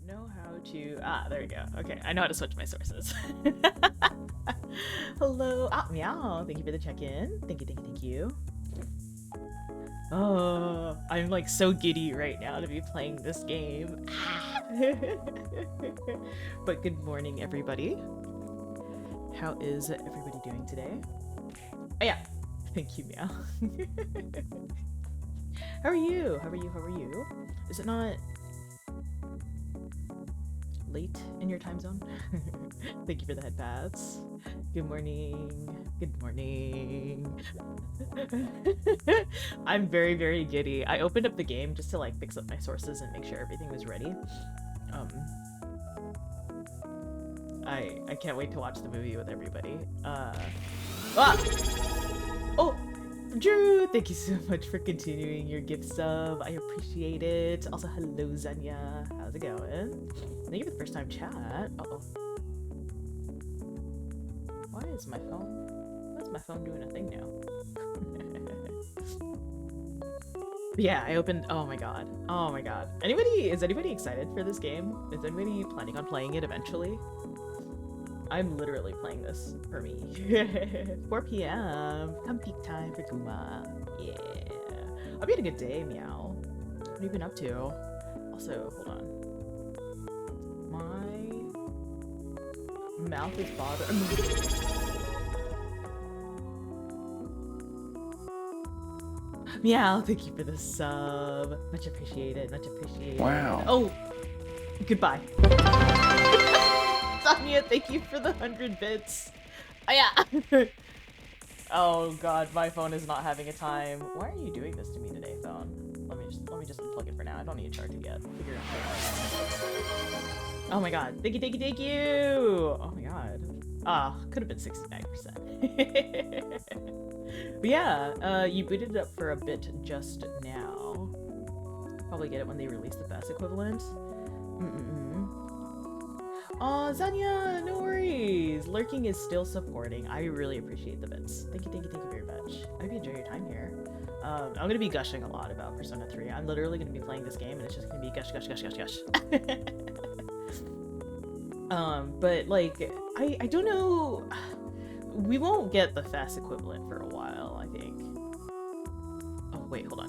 Know how to there we go. Okay, I know how to switch my sources. Hello. Meow. Thank you for the check-in. Thank you, thank you, thank you. Oh, I'm like so giddy right now to be playing this game. But good morning, everybody. How is everybody doing today? Oh yeah. Thank you, Meow. How are you? How are you? How are you? Is it not late in your time zone? Thank you for the head paths. Good morning. Good morning. I'm very, very giddy. I opened up the game just to like fix up my sources and make sure everything was ready. I can't wait to watch the movie with everybody. Oh, Drew, thank you so much for continuing your gift sub. I appreciate it. Also, hello, Zanya. How's it going? Thank you for the first time chat. Uh-oh. Why is my phone doing a thing now? Yeah, I opened. Oh my god. Oh my god. Is anybody excited for this game? Is anybody planning on playing it eventually? I'm literally playing this for me. 4 p.m. Come peak time for Kuma. Yeah. I've had a good day, meow. What have you been up to? Also, hold on. My mouth is bothering me. Meow, thank you for the sub. Much appreciated, much appreciated. Wow. Oh, goodbye. Sonia, thank you for the 100 bits. Oh, yeah. Oh god, my phone is not having a time. Why are you doing this to me today, phone? Let me just unplug it for now. I don't need to charge it yet. Figure it out. Oh my god. Thank you, thank you, thank you! Oh my god. Ah, could have been 69%. But yeah, you booted it up for a bit just now. Probably get it when they release the fast equivalent. Aw, Zanya, no worries. Lurking is still supporting. I really appreciate the bits. Thank you, thank you, thank you very much. I hope you enjoy your time here. I'm gonna be gushing a lot about Persona 3. I'm literally gonna be playing this game and it's just gonna be gush, gush, gush, gush, gush. But like, I don't know. We won't get the fast equivalent for a while, I think. Oh, wait, hold on.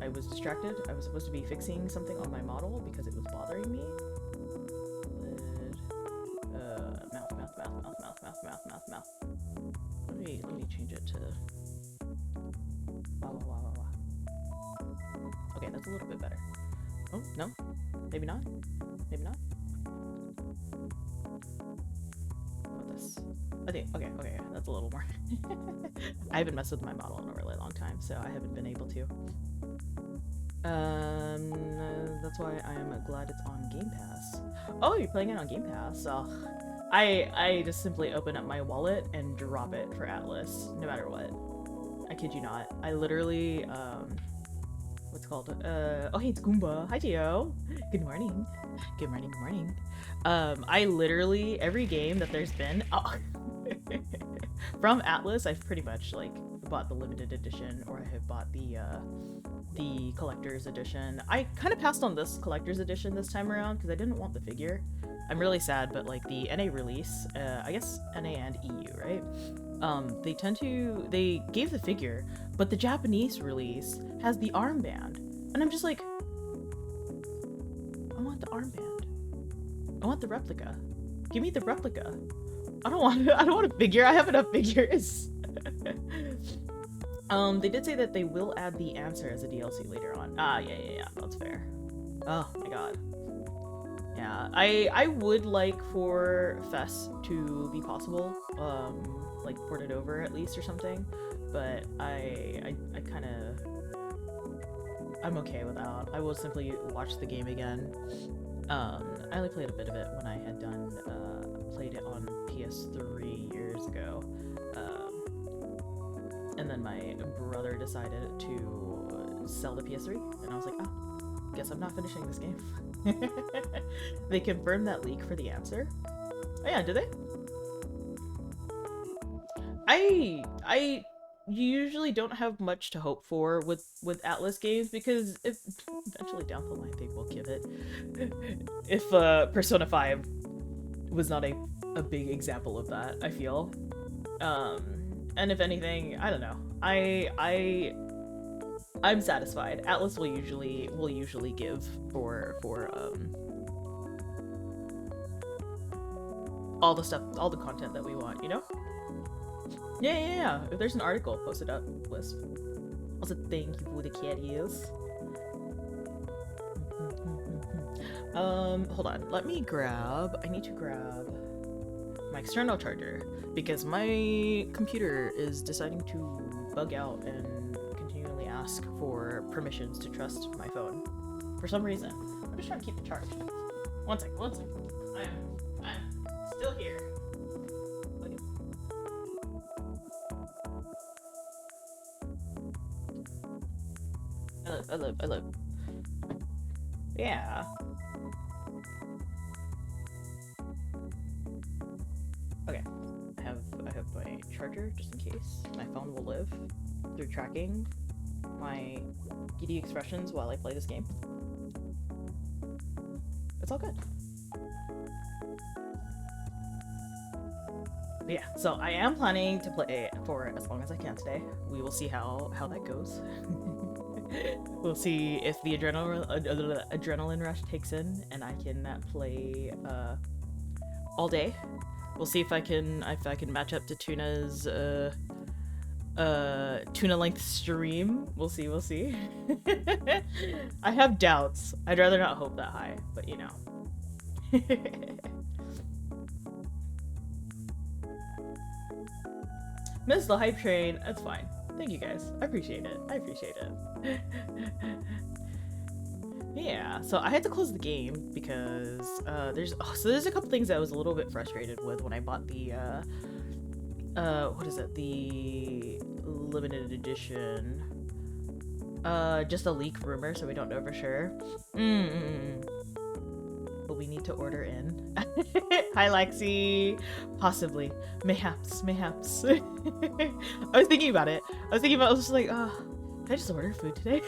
I was distracted. I was supposed to be fixing something on my model because it was bothering me. Mouth. Let me change it to Okay, that's a little bit better. Oh, no? Maybe not? Maybe not? How about this? Okay, that's a little more. I haven't messed with my model in a really long time, so I haven't been able to. That's why I am glad it's on Game Pass. Oh, you're playing it on Game Pass? Oh, I just simply open up my wallet and drop it for Atlas, no matter what. I kid you not. I literally, what's it called? Oh hey, it's Goomba. Hi, Gio. Good morning. Good morning, good morning. I literally, every game that there's been, from Atlas, I've pretty much, like, bought the limited edition, or I have bought the collector's edition. I kind of passed on this collector's edition this time around, because I didn't want the figure. I'm really sad, but, like, the NA release, I guess NA and EU, right? They gave the figure, but the Japanese release has the armband. And I'm just like, I want the armband. I want the replica. Give me the replica. I don't want a figure. I have enough figures. They did say that they will add the answer as a DLC later on. Ah, yeah, that's fair. Oh my god. Yeah, I would like for Fess to be possible, like port it over at least or something, but I kind of, I'm okay without. I will simply watch the game again. I only played a bit of it when I had played it on PS3 years ago, and then my brother decided to sell the PS3, and I was like, oh, guess I'm not finishing this game. They confirmed that leak for the answer. Oh yeah, did they? I usually don't have much to hope for with Atlas games, because if eventually down the line they will give it. If Persona 5 was not a big example of that, I feel. And if anything, I don't know. I'm satisfied. Atlas will usually give for all the stuff, all the content that we want, you know? Yeah. If there's an article, post it up, Wisp. Also, thank you for the caddies. Hold on. I need to grab my external charger, because my computer is deciding to bug out and continually ask for permissions to trust my phone for some reason. I'm just trying to keep it charged. One second. I'm still still here. Okay. I live. Yeah. Okay. I have my charger just in case. My phone will live through tracking my giddy expressions while I play this game. It's all good. But yeah, so I am planning to play for as long as I can today. We will see how that goes. We'll see if the adrenaline rush takes in and I can play all day. We'll see if I can match up to Tuna's tuna length stream. We'll see. I have doubts. I'd rather not hope that high, but you know. Missed the hype train. That's fine. Thank you guys. I appreciate it. Yeah, so I had to close the game because there's a couple things I was a little bit frustrated with when I bought the what is it? The limited edition. Just a leak rumor, so we don't know for sure. But we need to order in. Hi, Lexi. Possibly. Mayhaps. I was thinking about it. I was just like, can I just order food today?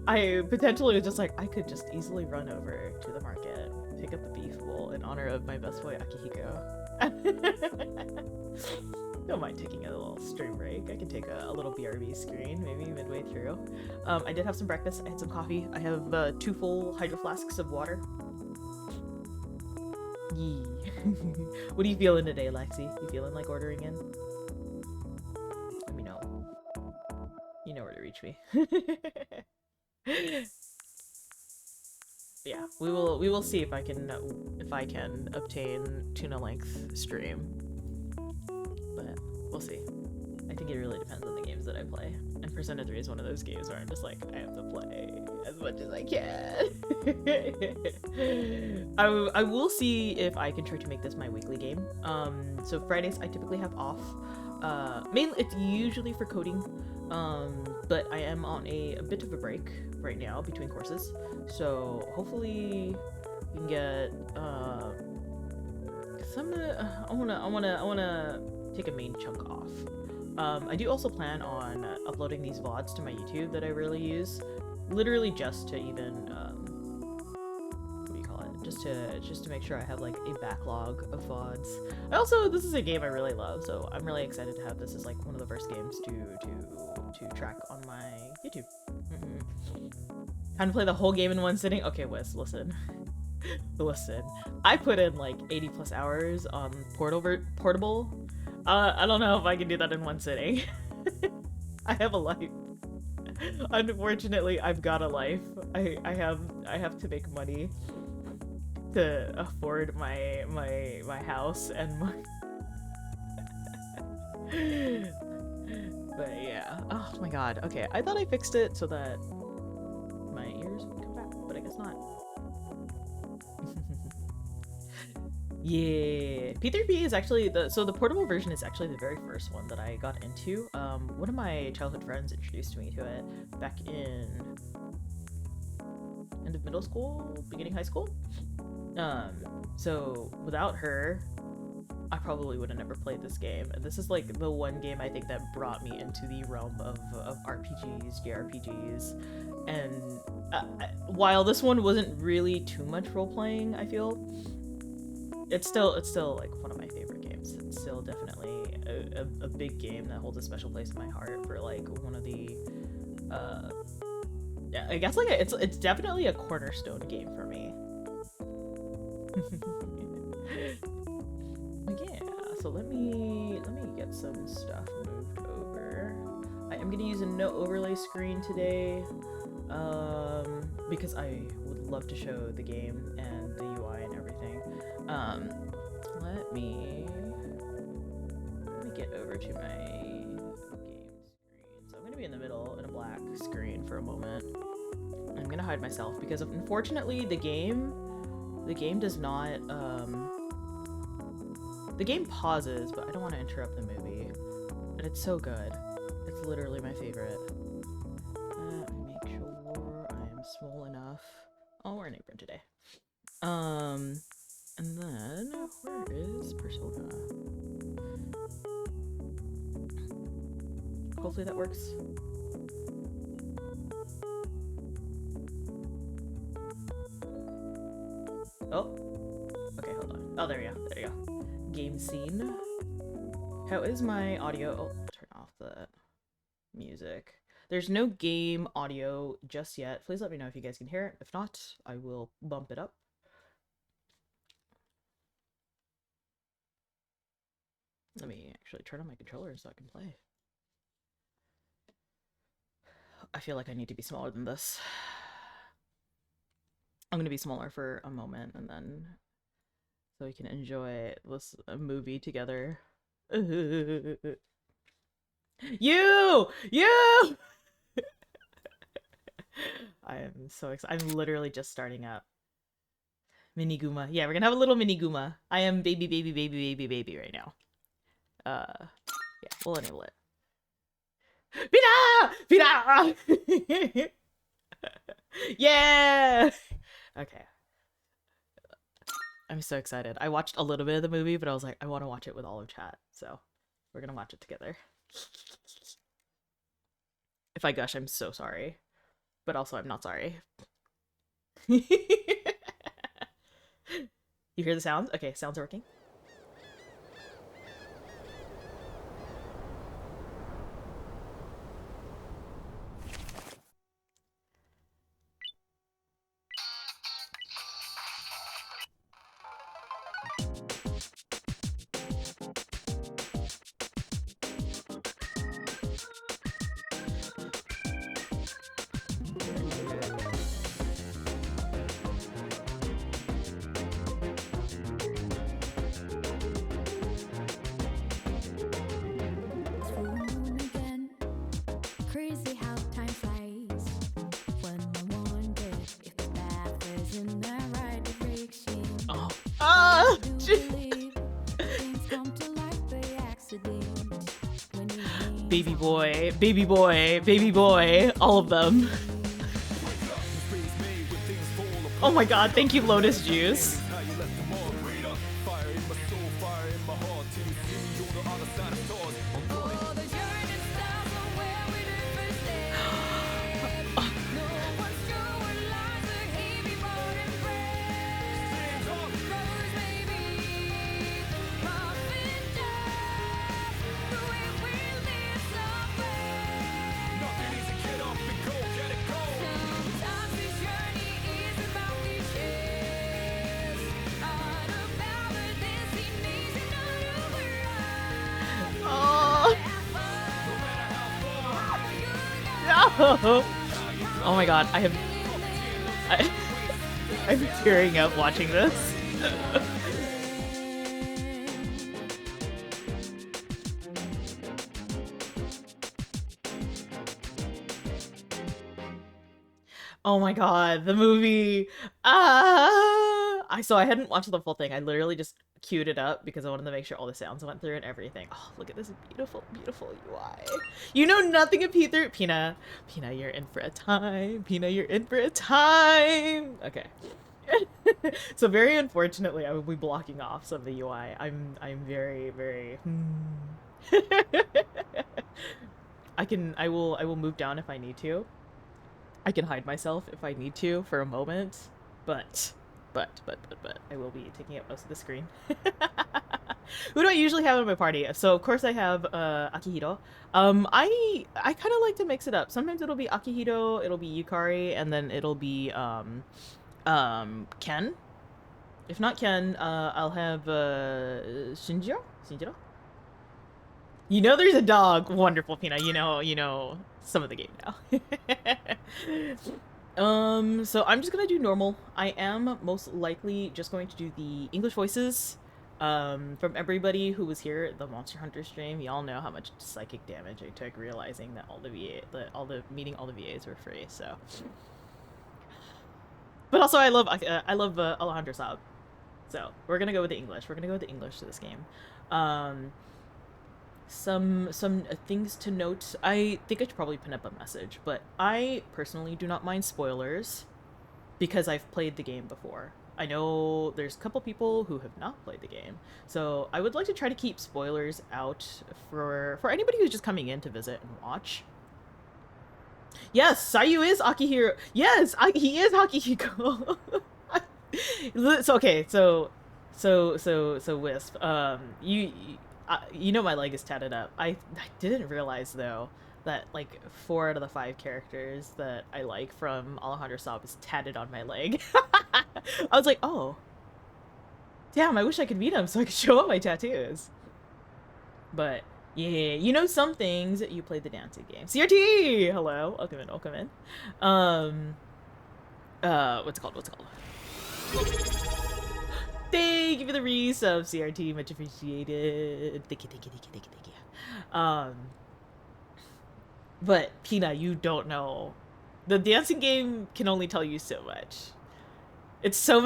I potentially was just like, I could just easily run over to the market, pick up a beef bowl in honor of my best boy, Akihiko. Don't mind taking a little stream break. I can take a little BRB screen, maybe midway through. I did have some breakfast. I had some coffee. I have 2 full hydro flasks of water. Yee. What are you feeling today, Lexi? You feeling like ordering in? Let me know. You know where to reach me. Yeah, we will see if I can obtain tuna length stream. But we'll see. I think it really depends on the games that I play. And Persona 3 is one of those games where I'm just like, I have to play as much as I can. I will see if I can try to make this my weekly game. So Fridays I typically have off. Mainly it's usually for coding. But I am on a bit of a break right now between courses. So hopefully we can get I wanna take a main chunk off. I do also plan on uploading these VODs to my YouTube that I really use, literally just to even what do you call it? Just to make sure I have like a backlog of VODs. This is a game I really love, so I'm really excited to have this as like one of the first games to track on my YouTube. Time to play the whole game in one sitting? Okay, Wes, listen. Listen. I put in like 80 plus hours on Portable. I don't know if I can do that in one sitting. I have a life. Unfortunately, I've got a life. I have to make money to afford my house and my but yeah. Oh my god. Okay, I thought I fixed it so that my ears would come back, but I guess not. Yeah, P3P is actually the portable version is actually the very first one that I got into. One of my childhood friends introduced me to it back in end of middle school, beginning high school. So without her, I probably would have never played this game. And this is like the one game I think that brought me into the realm of RPGs, JRPGs, and while this one wasn't really too much role playing, I feel. It's still like one of my favorite games. It's still definitely a big game that holds a special place in my heart for like one of the yeah, I guess like it's definitely a cornerstone game for me. Yeah, so let me get some stuff moved over. I am gonna use a no overlay screen today because I would love to show the game and the UI and everything. Let me get over to my game screen. So I'm gonna be in the middle in a black screen for a moment. I'm gonna hide myself because unfortunately the game The game does not, the game pauses, but I don't want to interrupt the movie. And it's so good. It's literally my favorite. Make sure I am small enough. Oh, we're in apron today. And then, where is Persona? Hopefully that works. Oh, okay, hold on. Oh, there we go, there you go. Game scene. How is my audio? Oh, turn off the music. There's no game audio just yet. Please let me know if you guys can hear it. If not, I will bump it up. Let me actually turn on my controller so I can play. I feel like I need to be smaller than this. I'm gonna be smaller for a moment and then so we can enjoy this movie together. You! I am so excited. I'm literally just starting up. Miniguma. Yeah, we're gonna have a little Miniguma. I am baby right now. Yeah, we'll enable it. Pina! Pina! Yeah! Okay. I'm so excited. I watched a little bit of the movie, but I was like, I want to watch it with all of chat, so we're gonna watch it together. If I gush, I'm so sorry. But also, I'm not sorry. You hear the sounds? Okay, sounds are working. Crazy how time flies when I wonder if the path is in the right direction. Oh. I do believe things come to life by accident. When you Baby boy, baby boy, baby boy, all of them. Oh my god, thank you, Lotus Juice. Oh my god, I'm tearing up watching this. Oh my god, the movie. So I hadn't watched the full thing. I literally just queued it up because I wanted to make sure all the sounds went through and everything. Oh, look at this beautiful, beautiful UI. You know nothing of Peter. Pina, you're in for a time. Pina, you're in for a time. Okay. So very unfortunately, I will be blocking off some of the UI. I'm very, very. I will move down if I need to. I can hide myself if I need to for a moment, but I will be taking up most of the screen. Who do I usually have in my party? So of course I have Akihiro. I kind of like to mix it up. Sometimes it'll be Akihiro, it'll be Yukari, and then it'll be Ken. If not Ken, I'll have Shinjiro. You know there's a dog. Wonderful, Pina. You know some of the game now. So I'm just gonna do normal. I am most likely just going to do the English voices. From everybody who was here at the Monster Hunter stream, y'all know how much psychic damage I took realizing that meeting all the VAs were free, so. But also I love Alejandro Saab. So we're gonna go with the English. We're gonna go with the English to this game. Some things to note. I think I should probably pin up a message, but I personally do not mind spoilers because I've played the game before. I know there's a couple people who have not played the game, so I would like to try to keep spoilers out for anybody who's just coming in to visit and watch. Yes, Sayu is Akihiro. Yes, he is Akihiko. So okay, so Wisp, you know my leg is tatted up. I didn't realize though that like 4 out of the 5 characters that I like from Alejandro Saab is tatted on my leg. I was like, oh, damn! I wish I could meet him so I could show off my tattoos. But yeah, you know some things. You played the dancing game. CRT! Hello. Welcome in, welcome in. What's it called? Thank you for the resub, CRT. Much appreciated. Thank you. But Pina, you don't know. The dancing game can only tell you so much. It's so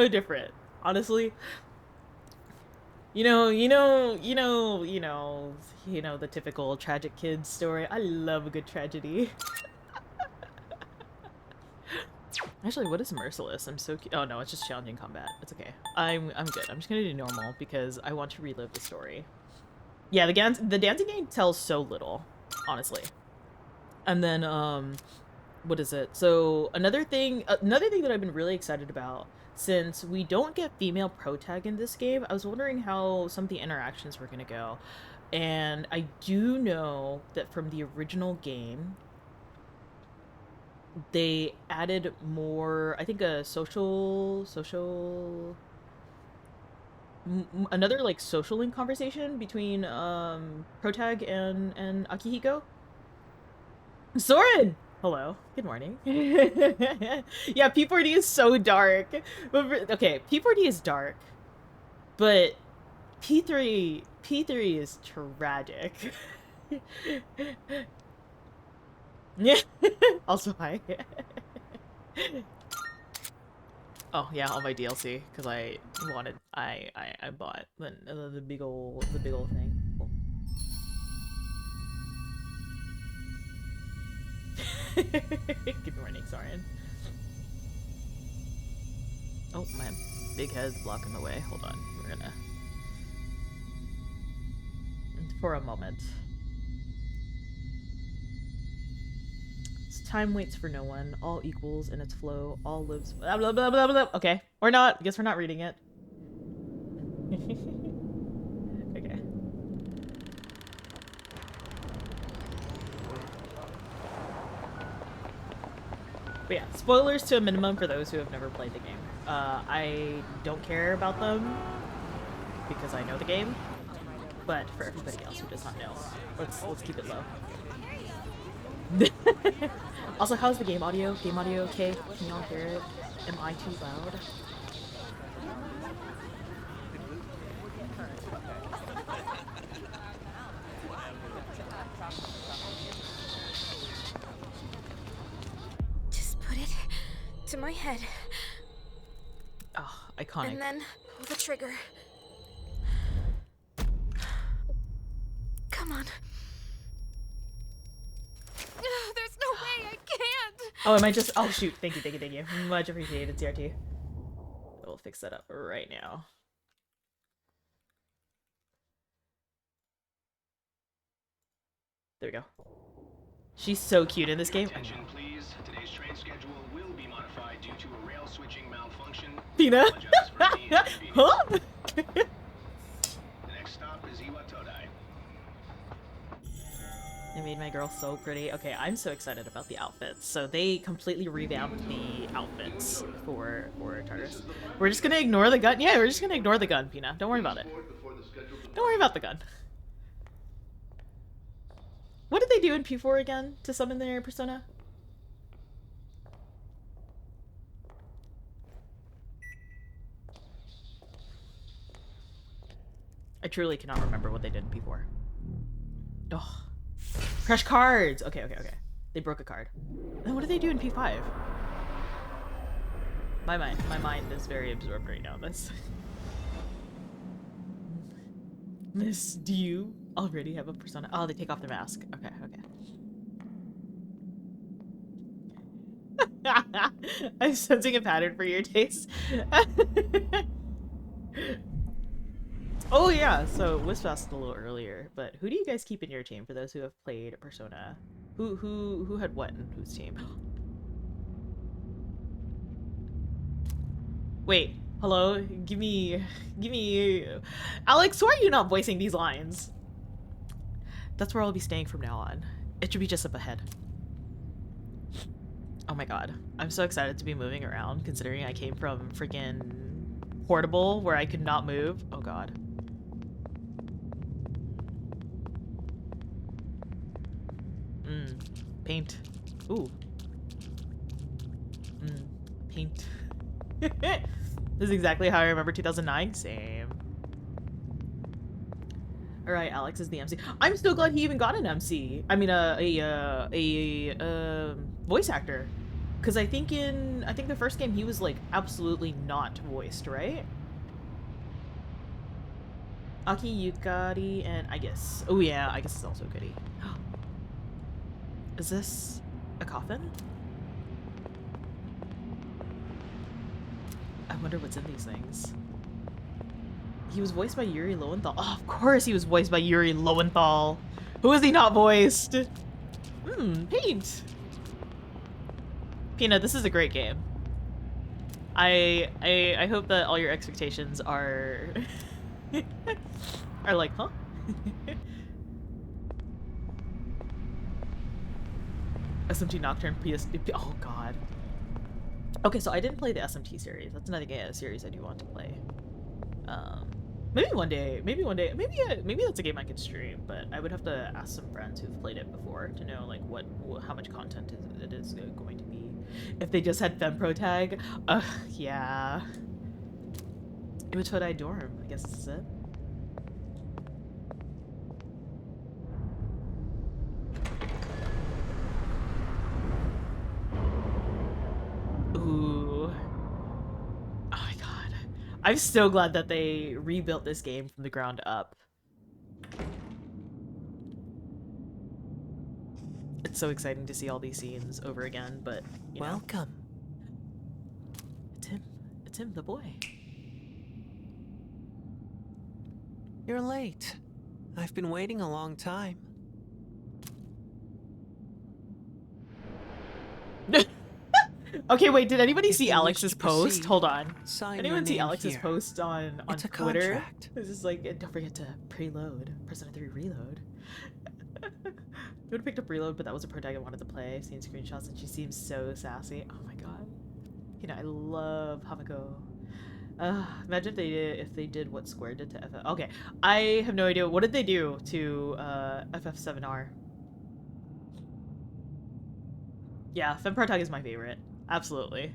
different. Honestly. You know the typical tragic kid story. I love a good tragedy. Actually, what is merciless? I'm so oh no, it's just challenging combat. It's okay. I'm good. I'm just gonna do normal because I want to relive the story. Yeah, the dancing game tells so little, honestly. And then what is it? So another thing that I've been really excited about, since we don't get female protag in this game, I was wondering how some of the interactions were gonna go. And I do know that from the original game, they added more, I think a another like social link conversation between protag and Akihiko. Soren! Hello. Good morning. Yeah, P4D is so dark. Okay, P4D is dark, but P3 is tragic. Yeah. Also, hi. Oh yeah, all my DLC because I bought the big old thing. Cool. Good morning, Soren. Oh, my big head's blocking the way. Hold on, we're gonna for a moment. Time waits for no one. All equals in its flow. All lives. Blah, blah, blah, blah, blah. Okay, or not. I guess we're not reading it. Okay. But yeah, spoilers to a minimum for those who have never played the game. I don't care about them because I know the game, but for everybody else who does not know, let's keep it low. Also, how's the game audio? Game audio okay? Can y'all hear it? Am I too loud? Just put it to my head. Oh, iconic. And then pull the trigger. Come on. There's no way I can't. Oh, am I just? Oh shoot! Thank you. Much appreciated, CRT. We'll fix that up right now. There we go. She's so cute in this game. Attention, please. Today's train schedule will be modified due to a rail switching malfunction. Tina? Huh? The next stop is Iwatodai. They made my girl so pretty. Okay, I'm so excited about the outfits. So they completely revamped the outfits for Tartarus. We're just gonna ignore the gun. Yeah, we're just gonna ignore the gun, Pina. Don't worry about it. Don't worry about the gun. What did they do in P4 again to summon their persona? I truly cannot remember what they did in P4. Oh. Crush cards! Okay. They broke a card. Then what did they do in P5? Oh, okay. They broke a card. Okay. Okay. Okay. They broke a card. Then what did they do in P4? Crush cards! Okay, okay, okay. They broke a card. Okay, okay, okay. They broke a card. Then what did they do in P5? Oh, crush cards! Okay, okay, okay. They broke a card. My mind is very absorbed right now. This. Miss, do you already have a persona? Oh, they take off their mask. Okay, okay. I'm sensing a pattern for your taste. Oh yeah, so Wisp asked a little earlier, but who do you guys keep in your team for those who have played Persona? Who had what in whose team? Wait, hello? Give me Alex, why are you not voicing these lines? That's where I'll be staying from now on. It should be just up ahead. Oh my god. I'm so excited to be moving around, considering I came from freaking Portable, where I could not move. Oh god. Paint. Ooh. Paint. This is exactly how I remember 2009. Same. Alright, Alex is the MC. I'm still glad he even got an MC. I mean, voice actor. Because I think the first game he was, like, absolutely not voiced, right? Aki, Yukari, and I guess. Oh yeah, I guess it's also Goody. Is this a coffin? I wonder what's in these things. He was voiced by Yuri Lowenthal. Oh, of course he was voiced by Yuri Lowenthal. Who is he not voiced? Paint. Pina, this is a great game. I hope that all your expectations are are like, huh? SMT Nocturne PS. Oh god. Okay, so I didn't play the SMT series. That's another series I do want to play. Maybe one day. Maybe that's a game I could stream. But I would have to ask some friends who've played it before to know like how much content it is going to be. If they just had FemPro tag, yeah. Imatodai Dorm. I guess this is it. Ooh. Oh my god. I'm so glad that they rebuilt this game from the ground up. It's so exciting to see all these scenes over again, but you know. Welcome. It's him, the boy. You're late. I've been waiting a long time. Okay, wait, did anybody If see you wish Alex's to post? proceed, Hold on. sign Anyone your see name Alex's here. post on It's a Twitter? contract. This is like, don't forget to preload. Persona 3 reload. I would have picked up reload, but that was a pro tag I wanted to play. I've seen screenshots and she seems so sassy. Oh my god. You know, I love Hamiko. Imagine if they did what Square did to FF. Okay, I have no idea. What did they do to FF7R? Yeah, FemPro tag is my favorite. Absolutely.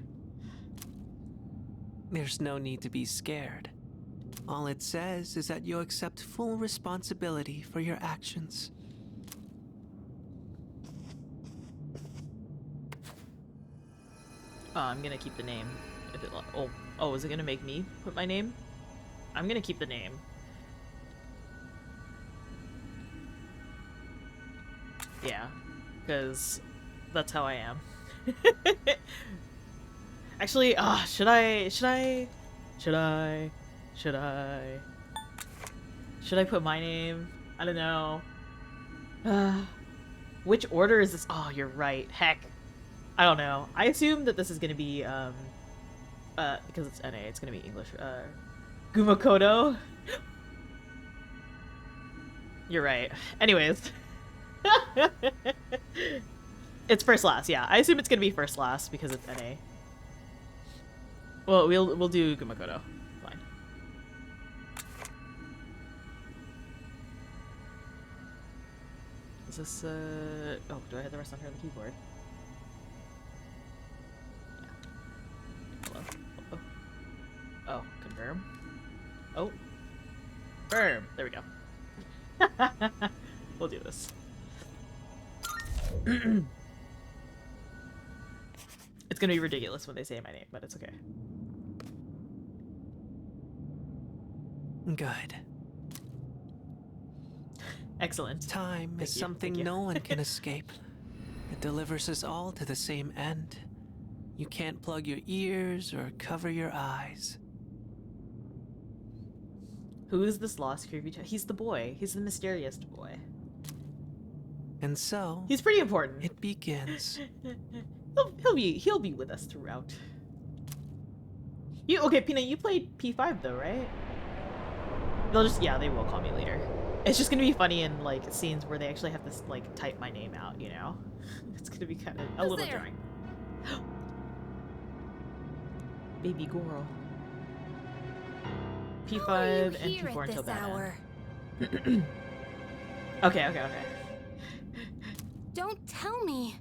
There's no need to be scared. All it says is that you accept full responsibility for your actions. I'm gonna keep the name. If it is it gonna make me put my name? I'm gonna keep the name. Yeah, because that's how I am. Actually, should I put my name? I don't know. Which order is this? Oh, you're right. Heck. I don't know. I assume that this is gonna be, because it's NA, it's gonna be English. Gumakoto? You're right. Anyways. It's first last, yeah. I assume it's gonna be first last because it's NA. Well, we'll do Gumakoto. Fine. Is this, oh, do I have the rest on here on the keyboard? Hello? Oh. Oh, confirm. Oh. Confirm. There we go. We'll do this. It's gonna be ridiculous when they say my name, but it's okay. Good. Excellent. Time Thank is you, something thank you. no one can escape. It delivers us all to the same end. You can't plug your ears or cover your eyes. Who is this lost creepy child? He's the boy. He's the mysterious boy. And so, He's pretty important. it begins. He'll be with us throughout. Okay, Pina, you played P5 though, right? They will call me later. It's just gonna be funny in like scenes where they actually have to like type my name out, you know? It's gonna be kind of a little jarring. Baby girl. P5 and P4 until then. Okay. Don't tell me.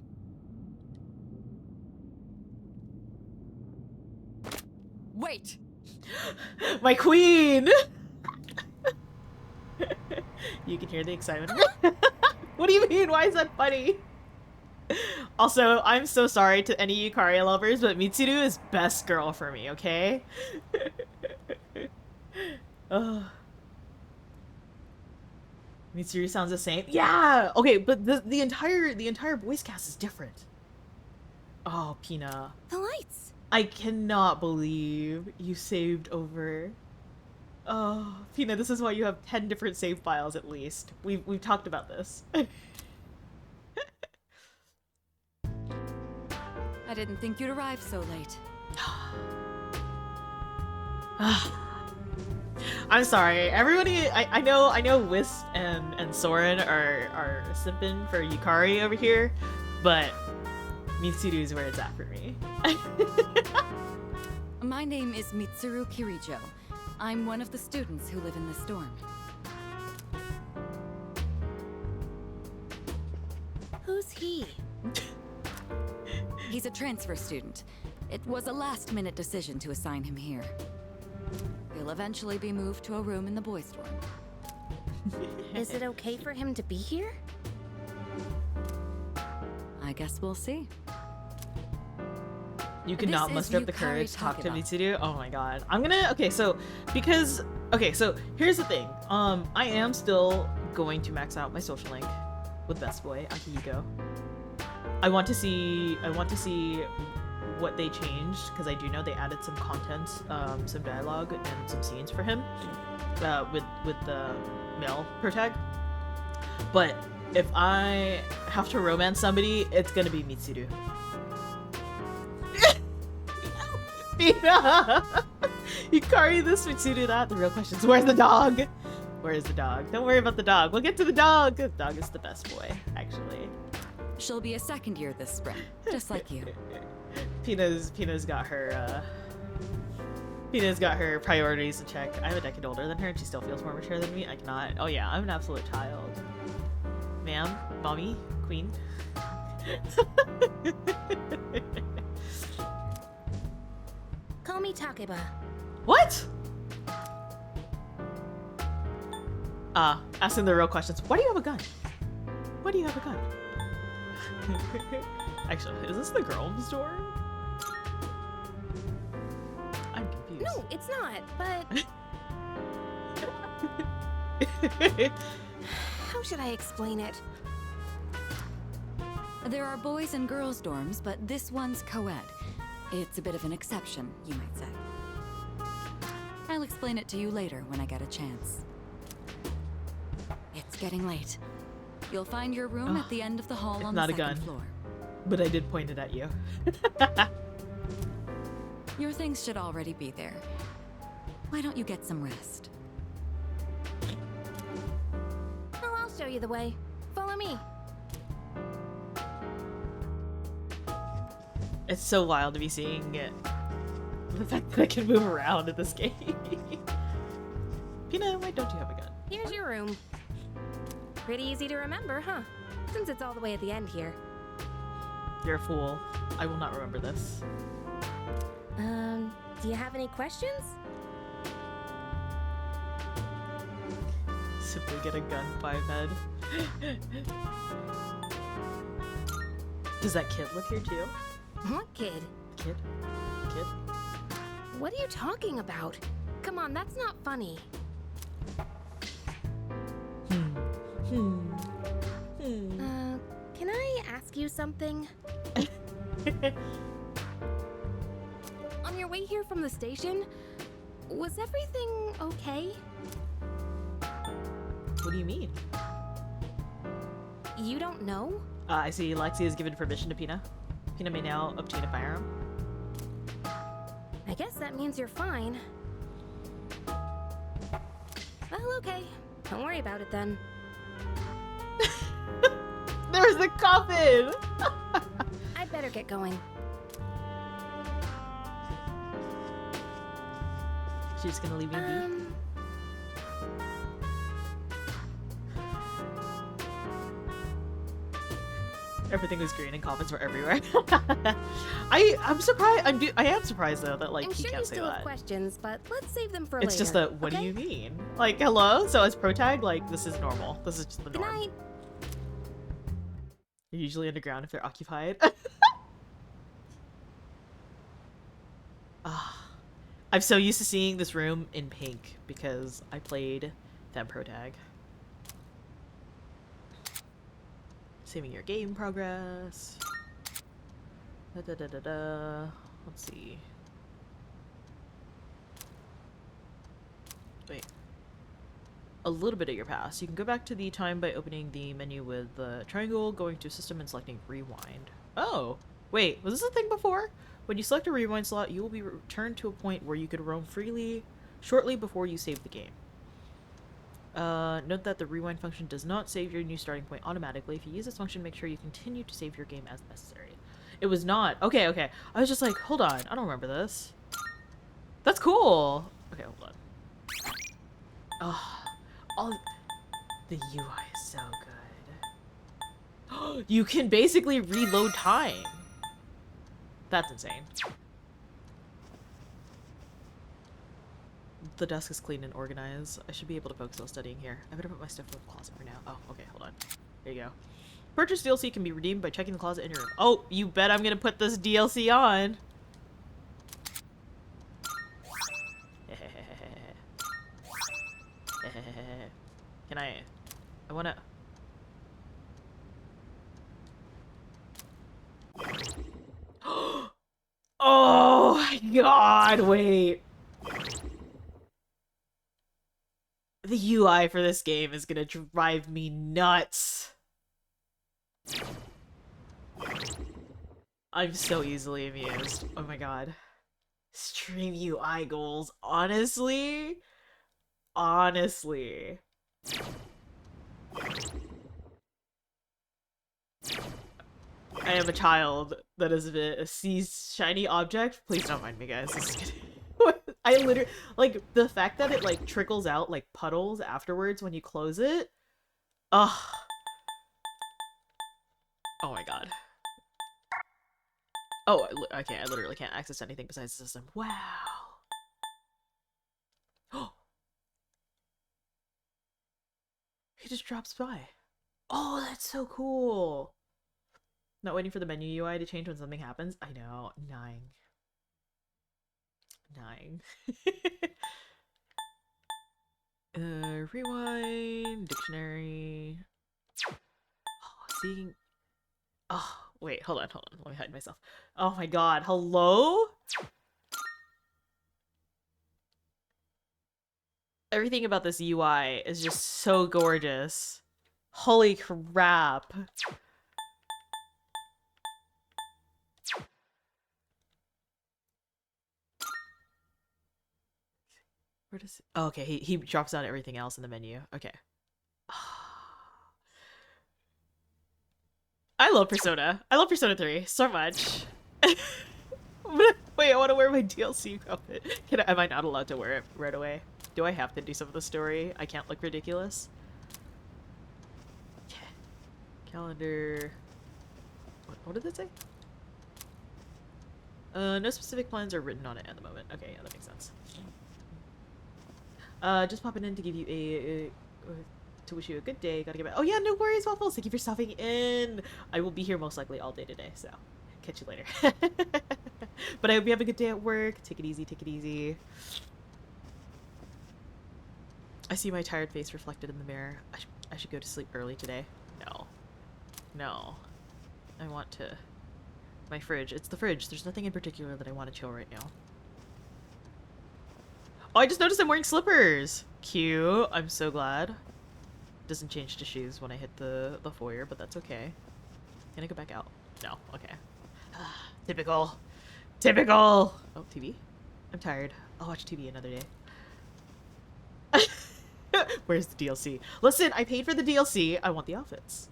Wait. My queen! You can hear the excitement. What do you mean? Why is that funny? Also, I'm so sorry to any Yukari lovers, but Mitsuru is best girl for me, okay? Ugh. Mitsuru sounds the same. Yeah! Okay, but the entire voice cast is different. Oh, Pina. The lights. I cannot believe you saved over. Oh, Pina, this is why you have 10 different save files at least. We've talked about this. I didn't think you'd arrive so late. I'm sorry. Everybody, I know Wisp and Soren are simping for Yukari over here, but Mitsuru is where it's at for me. My name is Mitsuru Kirijo. I'm one of the students who live in this dorm. Who's he? He's a transfer student. It was a last-minute decision to assign him here. He'll eventually be moved to a room in the boys' dorm. Is it okay for him to be here? I guess we'll see. You cannot This is muster up the Yukari courage to talk to Takeba. Mitsuru. Oh my god. I'm gonna so here's the thing. I am still going to max out my social link with Best Boy, Akihiko. I want to see what they changed, because I do know they added some content, some dialogue and some scenes for him. With the male protag. But if I have to romance somebody, it's gonna be Mitsuru. Yukari this, Mitsuru that. The real question is, where's the dog? Where is the dog? Don't worry about the dog. We'll get to the dog. The dog is the best boy, actually. She'll be a second year this spring, just like you. Pina's got her priorities to check. I'm a decade older than her and she still feels more mature than me. I cannot. Oh yeah, I'm an absolute child. Ma'am, mommy, queen. Call me Takeba. What? Asking the real questions. Why do you have a gun? Why do you have a gun? Actually, is this the girls' dorm? I'm confused. No, it's not, but how should I explain it? There are boys and girls dorms, but this one's co-ed. It's a bit of an exception, you might say. I'll explain it to you later when I get a chance. It's getting late. You'll find your room at the end of the hall on not the a second gun. floor. But I did point it at you. Your things should already be there. Why don't you get some rest? Oh, I'll show you the way. Follow me. It's so wild to be seeing it. The fact that I can move around in this game. Pina, why don't you have a gun? Here's your room. Pretty easy to remember, huh? Since it's all the way at the end here. You're a fool. I will not remember this. Do you have any questions? Simply get a gun, 5-head. Does that kid live here too? What kid? Kid? Kid? What are you talking about? Come on, that's not funny. Can I ask you something? On your way here from the station, was everything okay? What do you mean? You don't know? I see Lexi has given permission to Pina. Pina may now obtain a firearm. I guess that means you're fine. Well, okay. Don't worry about it then. There's the coffin! I'd better get going. She's just gonna leave me be? Everything was green and coffins were everywhere. I'm surprised. I am surprised though that like I'm he sure can't you say still that. have questions, but let's save them for It's later. just that. What okay? do you mean? Like, hello? So as pro tag, like this is normal. This is just the Good norm. night. They're usually underground if they're occupied. I'm so used to seeing this room in pink because I played Fem Pro Tag. Saving your game progress. Let's see. Wait. A little bit of your past. You can go back to the time by opening the menu with the triangle, going to system and selecting rewind. Oh! Wait, was this a thing before? When you select a rewind slot, you will be returned to a point where you could roam freely shortly before you save the game. Note that the rewind function does not save your new starting point automatically. If you use this function, make sure you continue to save your game as necessary. It was not. Okay, okay. I was just like, hold on. I don't remember this. That's cool. Okay, hold on. Oh, all the UI is so good. You can basically reload time. That's insane. The desk is clean and organized. I should be able to focus on studying here. I better put my stuff in the closet for now. Oh, okay, hold on. There you go. Purchase DLC can be redeemed by checking the closet in your room. Oh, you bet I'm gonna put this DLC on. Can I wanna... Oh my god, wait. The UI for this game is gonna drive me nuts. I'm so easily amused. Oh my god. Stream UI goals. Honestly? Honestly. I am a child that is a sees shiny object. Please don't mind me, guys. This is gonna... I literally, like, the fact that it, like, trickles out, like, puddles afterwards when you close it. Ugh. Oh my god. Oh, I can't. I literally can't access anything besides the system. Wow. He just drops by. Oh, that's so cool. Not waiting for the menu UI to change when something happens. I know. 9. Rewind. Dictionary. Oh, seeing... Oh, wait. Hold on. Let me hide myself. Oh my god. Hello? Everything about this UI is just so gorgeous. Holy crap. Where does it... Oh, okay, he drops out everything else in the menu. Okay. I love Persona. I love Persona 3 so much. Wait, I want to wear my DLC outfit. Am I not allowed to wear it right away? Do I have to do some of the story? I can't look ridiculous. Yeah. Calendar. What did it say? No specific plans are written on it at the moment. Okay, yeah, that makes sense. Just popping in to give you to wish you a good day. Gotta get back. Oh yeah, no worries, Waffles. Thank you for stopping in. I will be here most likely all day today, so catch you later. But I hope you have a good day at work. Take it easy, take it easy. I see my tired face reflected in the mirror. I should go to sleep early today. No. No. I want to... My fridge. It's the fridge. There's nothing in particular that I want to chill right now. Oh, I just noticed I'm wearing slippers! Cute. I'm so glad. Doesn't change to shoes when I hit the foyer, but that's okay. Can I go back out? No. Okay. Typical. Typical! Oh, TV? I'm tired. I'll watch TV another day. Where's the DLC? Listen, I paid for the DLC. I want the outfits.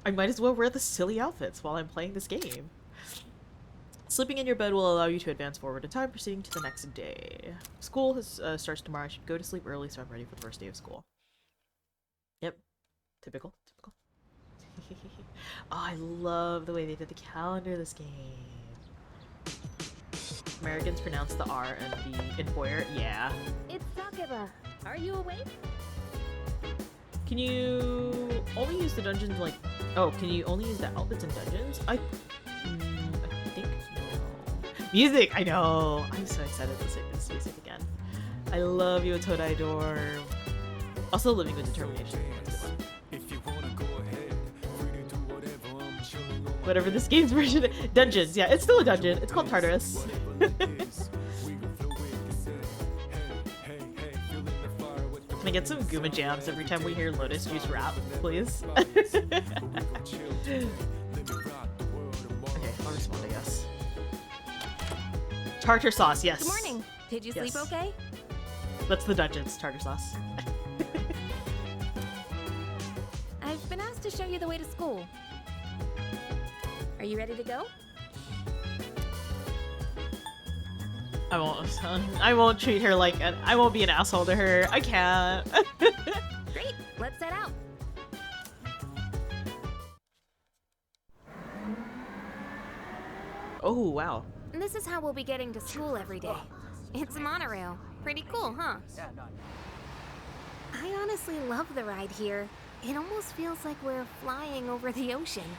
I might as well wear the silly outfits while I'm playing this game. Sleeping in your bed will allow you to advance forward in time, proceeding to the next day. School starts tomorrow. I should go to sleep early so I'm ready for the first day of school. Yep. Typical. Typical. Oh, I love the way they did the calendar this game. Americans pronounce the R and the in foyer. Yeah. It's Sakura. Are you awake? Can you only use the dungeons like... Oh, can you only use the outfits in dungeons? I think no. Music! I know! I'm so excited to listen to this music again. I love you, a Todai Dorm. Also, Living with Determination. Whatever this game's version is. Dungeons, yeah, it's still a dungeon. It's called Tartarus. Can I get some Guma jams every time we hear Lotus Juice rap, please? Okay, I'll respond, I guess. Tartar sauce, yes. Good morning. Did you sleep okay? That's the dungeons, tartar sauce. I've been asked to show you the way to school. Are you ready to go? I won't treat her like I won't be an asshole to her. I can't. Great, let's set out. Oh, wow. This is how we'll be getting to school every day. It's a monorail. Pretty cool, huh? I honestly love the ride here. It almost feels like we're flying over the ocean.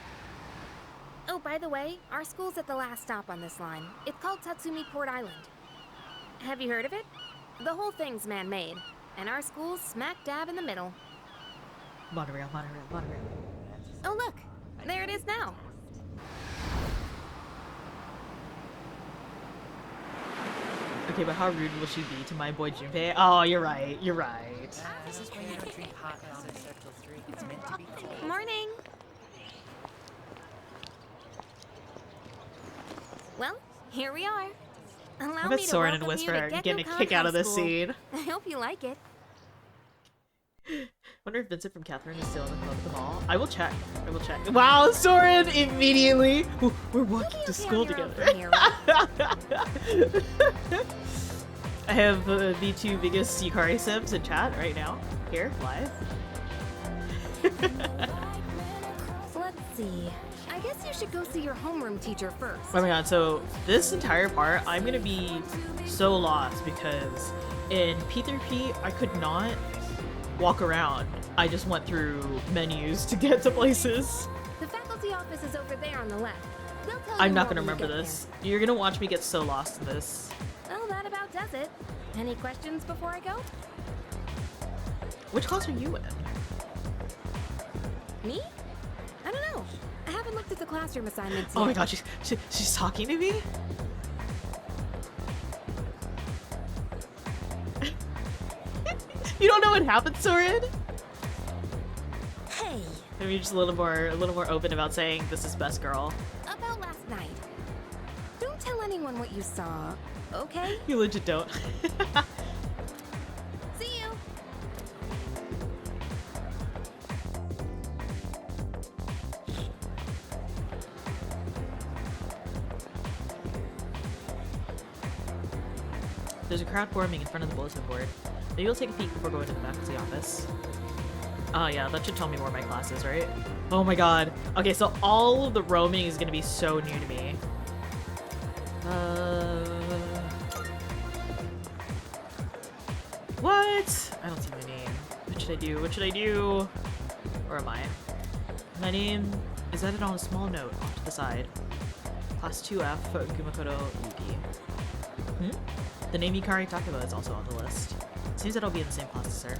Oh, by the way, our school's at the last stop on this line. It's called Tatsumi Port Island. Have you heard of it? The whole thing's man-made, and our school's smack dab in the middle. Monorail, monorail, monorail. Oh look, there it is now. Okay, but how rude will she be to my boy Junpei? Oh, you're right, you're right. This is why you don't drink hot milk on Central Street. It's meant to be cold. Morning. Well, here we are. Allow I bet me to Soren and welcome you Whisper to are getting a Gekko kick out of High this School. scene. I hope you like it. Wonder if Vincent from Catherine is still in the club at the mall. I will check. I will check. Wow, Soren immediately. Ooh, we're walking to school together. I have the two biggest Yukari sims in chat right now. Here, live. Let's see. I guess you should go see your homeroom teacher first. Oh my god, so this entire part, I'm gonna be so lost because in P3P, I could not walk around. I just went through menus to get to places. The faculty office is over there on the left. They'll tell you I'm not more gonna when you remember get this. You're gonna watch me get so lost in this. there. Well, that about does it. Any questions before I go? Which class are you in? Me? I don't know. I haven't looked at the classroom assignments yet. Oh my god, she's talking to me? You don't know what happened, Soren? Hey, Maybe just a little more open about saying this is best girl. about last night. Don't tell anyone what you saw, okay? You legit don't. See you. There's a crowd forming in front of the bulletin board. Maybe you'll take a peek before going to the faculty office. Oh yeah, that should tell me where my class is, right? Oh my god. Okay, so all of the roaming is gonna be so new to me. What? I don't see my name. What should I do? What should I do? Where am I? My name is added on a small note off to the side. Class 2F, Gumakoto Yuki. The name Yukari Takeba is also on the list. Seems that I'll be in the same class as her.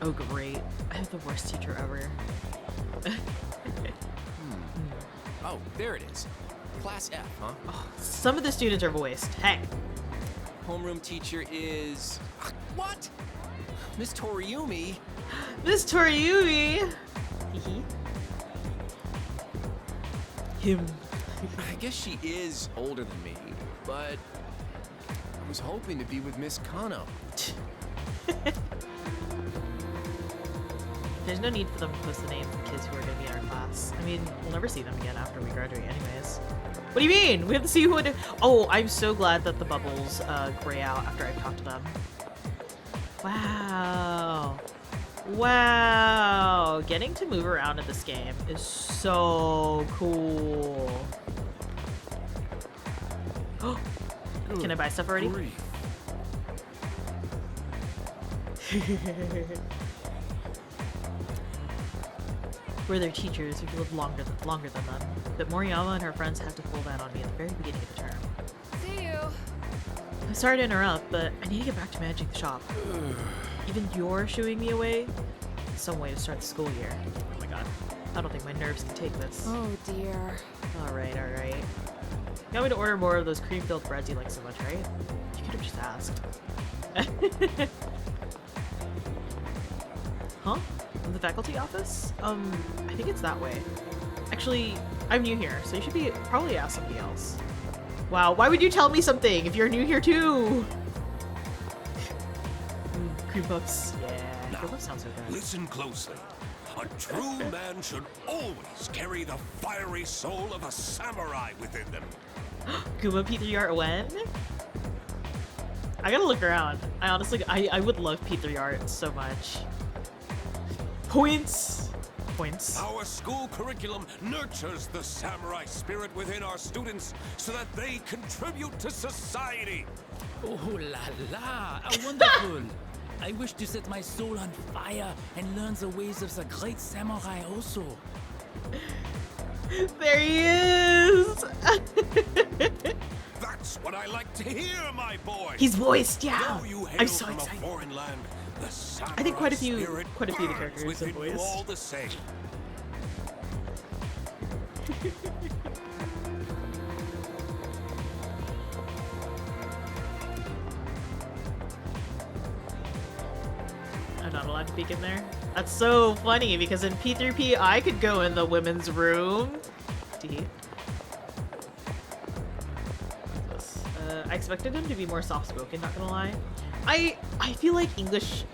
Oh great, I have the worst teacher ever. Oh, there it is. Class F, huh? Oh, some of the students are voiced. Heck. Homeroom teacher is... What? Miss Toriumi? Miss Toriumi! Him. I guess she is older than me, but I was hoping to be with Miss Kano. There's no need for them to post the names of the kids who are going to be in our class. I mean, we'll never see them again after we graduate anyways. What do you mean? We have to see who would... Oh, I'm so glad that the bubbles gray out after I've talked to them. Wow. Wow. Getting to move around in this game is so cool. Can I buy stuff already? We're their teachers who live longer than them. But Moriyama and her friends have to pull that on me at the very beginning of the term. See you. I'm sorry to interrupt, but I need to get back to managing the shop. Even you're shooing me away? Some way to start the school year. Oh my god. I don't think my nerves can take this. Oh dear. Alright, alright. You want me to order more of those cream-filled breads you like so much, right? You could have just asked. Huh? The faculty office? I think it's that way. Actually, I'm new here, so you should be probably ask somebody else. Wow, why would you tell me something if you're new here too? Cream puffs. Yeah, cream puffs sounds so good. Listen closely. A true man should always carry the fiery soul of a samurai within them. Guma P3 art when? I gotta look around. I honestly, I would love P3 art so much. Points! Points. Our school curriculum nurtures the samurai spirit within our students so that they contribute to society. Oh la la! How wonderful! I wish to set my soul on fire and learn the ways of the great samurai also. There he is! That's what I like to hear, my boy. He's voiced, yeah! Though you hail I'm so from excited. a foreign land, the I think quite a few samurai of the spirit characters burns are within you voiced. all the same. I'm not allowed to peek in there. That's so funny because in P3P I could go in the women's room. Tee. I expected him to be more soft-spoken, not gonna lie. I feel like English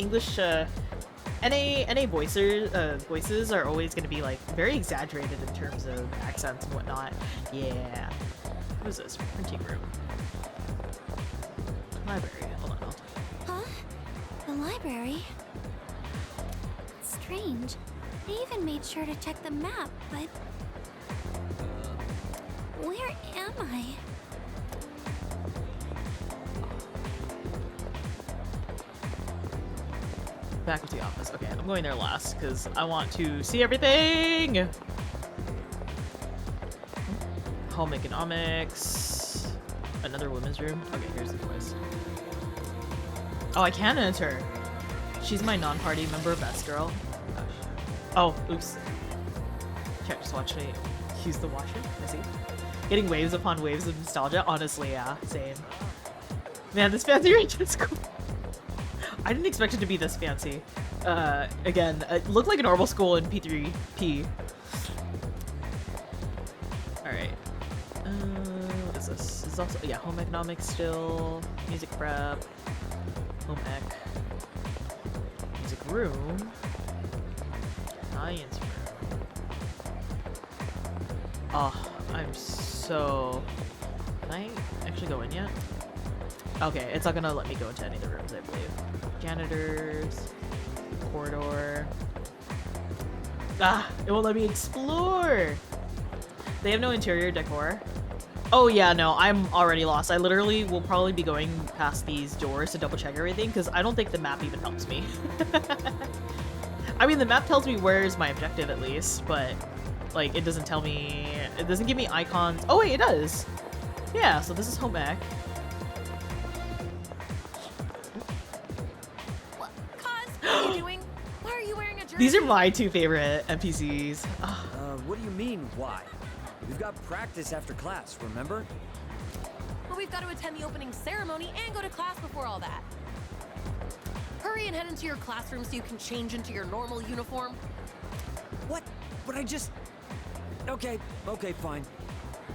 NA voices are always gonna be like very exaggerated in terms of accents and whatnot. Yeah. What is this? Printing room. Library. Hold on. Huh? The library? Strange. I even made sure to check the map, but... where am I? Faculty office. Okay, I'm going there last because I want to see everything. Home economics. Another women's room. Okay, here's the voice. Oh, I can enter. She's my non-party member, best girl. Oh, oops. Can't just watch me use the washroom. I see. Getting waves upon waves of nostalgia. Honestly, yeah, same. Man, this fancy range is cool. I didn't expect it to be this fancy. Again, it looked like a normal school in P3P. Alright. What is this? This is also, yeah, home economics still. Music prep. Home ec. Music room. Science room. Oh, I'm so... Can I actually go in yet? Okay, it's not gonna let me go into any of the rooms, I believe. Janitors, corridor. Ah, it won't let me explore. They have no interior decor. Oh yeah, no, I'm already lost. I literally will probably be going past these doors to double check everything because I don't think the map even helps me. I mean, the map tells me where's my objective at least, but Like, it doesn't tell me... It doesn't give me icons. Oh, wait, it does! Yeah, so this is home ec. What? Cause, what are you doing? Why are you wearing a jersey? These are my two favorite NPCs. What do you mean, why? We've got practice after class, remember? But we've got to attend the opening ceremony and go to class before all that. Hurry and head into your classroom so you can change into your normal uniform. What? But I just... Okay, fine.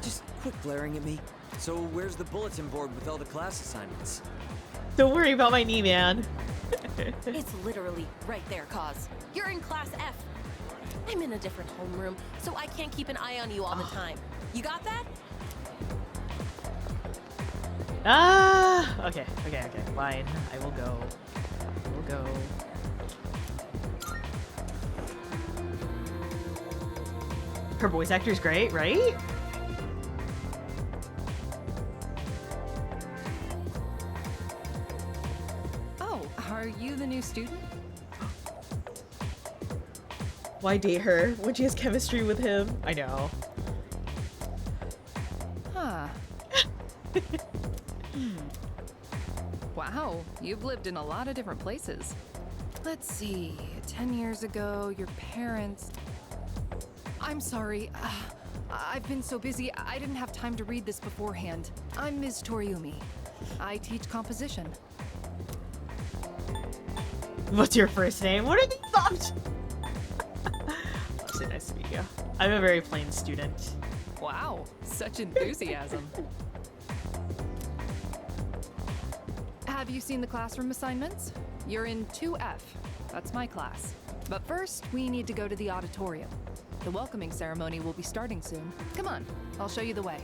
Just quit glaring at me. So where's the bulletin board with all the class assignments? Don't worry about my knee, man. It's literally right there, Cause. You're in class F. I'm in a different homeroom, so I can't keep an eye on you all the time. You got that? Okay, fine. I will go. Her voice actor's great, right? Oh, are you the new student? Why date her when she has chemistry with him? I know. Huh. Wow, you've lived in a lot of different places. Let's see, 10 years ago, your parents... I'm sorry, I've been so busy, I didn't have time to read this beforehand. I'm Ms. Toriumi. I teach composition. What's your first name? What are these thoughts? Say nice to meet you. I'm a very plain student. Wow, such enthusiasm. Have you seen the classroom assignments? You're in 2F. That's my class. But first, we need to go to the auditorium. The welcoming ceremony will be starting soon. Come on, I'll show you the way.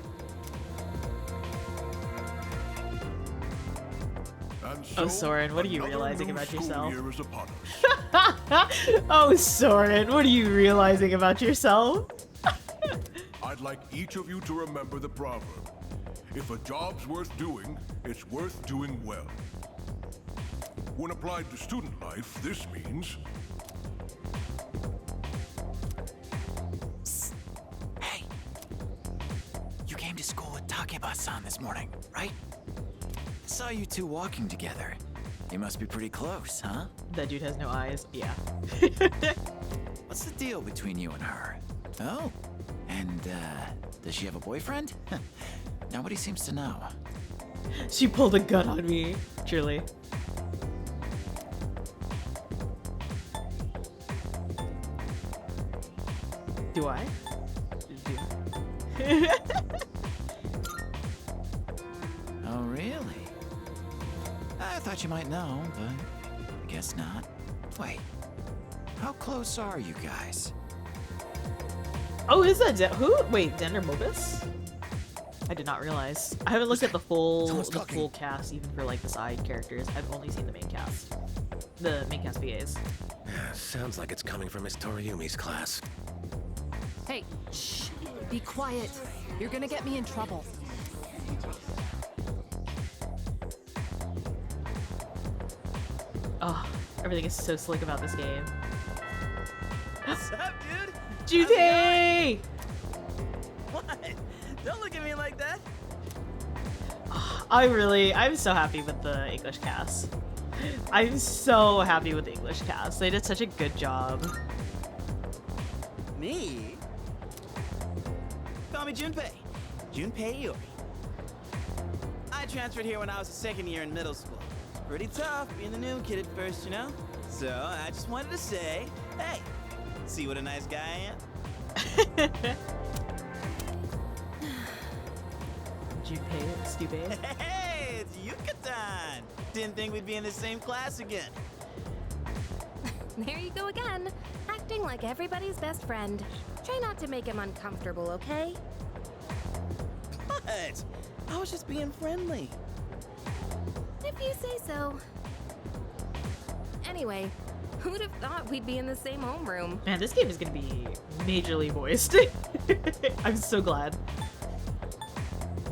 Oh, Soren, what are you realizing about yourself? Year is upon us. Oh, Soren, what are you realizing about yourself? I'd like each of you to remember the proverb. If a job's worth doing, it's worth doing well. When applied to student life, this means... Psst. Hey! You came to school with Takeba-san this morning, right? I saw you two walking together. You must be pretty close, huh? That dude has no eyes. Yeah. What's the deal between you and her? Oh, and, does she have a boyfriend? Nobody seems to know. She pulled a gun on me. Truly. Do I? Oh, really? I thought you might know, but I guess not. Wait, how close are you guys? Oh, is that who? Wait, Den or Mobus? I did not realize. I haven't looked at the full cast, even for like the side characters. I've only seen the main cast. The main cast VAs. Sounds like it's coming from Miss Toriumi's class. Hey, shh, be quiet. You're gonna get me in trouble. Oh, everything is so slick about this game. What's up, dude? Jute! What? Don't look at me like that. I'm so happy with the English cast. I'm so happy with the English cast. They did such a good job. Me? Call me Junpei. Junpei Iori. I transferred here when I was a second year in middle school. It's pretty tough being the new kid at first, you know? So I just wanted to say, hey, see what a nice guy I am? Junpei, stupid. Hey, it's Yucatan! Didn't think we'd be in the same class again. There you go again, acting like everybody's best friend. Try not to make him uncomfortable, okay? What? I was just being friendly. If you say so. Anyway, who'd have thought we'd be in the same homeroom? Man, this game is gonna be majorly voiced. I'm so glad.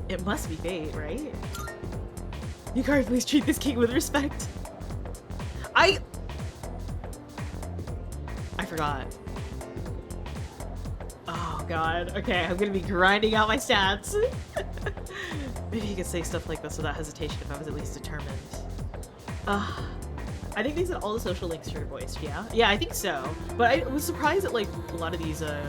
It must be fate, right? You guys please treat this king with respect. I forgot. Oh god. Okay, I'm gonna be grinding out my stats. Maybe you could say stuff like this without hesitation if I was at least determined. I think these are all the social links are voiced, yeah? Yeah, I think so. But I was surprised that, like, a lot of these, I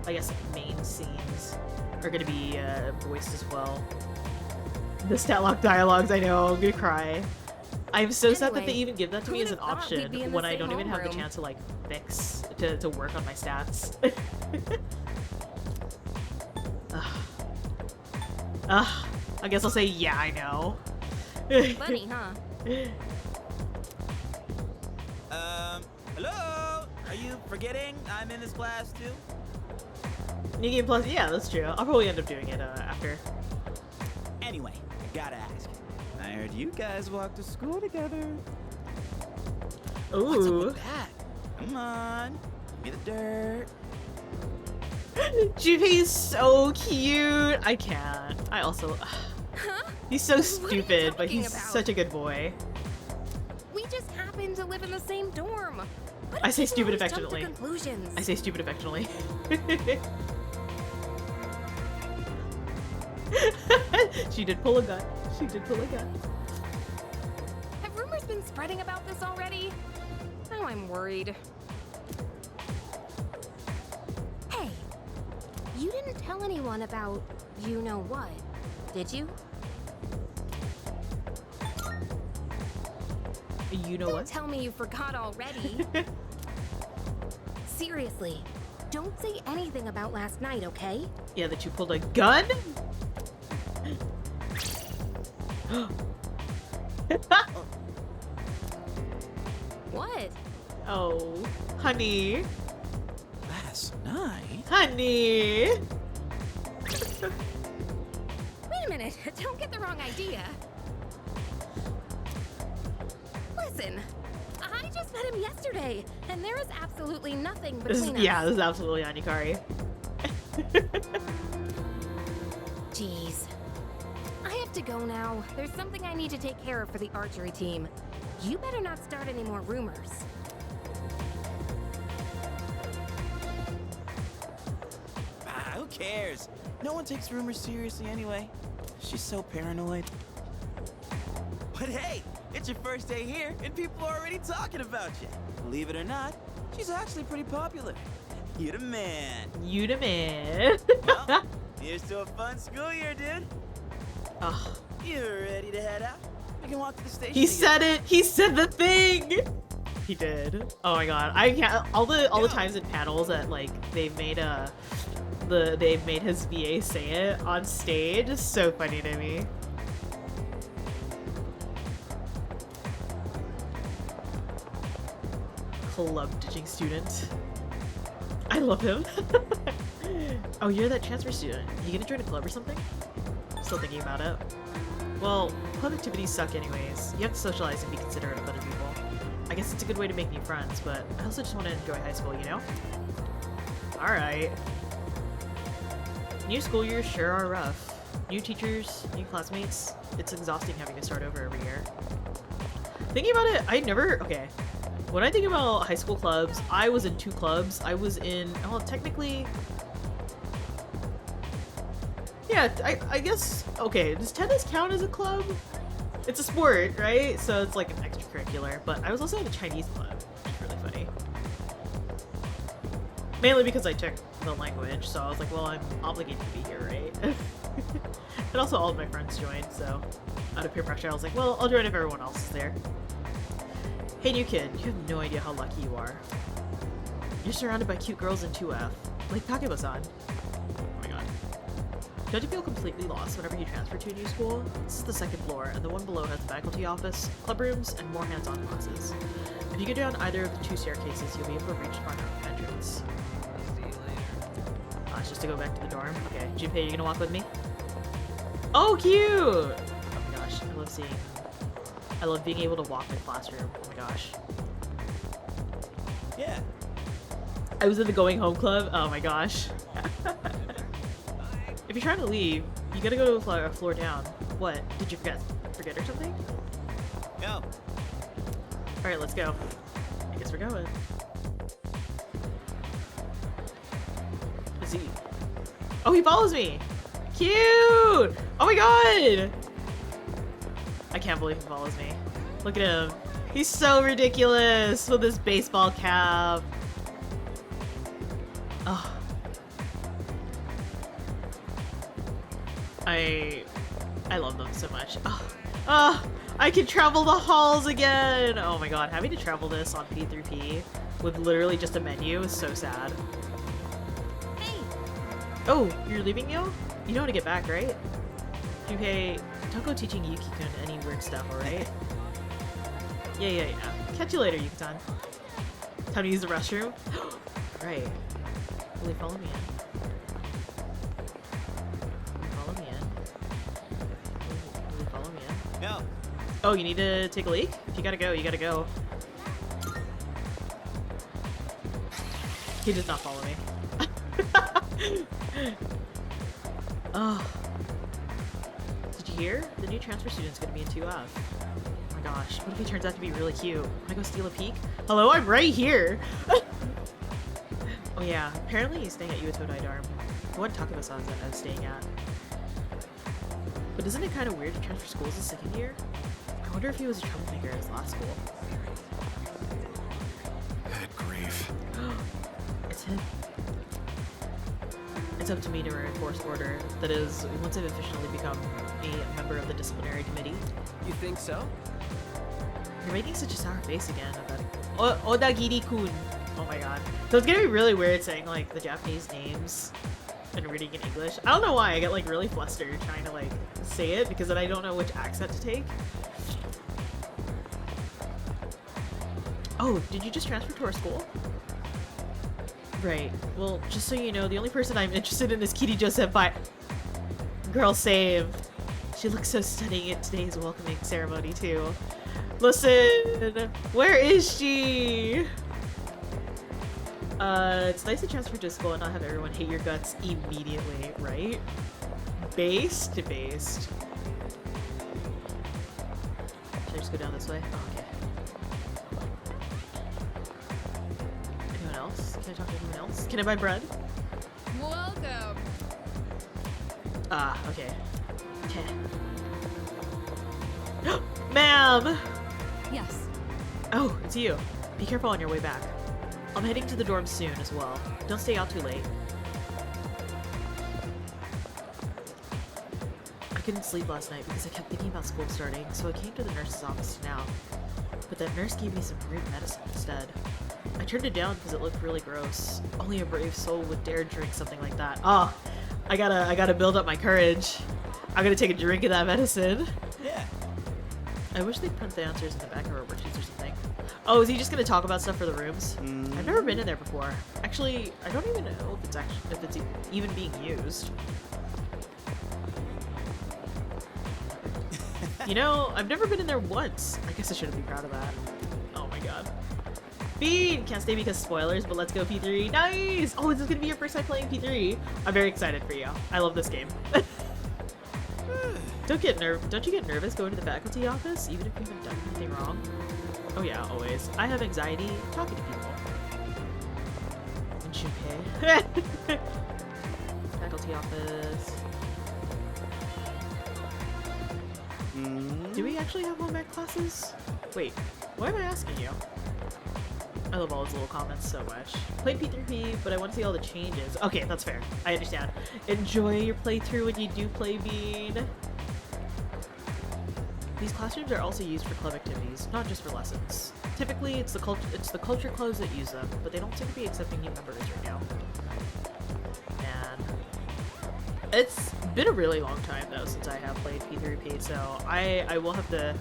guess, main scenes are gonna be, voiced as well. The Statlock dialogues, I know, I'm gonna cry. I'm so sad that they even give that to me as an option when I don't even have the chance to, like, fix, to work on my stats. I guess I'll say, yeah, I know. Funny, huh? Hello? Are you forgetting I'm in this class too? New Game Plus, yeah, that's true. I'll probably end up doing it after. Anyway, I gotta ask. I heard you guys walk to school together. Ooh. What's up with that? Come on, give me the dirt. Junpei's so cute. I can't. I also. Huh? He's so What are you stupid, but talking he's about? such a good boy. We just happen to live in the same dorm. Why I do say people stupid always jump to affectionately. conclusions? I say stupid affectionately. She did pull a gun. She did pull a gun. Have rumors been spreading about this already? Now I'm worried. Hey, you didn't tell anyone about you know what, did you? You know Don't what? tell me you forgot already. Seriously, don't say anything about last night, okay? Yeah, that you pulled a gun? What? Oh, honey. Last night? Honey. Wait a minute, don't get the wrong idea. Listen, I just met him yesterday, and there is absolutely nothing between us. Yeah, this is absolutely Anikari. Jeez. I have to go now. There's something I need to take care of for the archery team. You better not start any more rumors. Who cares? No one takes rumors seriously anyway. She's so paranoid. But hey, it's your first day here, and people are already talking about you. Believe it or not, she's actually pretty popular. You the man. You the man. Well, here's to a fun school year, dude. Oh. You're ready to head out? We can walk to the station. He together. said it. He said the thing. He did. Oh my god. I can't. All the times in panels that like they've made they've made his VA say it on stage is so funny to me. Club ditching student. I love him. Oh, you're that transfer student. You gonna join a club or something? Still thinking about it. Well, club activities suck anyways. You have to socialize and be considerate of other people. I guess it's a good way to make new friends, but I also just want to enjoy high school, you know? Alright. New school years sure are rough. New teachers, new classmates. It's exhausting having to start over every year. Thinking about it, okay. When I think about high school clubs, I was in 2 clubs. I was in, well, technically... Yeah, I guess, okay, does tennis count as a club? It's a sport, right? So it's like an extracurricular, but I was also in a Chinese club, which is really funny. Mainly because I took the language, so I was like, well, I'm obligated to be here, right? And also all of my friends joined, so out of peer pressure, I was like, well, I'll join if everyone else is there. Hey, new kid, you have no idea how lucky you are. You're surrounded by cute girls in 2F, like Takeba-san. Oh my god. Don't you feel completely lost whenever you transfer to a new school? This is the 2nd floor, and the one below has the faculty office, club rooms, and more hands-on classes. If you go down either of the 2 staircases, you'll be able to reach the front entrance. See you later. It's just to go back to the dorm. Okay, Junpei, you gonna walk with me? Oh, cute! Oh my gosh, I love being able to walk in the classroom. Oh my gosh. Yeah. I was in the going home club. Oh my gosh. If you're trying to leave, you gotta go to a floor down. What? Did you forget or something? Go. Alright, let's go. I guess we're going. he? Oh, he follows me. Cute. Oh my god. I can't believe he follows me. Look at him. He's so ridiculous with his baseball cap. Oh. I love them so much. Oh, I can travel the halls again. Oh my god, having to travel this on P3P with literally just a menu is so sad. Hey. Oh, you're leaving, Yo? You know how to get back, right? Junpei, don't go teaching Yuki-kun any weird stuff, alright? Yeah. Catch you later, Yuki-san. Time to use the restroom? Right. Will they follow me in? No. Oh, you need to take a leak? If you gotta go, you gotta go. He does not follow me. Oh. Did you hear? The new transfer student's gonna be in 2F. Oh my gosh, what if he turns out to be really cute? Wanna go steal a peek? Hello, I'm right here! Oh yeah, apparently he's staying at Uetodai Dorm. What Takaba-san's that I was staying at. But isn't it kind of weird to transfer schools as second year? I wonder if he was a troublemaker at his last school. Good grief. It's him. It's up to me to enforce order. That is, once I've officially become a member of the disciplinary committee. You think so? You're making such a sour face again. Odagiri-kun. Oh my god. So it's gonna be really weird saying like the Japanese names and reading in English. I don't know why I get like really flustered trying to like say it because then I don't know which accent to take. Oh, did you just transfer to our school? Right. Well, just so you know, the only person I'm interested in is Kirijo Senpai. Girl, save. She looks so stunning at today's welcoming ceremony too. Listen, where is she? It's nice to transfer to school and not have everyone hate your guts immediately, right? Based? Should I just go down this way? Oh, okay. Anyone else? Can I talk to anyone else? Can I buy bread? Welcome. Ah, okay. Okay. Ma'am! Yes. Oh, it's you. Be careful on your way back. I'm heading to the dorm soon as well. Don't stay out too late. I couldn't sleep last night because I kept thinking about school starting, so I came to the nurse's office now. But that nurse gave me some weird medicine instead. I turned it down because it looked really gross. Only a brave soul would dare drink something like that. Oh, I gotta build up my courage. I'm gonna take a drink of that medicine. Yeah. I wish they'd print the answers in the back of our worksheets or something. Oh, is he just gonna talk about stuff for the rooms? I've never been in there before. Actually, I don't even know if it's even being used. You know, I've never been in there once. I guess I shouldn't be proud of that. Oh my god. Bean! Can't stay because spoilers, but let's go P3. Nice! Oh, this is gonna be your first time playing P3. I'm very excited for you. I love this game. Don't you get nervous going to the faculty office, even if you haven't done anything wrong? Oh yeah, always. I have anxiety talking to people. And Junpei. Faculty office. Do we actually have home ec classes? Wait, why am I asking you? I love all his little comments so much. Played P3P, but I want to see all the changes. Okay, that's fair. I understand. Enjoy your playthrough when you do play Bean. These classrooms are also used for club activities, not just for lessons. Typically, it's the culture clubs that use them, but they don't seem to be accepting new members right now. Man. It's been a really long time, though, since I have played P3P, so I will have to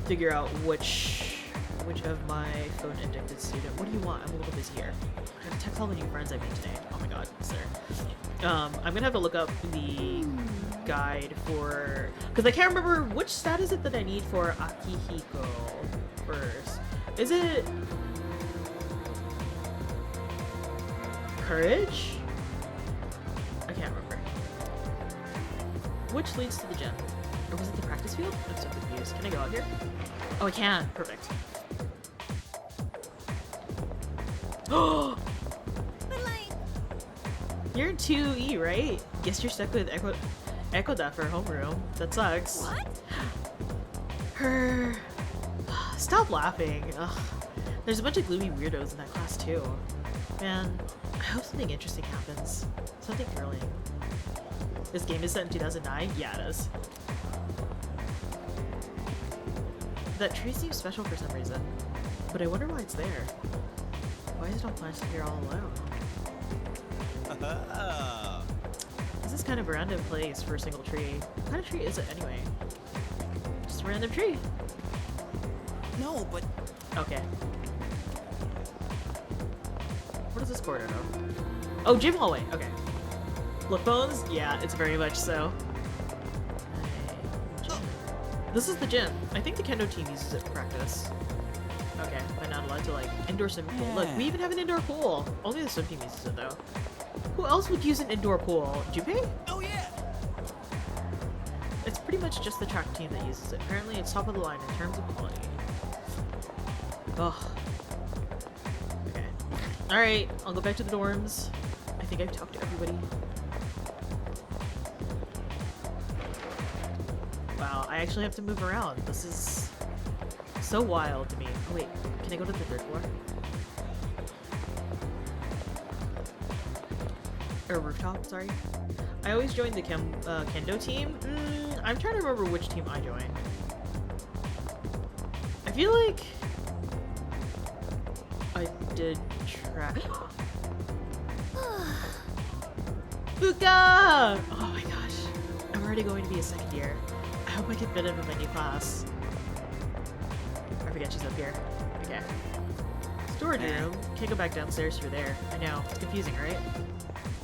figure out which of my phone-addicted student. What do you want? I'm a little busy here. I have to text all the new friends I made today. Oh my god, sir. I'm gonna have to look up the guide for... Because I can't remember which stat is it that I need for Akihiko first. Is it... Courage? I can't remember. Which leads to the gym? Or was it the practice field? I'm so confused. Can I go out here? Oh, I can. Perfect. You're in 2E, right? Guess you're stuck with Echo Death for homeroom. That sucks. What? Her. Stop laughing. Ugh. There's a bunch of gloomy weirdos in that class too. Man, I hope something interesting happens. Something thrilling. This game is set in 2009? Yeah, it is. That tree seems special for some reason, but I wonder why it's there. Why is it all planted here all alone? This is kind of a random place for a single tree. What kind of tree is it anyway? Just a random tree. No, but... Okay. What is this corridor though? Oh, gym hallway. Okay. Flip phones? Yeah, it's very much so. This is the gym. I think the kendo team uses it for practice. Okay, I'm not allowed to like indoor swimming pool. Look, we even have an indoor pool. Only the swim team uses it though. Who else would use an indoor pool? Junpei? Oh yeah! It's pretty much just the track team that uses it. Apparently it's top of the line in terms of quality. Ugh. Okay. Alright, I'll go back to the dorms. I think I've talked to everybody. Wow, I actually have to move around. This is so wild to me. Oh wait, can I go to the third floor? Or rooftop, sorry. I always joined the kendo team. I'm trying to remember which team I joined. I feel like I did track. Fuka! Oh my gosh. I'm already going to be a second year. I hope I can fit in with my new class. I forget she's up here. Okay. Storage room. Can't go back downstairs through there. I know. It's confusing, right?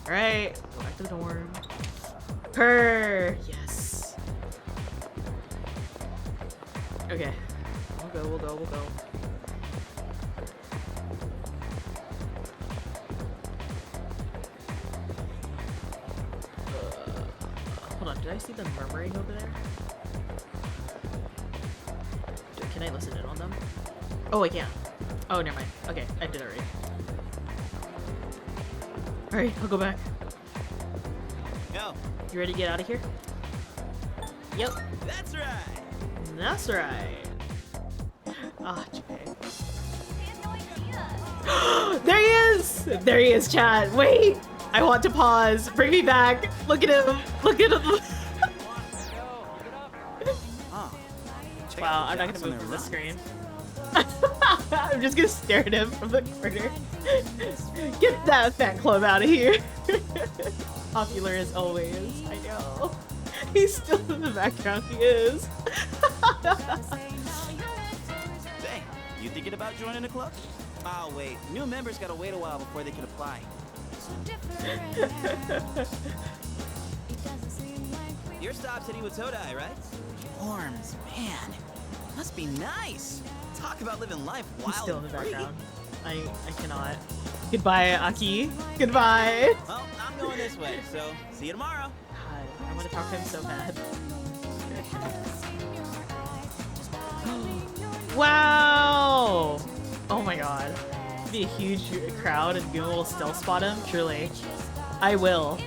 Alright. Go back to the dorm. Purr! Yes. Okay. We'll go. Hold on, did I see them murmuring over there? Can I listen in on them? Oh, I can't. Oh, never mind. Okay, I did already. Alright, I'll go back. Yo. You ready to get out of here? Yep. That's right. That's right. Ah, Junpei. There he is! There he is, chat. Wait! I want to pause. Bring me back. Look at him. Look at him. Wow, I'm not gonna move from the screen. I'm just gonna stare at him from the corner. Get that fat club out of here. Popular as always. I know. He's still in the background. He is. Hey, you thinking about joining the club? Oh wait, new members gotta wait a while before they can apply. Your stop's hitting with Todai, right? Dorms, man. Must be nice. Talk about living life wild. He's still in the and free. background. I cannot. Goodbye, Aki. Goodbye. Well, I'm going this way, so see you tomorrow. God, I want to talk to him so bad. Wow! Oh my god. It'd be a huge crowd and Google will still spot him? Truly. I will.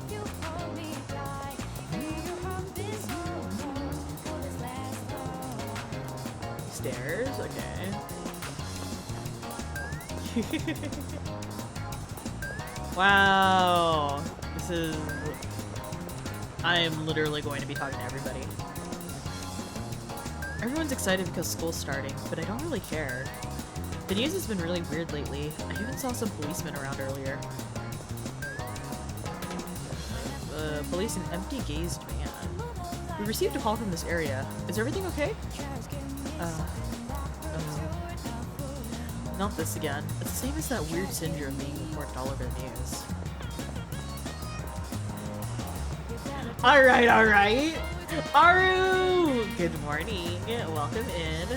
Stairs? Okay. Wow. This is... I am literally going to be talking to everybody. Everyone's excited because school's starting, but I don't really care. The news has been really weird lately. I even saw some policemen around earlier. Police an empty-gazed man. We received a call from this area. Is everything okay? Not this again. It's the same as that weird syndrome being reported all over the news. Alright, alright! Aru! Good morning. Welcome in.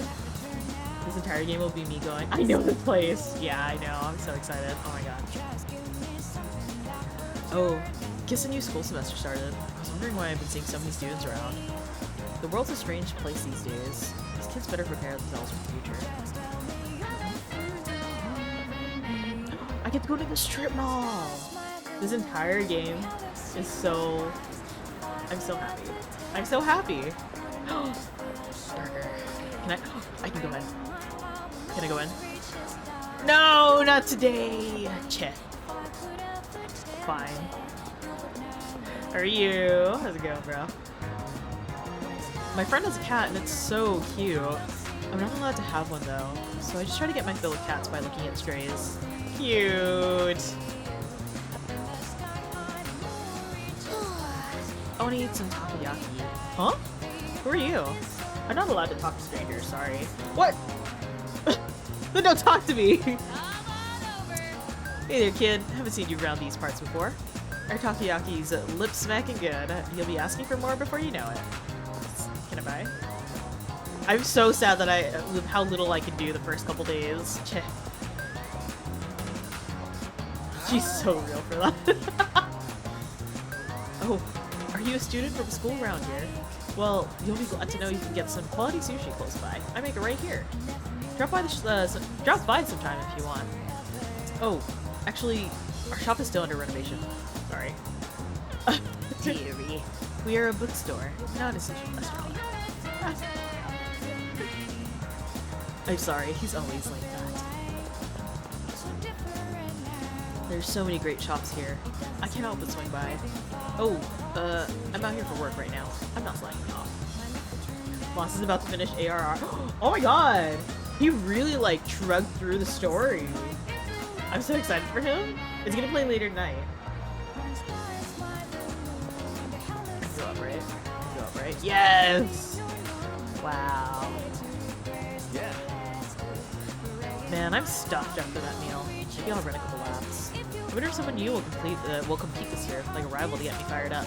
This entire game will be me going, I know this place! Yeah, I know. I'm so excited. Oh my god. Oh, guess a new school semester started. I was wondering why I've been seeing so many students around. The world's a strange place these days. These kids better prepare themselves for the future. I get to go to the strip mall! This entire game is so... I'm so happy. I'm so happy. Burger. Can I... I can go in. Can I go in? No, not today. Cheh. Fine. How are you? How's it going, bro? My friend has a cat and it's so cute. I'm not allowed to have one though, so I just try to get my fill of cats by looking at strays. Cute! I want to eat some takoyaki. Huh? Who are you? I'm not allowed to talk to strangers, sorry. What? Then don't talk to me! Hey there, kid. Haven't seen you around these parts before. Our takoyaki's lip smacking good. You'll be asking for more before you know it. Can I buy? I'm so sad that with how little I could do the first couple days. Cheh. She's so real for that. Oh, are you a student from school around here? Well, you'll be glad to know you can get some quality sushi close by. I make it right here. Drop by sometime if you want. Oh, actually, our shop is still under renovation. Sorry. Dearie. We are a bookstore, not a sushi restaurant. I'm sorry, he's always like that. There's so many great shops here. I can't help but swing by. Oh, I'm out here for work right now. I'm not slacking off. Boss is about to finish ARR. Oh my god! He really like shrugged through the story. I'm so excited for him. It's gonna play later tonight. Go up, right? Go up, right? Yes! Wow. Yeah. Man, I'm stuffed after that meal. Maybe I'll run a couple laps. I wonder if someone new will compete this year, like a rival to get me fired up.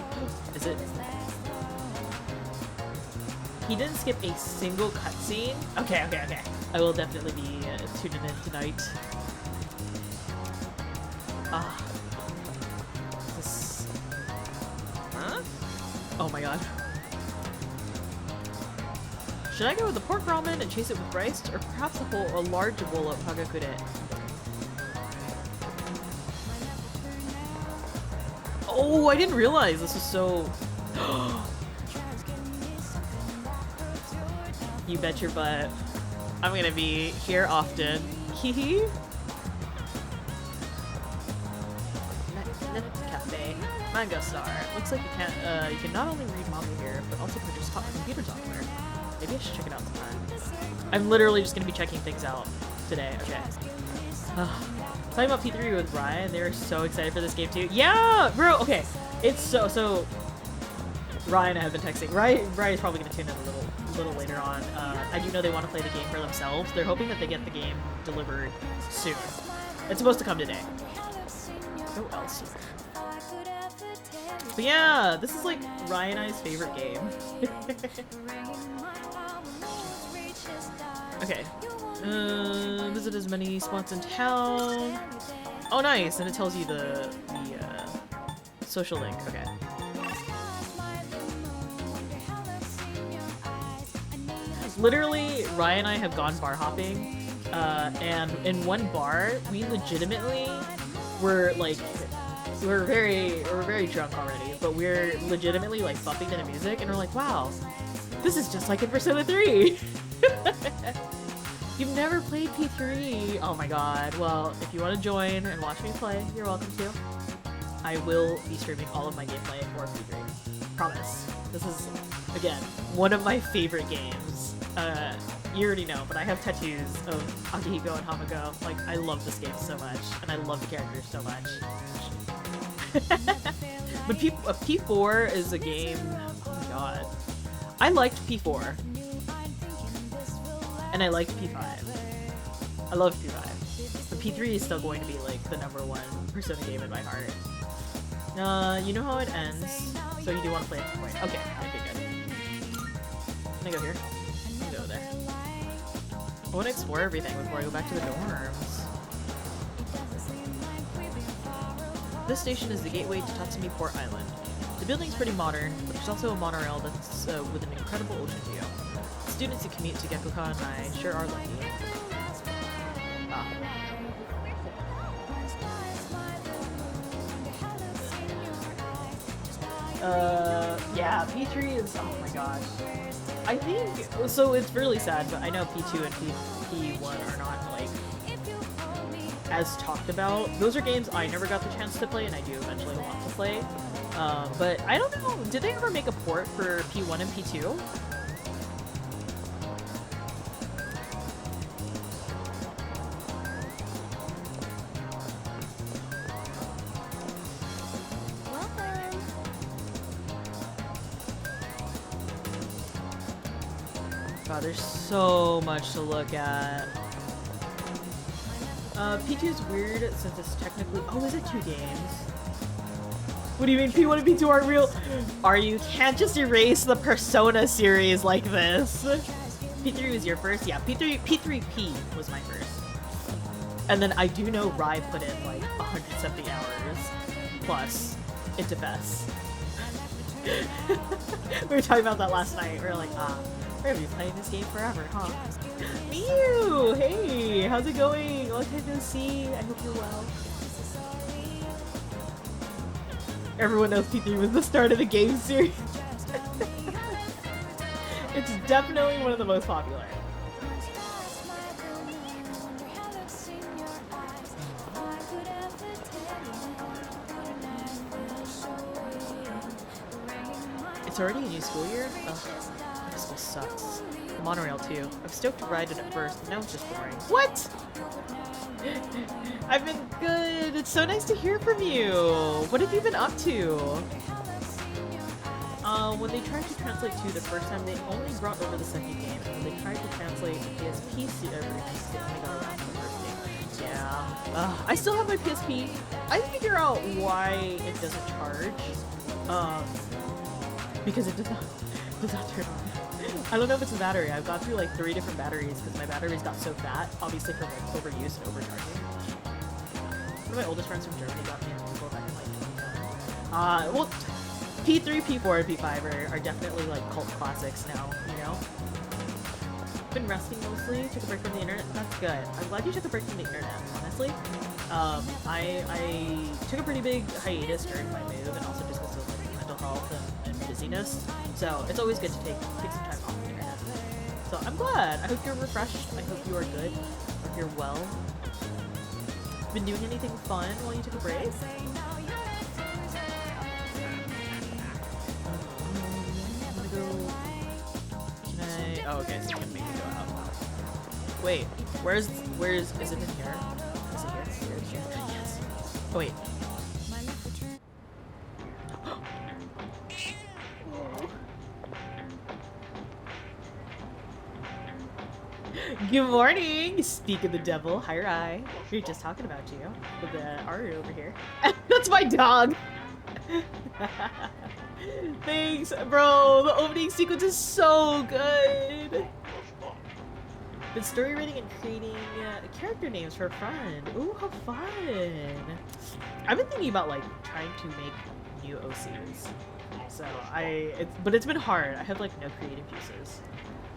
Is it? He didn't skip a single cutscene? Okay. I will definitely be tuning in tonight. Ah. This... Huh? Oh my god. Should I go with the pork ramen and chase it with rice, or perhaps a large bowl of hagakure? Oh, I didn't realize this was so... You bet your butt. I'm gonna be here often. Hehe. Cafe. Manga Star. Looks like you can not only read manga here, but also purchase computer software. Maybe I should check it out sometime. I'm literally just gonna be checking things out today. Okay. Talking about P3 with Ryan, they were so excited for this game too. Yeah, bro. Okay, it's so. Ryan and I have been texting. Ryan's probably gonna tune in a little later on. I do know they want to play the game for themselves. They're hoping that they get the game delivered soon. It's supposed to come today. Who else? But yeah, this is like Ryan and I's favorite game. Okay. Visit as many spots in town. Oh, nice! And it tells you the social link. Okay. Literally, Ryan and I have gone bar hopping, and in one bar, we legitimately were like, we're very drunk already, but we're legitimately like bumping to the music, and we're like, wow, this is just like in Persona 3. You've never played P3? Oh my god. Well, if you want to join and watch me play, you're welcome to. I will be streaming all of my gameplay for P3. Promise. This is, again, one of my favorite games. You already know, but I have tattoos of Akihiko and Hamago. Like, I love this game so much, and I love the characters so much. But P4 is a game... Oh my god. I liked P4. And I liked P5. I love P5. But P3 is still going to be like the #1 Persona game in my heart. You know how it ends, so you do want to play it at point. Okay, good. Can I go here? I'll go there. I want to explore everything before I go back to the dorms. This station is the gateway to Tatsumi Port Island. The building's pretty modern, but there's also a monorail that's with an incredible ocean view. Students who commute to Gekukan and I sure are lucky. Ah. Yeah, P3 is, oh my gosh. I think, so it's really sad, but I know P2 and P1 are not, like, as talked about. Those are games I never got the chance to play, and I do eventually want to play. But I don't know, did they ever make a port for P1 and P2? God, there's so much to look at. P2 is weird since it's technically— oh, is it 2 games? What do you mean P1 and P2 aren't real? You can't just erase the Persona series like this. P3 was your first? Yeah, P3P was my first. And then I do know Rai put in like 170 hours plus into FES. We were talking about that last night. We were like, we're gonna be playing this game forever, huh? Mew! Hey! How's it going? Long time no see. I hope you're well. Everyone knows P3 was the start of the game series. It's definitely one of the most popular. It's already a new school year? Ugh, high school sucks. The monorail too. I'm stoked to ride it at first, but now it's just boring. What? I've been good. It's so nice to hear from you. What have you been up to? When they tried to translate 2 the first time, they only brought over the second game. And when they tried to translate PSP series, they only got around to the first game. Yeah. I still have my PSP. I figure out why it doesn't charge. Because it does not turn on. I don't know if it's a battery. I've gone through like 3 different batteries because my batteries got so fat, obviously from like overuse and overcharging. One of my oldest friends from Germany got me into people back in like 2010. Well, P3, P4, and P5 are definitely like cult classics now, you know? Been resting mostly, took a break from the internet. That's good. I'm glad you took a break from the internet, honestly. I took a pretty big hiatus during my move and also just because of like mental health and busyness. So it's always good to take some time off the internet. So I'm glad. I hope you're refreshed. I hope you are good. I hope you're well. Been doing anything fun while you took a break? Oh, okay, so you can make it go out. Wait, is it in here? Is it here? Yes. Oh, wait. Good morning! Speak of the devil. Hi, Rai. We were just talking about you with the Aru over here. That's my dog! Thanks, bro. The opening sequence is so good. Been story writing and creating character names for a friend. Ooh, how fun! I've been thinking about like trying to make new OCs. So but it's been hard. I have like no creative uses.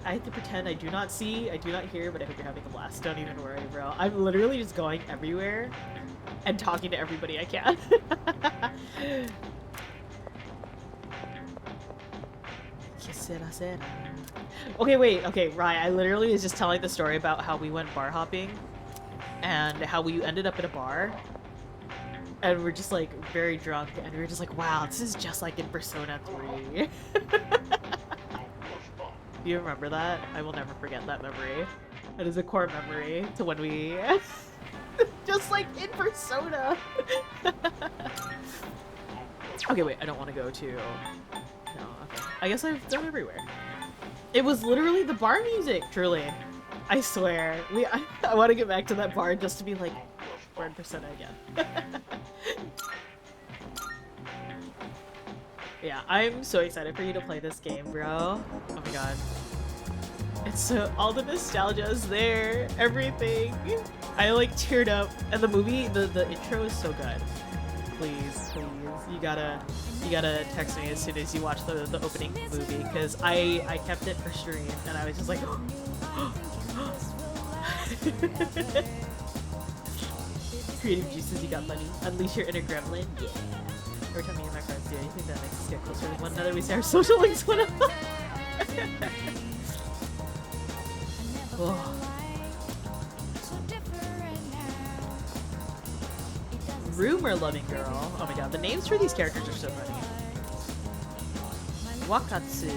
I have to pretend I do not see, I do not hear, but I hope you're having a blast. Don't even worry, bro. I'm literally just going everywhere and talking to everybody I can. Okay, wait. Okay, Rai, I literally was just telling the story about how we went bar hopping and how we ended up at a bar and we're just like very drunk and we were just like, wow, this is just like in Persona 3. Do you remember that? I will never forget that memory. That is a core memory to when we just like in Persona. Okay, wait, I don't want to go to... No, okay. I guess I've done everywhere. It was literally the bar music, truly. I swear. I want to get back to that bar just to be like, we're in Persona again. Yeah, I'm so excited for you to play this game, bro. Oh my god. It's so... all the nostalgia is there. Everything. I like teared up. And the movie, the intro is so good. Please, please. You gotta text me as soon as you watch the opening movie, because I kept it for stream and I was just like creative juices, you got money. Unleash your inner gremlin. Yeah. Every time me and my friends do anything that makes us get closer to one another. We say our social links went up. Oh. Rumor-loving girl. Oh my god, the names for these characters are so funny. Wakatsu.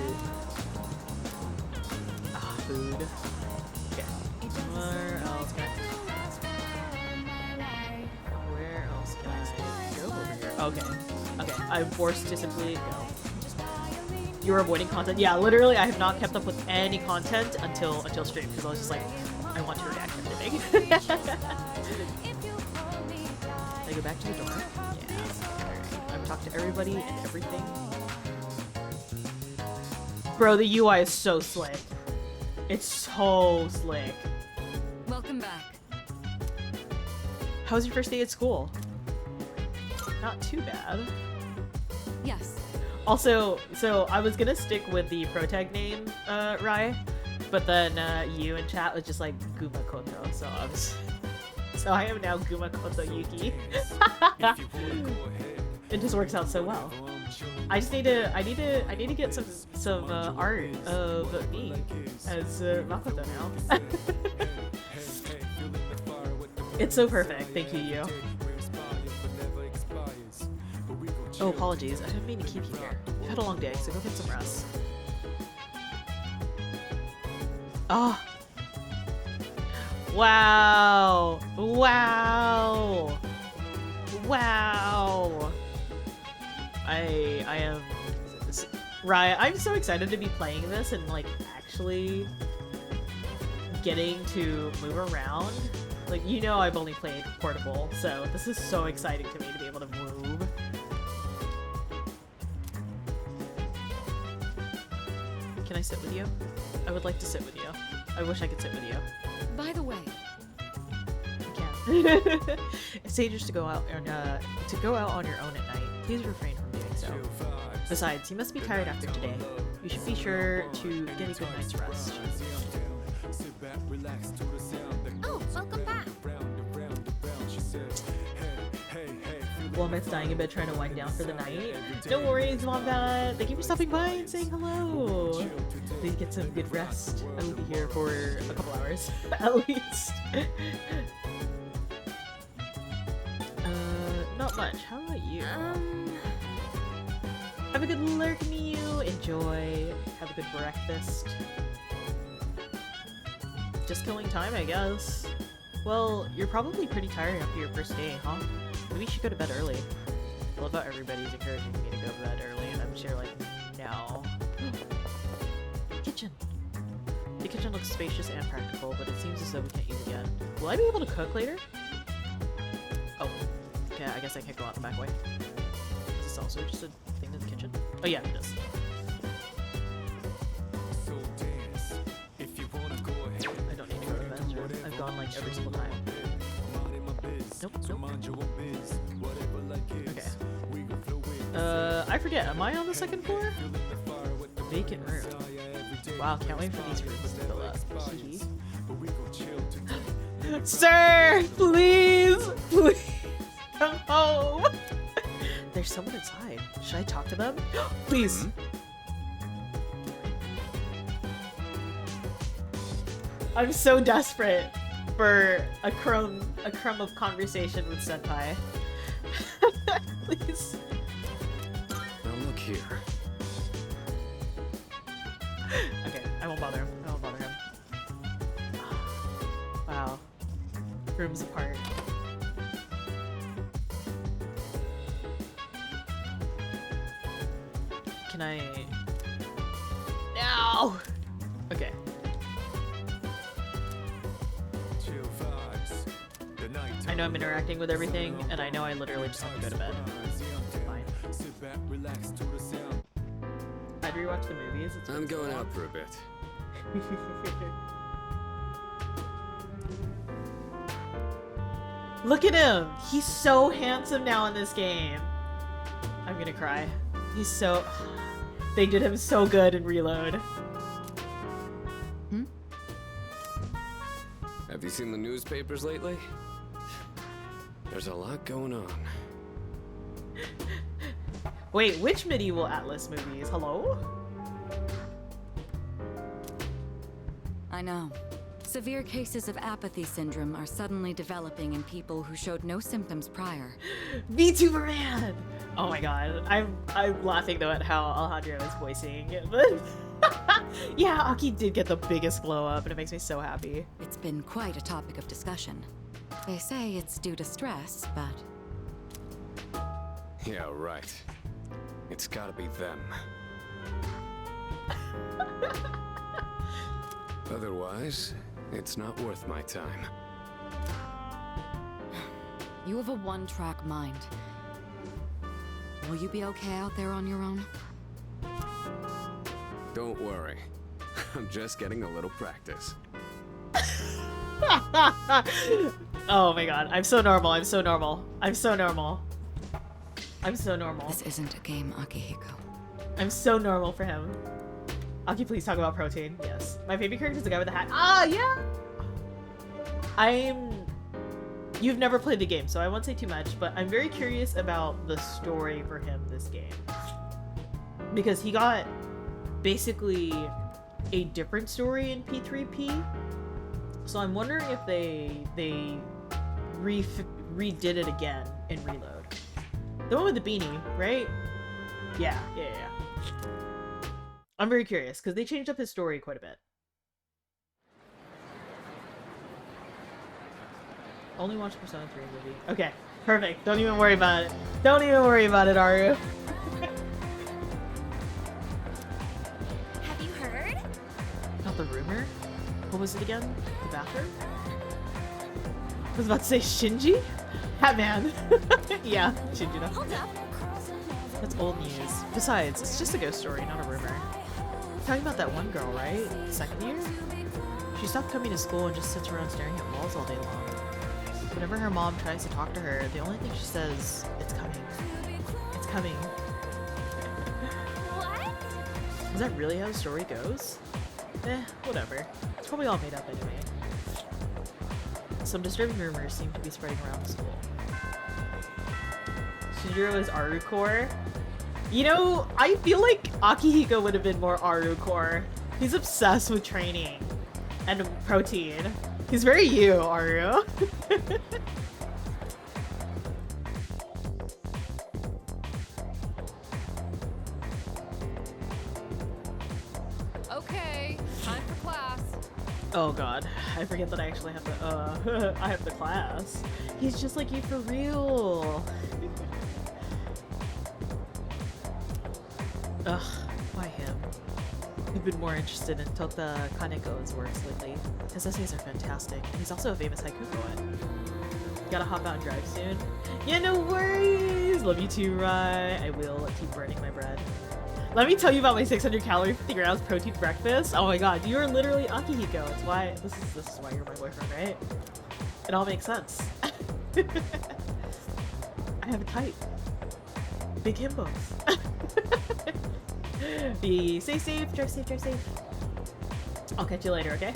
Ah, food. Okay. Where else can I go over here? Okay. Okay. I'm forced to simply go. You're avoiding content. Yeah, literally, I have not kept up with any content until stream because I was just like, I want to react to everything. Can I go back to the door? Yeah. I've talked to everybody and everything. Bro, the UI is so slick. It's so slick. Welcome back. How was your first day at school? Not too bad. Yes. Also, so I was gonna stick with the protag name, Rai, but then you in chat was just like Guma Koto, so I was, so I am now Guma Koto Yuki. It just works out so well. I need to get some art of me as Makoto now. It's so perfect. Thank you, you. Oh, apologies. I didn't mean to keep you here. You've had a long day, so go get some rest. Oh. Wow. Wow. Wow. I am... Raya, I'm so excited to be playing this and, like, actually getting to move around. Like, you know I've only played portable, so this is so exciting to me to be able to move. Can I sit with you? I would like to sit with you. I wish I could sit with you. By the way, you can. It's dangerous to go out on your own at night. Please refrain from doing so. Besides, you must be tired after today. You should be sure to get a good night's rest. Oh, welcome back. Woma's dying in bed trying to wind down for the night. No worries, Wombat. Thank you for stopping by and saying hello. Please get some good rest. I will be here for a couple hours, at least. Not much. How about you? Have a good lurk, Mew. Enjoy. Have a good breakfast. Just killing time, I guess. Well, you're probably pretty tired after your first day, huh? Maybe you should go to bed early. I love how everybody's encouraging me to go to bed early, and I'm sure, like, no. Kitchen. The kitchen looks spacious and practical, but it seems as though we can't use it yet. Will I be able to cook later? Oh. Okay, I guess I can't go out the back way. Is this also just a thing in the kitchen? Oh yeah, it is. I don't need to go to the men's room. I've gone, like, every single time. Nope, nope. Okay. I forget, am I on the second floor? Vacant room. Wow, can't wait for these rooms to fill up. Sir! Please! Please! Come home! There's someone inside. Should I talk to them? Please! I'm so desperate for a crumb of conversation with Senpai. Please. Now look here. Okay, I won't bother him. I won't bother him. Wow. Rooms apart. Can I... No! Okay. I know I'm interacting with everything, and I know I literally just have to go to bed. Fine. I'd rewatch the movies. I'm going out for a bit. Look at him! He's so handsome now in this game. I'm gonna cry. He's so... They did him so good in Reload. Hmm? Have you seen the newspapers lately? There's a lot going on. Wait, which medieval atlas movies? Hello? I know. Severe cases of apathy syndrome are suddenly developing in people who showed no symptoms prior. VTuber man! Oh my god, I'm laughing though at how Alejandro is voicing it, but yeah, Aki did get the biggest glow up, and it makes me so happy. It's been quite a topic of discussion. They say it's due to stress, but... Yeah, right. It's gotta be them. Otherwise, it's not worth my time. You have a one-track mind. Will you be okay out there on your own? Don't worry. I'm just getting a little practice. Oh my god, I'm so normal, I'm so normal. I'm so normal. I'm so normal. This isn't a game, Akihiko. I'm so normal for him. Aki, please talk about protein. Yes. My favorite character is the guy with the hat. Ah, yeah! You've never played the game, so I won't say too much, but I'm very curious about the story for him this game. Because he got basically a different story in P3P. So I'm wondering if they redid it again in Reload. The one with the beanie, right? Yeah. I'm very curious, because they changed up his story quite a bit. Only watch Persona 3 movie. Okay, perfect. Don't even worry about it. Don't even worry about it, Aru. Have you heard? Not the rumor? What was it again? The bathroom? I was about to say Shinji? Hatman. Yeah, Shinji. Hold up. That's old news. Besides, it's just a ghost story, not a rumor. You're talking about that one girl, right? Second year? She stopped coming to school and just sits around staring at walls all day long. Whenever her mom tries to talk to her, the only thing she says, "It's coming. It's coming." What? Is that really how the story goes? Whatever. It's probably all made up anyway. Some disturbing rumors seem to be spreading around the school. Shinjiro is Aru-core. You know, I feel like Akihiko would have been more Aru-core. He's obsessed with training and protein. He's very you, Aru. Okay, time for class. Oh god, I forget that I actually have to, I have the class. He's just like you for real. Ugh, why him? I've been more interested in Tota Kaneko's works lately. His essays are fantastic, and he's also a famous haiku poet. Gotta hop out and drive soon. Yeah, no worries! Love you too, Rai. I will keep burning my bread. Let me tell you about my 600 calorie 50 grams protein breakfast. Oh my god, you are literally Akihiko. It's why this is why you're my boyfriend, right? It all makes sense. I have a type. Big himbos. Stay safe, drive safe, drive safe. I'll catch you later, okay?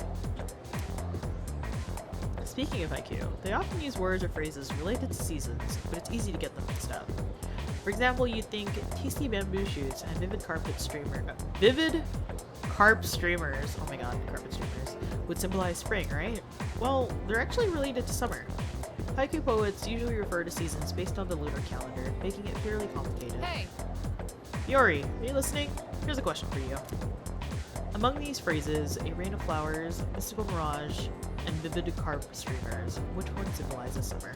Speaking of IQ, they often use words or phrases related to seasons, but it's easy to get them mixed up. For example, you'd think tasty bamboo shoots and vivid carp streamers, oh my god, carpet streamers, would symbolize spring, right? Well, they're actually related to summer. Haiku poets usually refer to seasons based on the lunar calendar, making it fairly complicated. Hey! Yori, are you listening? Here's a question for you. Among these phrases, a rain of flowers, mystical mirage, and vivid carp streamers, which one symbolizes summer?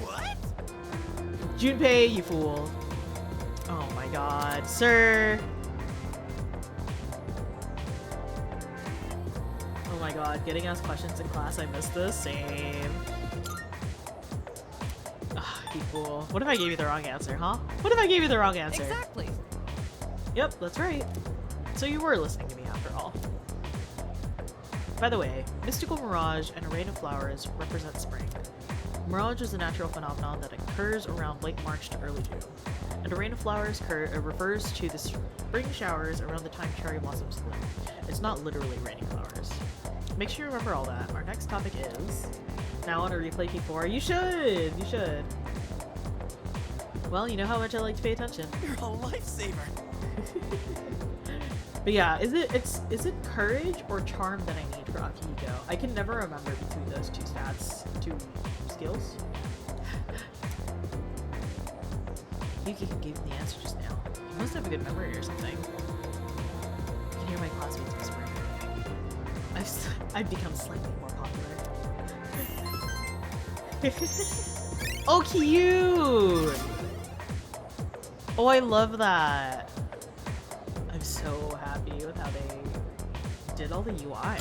What? Junpei, you fool. Oh my god, sir. Oh my god, getting asked questions in class, I missed this. Same. You fool. What if I gave you the wrong answer, huh? What if I gave you the wrong answer? Exactly. Yep, that's right. So you were listening to me after all. By the way, mystical mirage and a rain of flowers represent spring. Mirage is a natural phenomenon that occurs around late March to early June, and a rain of flowers refers to the spring showers around the time cherry blossoms bloom. It's not literally raining flowers. Make sure you remember all that. Our next topic is... Now I want to replay P4. You should! You should. Well, you know how much I like to pay attention. You're a lifesaver. But yeah, is it courage or charm that I need for Akihiko? I can never remember between those two skills. Yuki gave me the answer just now. He must have a good memory or something. I can hear my classmates whispering. I've become slightly more popular. Oh, cute! Oh, I love that. I'm so happy with how they did all the UI. I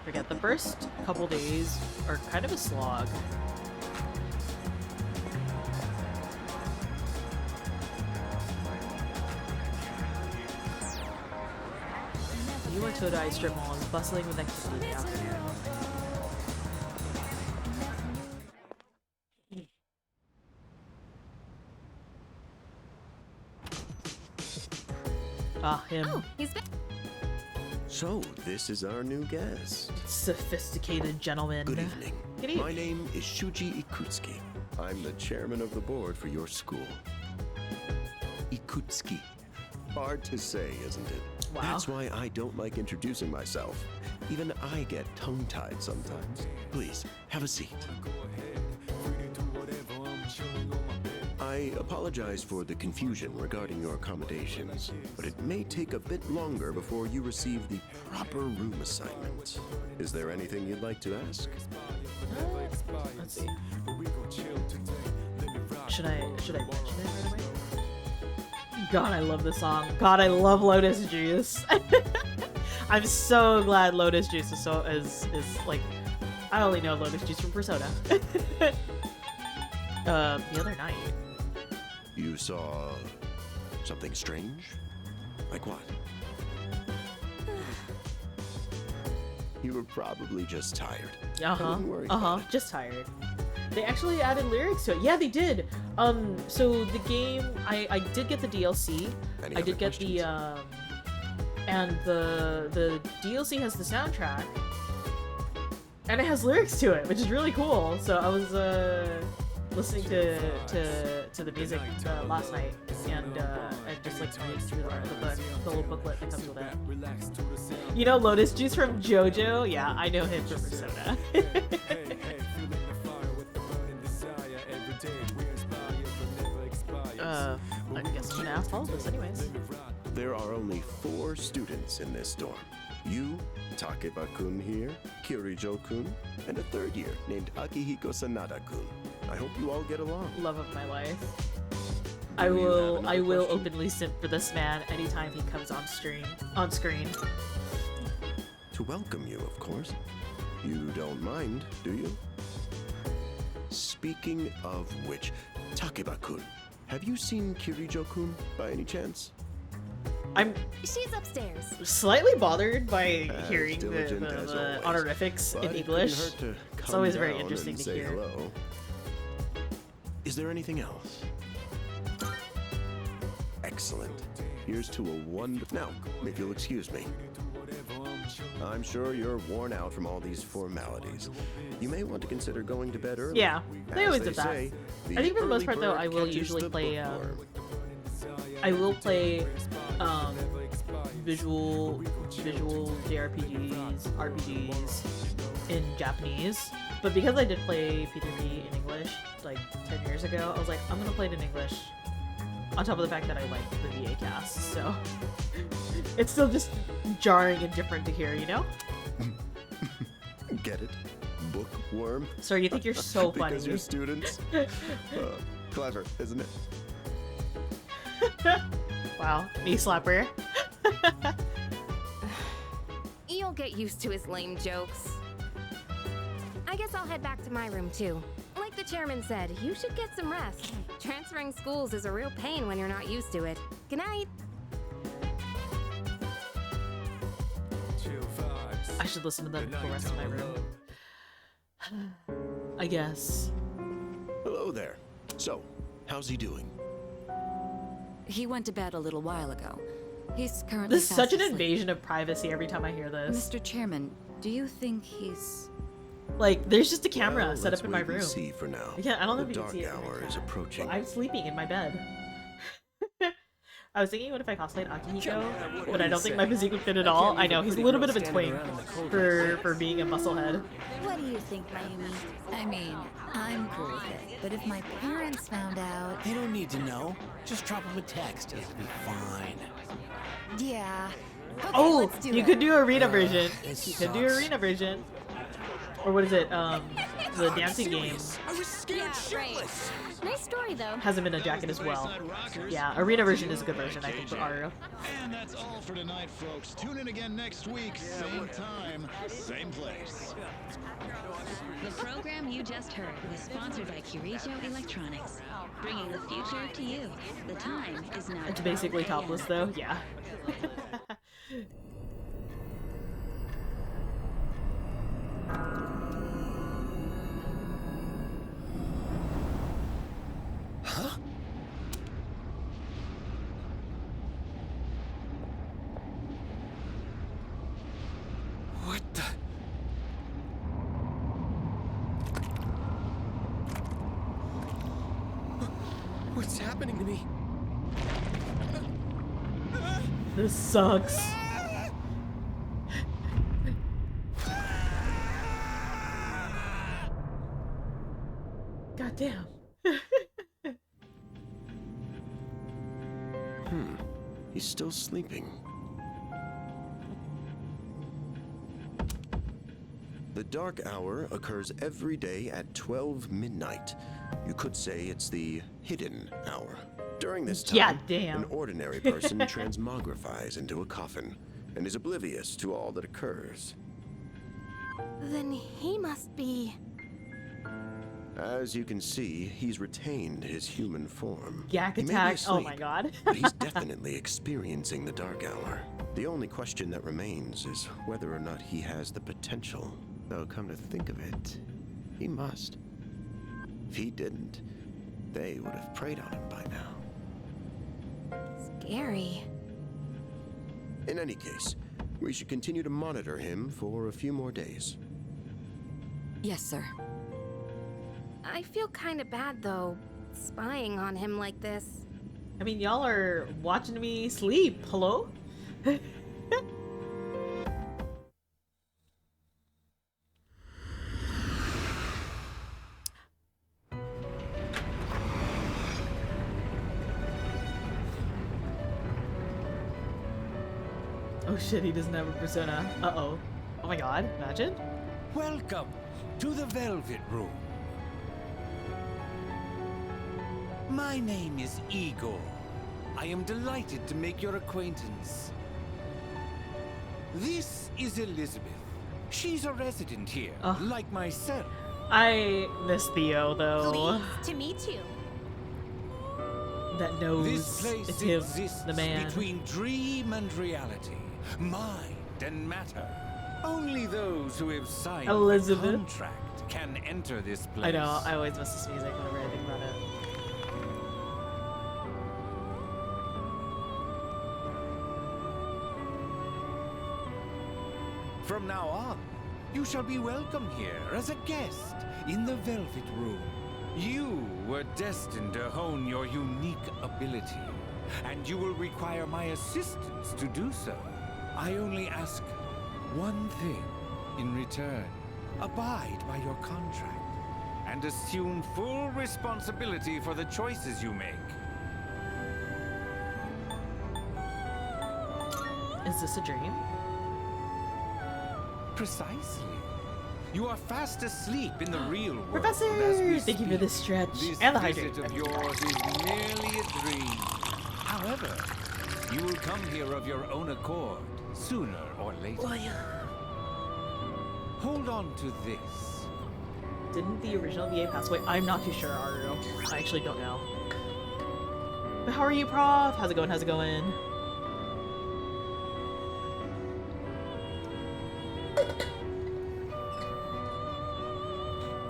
forget, the first couple days are kind of a slog. You went to a dive strip mall and was bustling with activity in the afternoon. Ah, him. Oh, he's back. So, this is our new guest. Sophisticated gentleman. Good evening. Good evening. My name is Shuji Ikutsuki. I'm the chairman of the board for your school. Ikutsuki. Hard to say, isn't it? Wow. That's why I don't like introducing myself. Even I get tongue-tied sometimes. Please, have a seat. I apologize for the confusion regarding your accommodations, but it may take a bit longer before you receive the proper room assignment. Is there anything you'd like to ask? Let's see. Should I mention it right away? God, I love this song. God, I love Lotus Juice. I'm so glad Lotus Juice is like, I only know Lotus Juice from Persona. The other night. You saw something strange? Like what? You were probably just tired. Just tired. They actually added lyrics to it. Yeah, they did. So the game, I did get the DLC. I did get the and the DLC has the soundtrack, and it has lyrics to it, which is really cool. So I was listening to the music last night, and just like reading through the little booklet that comes with it. You know Lotus Juice from JoJo? Yeah, I know him from Persona. I guess I'm gonna ask all of this anyways. There are only 4 students in this dorm. You, Takeba-kun here, Kirijo-kun, and a 3rd year named Akihiko Sanada-kun. I hope you all get along. Love of my life. I will openly simp for this man anytime he comes on screen. To welcome you, of course. You don't mind, do you? Speaking of which, Takeba-kun, have you seen Kirijo-kun by any chance? She's upstairs. Slightly bothered by hearing the honorifics in English. It's always very interesting to hear. Hello. Is there anything else? Excellent. Here's to a wonderful... Now, if you'll excuse me. I'm sure you're worn out from all these formalities. You may want to consider going to bed early. Yeah, they always do that. Say, I think for the most part, though, I will usually play... visual JRPGs, RPGs in Japanese. But because I did play P3P in English like 10 years ago, I was like, I'm gonna play it in English. On top of the fact that I like the VA cast, so it's still just jarring and different to hear, you know? Get it? Bookworm? Sir, you think you're so funny. Because you're students? Clever, isn't it? Wow, knee slapper. You'll get used to his lame jokes. I guess I'll head back to my room too. Like the chairman said, you should get some rest. Transferring schools is a real pain when you're not used to it. Good night. I should listen to the rest of my room. I guess. Hello there. So, how's he doing? He went to bed a little while ago. He's currently This is such an fast asleep. invasion of privacy every time I hear this. Mr. Chairman, do you think he's... Like, there's just a camera Well, set let's up in my wait and room. see for now. Yeah, I don't know The if you can see it. dark hour is approaching. I'm sleeping in my bed. I was thinking, what if I cosplayed Akihiko? But I don't think my physique would fit at all. I know, he's a little bit of a twink for being a musclehead. What do you think, Mayumi? I mean, I'm cool with it, but if my parents found out... They don't need to know. Just drop them a text. It'll be fine. Yeah. Okay, Oh, let's do you it. could do arena version. It You could do sucks. arena version. Or what is it? The dancing game. I was scared shitless. Nice story, though. Has him in a jacket as well. Yeah, arena version is a good version, I think, for Aru. And that's all for tonight, folks. Tune in again next week, same time, same place. The program you just heard was sponsored by Kirijo Electronics, bringing the future to you. The time is now. It's basically 12 topless, a.m. though. Yeah. Huh? What the? What's happening to me? This sucks. God damn. He's still sleeping. The dark hour occurs every day at 12 midnight. You could say it's the hidden hour. During this time, Yeah, damn. an ordinary person transmogrifies into a coffin and is oblivious to all that occurs. Then he must be... As you can see, he's retained his human form. Yak He may be attack. Oh my asleep, god. but he's definitely experiencing the dark hour. The only question that remains is whether or not he has the potential. Though, come to think of it, he must. If he didn't, they would have preyed on him by now. Scary. In any case, we should continue to monitor him for a few more days. Yes, sir. I feel kind of bad, though, spying on him like this. I mean, y'all are watching me sleep. Hello? Oh shit, he doesn't have a persona. Uh-oh. Oh my god, imagine? Welcome to the Velvet Room. My name is Igor. I am delighted to make your acquaintance. This is Elizabeth. She's a resident here, like myself. I miss Theo, though. Pleased to meet you. That knows This place it's him, exists the man. between dream and reality, mind and matter. Only those who have signed Elizabeth. the contract can enter this place. I know, I always miss this music whenever I think about it. From now on, you shall be welcome here as a guest in the Velvet Room. You were destined to hone your unique ability, and you will require my assistance to do so. I only ask one thing in return. Abide by your contract, and assume full responsibility for the choices you make. Is this a dream? Precisely. You are fast asleep in the real world. Professor! as we Thank you for speak. this stretch. This And the visit hydrate. of yours is merely a dream. However, you will come here of your own accord, sooner or later. Hold on to this. Didn't the original VA pass away? I'm not too sure, Aru. I actually don't know. But how are you, Prof? How's it going? How's it going?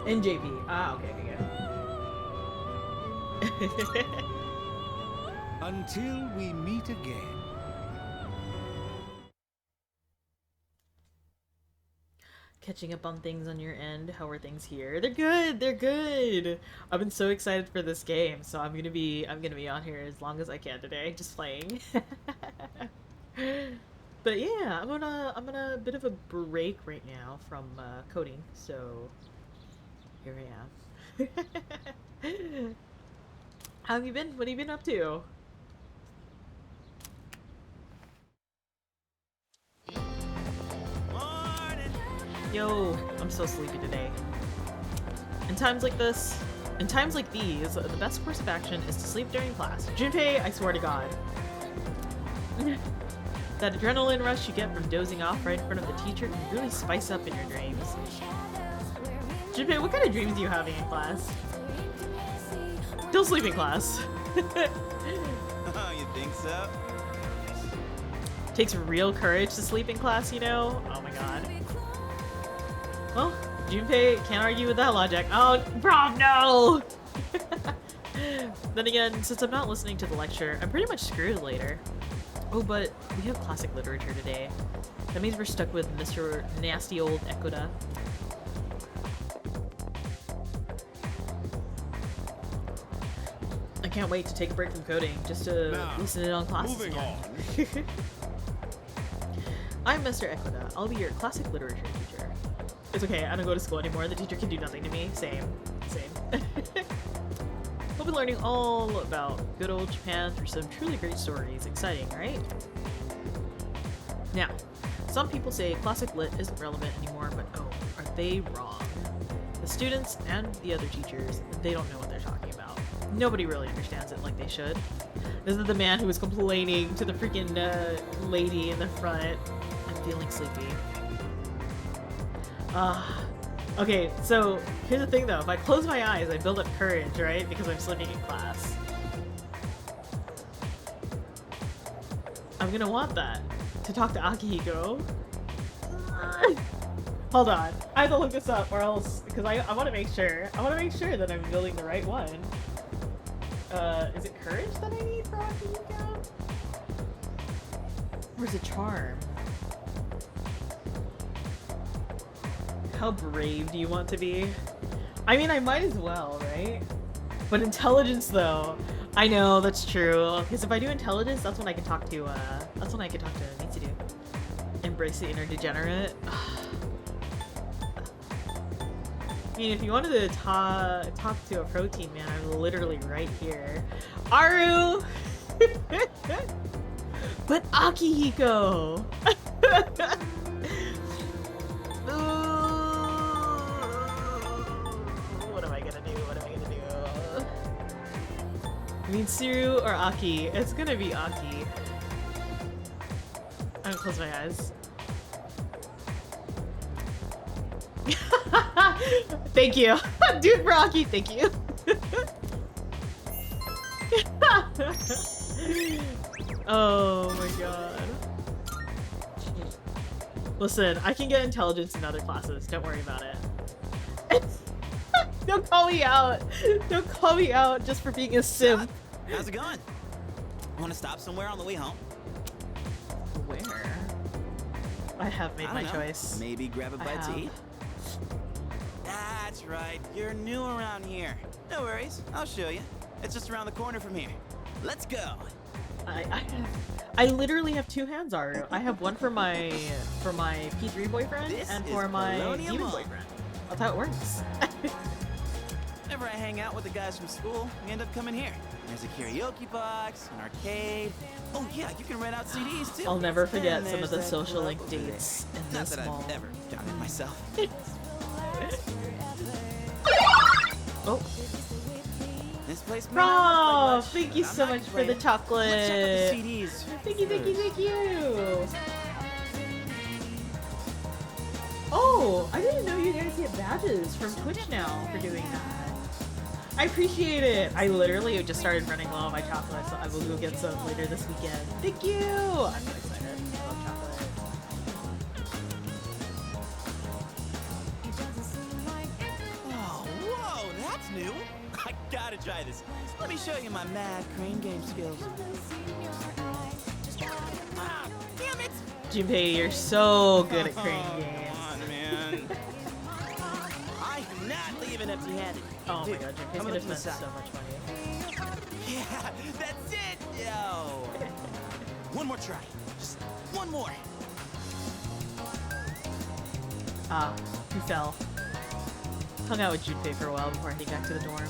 NJP. Ah, okay, okay. Until we meet again, catching up on things on your end. How are things here? They're good. They're good. I've been so excited for this game, so I'm gonna be on here as long as I can today, just playing. But yeah, I'm on a bit of a break right now from coding, so here I am. How have you been? What have you been up to? Yo, I'm so sleepy today. In times like these, the best course of action is to sleep during class. Junpei, I swear to God. That adrenaline rush you get from dozing off right in front of the teacher can really spice up in your dreams. Junpei, what kind of dreams are you having in class? Don't sleep in class. Oh, you think so? Takes real courage to sleep in class, you know? Oh my god. Well, Junpei can't argue with that logic. Oh, prom, no! Then again, since I'm not listening to the lecture, I'm pretty much screwed later. Oh, but we have classic literature today. That means we're stuck with Mr. Nasty Old Ekoda. I can't wait to take a break from coding, just to listen in on classes again. I'm Mr. Ekoda. I'll be your classic literature teacher. It's okay, I don't go to school anymore. The teacher can do nothing to me. Same. We'll be learning all about good old Japan through some truly great stories. Exciting, right? Now, some people say classic lit isn't relevant anymore, but oh, are they wrong? The students and the other teachers, they don't know what they're talking about. Nobody really understands it like they should. This is the man who was complaining to the freaking lady in the front. I'm feeling sleepy. Okay, so here's the thing though. If I close my eyes, I build up courage, right? Because I'm sleeping in class. I'm gonna want that to talk to Akihiko. Hold on, I have to look this up or else, because I want to make sure. I want to make sure that I'm building the right one. Is it courage that I need for Akihiko? Or is it charm? How brave do you want to be? I mean, I might as well, right? But intelligence, though, I know that's true. Because if I do intelligence, that's when I can talk to. That's when I can talk to Mitsudu. Embrace the inner degenerate. I mean, if you wanted to talk to a protein man, I'm literally right here. Aru. But Akihiko. I mean, Tsuru or Aki? It's gonna be Aki. I'm gonna close my eyes. Thank you. Dude for Aki, thank you. Oh my god. Listen, I can get intelligence in other classes. Don't worry about it. Don't call me out. Don't call me out just for being a simp. How's it going? Want to stop somewhere on the way home? Where? I have made my choice. Maybe grab a bite to eat? That's right. You're new around here. No worries. I'll show you. It's just around the corner from here. Let's go. I literally have two hands, Aru. I have one for my P3 boyfriend and for my demon boyfriend. That's how it works. Whenever I hang out with the guys from school, we end up coming here. There's a karaoke box, an arcade. Oh yeah, you can rent out CDs too. I'll never forget some of the social link dates in this mall. Not that I've ever done it myself. Oh. This place. Bro, thank you so much for the chocolate. Let's check out the CDs. Thank you. Oh, I didn't know you guys get badges from Twitch now for doing that. I appreciate it. I literally just started running low on my chocolate, so I will go get some later this weekend. Thank you. I'm so excited. I love chocolate. Oh, whoa, that's new. I gotta try this. Let me show you my mad crane game skills. Ah, damn it! Junpei, you're so good at crane games. Come on, man. leaving empty-handed. Oh Dude, my god, Junpei's I'm gonna looking spend this so out. much money. Yeah, that's it, yo. One more try. Just one more. Ah, who fell? Hung out with Junpei for a while before heading back to the dorm.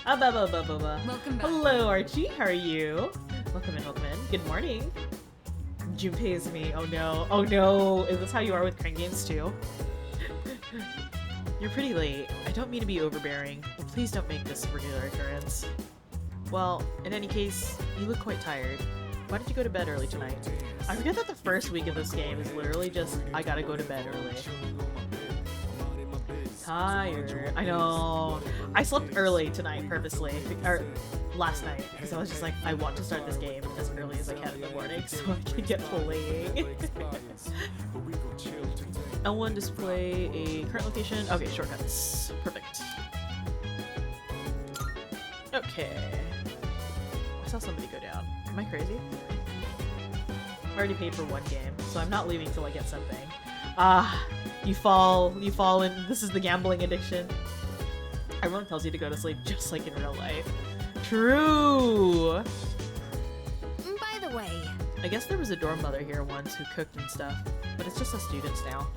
Welcome back. Hello, Archie. How are you? Welcome in, welcome in. Good morning. Junpei is me. Oh no. Oh no. Is this how you are with crane games too? You're pretty late. I don't mean to be overbearing, but please don't make this a regular occurrence. Well, in any case, you look quite tired. Why did you go to bed early tonight? I forget that the first week of this game is literally just, I gotta go to bed early. Tired. I know. I slept early tonight purposely, or last night, because I was just like, I want to start this game as early as I can in the morning so I can get playing. L1 display a current location. Okay, shortcuts. Perfect. Okay. I saw somebody go down. Am I crazy? I already paid for one game, so I'm not leaving till I get something. Ah, you fall in. This is the gambling addiction. Everyone tells you to go to sleep just like in real life. True! By the way, I guess there was a dorm mother here once who cooked and stuff, but it's just us students now.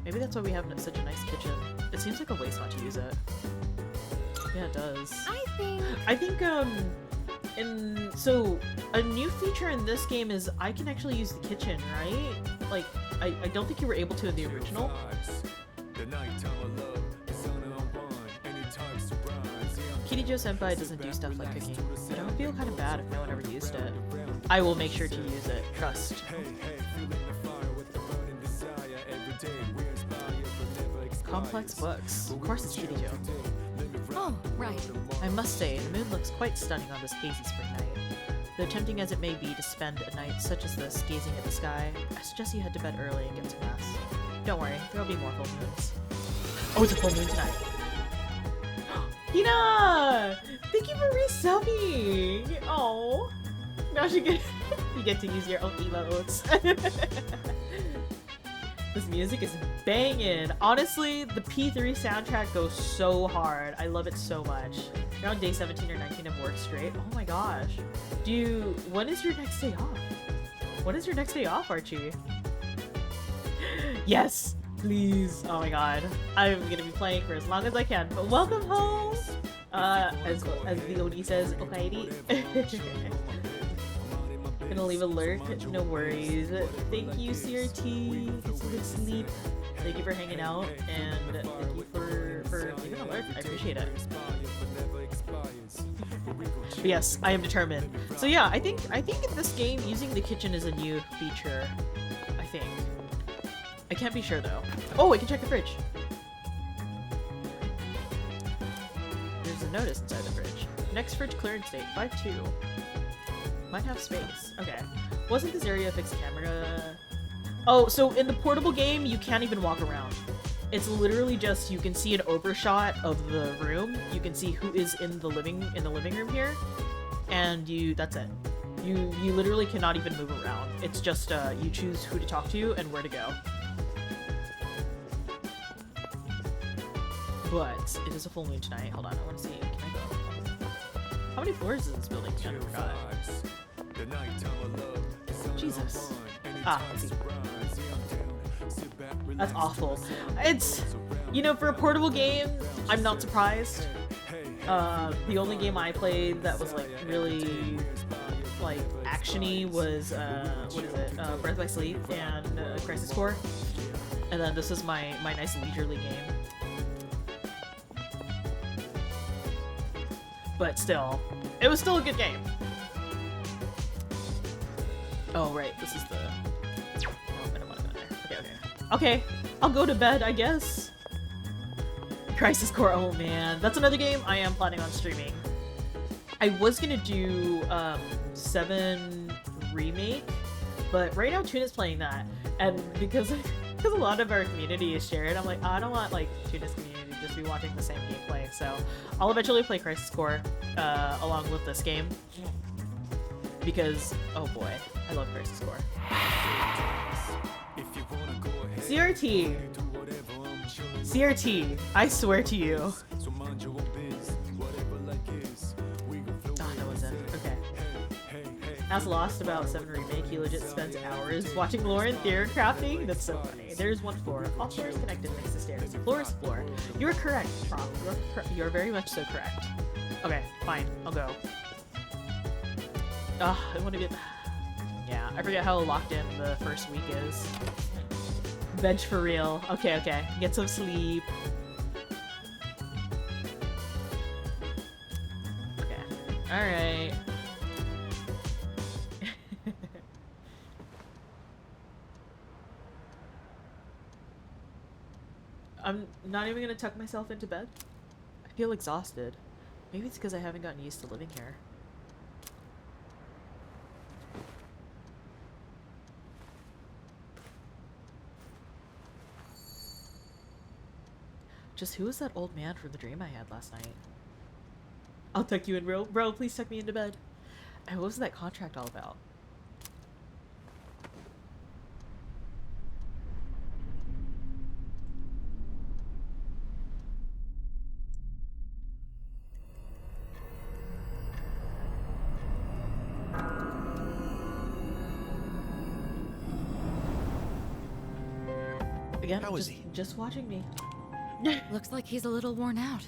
Maybe that's why we have such a nice kitchen. It seems like a waste not to use it. Yeah, it does. I think, so, a new feature in this game is I can actually use the kitchen, right? Like, I don't think you were able to in the original. Kirijo Senpai doesn't do stuff like cooking, but I would feel kind of bad if no one ever used it. I will make sure to use it, trust. Complex books. Of course it's Kirijo. Oh, right. I must say, the moon looks quite stunning on this hazy spring night. Though tempting as it may be to spend a night such as this gazing at the sky, I suggest you head to bed early and get some rest. Don't worry, there'll be more full moons. Oh, it's a full moon tonight. Hina! Thank you for resubbing! Oh, now you get to use your own emotes. This music is banging. Honestly, the P3 soundtrack goes so hard. I love it so much. You're on day 17 or 19 of work straight. Oh my gosh. When is your next day off? When is your next day off, Archie? Yes, please. Oh my god. I'm gonna be playing for as long as I can. But welcome home. As the Oni says, okaeri. Gonna leave a lurk, no worries. Thank you, CRT. Get some good sleep. Thank you for hanging out, and thank you for leaving a lurk. I appreciate it. But yes, I am determined. So yeah, I think in this game using the kitchen is a new feature. I think. I can't be sure though. Oh, I can check the fridge. There's a notice inside the fridge. Next fridge clearance date 5/2. Might have space. Okay. Wasn't this area a fixed camera? Oh, so in the portable game, you can't even walk around. It's literally just, you can see an overshot of the room. You can see who is in the living room here. And that's it. You literally cannot even move around. It's just, you choose who to talk to and where to go. But it is a full moon tonight. Hold on, I want to see. Can I go? How many floors is this building? I forgot. Jesus. Let's see. That's awful. It's, for a portable game, I'm not surprised. The only game I played that was, really, action-y was, Birth by Sleep and Crisis Core. And then this is my nice leisurely game. But still, it was still a good game. Oh, right, this is the... Oh, I don't want to go in there. Okay, I'll go to bed, I guess. Crisis Core, oh man. That's another game I am planning on streaming. I was gonna do 7 Remake, but right now Tuna's playing that. And because a lot of our community is shared, I'm like, I don't want Tuna's community to just be watching the same gameplay. So I'll eventually play Crisis Core along with this game. because, oh boy, I love Crisis Core. CRT! CRT, I swear to you. That was it. Okay. As Lost about 7 Remake, he legit spends hours watching Lauren theory crafting. That's so funny. There's one floor. All floors connected next to stairs. Floor is floor. You're correct, Prop. You're very much so correct. Okay, fine. I'll go. Ugh, I want to get... Yeah, I forget how locked in the first week is. Bench for real. Okay, okay. Get some sleep. Okay. Alright. I'm not even gonna tuck myself into bed. I feel exhausted. Maybe it's because I haven't gotten used to living here. Just who was that old man from the dream I had last night? I'll tuck you in, bro. Bro, please tuck me into bed. And what was that contract all about? Again, How is he? Just watching me. Looks like he's a little worn out.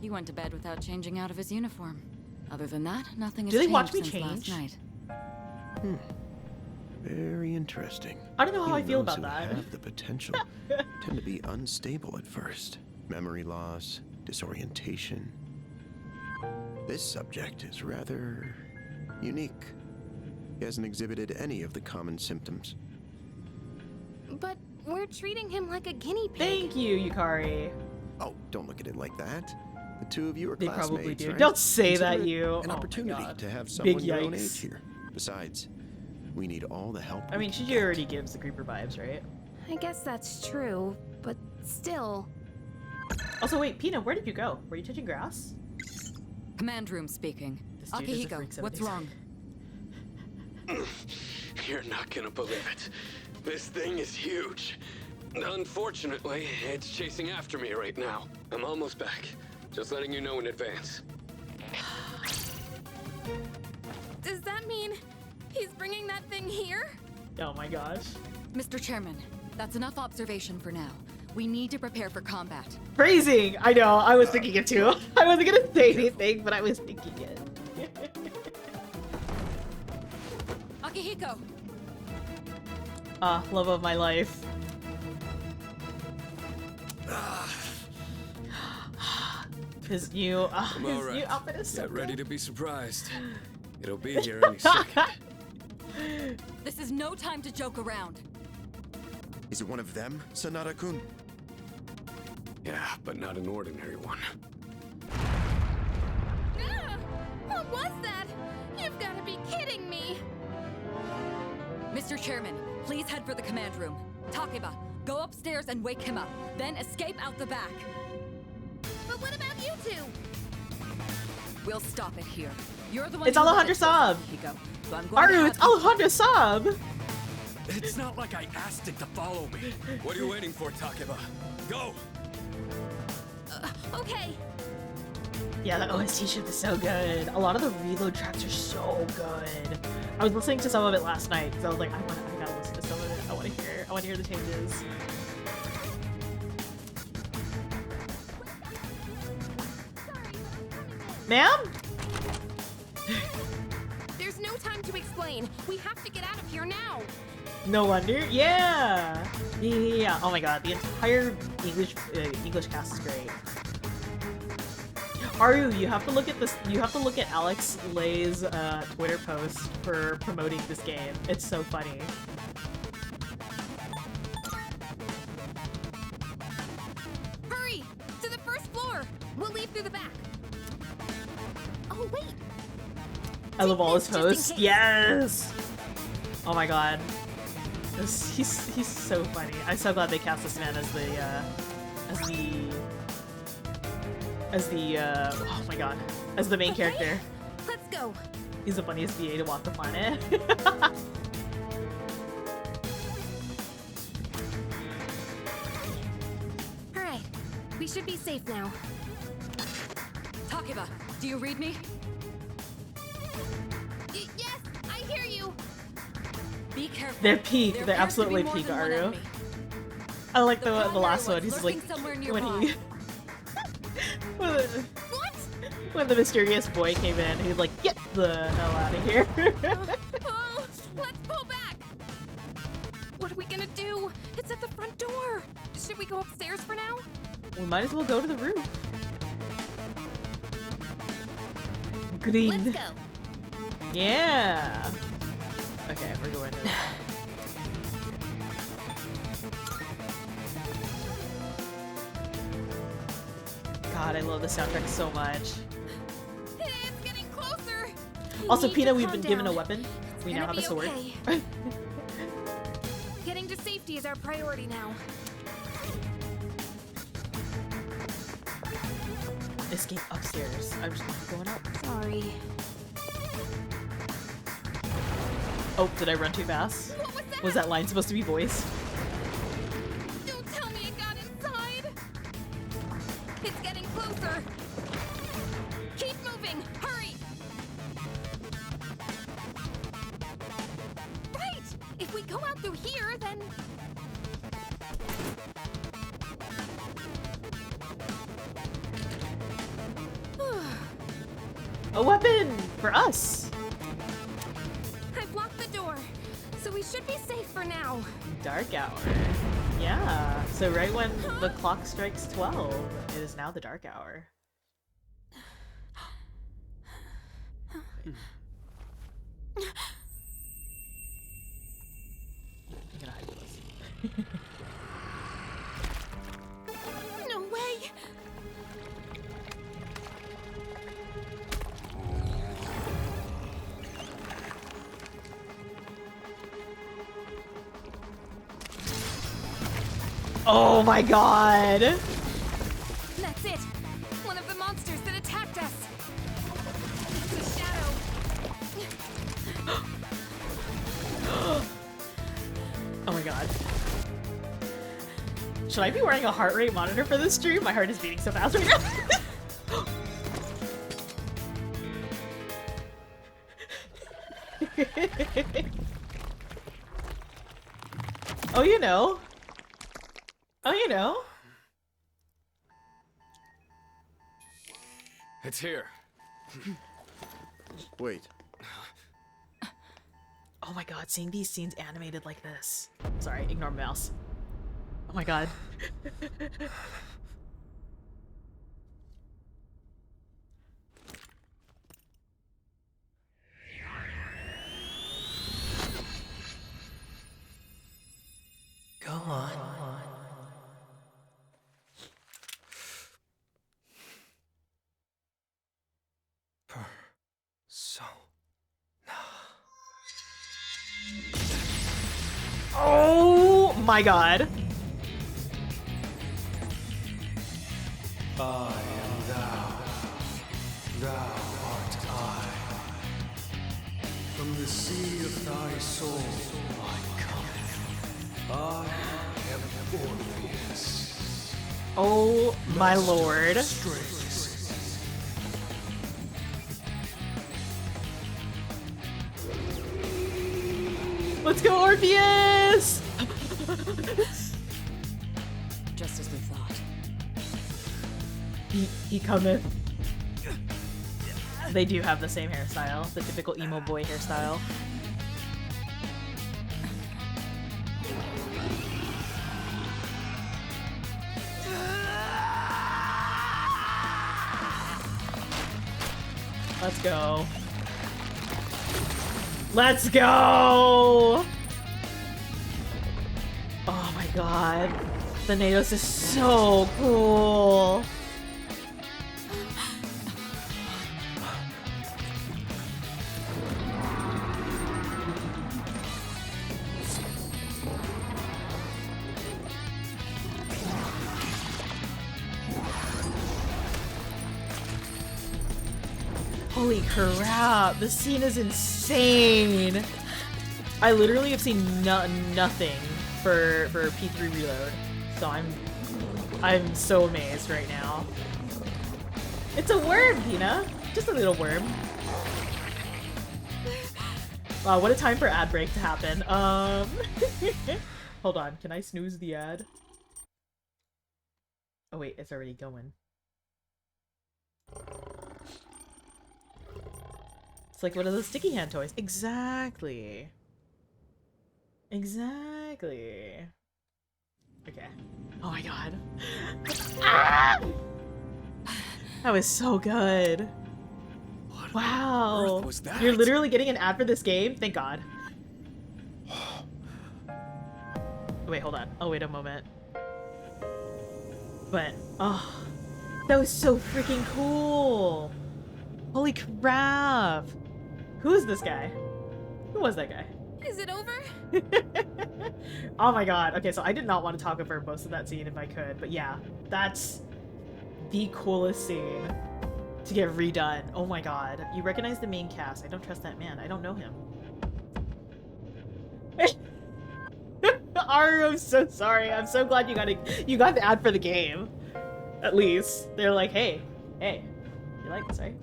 He went to bed without changing out of his uniform. Other than that, nothing has Do they changed watch me since change? last night. Very interesting. I don't know how I Even feel those about who that. have the potential tend to be unstable at first. Memory loss, disorientation. This subject is rather unique. He hasn't exhibited any of the common symptoms. But we're treating him like a guinea pig. Thank you, Yukari. Oh, don't look at it like that. The two of you are They classmates, probably do. right? Don't say that, Consider it you. An Oh my opportunity God. to have Big someone your own yikes. age here. Besides, we need all the help. I mean, we can Shiji get. already gives the creeper vibes, right? I guess that's true, but still. Also, wait, Pina, where did you go? Were you touching grass? Command room speaking. This dude is a freak Akihiko, seven what's days. wrong? You're not gonna believe it. This thing is huge. Unfortunately, it's chasing after me right now. I'm almost back. Just letting you know in advance. Does that mean he's bringing that thing here? Oh my gosh. Mr. Chairman, that's enough observation for now. We need to prepare for combat. Phrasing! I know, I was thinking it too. I wasn't gonna say anything, but I was thinking it. Akihiko! Ah, love of my life. His new, I'm his all right. new outfit is so Get ready good. to be surprised. It'll be here any second. This is no time to joke around. Is it one of them, Sanada-kun? Yeah, but not an ordinary one. Ah! What was that? You've got to be kidding me! Mr. Chairman, please head for the command room. Takeba, go upstairs and wake him up. Then escape out the back. But what about you two? We'll stop it here. You're the one It's who Alejandro led us, Saab. Akihiko, so I'm going to Aru, have it's you- Alejandro Saab! It's not like I asked it to follow me. What are you waiting for, Takeba? Go! Okay. Yeah, that OST ship is so good. A lot of the reload tracks are so good. I was listening to some of it last night because I was like, I gotta listen to some of it. I want to hear the changes. Ma'am? There's no time to explain. We have to get out of here now. No wonder. Yeah. Yeah. Oh my god, the entire English cast is great. Aru, you have to look at this. You have to look at Alex Lay's Twitter post for promoting this game. It's so funny. Hurry! To the first floor! We'll leave through the back. Oh, wait! I love all his Just in posts. case. Yes. Oh my god. He's so funny. I'm so glad they cast this man as the oh my god, as the main character. Let's go. He's the funniest VA to walk the planet. Alright, we should be safe now. Takeba, do you read me? Yes, I hear you! Be careful. They're peak. There They're appears to be absolutely more peak, than one Aru. enemy. I like the primary last one. one's He's like, lurking somewhere when nearby. he... when the mysterious boy came in, he's like, get the hell out of here. Oh, let's pull back! What are we gonna do? It's at the front door! Should we go upstairs for now? We might as well go to the roof. Green. Let's go. Yeah. Okay, we're going to. God, I love the soundtrack so much. It's getting closer! Also, need Pina, to we've calm been given a down. weapon. We now Gonna have a sword. be okay. Getting to safety is our priority now. Escape upstairs. I'm just not going up. Sorry. Oh, did I run too fast? Was that line supposed to be voiced? Don't tell me it got inside! It's getting closer! Keep moving! Hurry! Right! If we go out through here, then... A weapon for us. I blocked the door, so we should be safe for now. Dark hour. Yeah. So right when the clock strikes 12, it is now the dark hour. I'm gonna hide this. No way! Oh my god! That's it! One of the monsters that attacked us! It's a shadow! Oh my god. Should I be wearing a heart rate monitor for this stream? My heart is beating so fast right now. Oh, you know. Oh, you know. It's here. Wait. Oh my god, seeing these scenes animated like this. Sorry, ignore mouse. Oh my god. Go on. Oh my god. I am thou. Thou art I. From the sea of thy soul I come. I am Orpheus. Oh my lord. Let's go, Orpheus! Just as we thought. He cometh. They do have the same hairstyle, the typical emo boy hairstyle. Let's go. Let's go! Oh my god. The Nados is so cool. Holy Holy crap, this scene is insane. I literally have seen nothing for P3 Reload, so I'm so amazed right now. It's a worm, Pina. Just a little worm. Wow, what a time for ad break to happen. Hold on, can I snooze the ad? Oh wait, it's already going. It's like one of those sticky hand toys. Exactly. Exactly. Okay. Oh my god. Ah! That was so good. Wow. was that? You're literally getting an ad for this game? Thank god. Wait, hold on. Oh, wait a moment. But, oh, that was so freaking cool. Holy crap. Who is this guy? Who was that guy? Is it over? Oh my god. Okay, so I did not want to talk over most of that scene if I could, but yeah, that's the coolest scene to get redone. Oh my god. You recognize the main cast. I don't trust that man. I don't know him. Aru, I'm so sorry. I'm so glad you got the ad for the game. At least. They're like, hey, you like this, right?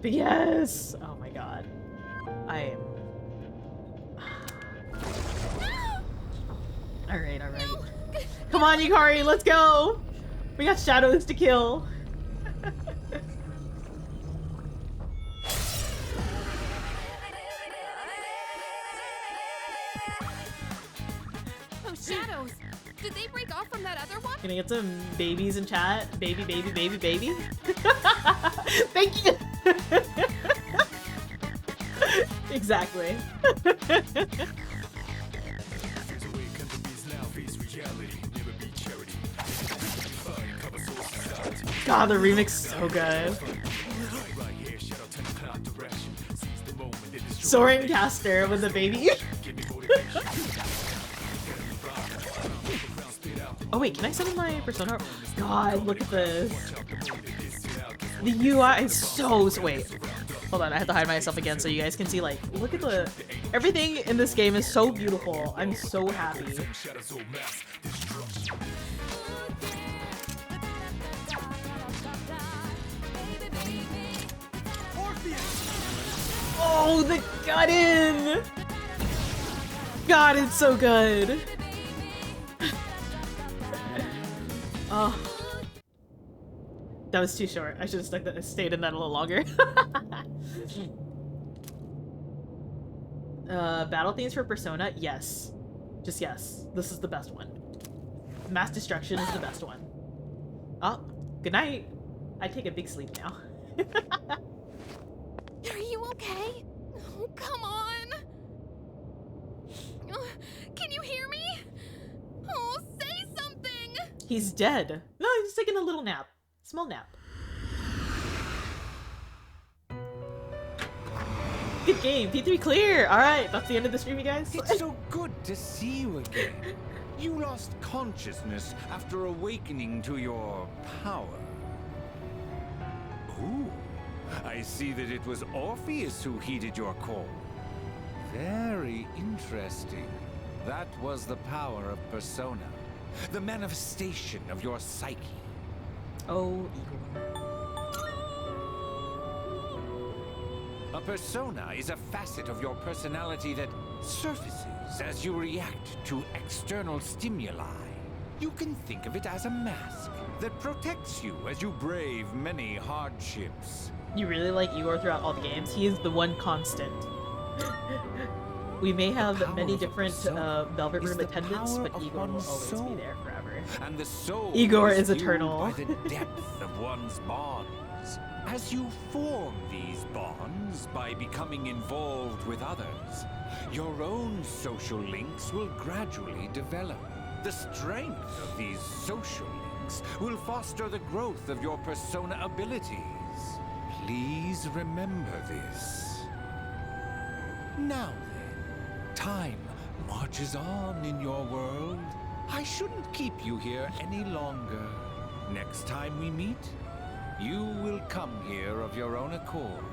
But yes! Oh my god. I am... Alright. No. Come on, Yukari, let's go! We got shadows to kill. Oh, shadows. Did they break off from that other one? Can I get some babies in chat? Baby. Thank you! Exactly. God, the remix is so good. Soaring caster with the baby. Oh wait, can I summon my persona? God, look at this. The UI is so... Wait. Hold on, I have to hide myself again so you guys can see, like, look at the... Everything in this game is so beautiful. I'm so happy. Oh, the gut in! God, it's so good. Oh. That was too short. I should have stayed in that a little longer. Battle themes for Persona? Yes. Just yes. This is the best one. Mass Destruction is the best one. Oh, good night. I take a big sleep now. Are you okay? Oh, come on. Can you hear me? Oh, say something. He's dead. No, he's taking a little nap. Small nap. Good game. P3 clear. All right, that's the end of the stream, you guys. It's so good to see you again. You lost consciousness after awakening to your power. Ooh, I see that it was Orpheus who heeded your call. Very interesting. That was the power of Persona, the manifestation of your psyche. Oh, Igor. A persona is a facet of your personality that surfaces as you react to external stimuli. You can think of it as a mask that protects you as you brave many hardships. You really like Igor throughout all the games? He is the one constant. We may have many different Velvet Room attendants, but Igor will always be there forever. And the soul Igor is eternal. By the depth of one's bonds. As you form these bonds by becoming involved with others, your own social links will gradually develop. The strength of these social links will foster the growth of your persona abilities. Please remember this. Now then, time marches on in your world. I shouldn't keep you here any longer. Next time we meet, you will come here of your own accord.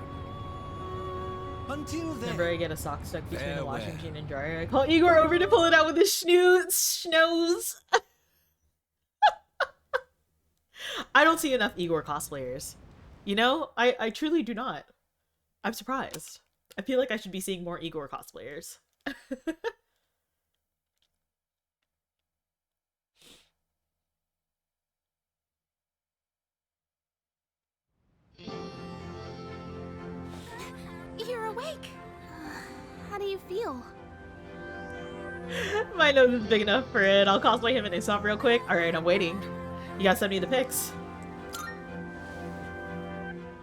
Until then. Whenever I get a sock stuck between the washing Farewell. machine and dryer, I call Igor over to pull it out with his schnoz. I don't see enough Igor cosplayers. You know, I truly do not. I'm surprised. I feel like I should be seeing more Igor cosplayers. You're awake. How do you feel? My nose is big enough for it. I'll cosplay him in Aesop real quick. Alright, I'm waiting. You gotta send me the pics.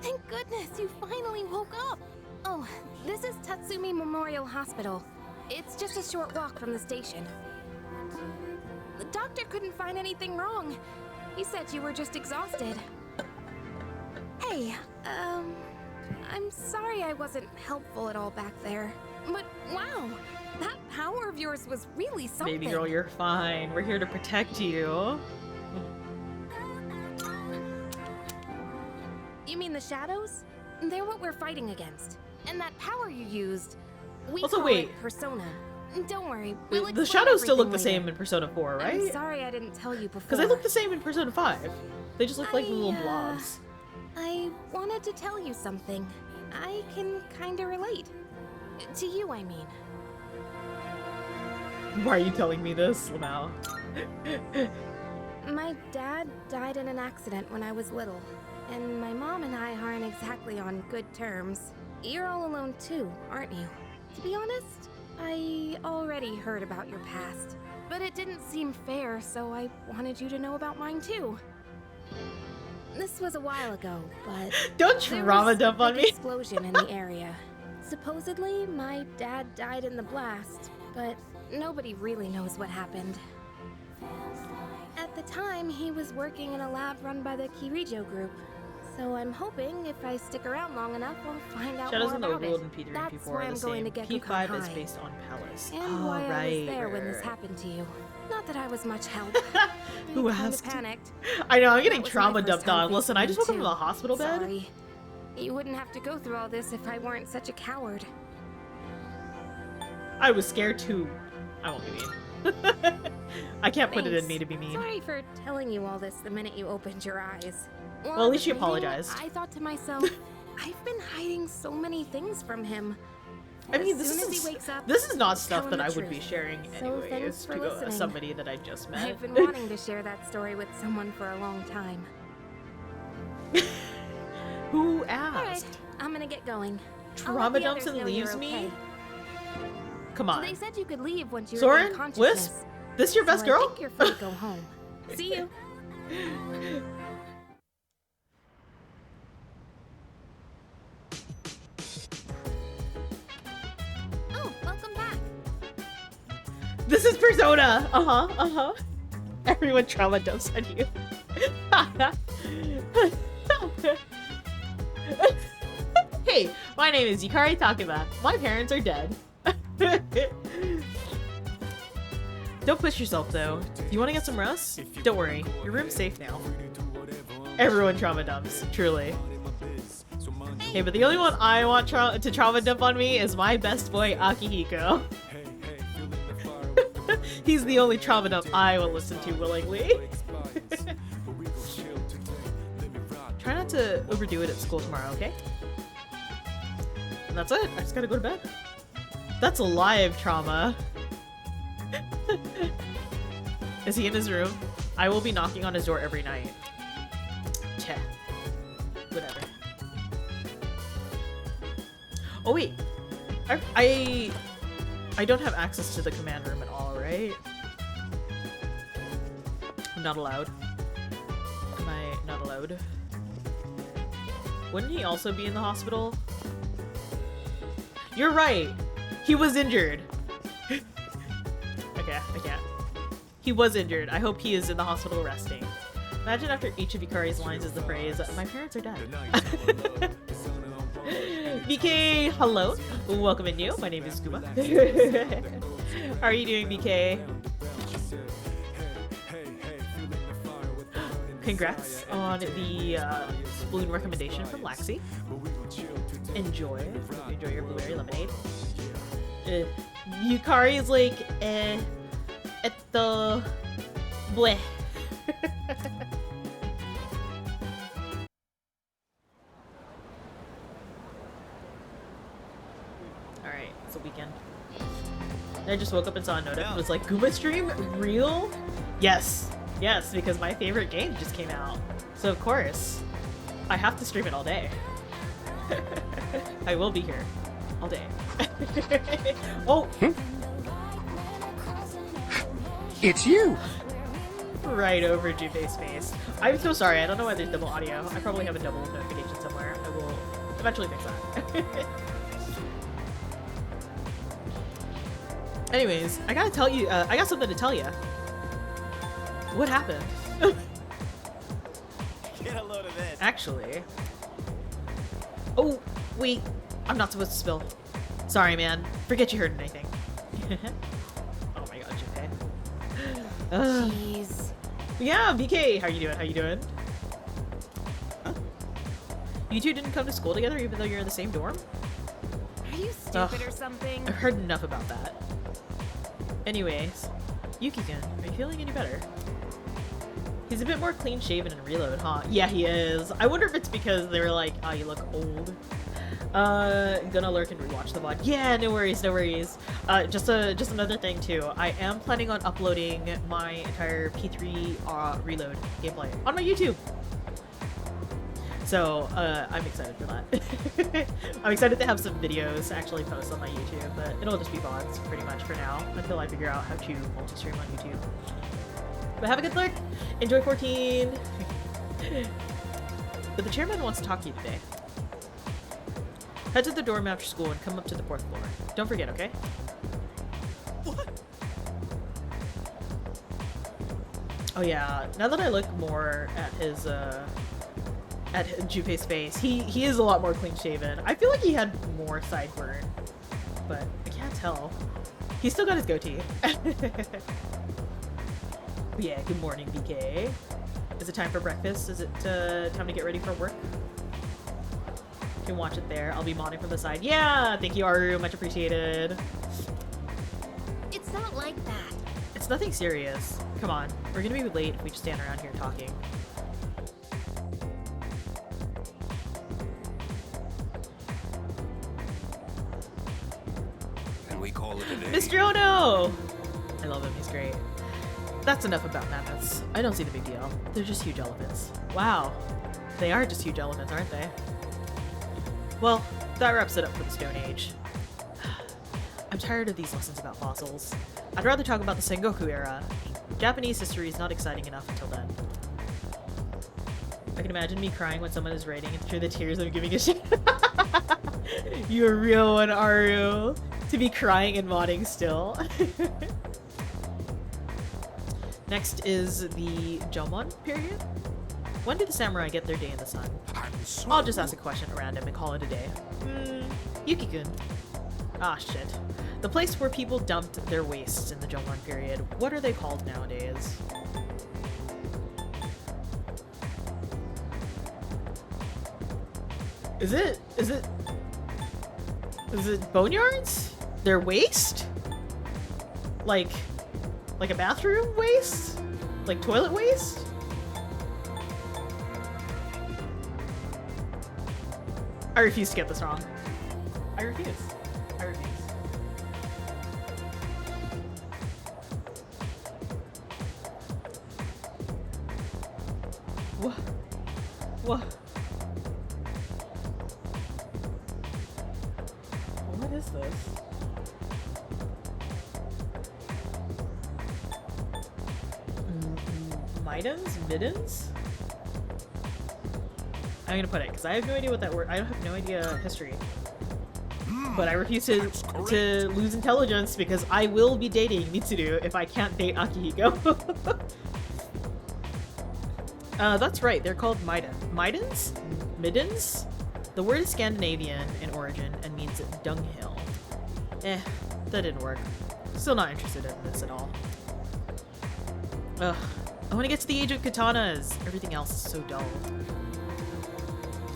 Thank goodness you finally woke up. Oh, this is Tatsumi Memorial Hospital. It's just a short walk from the station. The doctor couldn't find anything wrong. He said you were just exhausted. Hey, I'm sorry I wasn't helpful at all back there. But wow, that power of yours was really something. Baby girl, you're fine. We're here to protect you. You mean the shadows? They're what we're fighting against. And that power you used, we Also, call wait. it Persona. Don't worry, Wait, we'll the explain shadows still look the everything same in Persona 4, later. right? I'm sorry I didn't tell you before. Because they look the same in Persona 5. They just look like little blobs. I wanted to tell you something. I can kinda relate. To you, I mean. Why are you telling me this, Lamau? My dad died in an accident when I was little, and my mom and I aren't exactly on good terms. You're all alone too, aren't you? To be honest, I already heard about your past, but it didn't seem fair, so I wanted you to know about mine too. This was a while ago, but Don't there trauma was a dump on big me. explosion in the area. Supposedly, my dad died in the blast, but nobody really knows what happened. At the time, he was working in a lab run by the Kirijo group. So I'm hoping if I stick around long enough, I'll find out Shadows more in the about World it. and P3 and That's P4 why are I'm the going same. to Gekukan P5 is High. based on Palace. And Oh, why right, I was there when right, this right. happened to you. Not that I was much help. Who I kinda asked? panicked. I know, I'm getting That was trauma my first dumped time on. Listen, facing I just woke up him, in the too. hospital bed. Sorry. You wouldn't have to go through all this if I weren't such a coward. I was scared too. I won't be mean. I can't put it in Thanks. me to be mean. Sorry for telling you all this the minute you opened your eyes. While Well, at I least was you waiting, apologized. I thought to myself, I've been hiding so many things from him. I mean, As soon as he wakes up, this is not I'll stuff tell that him I the would be truth. sharing So thanks anyways for to listening. somebody that I just met. I've been wanting to share that story with someone for a long time. Who Alright, asked? I'm gonna get going. I'll let Trauma the dumps others and know you're leaves me? okay. Come on. They said you could leave once you were Soren? in consciousness. Wisp? This your best so girl? I think you're free to go home. See you. Oh, welcome back. This is Persona! Uh-huh. Everyone trauma dumps on you. Hey, my name is Yukari Takeba. My parents are dead. Don't push yourself, though. You want to get some rest? Don't worry. Your room's safe now. Everyone trauma dumps, truly. Hey, but the only one I want to trauma dump on me is my best boy, Akihiko. He's the only trauma dump I will listen to willingly. Try not to overdo it at school tomorrow, okay? And that's it. I just gotta go to bed. That's live trauma. Is he in his room? I will be knocking on his door every night. Tch. Whatever. Oh wait. I don't have access to the command room at all, right? I'm not allowed. Am I not allowed? Wouldn't he also be in the hospital? You're right! He was injured! Okay, I can't. He was injured. I hope he is in the hospital resting. Imagine after each of Yukari's lines is the phrase, my parents are dead. BK, hello. Welcome in new. My name is Kuma. How are you doing, BK? congrats on the balloon recommendation from Laxi. Enjoy your blueberry lemonade. Yukari is like, eto, bleh. Alright, it's a weekend. I just woke up and saw a notice. It was like, Goomba stream? Real? Yes. Yes, because my favorite game just came out. So of course, I have to stream it all day. I will be here all day. Oh! It's you! Right over Junpei's face. I'm so sorry, I don't know why there's double audio. I probably have a double notification somewhere. I will eventually fix that. Anyways, I gotta tell you, I got something to tell you. What happened? Get a load of this. Actually. Oh, wait. I'm not supposed to spill. Sorry, man. Forget you heard anything. Oh my god, Junpei. Jeez. Yeah, BK, how you doing? How you doing? Huh? You two didn't come to school together even though you're in the same dorm? Are you stupid or something? I've heard enough about that. Anyways, Yuki-kun, are you feeling any better? He's a bit more clean-shaven and reload, huh? Yeah, he is. I wonder if it's because they were like, oh, you look old. Gonna lurk and rewatch the VOD. Yeah, no worries, no worries. Just another thing too. I am planning on uploading my entire P3 reload gameplay on my YouTube. So, I'm excited for that. I'm excited to have some videos to actually post on my YouTube, but it'll just be VODs pretty much for now until I figure out how to multi-stream on YouTube. But have a good lurk! Enjoy 14! But the chairman wants to talk to you today. Head to the dorm after school and come up to the 4th floor. Don't forget, okay? What? Oh yeah, now that I look more at his, at Junpei's face, he is a lot more clean-shaven. I feel like he had more sideburn, but I can't tell. He's still got his goatee. Yeah, good morning, BK. Is it time for breakfast? Is it time to get ready for work? You can watch it there. I'll be modding from the side. Yeah, thank you, Aru. Much appreciated. It's not like that. It's nothing serious. Come on. We're gonna be late if we just stand around here talking. And we call it a day. Mr. Ono! I love him. He's great. That's enough about mammoths. I don't see the big deal. They're just huge elephants. Wow. They are just huge elephants, aren't they? Well, that wraps it up for the Stone Age. I'm tired of these lessons about fossils. I'd rather talk about the Sengoku era. Japanese history is not exciting enough until then. I can imagine me crying when someone is writing through the tears of giving a shit. You're a real one, Aru. To be crying and modding still. Next is the Jomon period. When do the samurai get their day in the sun? I'll just ask a question at random and call it a day. Yuki-kun. Ah, shit. The place where people dumped their wastes in the Jomon period. What are they called nowadays? Is it boneyards? Their waste? Like a bathroom waste? Like toilet waste? I refuse to get this wrong. I refuse. I refuse. What? What? What is this? Middens? I'm gonna put it, because I have no idea what that word- I have no idea history. But I refuse to lose intelligence because I will be dating Mitsuru if I can't date Akihiko. That's right, they're called Middens? Middens? The word is Scandinavian in origin and means dunghill. That didn't work. Still not interested in this at all. Ugh. I want to get to the age of katanas. Everything else is so dull.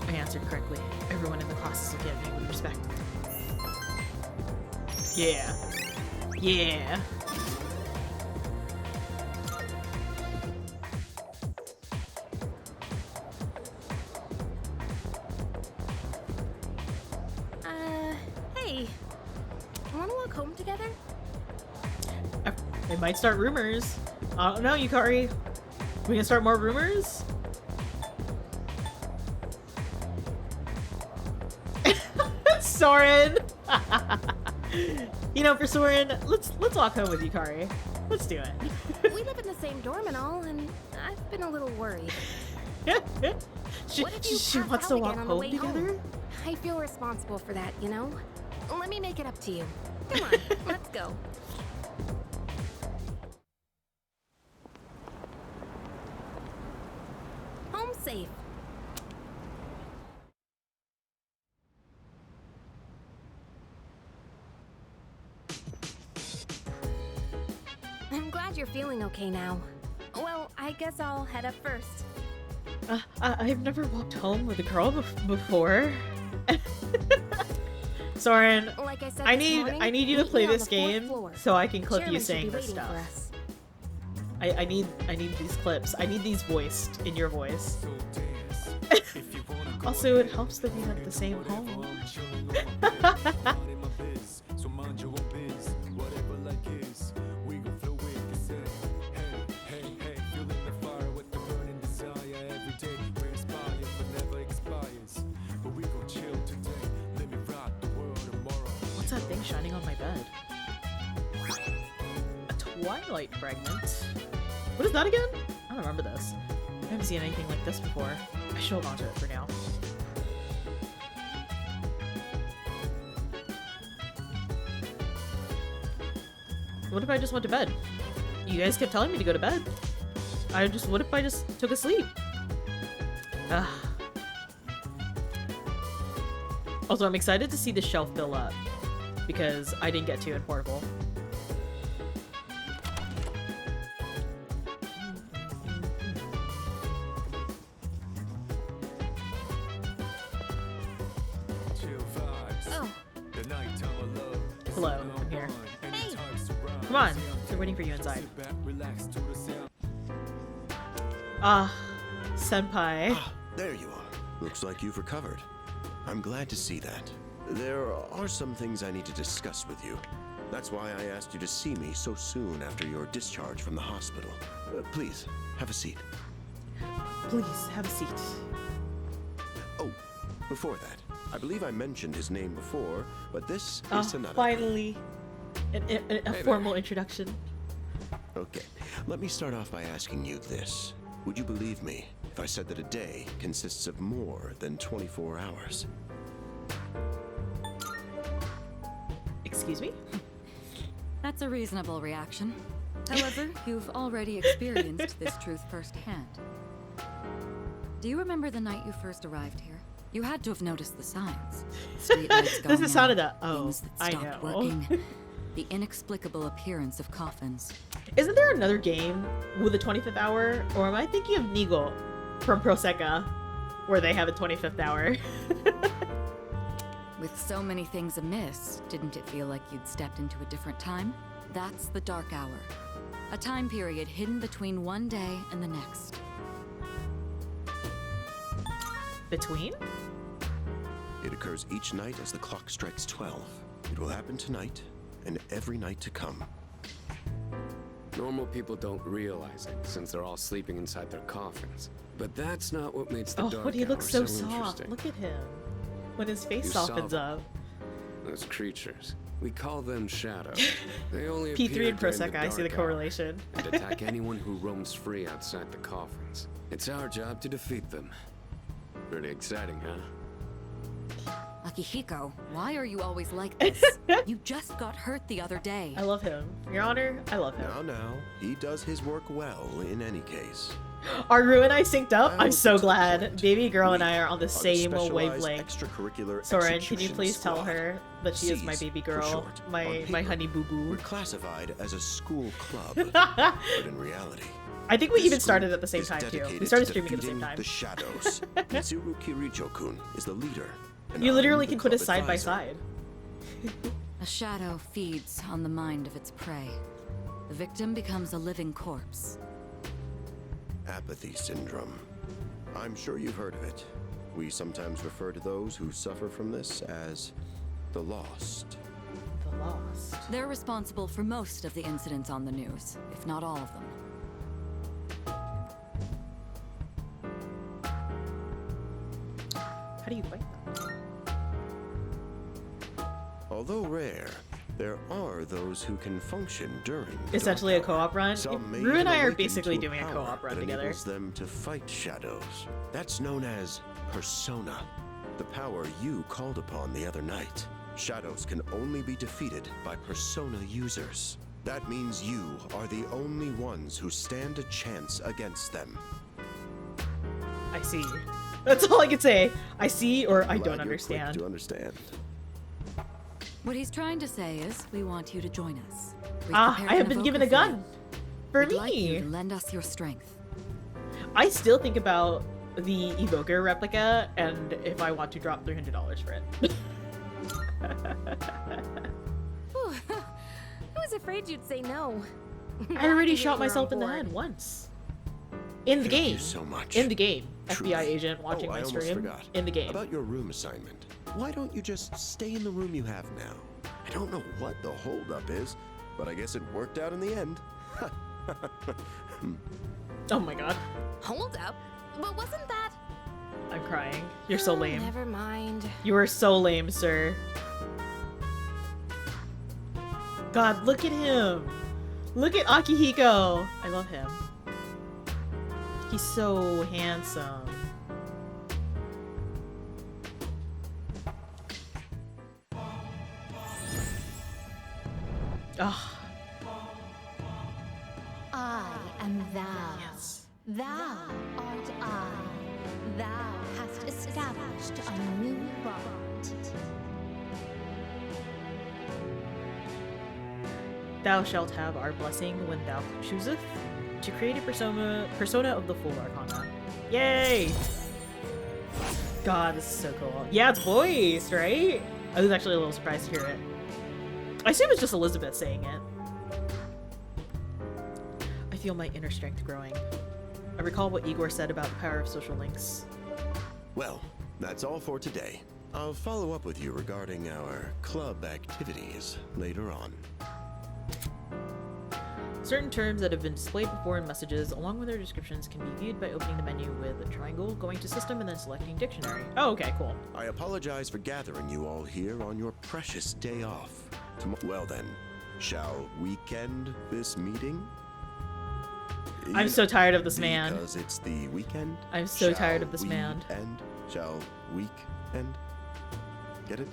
I answered correctly. Everyone in the classes look at me with respect. Yeah. Yeah. Hey. Wanna walk home together? It might start rumors. I don't know, Yukari. We gonna start more rumors? Soren! You know, for Soren, let's walk home with Yukari. Let's do it. We live in the same dorm and all, and I've been a little worried. she wants to walk home together? I feel responsible for that, you know? Let me make it up to you. Come on, let's go. Home safe. I'm glad you're feeling okay now. Well, I guess I'll head up first. I've never walked home with a girl before. Soren, like I said, I need you to play this game so I can clip you saying this stuff. I need these clips. I need these voiced in your voice. Also, it helps that we have the same home. What's that thing shining on my bed? A twilight fragment. What is that again? I don't remember this. I haven't seen anything like this before. I should hold on to it for now. What if I just went to bed? You guys kept telling me to go to bed. What if I just took a sleep? Ugh. Also, I'm excited to see the shelf fill up, because I didn't get to in Portable. Oh. Hello, I'm here. Hey. Come on, they're waiting for you inside. Ah, senpai. Ah, there you are. Looks like you've recovered. I'm glad to see that. There are some things I need to discuss with you. That's why I asked you to see me so soon after your discharge from the hospital. Please, have a seat. Please, have a seat. Oh, before that, I believe I mentioned his name before, but this is another. Finally, a formal introduction. Okay, let me start off by asking you this. Would you believe me if I said that a day consists of more than 24 hours? Excuse me? That's a reasonable reaction. However, you've already experienced this truth firsthand. Do you remember the night you first arrived here? You had to have noticed the signs. Street lights going This is sound of out, that. Oh, things that I stopped know. working, the inexplicable appearance of coffins. Isn't there another game with a 25th hour? Or am I thinking of Nigo from Prosecca, where they have a 25th hour? With so many things amiss, didn't it feel like you'd stepped into a different time? That's the Dark Hour. A time period hidden between one day and the next. Between? It occurs each night as the clock strikes 12. It will happen tonight and every night to come. Normal people don't realize it since they're all sleeping inside their coffins. But that's not what makes the Dark but he Hour looks so so soft. interesting. Look at him. When his face You softens saw up. Those creatures. We call them shadows. They only P3 appear and during the Prosecca, I see the dark hour correlation. and attack anyone who roams free outside the coffins. It's our job to defeat them. Pretty exciting, huh? Akihiko, why are you always like this? You just got hurt the other day. I love him. Your Honor, I love him. Now, he does his work well in any case. Are Rue and I synced up? I'm so glad. Baby girl and I are on the same wavelength. Soren, can you please tell her that she is my baby girl, my honey boo boo? We're classified as a school club, but in reality, I think we This even started group at the same is time too. We dedicated started to streaming at the same defeating time. The shadows. Mitsuru Kirijo-kun is the leader. and You I'm literally the can put us club side by advisor. side. A shadow feeds on the mind of its prey. The victim becomes a living corpse. Apathy syndrome. I'm sure you've heard of it. We sometimes refer to those who suffer from this as the lost. The lost. They're responsible for most of the incidents on the news, if not all of them. How do you fight them? Although rare, there are those who can function during the Essentially a dark hour. co-op run. Some may Rue and even I are awaken basically to doing a power co-op run that together. enables them to fight shadows. That's known as persona. The power you called upon the other night. Shadows can only be defeated by persona users. That means you are the only ones who stand a chance against them. I see. That's all I can say. I see or I Glad don't you're understand. quick to understand. What he's trying to say is, we want you to join us. We've Ah, prepared I have an been given evoker a gun. you. For We'd like you me. to lend us your strength. I still think about the Evoker replica and if I want to drop $300 for it. Whew. I was afraid you'd say no. I already Glad to shot hear you're myself on in the board. head once. In the Thank game. you so much. In the game. Truly. FBI agent watching Oh, my I almost stream. forgot. In the game. About your room assignment. Why don't you just stay in the room you have now? I don't know what the holdup is, but I guess it worked out in the end. Oh my god. Hold up. But wasn't that... I'm crying. You're so lame. Never mind. You are so lame, sir. God, look at him. Look at Akihiko. I love him. He's so handsome. Ugh. I am thou. Thou art I. Thou hast established a new bond. Thou shalt have our blessing when thou chooseth to create a persona of the full arcana. Yay! God, this is so cool. Yeah, it's voiced, right? I was actually a little surprised to hear it. I assume it's just Elizabeth saying it. I feel my inner strength growing. I recall what Igor said about the power of social links. Well, that's all for today. I'll follow up with you regarding our club activities later on. Certain terms that have been displayed before in messages, along with their descriptions, can be viewed by opening the menu with a triangle, going to System, and then selecting Dictionary. Oh, okay, cool. I apologize for gathering you all here on your precious day off. Well then, shall we end this meeting? I'm so tired of this man. Because it's the weekend? I'm so tired of Shall this we man. End? Shall week end? Get it?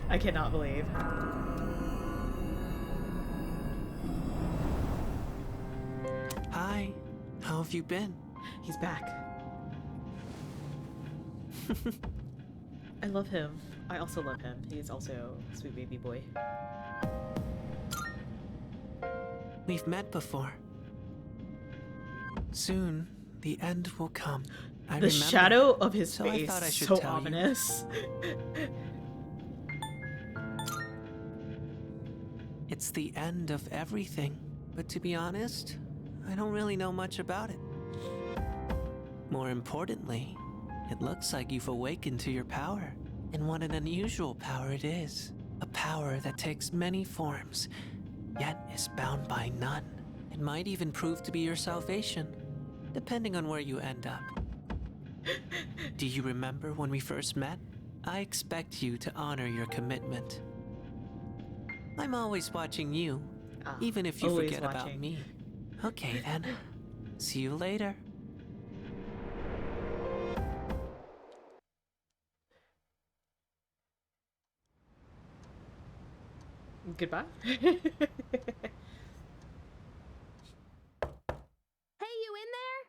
I cannot believe. Hi, how have you been? He's back. I love him. I also love him. He's also a sweet baby boy. We've met before. Soon, the end will come. I The remember. shadow of his So I face thought I is should so tell you. ominous. It's the end of everything. But to be honest, I don't really know much about it. More importantly, it looks like you've awakened to your power. And what an unusual power it is. A power that takes many forms, yet is bound by none. It might even prove to be your salvation, depending on where you end up. Do you remember when we first met? I expect you to honor your commitment. I'm always watching you, even if you always forget about watching. me. Okay then, see you later. Goodbye. Hey, you in there?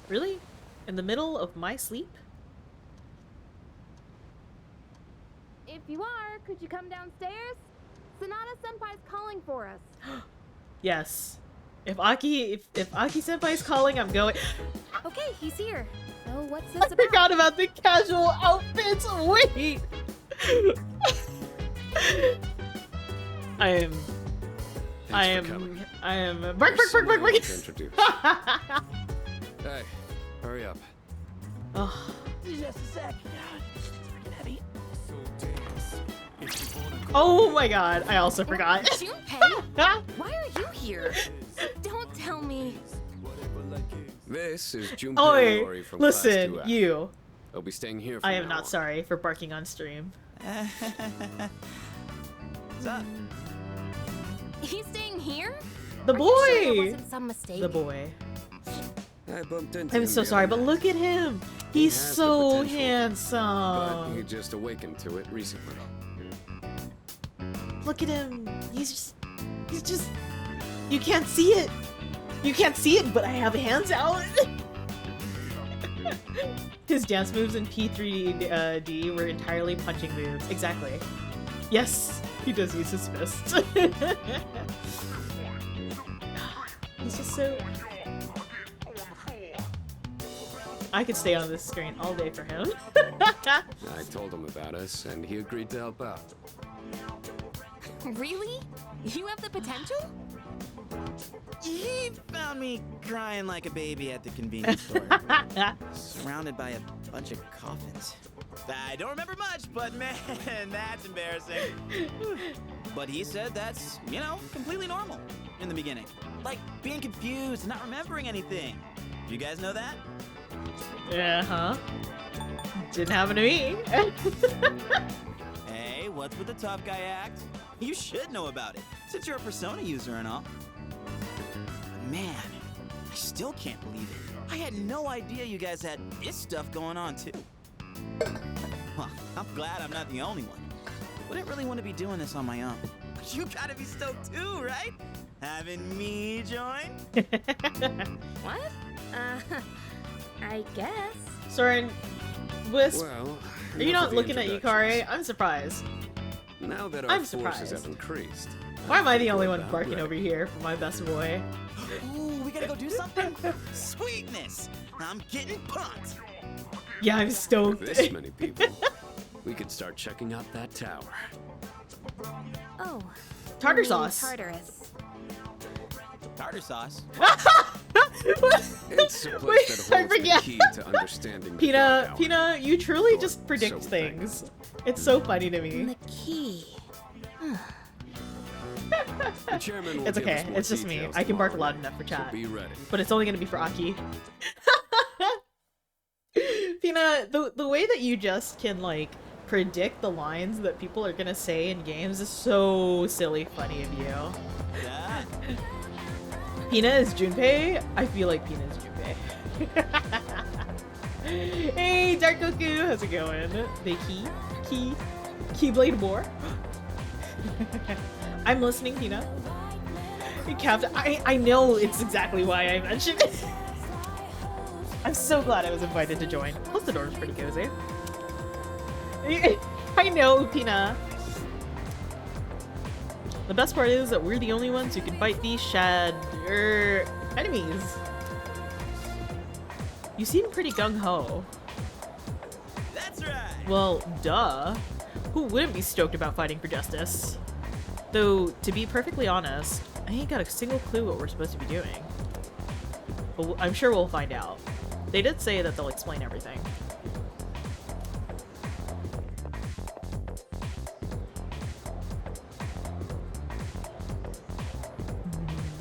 Really? In the middle of my sleep? If you are, could you come downstairs? Sonata-senpai's calling for us. Yes. If Aki senpai's calling, I'm going. Okay, he's here. So what's this I about? forgot about the casual outfits. Wait. I am. Bark. Introduce. Hey, hurry up. Oh. Just a sec. It's freaking heavy. Oh my god, I also forgot. Junpei? Why are you here? Don't tell me. This is Junpei Oi, Lori from listen, Class 2F. you. I'll be staying here for I am now not on. sorry for barking on stream. What's up? He's staying here? The Are you sure there boy! wasn't some mistake? The boy. I bumped into I'm him so the sorry, other but night. look at him. He He's has the so potential, But handsome. he just awakened to it recently. Look at him. He's just. You can't see it. You can't see it, but I have hands out. His dance moves in P3D were entirely punching moves. Exactly. Yes, he does use his fists. He's just so. I could stay on this screen all day for him. I told him about us, and he agreed to help out. Really? You have the potential? He found me crying like a baby at the convenience store, surrounded by a bunch of coffins. I don't remember much, but man, that's embarrassing. But he said that's, you know, completely normal in the beginning. Like being confused and not remembering anything. You guys know that? Yeah, huh? Didn't happen to me. Hey, what's with the tough guy act? You should know about it, since you're a Persona user and all. Man, I still can't believe it. I had no idea you guys had this stuff going on, too. Well, I'm glad I'm not the only one. Wouldn't really want to be doing this on my own. You gotta be stoked too, right? Having me join? What? I guess. Soren, Wisp, Well, are you enough not of the looking at introductions. Yukari? I'm surprised. Now that our I'm forces surprised. have increased, Why am I the think only we're one about barking ready. over here for my best boy? Ooh, we gotta go do something? Sweetness! I'm getting pumped! Yeah, I'm stoked. With this many people, we could start checking out that tower. Oh. Tartar you mean sauce. Tartarus. Tartar sauce? It's a place Wait, that I holds the forget. key to understanding the Dark Hour. Pina, you truly just predict so we think. things. It's so funny to me. The key. The chairman will It's give okay. us more It's just me. details I can bark tomorrow loud night, enough for so chat. be ready. But it's only gonna be for Aki. Pina, the way that you just can like predict the lines that people are gonna say in games is so silly funny of you. Yeah. Pina is Junpei. I feel like Pina is Junpei. Hey, Dark Goku, how's it going? The Keyblade War. I'm listening, Pina. Captain, I know it's exactly why I mentioned it. I'm so glad I was invited to join. Plus the dorm's pretty cozy. I know, Pina. The best part is that we're the only ones who can fight these enemies. You seem pretty gung-ho. That's right! Well, duh. Who wouldn't be stoked about fighting for justice? Though, to be perfectly honest, I ain't got a single clue what we're supposed to be doing. But I'm sure we'll find out. They did say that they'll explain everything.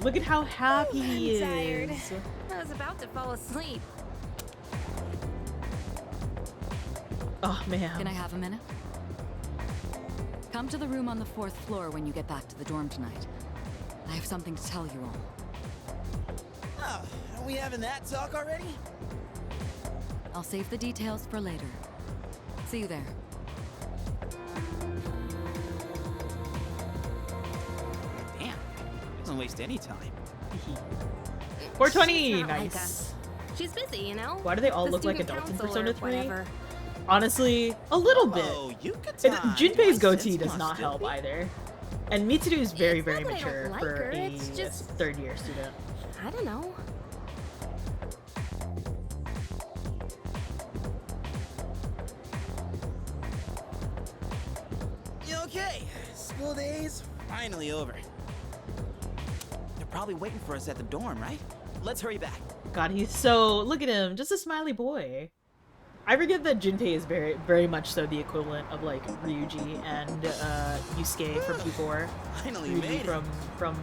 Look at how happy he I'm tired. is. I was about to fall asleep. Oh, man. Can I have a minute? Come to the room on the 4th floor when you get back to the dorm tonight. I have something to tell you all. Oh, are we having that talk already? I'll save the details for later. See you there. Damn, doesn't waste any time. 420, She's not like nice. us. She's busy, you know? Why do they all The look like student adults in council or Persona 3? whatever. Honestly, a little bit. Oh, Junpei's goatee does not help either. And Mitsuru is very, very mature like for her, a it's just- third-year student. I don't know. Okay, school day's finally over. They're probably waiting for us at the dorm, right? Let's hurry back. God, he's so... Look at him, just a smiley boy. I forget that Junpei is very, very much so the equivalent of like Ryuji and Yusuke from P4. Finally Ryuji made it. from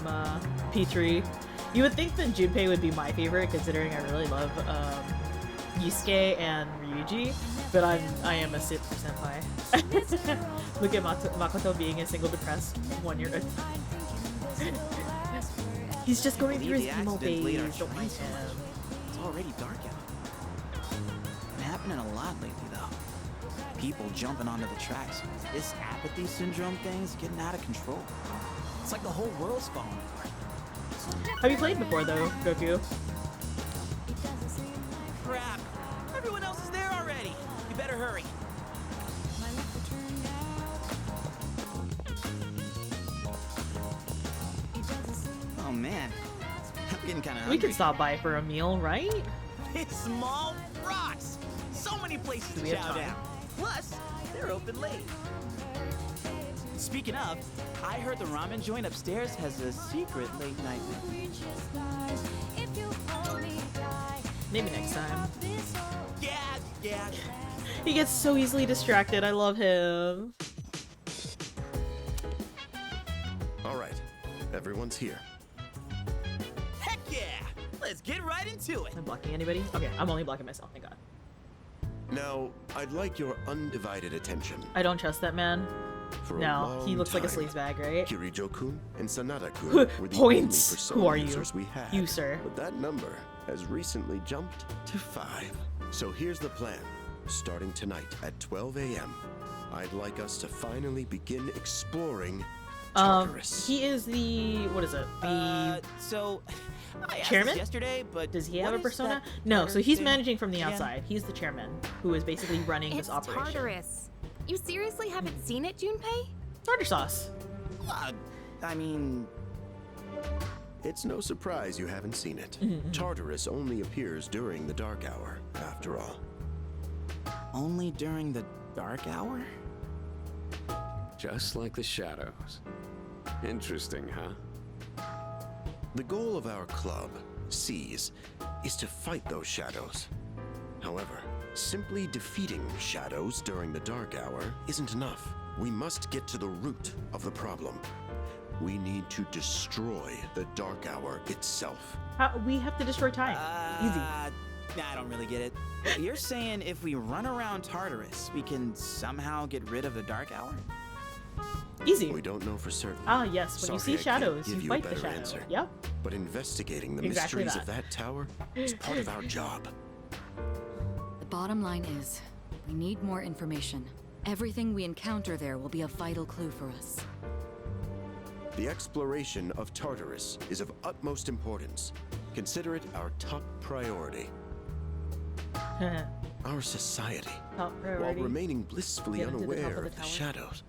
P3. You would think that Junpei would be my favorite, considering I really love Yusuke and Ryuji, but I am a Sip senpai. Look at Makoto being a single depressed 1-year-old. He's just going through his emo phase. Don't mind him. It's already dark out. Been happening a lot lately, though. People jumping onto the tracks. This apathy syndrome thing's getting out of control. It's like the whole world's falling apart. Have you played before, though, Goku? Crap! Everyone else is there already. You better hurry. Oh man, I'm getting kind of hungry. We could stop by for a meal, right? It's small rocks. So many places We to have chow time. down. Plus, they're open late. Speaking of, I heard the ramen joint upstairs has a secret late night menu. Maybe next time. Yeah. He gets so easily distracted. I love him. All right, everyone's here. Heck yeah! Let's get right into it. Am I blocking anybody? Okay, I'm only blocking myself. Thank God. Now, I'd like your undivided attention. I don't trust that man. For a No, he long looks like a time, sleaze bag, right? Kirijo-kun and Sanada-kun were the Points. only persona Who are you? users we had. You, sir. But that number has recently jumped to 5. So here's the plan. Starting tonight at 12 a.m., I'd like us to finally begin exploring Tartarus. He is the... What is it? The... So, I asked chairman? this yesterday, but Does he what have a is persona? that No, so Tartarus he's thing managing from the again? outside. He's the chairman, who is basically running It's this operation. Tartarus. You seriously haven't seen it, Junpei? Tartar sauce. I mean... It's no surprise you haven't seen it. Tartarus only appears during the dark hour, after all. Only during the dark hour? Just like the shadows. Interesting, huh? The goal of our club, Seize, is to fight those shadows. However, simply defeating shadows during the dark hour isn't enough. We must get to the root of the problem. We need to destroy the dark hour itself. We have to destroy time. Easy. I don't really get it. You're saying if we run around Tartarus, we can somehow get rid of the dark hour? Easy. We don't know for certain. Ah, yes. When you see Sorry, I can't shadows, give you a fight the better shadow. answer. Yep. But investigating the Exactly mysteries of that. that tower is part of our job. The bottom line is, we need more information. Everything we encounter there will be a vital clue for us. The exploration of Tartarus is of utmost importance. Consider it our top priority. Our society, Top while priority. remaining blissfully Get into the top unaware of the of the tower. shadows,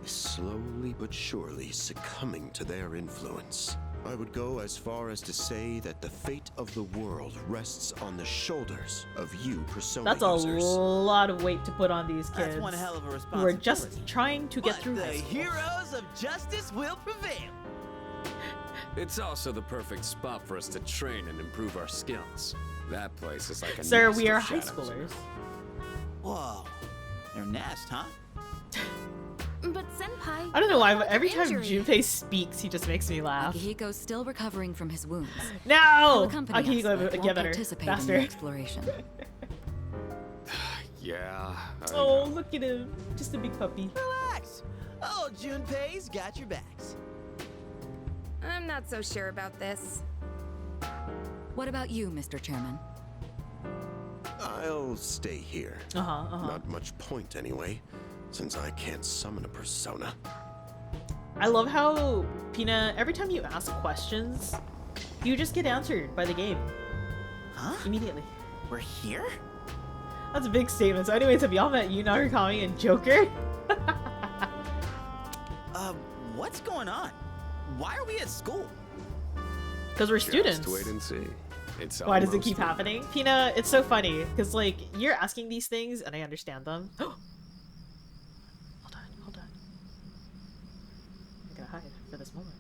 is slowly but surely succumbing to their influence. I would go as far as to say that the fate of the world rests on the shoulders of you Persona That's a users. lot of weight to put on these kids. That's one hell of a who are responsibility. just trying to get But through the high school. heroes of justice will prevail. It's also the perfect spot for us to train and improve our skills. That place is like a Sir, nest we of are high shadows. schoolers. Whoa. Their nest, huh? But Senpai... I don't know why, what but every about time the injury? Junpei speaks, he just makes me laugh. Akihiko's still recovering from his wounds. No! He'll accompany us, Akihiko, but get won't better. participate Faster. in the exploration. Yeah. Oh, look at him. Just a big puppy. Relax. Oh, Junpei's got your backs. I'm not so sure about this. What about you, Mr. Chairman? I'll stay here. Uh-huh. Not much point anyway, since I can't summon a persona. I love how, Pina, every time you ask questions, you just get answered by the game. Huh? Immediately. We're here? That's a big statement. So anyways, have y'all met Yu, Narukami, and Joker? What's going on? Why are we at school? Because we're students. Just wait and see. It's Why does it almost keep done. happening? Pina, it's so funny, because, like, you're asking these things, and I understand them. Hold on. I'm gonna hide for this moment.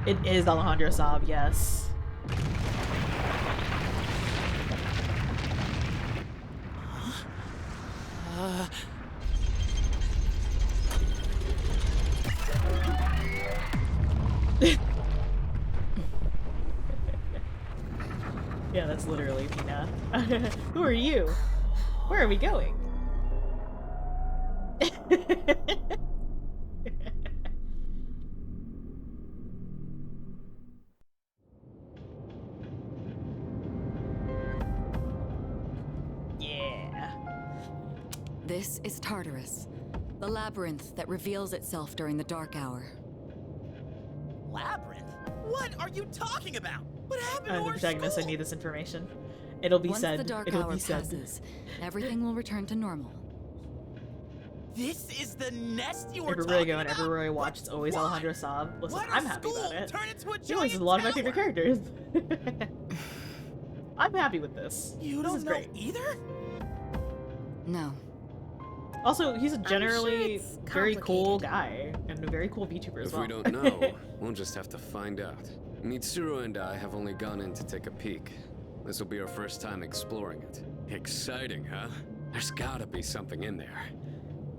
It is Alejandro Saab, yes. Yeah, that's literally Pina. Who are you? Where are we going? Yeah. This is Tartarus, the labyrinth that reveals itself during the dark hour. Labyrinth? What are you talking about? What happened I'm to the our protagonist, school? I need this information. It'll be Once said. the dark It'll hour be said. passes, everything will return to normal. This is the nest you were Everywhere I talking go and about? everywhere I watch, it's always Alejandro Saab. Listen, What a I'm happy school! about it. Turn into a He voices a lot of my favorite giant characters. I'm happy with this. You This don't is know great. either? No. Also, he's a generally it's very cool guy and a very cool VTuber as If well. we don't know, we'll just have to find out. Mitsuru and I have only gone in to take a peek. This will be our first time exploring it. Exciting, huh? There's gotta be something in there.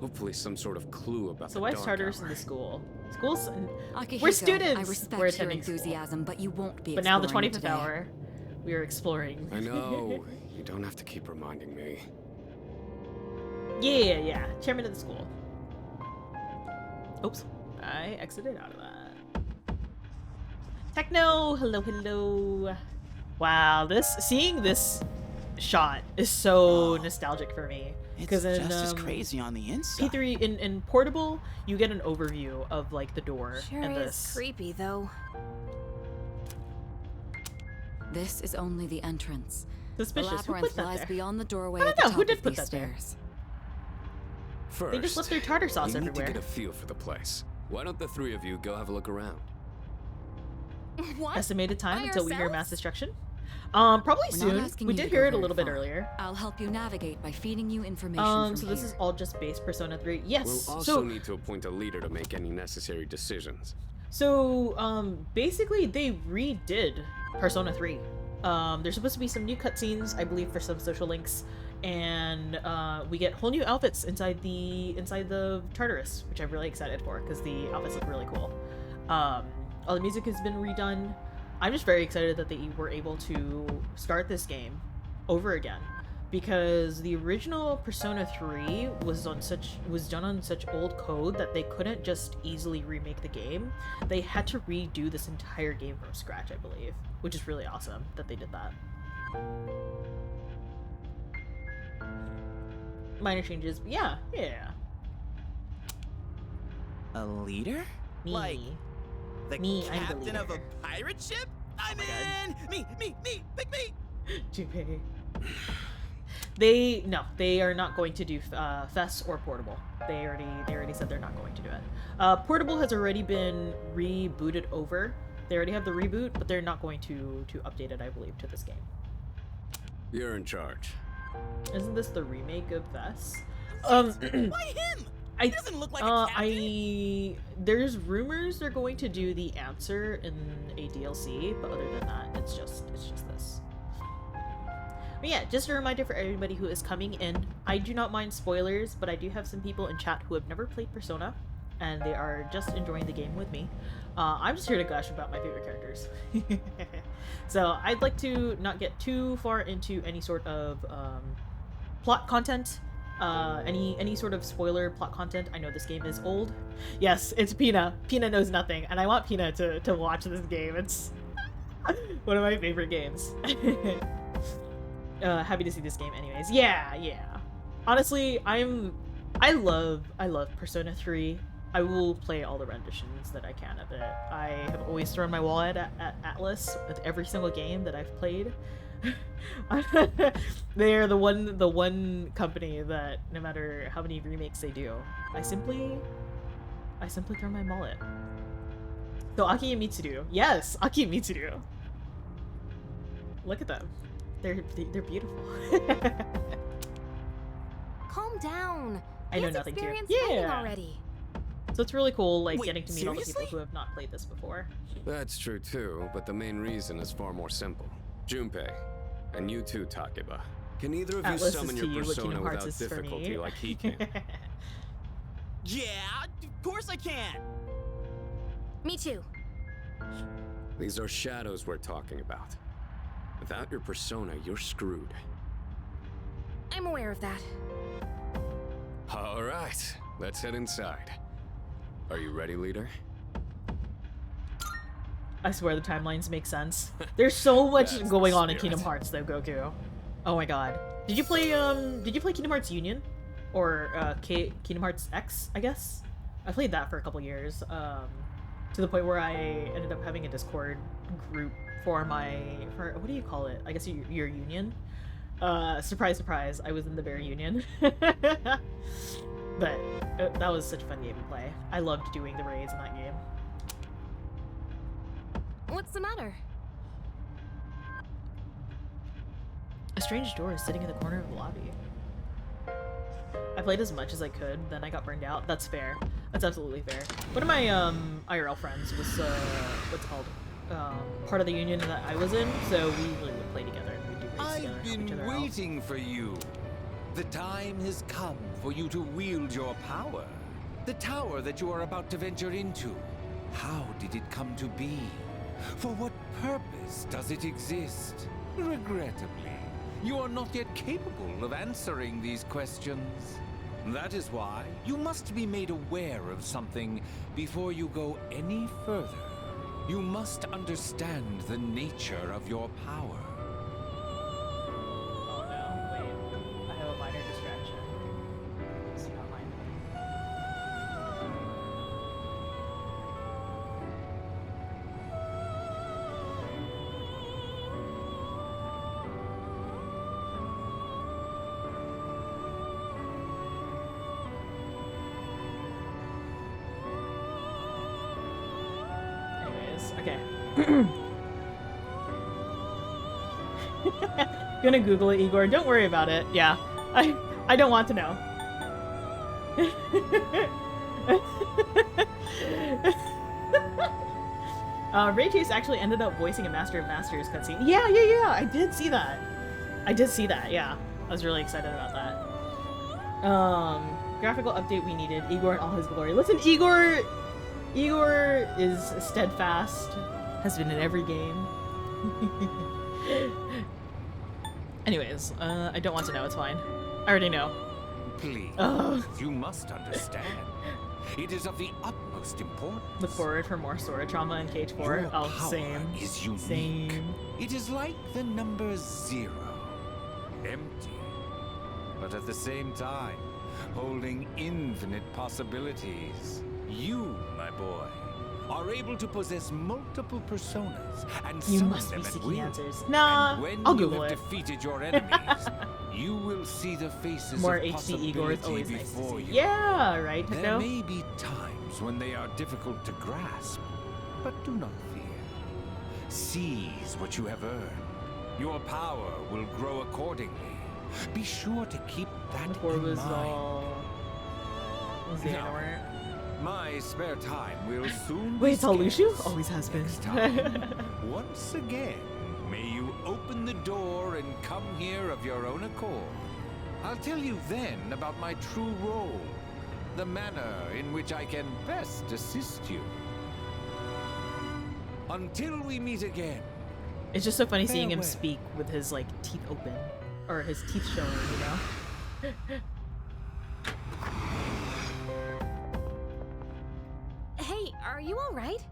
Hopefully some sort of clue about So the why is dark Tartarus hour. in the school? Schools? Akihiko, We're students. I respect We're your attending school. enthusiasm, but you won't be But now the exploring 25th today. hour, we are exploring. I know. You don't have to keep reminding me. Yeah. Chairman of the school. Oops. I exited out of that. Techno! Hello. Wow, seeing this shot is so nostalgic for me. It's Because in just as crazy on the inside. P3 in Portable, you get an overview of like the door Sure and is this. creepy, though. This is only the entrance. Suspicious. The Who put labyrinth that lies there? beyond the doorway I at don't the know. Who top did of put these that there? stairs. First, They just left their tartar sauce you need everywhere. to get a feel for the place. Why don't the three of you go have a look around? What? Estimated time By until we hear ourselves? mass destruction? Probably We're not soon. asking We you did to hear go it a very little bit far. earlier. I'll help you navigate by feeding you information from So this here. is all just base Persona 3. Yes. We'll also need to appoint a leader to make any necessary decisions. So basically they redid Persona 3. There's supposed to be some new cutscenes, I believe, for some social links, and we get whole new outfits inside the Tartarus, which I'm really excited for because the outfits look really cool. All the music has been redone. I'm just very excited that they were able to start this game over again, because the original Persona 3 was done on such old code that they couldn't just easily remake the game. They had to redo this entire game from scratch, I believe, which is really awesome that they did that. Minor changes, but yeah. A leader? Me. Like the Me, I'm the captain of a leader. pirate ship? I'm in! Me! Pick me! Junpei. They are not going to do Fess or Portable. They already said they're not going to do it. Portable has already been rebooted over. They already have the reboot, but they're not going to update it, I believe, to this game. You're in charge. Isn't this the remake of Fess? Why him? He doesn't look like a captain. There's rumors they're going to do the answer in a DLC, but other than that, it's just this. But yeah, just a reminder for everybody who is coming in, I do not mind spoilers, but I do have some people in chat who have never played Persona, and they are just enjoying the game with me. I'm just here to gush about my favorite characters. So I'd like to not get too far into any sort of plot content, any sort of spoiler plot content. I know this game is old. Yes, it's Pina. Pina knows nothing, and I want Pina to watch this game. It's one of my favorite games. Happy to see this game anyways. Yeah. Honestly, I love Persona 3. I will play all the renditions that I can of it. I have always thrown my wallet at Atlas with every single game that I've played. They're the one company that no matter how many remakes they do, I simply throw my mullet. So Aki and Mitsuru. Yes, Aki and Mitsuru. Look at them. They're beautiful. Calm down. I know nothing too. Yeah. Already. So it's really cool, like, Wait, getting to meet all the seriously? people who have not played this before. That's true too, but the main reason is far more simple. Junpei, and you too, Takeba. Can either of you Atlas summon is your to you what persona Kingdom Hearts without is for difficulty me. like he can? Yeah, of course I can. Me too. These are shadows we're talking about. Without your persona, you're screwed. I'm aware of that. All right, let's head inside. Are you ready, leader? I swear the timelines make sense. There's so much That's going the on in spirit. Kingdom Hearts though, Goku. Oh my god. Did you play Kingdom Hearts Union? Or Kingdom Hearts X, I guess? I played that for a couple years. To the point where I ended up having a Discord group for what do you call it? I guess your union. Surprise, surprise, I was in the Bear Union. But that was such a fun game to play. I loved doing the raids in that game. What's the matter? A strange door is sitting in the corner of the lobby. I played as much as I could, then I got burned out. That's fair. That's absolutely fair. One of my IRL friends was what's it called? Part of the union that I was in, so we really would play together and we'd do raids together. I've and help each been other out. waiting for you. The time has come for you to wield your power. The tower that you are about to venture into. How did it come to be? For what purpose does it exist? Regrettably, you are not yet capable of answering these questions. That is why you must be made aware of something before you go any further. You must understand the nature of your power. Oh no, wait. I have a minor distraction. Let's see, not mine. Anyways, okay. Gonna Google it, Igor. Don't worry about it. Yeah, I don't want to know. Ray Chase actually ended up voicing a Master of Masters cutscene. Yeah. I did see that. Yeah, I was really excited about that. Graphical update we needed. Igor in all his glory. Listen, Igor is steadfast. Has been in every game. Anyways, I don't want to know. It's fine. I already know. Please, you must understand. It is of the utmost importance. Look forward for more Sora trauma in Cage 4. Your Oh, power same. is unique. Same. It is like the number 0. Empty. But at the same time, holding infinite possibilities. You, my boy, are able to possess multiple personas and You summon must be them at seeking will. answers. Nah, and when I'll you Google have it. defeated your enemies, you will see the faces More of HD Igor is possibility always nice to before see. you. Yeah, right, There Hiko? may be times when they are difficult to grasp, but do not fear. Seize what you have earned. Your power will grow accordingly. Be sure to keep that Before in was mind. all Xehanort. My spare time will soon Wait, be it's all Lucio? scarce. Always has been. Next time, once again, may you open the door and come here of your own accord. I'll tell you then about my true role, the manner in which I can best assist you. Until we meet again. It's just so funny seeing him Farewell. speak with his, like, teeth open. Or his teeth showing, you know? Hey, are you alright?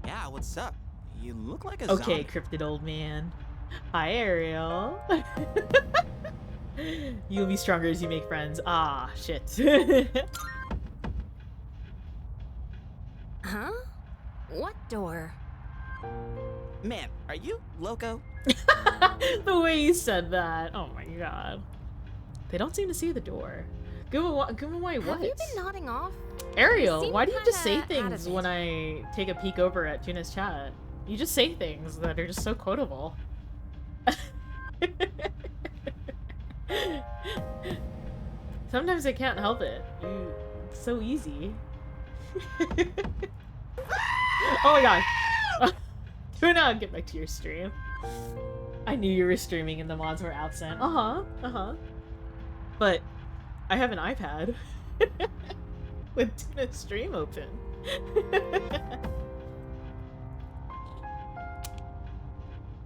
Yeah, what's up? You look like a Okay, zombie. cryptid old man. Hi, Ariel. You'll be stronger as you make friends. Ah, shit. Huh? What door? Man, are you loco? The way you said that. Oh my god. They don't seem to see the door. Give me why what? Have you been nodding off? Ariel, why do you just say kinda out things of when it. I take a peek over at Tuna's chat? You just say things that are just so quotable. Sometimes I can't help it. It's so easy. Oh my god. Tuna, get back to your stream. I knew you were streaming and the mods were absent. But I have an iPad with Tuna's stream open.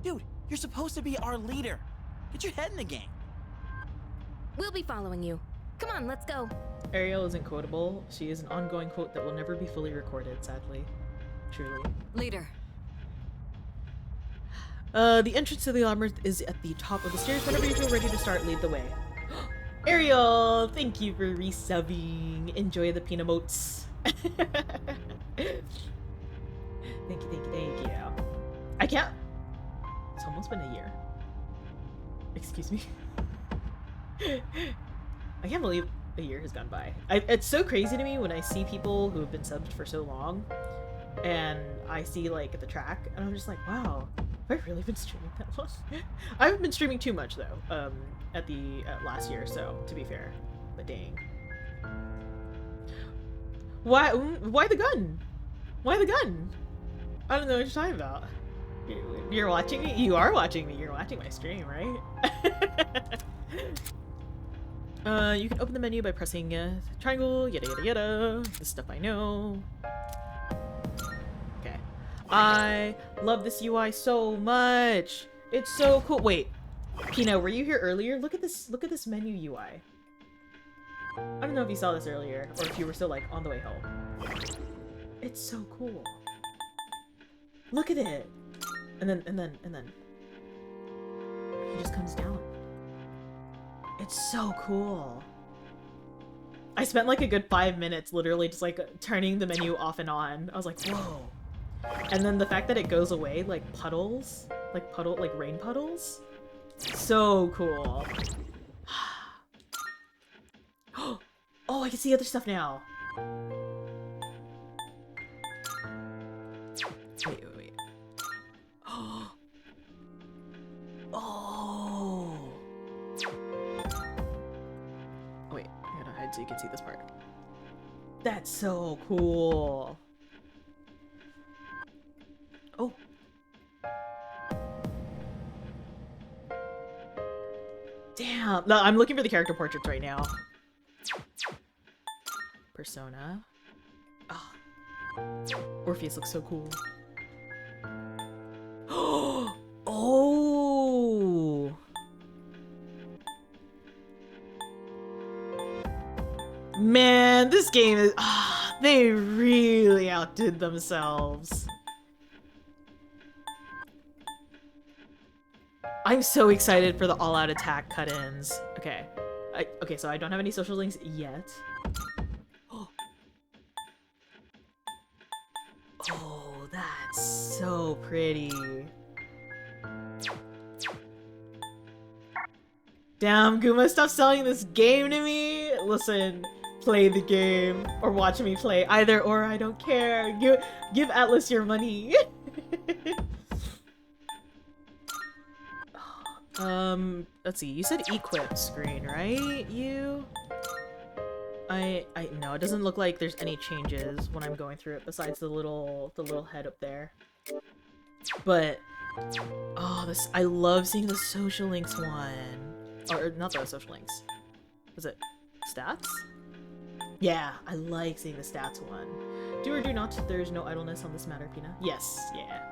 Dude, you're supposed to be our leader. Get your head in the game. We'll be following you. Come on, let's go. Ariel isn't quotable. She is an ongoing quote that will never be fully recorded, sadly. Truly. Leader. The entrance to the labyrinth is at the top of the stairs. Whenever you feel ready to start, lead the way. Ariel, thank you for resubbing. Enjoy the peanut motes. Thank you. I can't. It's almost been a year. Excuse me. I can't believe a year has gone by. It's so crazy to me when I see people who have been subbed for so long, and I see like the track, and I'm just like, wow, have I really been streaming that long? I haven't been streaming too much though. At last year, so to be fair, but dang. Why the gun? Why the gun? I don't know what you're talking about. You're watching me? You are watching me. You're watching my stream, right? You can open the menu by pressing triangle, yada yada yada. This stuff I know. Okay. I love this UI so much. It's so cool. Wait, Pino, were you here earlier? Look at this menu UI. I don't know if you saw this earlier or if you were still like on the way home. It's so cool. Look at it. And then he just comes down. It's so cool. I spent like a good 5 minutes literally just like turning the menu off and on. I was like, whoa. And then the fact that it goes away like puddles, like rain puddles. So cool. Oh, I can see other stuff now. Wait. Oh. Wait, I gotta hide so you can see this part. That's so cool. Oh. Damn. No, I'm looking for the character portraits right now. Persona. Oh. Orpheus looks so cool. Oh. Man, this game is... they really outdid themselves. I'm so excited for the all-out attack cut-ins. Okay. Okay, so I don't have any social links yet. Oh, that's so pretty. Damn, Guma, stop selling this game to me! Listen, play the game, or watch me play. Either or, I don't care. Give Atlas your money. Let's see, you said equip screen, right? You? No, it doesn't look like there's any changes when I'm going through it besides the little head up there. But, oh, I love seeing the social links one. Or not the social links. Was it stats? Yeah, I like seeing the stats one. Do or do not, there's no idleness on this matter, Pina. Yes, yeah.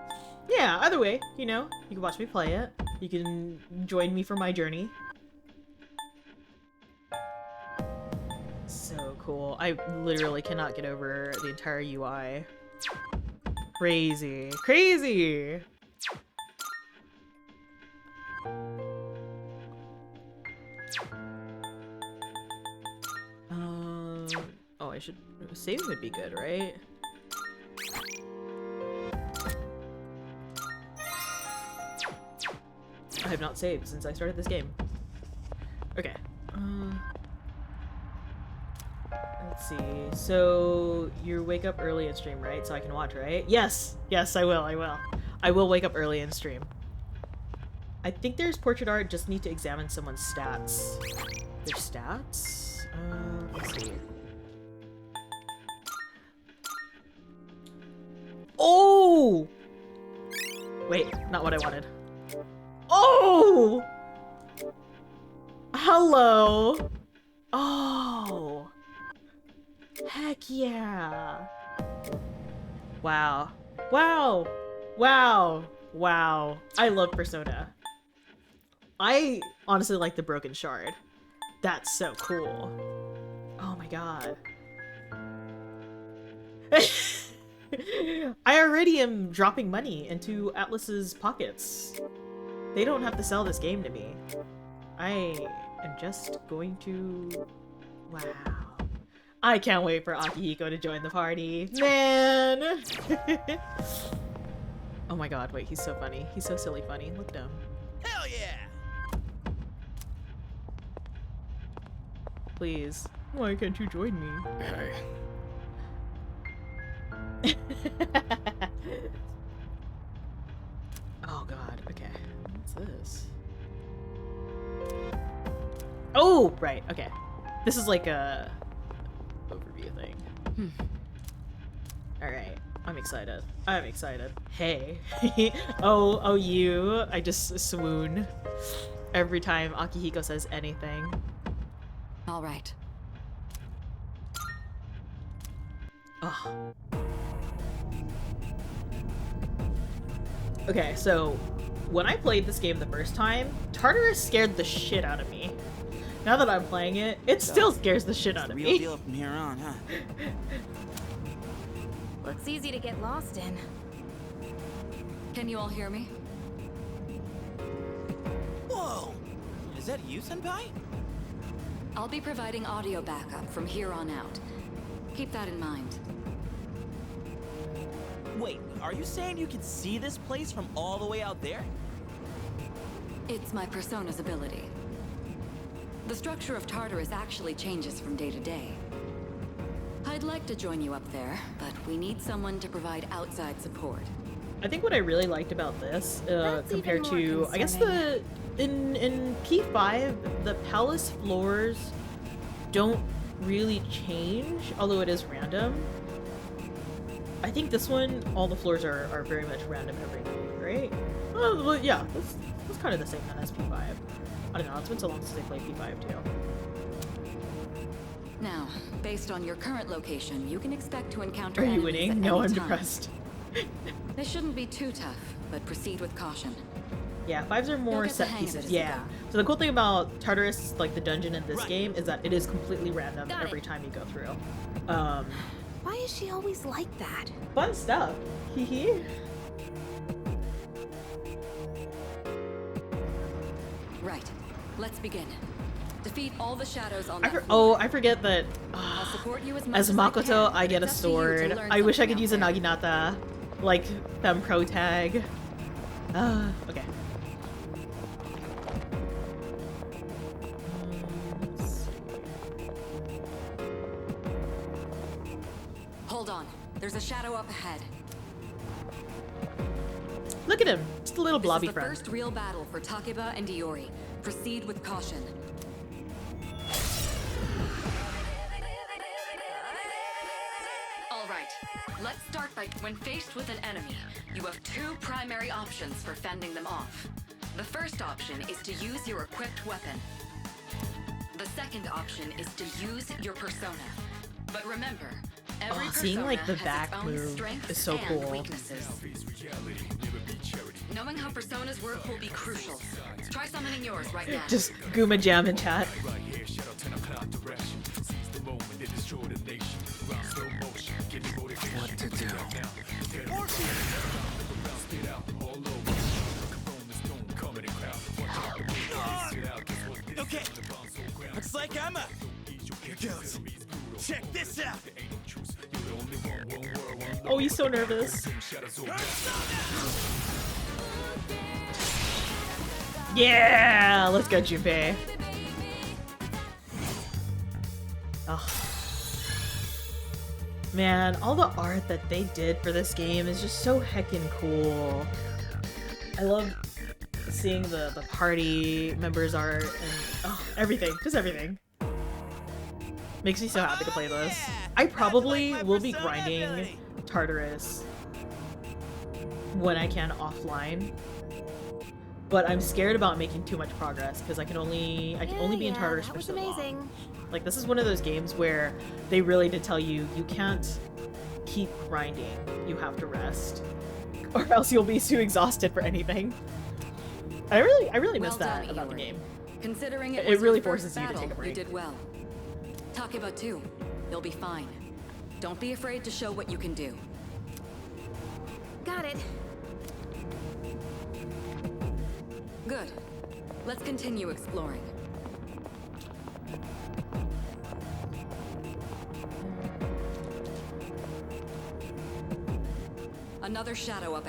Yeah, either way, you know, you can watch me play it. You can join me for my journey. So cool. I literally cannot get over the entire UI. Crazy. Crazy! Oh, saving would be good, right? I have not saved since I started this game. Okay. Let's see. So you wake up early and stream, right? So I can watch, right? Yes! Yes, I will, I will. I will wake up early and stream. I think there's portrait art, just need to examine someone's stats. Their stats? Let's see. Oh! Wait, not what I wanted. Oh! Hello! Oh! Heck yeah! Wow. Wow! Wow! Wow. I love Persona. I honestly like the broken shard. That's so cool. Oh my god. I already am dropping money into Atlas's pockets. They don't have to sell this game to me. I am just going to... Wow. I can't wait for Akihiko to join the party. Man! Oh my god, wait, he's so funny. He's so silly funny. Look at him. Hell yeah! Please. Why can't you join me? Hey. Oh god, okay. What's this? Oh, right, okay. This is like a overview thing. Alright, I'm excited. I'm excited. Hey. Oh, you. I just swoon every time Akihiko says anything. All right. Ugh. Okay, so when I played this game the first time, Tartarus scared the shit out of me. Now that I'm playing it, it still scares the shit out of Real me. deal from here on, huh? Looks easy to get lost in. Can you all hear me? Whoa! Is that you, Senpai? I'll be providing audio backup from here on out. Keep that in mind. Wait, are you saying you can see this place from all the way out there? It's my Persona's ability. The structure of Tartarus actually changes from day to day. I'd like to join you up there, but we need someone to provide outside support. I think what I really liked about this, compared even more to, I guess in P5, the palace floors don't really change, although it is random. I think this one, all the floors are very much random every night, right? Well, yeah, that's kind of the same then as P5. I don't know, it's been so long since I played P5 too. Now, based on your current location, you can expect to encounter Are you enemies winning? at No, any I'm time. depressed. This shouldn't be too tough, but proceed with caution. Yeah, 5s are more You'll get the set hang of it pieces. as you Yeah. go. So the cool thing about Tartarus, like the dungeon in this game, is that it is completely random Got every it. time you go through. Why is she always like that? Fun stuff. Hee hee. Right. Let's begin. Defeat all the shadows on I that floor. I forget that I'll support you as much as as Makoto, can, I get a but it's up to you to sword. learn I wish I something could use a out there. Naginata, like Fem Pro Tag. Okay. Hold on. There's a shadow up ahead. Look at him, just a little blobby This is the friend. first real battle for Takeba and Iori. Proceed with caution. All right. Let's start by when faced with an enemy, you have two primary options for fending them off. The first option is to use your equipped weapon. The second option is to use your persona. But remember, every Seeing like the persona has back its own move strengths is so and cool. weaknesses. Knowing how personas work will be crucial. Try summoning yours right now. Just Guma Jam in chat. What to do? Okay, looks like I'm up. Here goes. Check this out. Oh, he's so nervous. Yeah! Let's go, Junpei. Oh. Man, all the art that they did for this game is just so heckin' cool. I love seeing the party members' art and everything. Just everything. Makes me so happy to play this. I probably will be grinding Tartarus when I can offline. But I'm scared about making too much progress because I can only be in Tartarus for so long. Like, this is one of those games where they really did tell you you can't keep grinding. You have to rest, or else you'll be too exhausted for anything. I really miss that about the game. Considering It was really your first forces you to battle, take a break. You did well. Takeba too. You'll be fine. Don't be afraid to show what you can do. Got it. Good. Let's continue exploring. Another shadow up.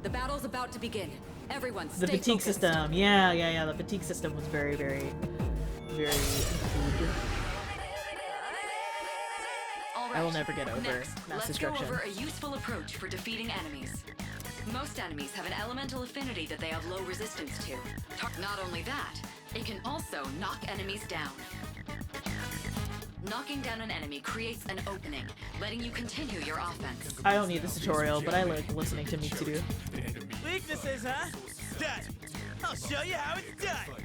The battle's about to begin. Everyone, stay The fatigue focused. system, yeah. The fatigue system was very good. I will never get over Next, mass let's destruction. go over a useful approach for defeating enemies. Most enemies have an elemental affinity that they have low resistance to. Not only that, it can also knock enemies down. Knocking down an enemy creates an opening, letting you continue your offense. I don't need this tutorial, but I like listening to Mitsuru. Weaknesses, huh? Done. I'll show you how it's done.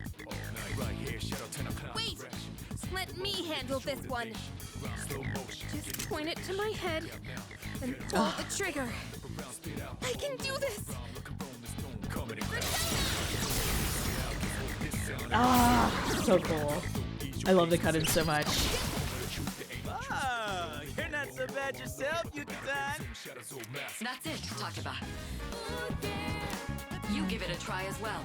Wait! Let me handle this one. Just point it to my head and pull the trigger. I can do this! Ah, so cool. I love the cut-in so much. Oh, you're not so bad yourself, Yuki-san. That's it, Takeba. You give it a try as well.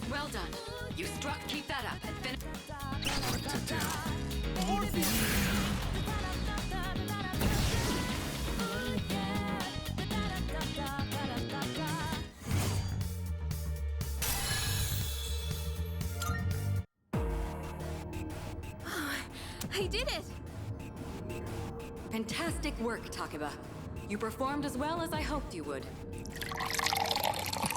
Well done. You struck. Keep that up and finish. What to do? I did it! Fantastic work, Takeba. You performed as well as I hoped you would.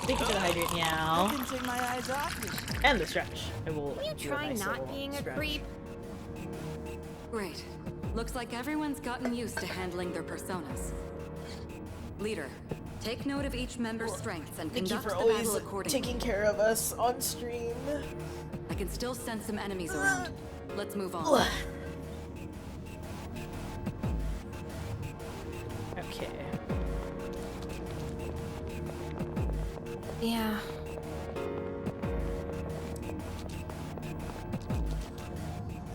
Thank you for the hydrate, I meow. didn't take my eyes off you. And the stretch. I will Can you do try nice not little being a stretch. creep? Great. Looks like everyone's gotten used to handling their personas. Leader, take note of each member's strengths and Thank you conduct for the always battle accordingly. taking care of us on stream. I can still sense some enemies around. Let's move on. Okay. Yeah.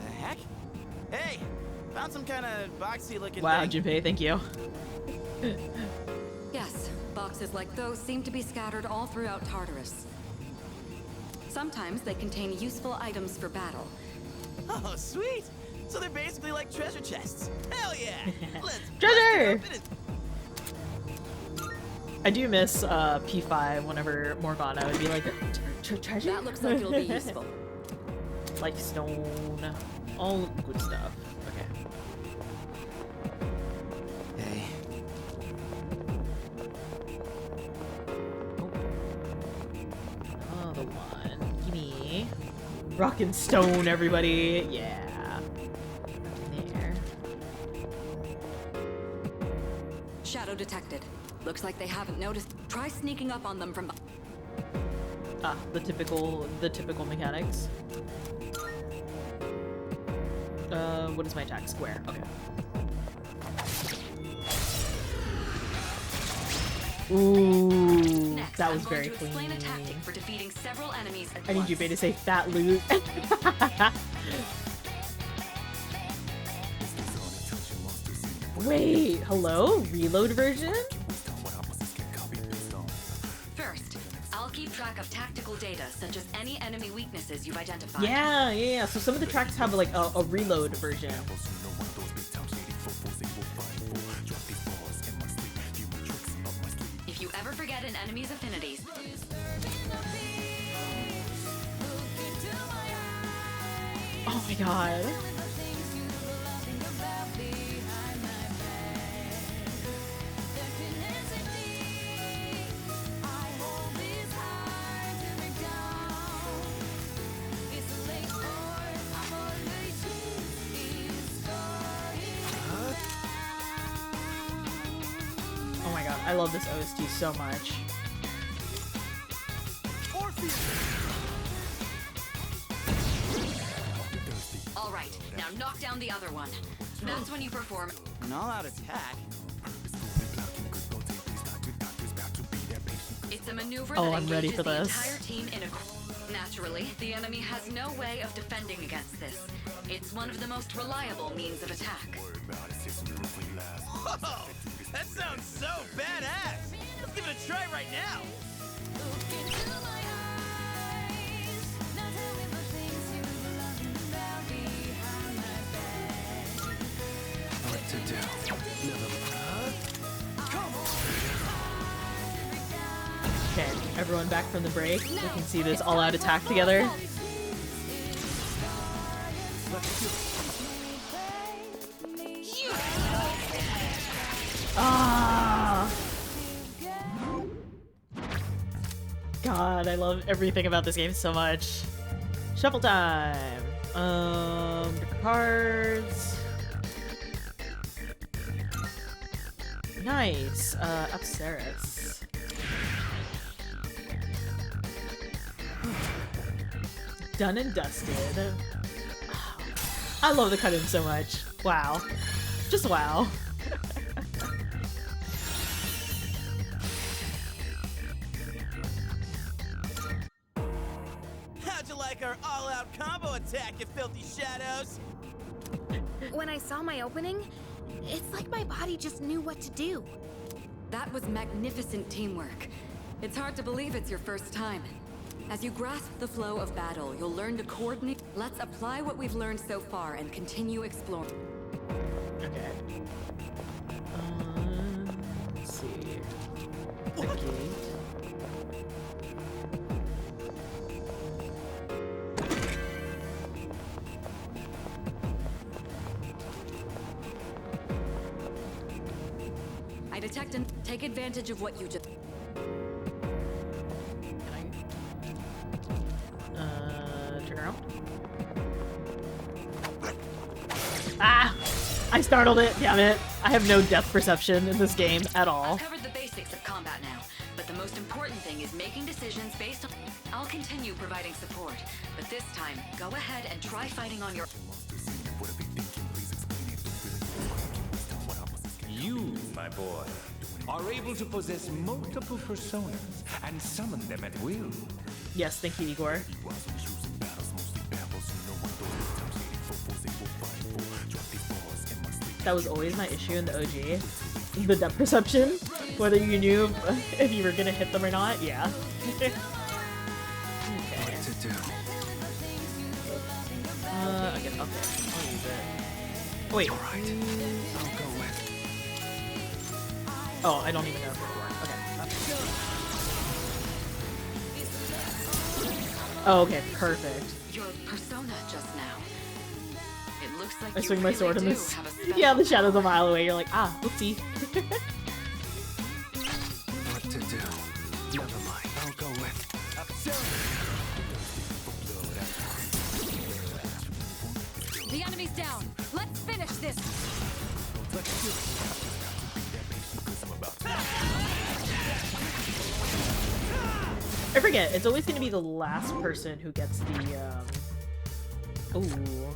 The heck? Hey, found some kind of boxy looking Wow, thing. Junpei, thank you. Yes, boxes like those seem to be scattered all throughout Tartarus. Sometimes they contain useful items for battle. Oh, sweet! So they're basically like treasure chests. Hell yeah! Let's Treasure! bust it open I do miss P5 whenever Morgana would be like, treasure? That looks like it'll be useful. Like stone, all good stuff. Okay. Hey. Oh, the one. Gimme. Rock and stone, everybody. Yeah. There. Shadow detected. Looks like they haven't noticed. Try sneaking up on them from. Ah, the typical mechanics. What is my attack? Square. Okay. Ooh, Next, that was I'm very going to clean. explain a tactic for defeating several enemies at I need once. Junpei to say fat loot. Wait, hello? Reload version? First, I'll keep track of tactical data, such as any enemy weaknesses you've identified. Yeah. So some of the tracks have like a reload version. If you ever forget an enemy's affinities, oh my god. Oh my god, I love this OST so much. all right, now knock down the other one. That's when you perform An all-out attack? It's a maneuver Oh, that I'm ready engages for the this. entire team in a... Naturally, the enemy has no way of defending against this. It's one of the most reliable means of attack. Whoa! That sounds so badass! Let's give it a try right now! What to do? Okay, everyone back from the break. We can see this all-out attack together. Ah! God, I love everything about this game so much. Shuffle time. Different cards. Nice. Upseris. Done and dusted. I love the cut-in so much. Wow. Just wow. How'd you like our all-out combo attack, you filthy shadows? When I saw my opening, it's like my body just knew what to do. That was magnificent teamwork. It's hard to believe it's your first time. As you grasp the flow of battle, you'll learn to coordinate. Let's apply what we've learned so far and continue exploring. Okay. Let's see. The gate. I detect and take advantage of what you just. Turn around. Ah! I startled it, damn it. I have no depth perception in this game at all. I've covered the basics of combat now, but the most important thing is making decisions based on... I'll continue providing support, but this time, go ahead and try fighting on your... You, my boy, are able to possess multiple personas and summon them at will. Yes, thank you, Igor. That was always my issue in the OG. The depth perception. Whether you knew if you were gonna hit them or not, yeah. Okay. What to do? Okay, I'll use it. Wait. Alright. I'll go with. Oh, I don't even know if it'll work. Okay. Oh, okay, perfect. Your persona just now. It looks like I swing my sword in do this. have a special... Yeah, the shadow's a mile away. You're like, ah, oopsie. What to do? Never mind. I'll go with. The enemy's down. Let's finish this. I forget. It's always going to be the last person who gets the, Ooh.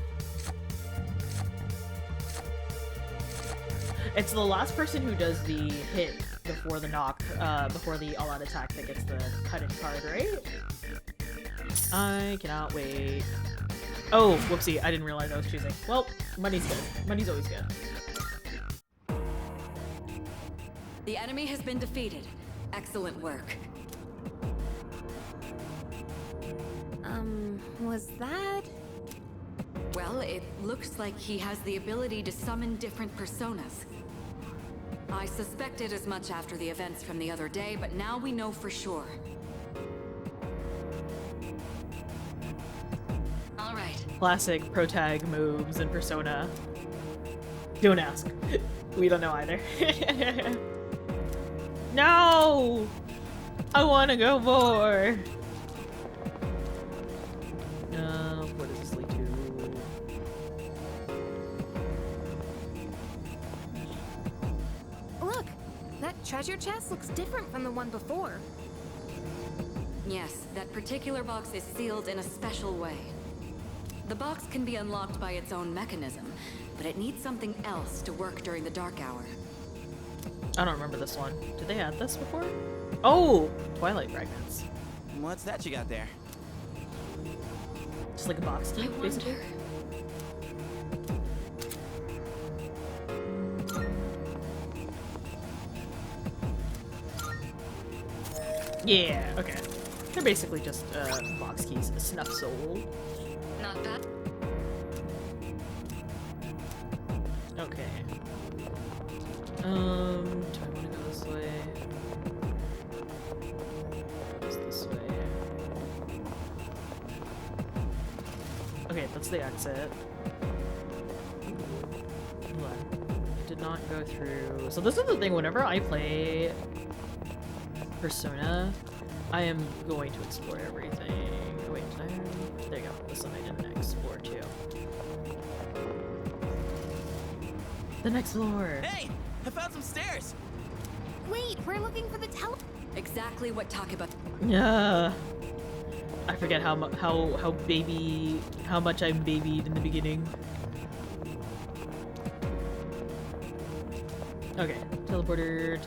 It's the last person who does the hit before the knock, before the all-out attack that gets the cut-in card, right? I cannot wait. Oh, whoopsie. I didn't realize I was choosing. Well, money's good. Money's always good. The enemy has been defeated. Excellent work. Was that? Well, it looks like he has the ability to summon different personas. I suspected as much after the events from the other day, but now we know for sure. All right. Classic protag moves in Persona. Don't ask. We don't know either. No! I want to go more! What does this lead to? Look! That treasure chest looks different from the one before. Yes, that particular box is sealed in a special way. The box can be unlocked by its own mechanism, but it needs something else to work during the dark hour. I don't remember this one. Did they add this before? Oh! Twilight fragments. What's that you got there? Just like a box key, basically. Yeah, okay. They're basically just box keys. A snuff soul. Not bad. Okay. Do I want to go this way? Just this way. Okay, that's the exit. Hold on. I did not go through. So this is the thing, whenever I play Persona, I am going to explore everything. Oh, wait, did I? There you go. This one I didn't explore too. The next floor. Hey! I found some stairs! Wait, we're looking for the Exactly what Takeba. Yeah. I forget how much I'm babied in the beginning. Okay, teleporter.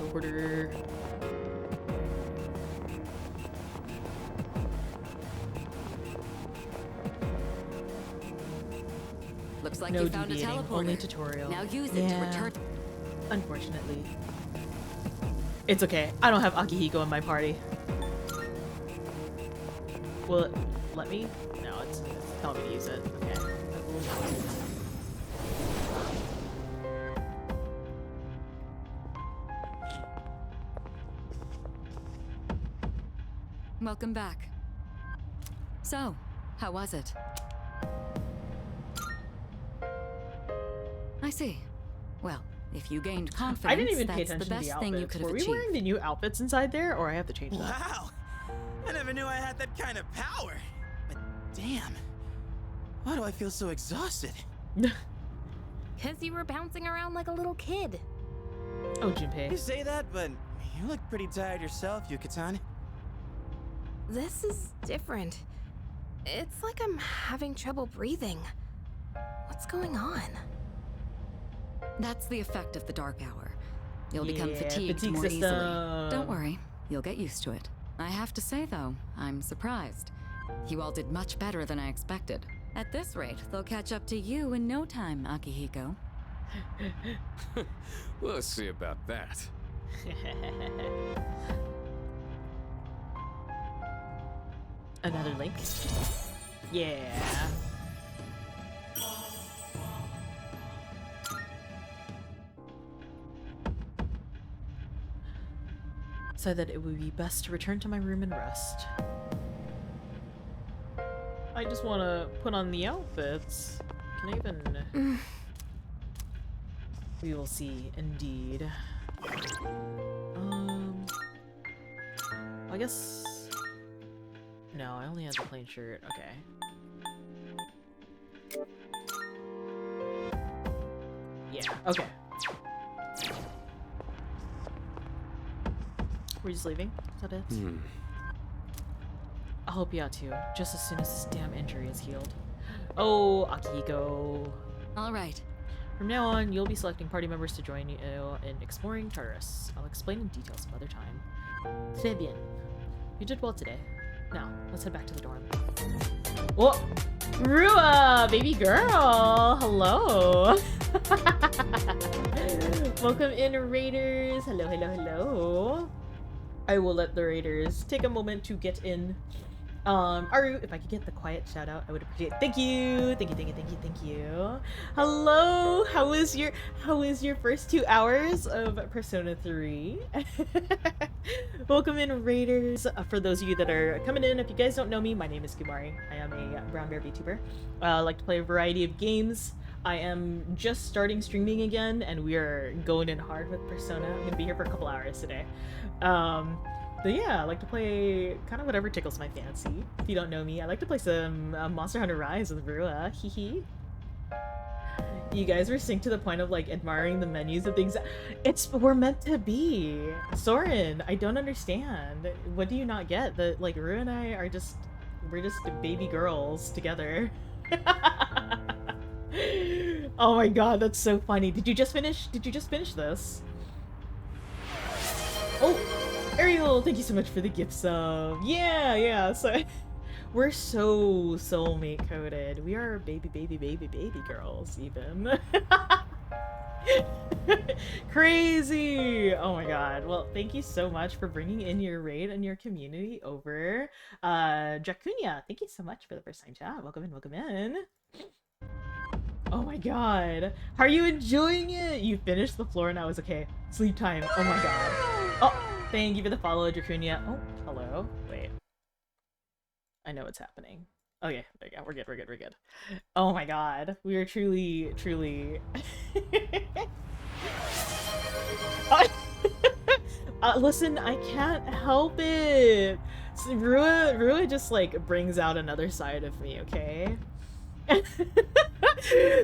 Looks like No you found a deviating, teleporter. only tutorial. Now use it to return. Unfortunately. It's okay. I don't have Akihiko in my party. Will it let me? No, it's telling me to use it. Okay. Welcome back. So, how was it? I see. Well, if you gained confidence, I didn't even pay that's attention the to best the thing you outfits. could have Were we achieved. wearing the new outfits inside there, or I have to change that? Wow! I never knew I had that kind of power. But damn, why do I feel so exhausted? Because you were bouncing around like a little kid. Oh, Junpei. You say that, but you look pretty tired yourself, Yuka-tan. This is different. It's like I'm having trouble breathing. What's going on? That's the effect of the dark hour. You'll become Yeah, fatigued fatigue more system. easily. Don't worry, you'll get used to it. I have to say though, I'm surprised. You all did much better than I expected. At this rate, they'll catch up to you in no time, Akihiko. We'll see about that. Another link? Yeah. So that it would be best to return to my room and rest. I just want to put on the outfits. Can I even... We will see, indeed. I guess... No, I only have the plain shirt. Okay. Yeah, okay. We're just leaving? Is that it? I'll help you out too, just as soon as this damn injury is healed. Oh, Akihiko. Alright. From now on, you'll be selecting party members to join you in exploring Tartarus. I'll explain in detail some other time. Très bien. You did well today. Now, let's head back to the dorm. Whoa! Rua, baby girl! Hello! Welcome in, Raiders! Hello. I will let the Raiders take a moment to get in. Aru, if I could get the quiet shout out, I would appreciate it. Thank you. Thank you, thank you, thank you, thank you. Hello, how is your first 2 hours of Persona 3? Welcome in, Raiders. For those of you that are coming in, if you guys don't know me, my name is Kumari. I am a brown bear VTuber. I like to play a variety of games. I am just starting streaming again, and we are going in hard with Persona. I'm gonna be here for a couple hours today. But yeah, I like to play kind of whatever tickles my fancy. If you don't know me, I like to play some Monster Hunter Rise with Rua. Hee. You guys were synced to the point of like admiring the menus of things. We're meant to be. Soren, I don't understand. What do you not get? That like Rua and I are we're just baby girls together. Oh my god, that's so funny. Did you just finish this? Oh, Ariel, thank you so much for the gift sub. Yeah, so we're so soulmate coded. We are baby girls even. Crazy. Oh my god. Well, thank you so much for bringing in your raid and your community over. Dracunia, thank you so much for the first time chat. Welcome in. Oh my god. How are you enjoying it? You finished the floor and I was okay. Sleep time. Oh my god. Oh, thank you for the follow, Dracunia. Oh, hello. Wait. I know what's happening. Okay, there you go. We're good. Oh my god. We are truly... listen, I can't help it. So Rua just like brings out another side of me, okay?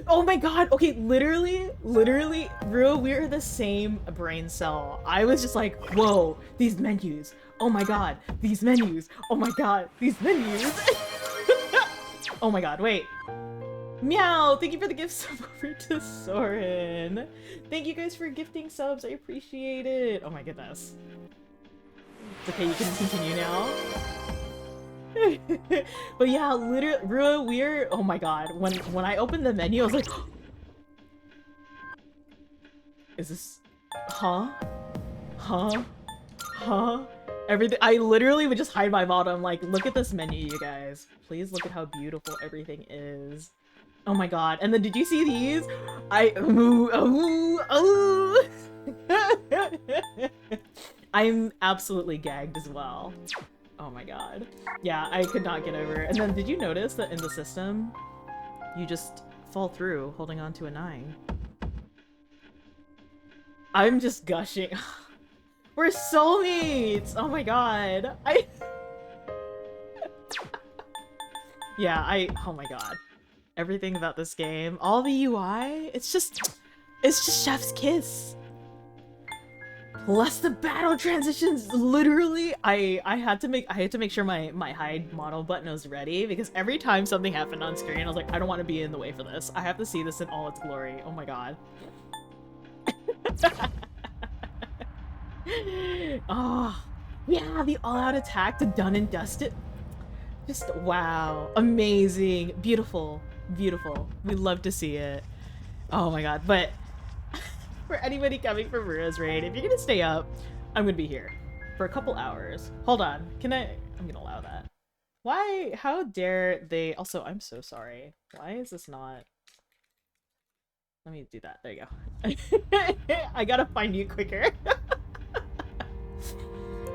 Oh my god, okay, literally, Rua, we're the same brain cell. I was just like, whoa, these menus. Oh my god, these menus. Oh my god, these menus. Oh my god, wait. Meow, thank you for the gift sub over to Soren. Thank you guys for gifting subs, I appreciate it. Oh my goodness. It's okay, you can continue now. But yeah, literally, Rua, we're... Oh my god, when I opened the menu, I was like... Is this... Huh? Everything... I literally would just hide my bottom, like, look at this menu, you guys. Please look at how beautiful everything is. Oh my god, and then did you see these? I'm absolutely gagged as well. Oh my god. Yeah, I could not get over it. And then did you notice that in the system, you just fall through holding on to a 9? I'm just gushing. We're soulmates! Oh my god. Yeah, oh my god. Everything about this game, all the UI, it's just chef's kiss. Plus the battle transitions, literally, I had to make sure my hide model button was ready because every time something happened on screen, I was like, I don't want to be in the way for this. I have to see this in all its glory. Oh my god. Oh, yeah, the all-out attack to done and dusted. Just, wow. Amazing. Beautiful. Beautiful. We love to see it. Oh my god, but... For anybody coming from Rua's raid, if you're gonna stay up, I'm gonna be here for a couple hours. Hold on, I'm gonna allow that. Why? How dare they? Also, I'm so sorry. Why is this not? Let me do that. There you go. I gotta find you quicker.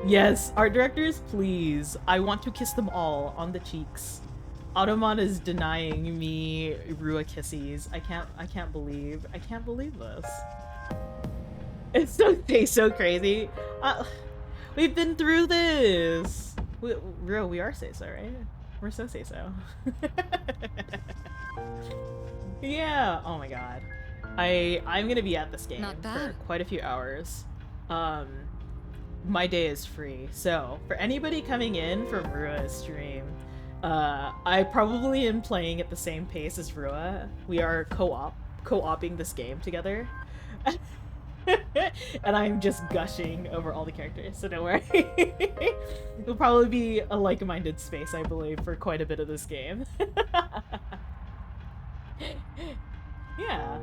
Yes, art directors, please. I want to kiss them all on the cheeks. Automon is denying me Rua kissies. I can't believe this. It's so crazy. We've been through this. Rua, we are say-so, right? We're so say-so. Yeah. Oh my god. I'm gonna be at this game for quite a few hours. My day is free, so for anybody coming in from Rua's stream, I probably am playing at the same pace as Rua. We are co-oping this game together. And I'm just gushing over all the characters, so don't worry. It'll probably be a like-minded space, I believe, for quite a bit of this game. Yeah.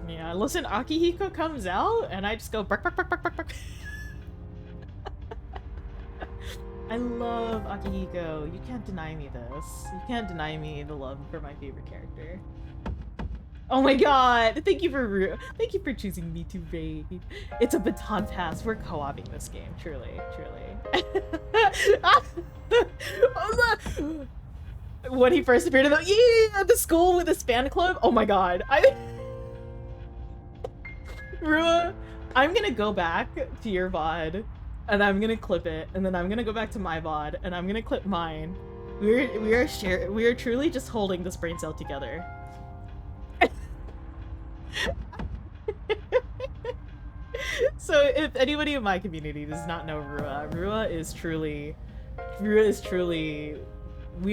Yeah, listen, Akihiko comes out, and I just go bark, bark, bark, bark, bark, bark. I love Akihiko. You can't deny me this. You can't deny me the love for my favorite character. Oh my god! Thank you for choosing me to raid. It's a baton pass. We're co-oping this game. Truly, truly. When he first appeared in the school with his fan club. Oh my god! Rua, I'm gonna go back to your VOD, and I'm gonna clip it, and then I'm gonna go back to my VOD, and I'm gonna clip mine. We are truly just holding this brain cell together. So if anybody in my community does not know Rua, Rua is truly, we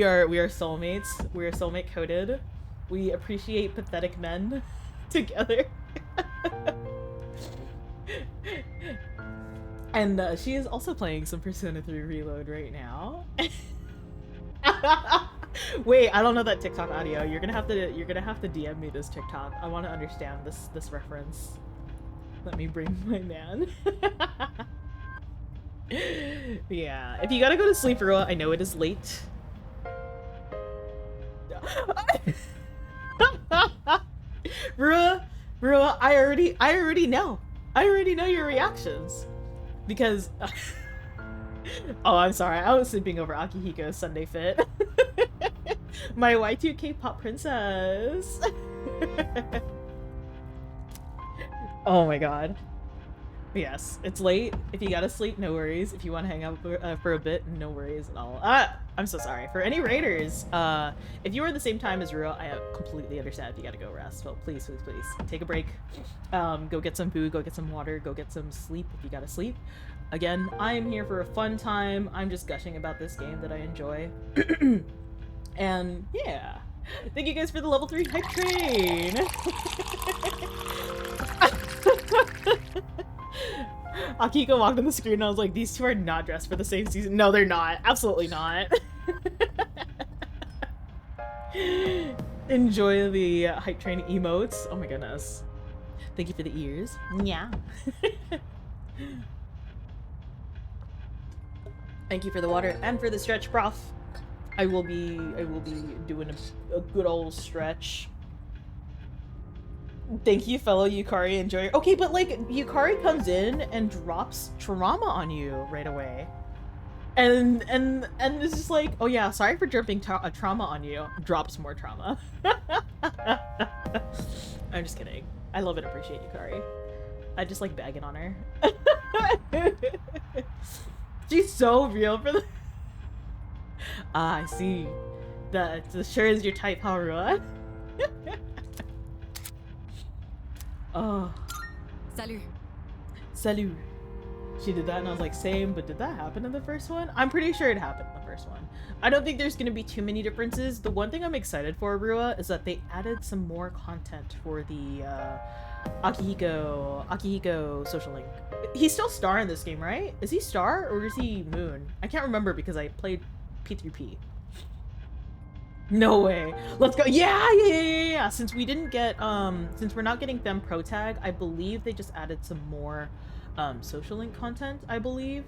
are soulmates. We are soulmate coded. We appreciate pathetic men together. And she is also playing some Persona 3 Reload right now. Wait, I don't know that TikTok audio. You're gonna have to DM me this TikTok. I want to understand this reference. Let me bring my man. Yeah, if you gotta go to sleep, Rua, I know it is late. Rua, I already know. I already know your reactions. Because oh, I'm sorry. I was sleeping over Akihiko's Sunday fit. My Y2K pop princess. Oh my god. Yes, it's late. If you gotta sleep, no worries. If you want to hang out for a bit, no worries at all. I'm so sorry. For any raiders, if you are the same time as Rua, I completely understand if you gotta go rest. So please, take a break. Go get some food, go get some water, go get some sleep if you gotta sleep. Again, I am here for a fun time. I'm just gushing about this game that I enjoy. And yeah, thank you guys for the level 3 hype train. Akiko walked on the screen and I was like, these two are not dressed for the same season. No, they're not. Absolutely not. Enjoy the hype train emotes. Oh my goodness. Thank you for the ears. Yeah. Thank you for the water and for the stretch, prof. I will be doing a good old stretch. Thank you, fellow Yukari. Enjoy. Okay, but like Yukari comes in and drops trauma on you right away, and it's just like, oh yeah, sorry for dropping trauma on you. Drops more trauma. I'm just kidding. I love and appreciate Yukari. I just like bagging on her. She's so real for the. I see. That sure is your type, huh, Rua? Oh. Salut. Salut. She did that and I was like, same, but did that happen in the first one? I'm pretty sure it happened in the first one. I don't think there's gonna be too many differences. The one thing I'm excited for, Rua, is that they added some more content for the Akihiko social link. He's still Star in this game, right? Is he Star or is he Moon? I can't remember because I played P3P. No way. Let's go. Yeah. Since we didn't get since we're not getting Femme Pro Tag, I believe they just added some more social link content, I believe,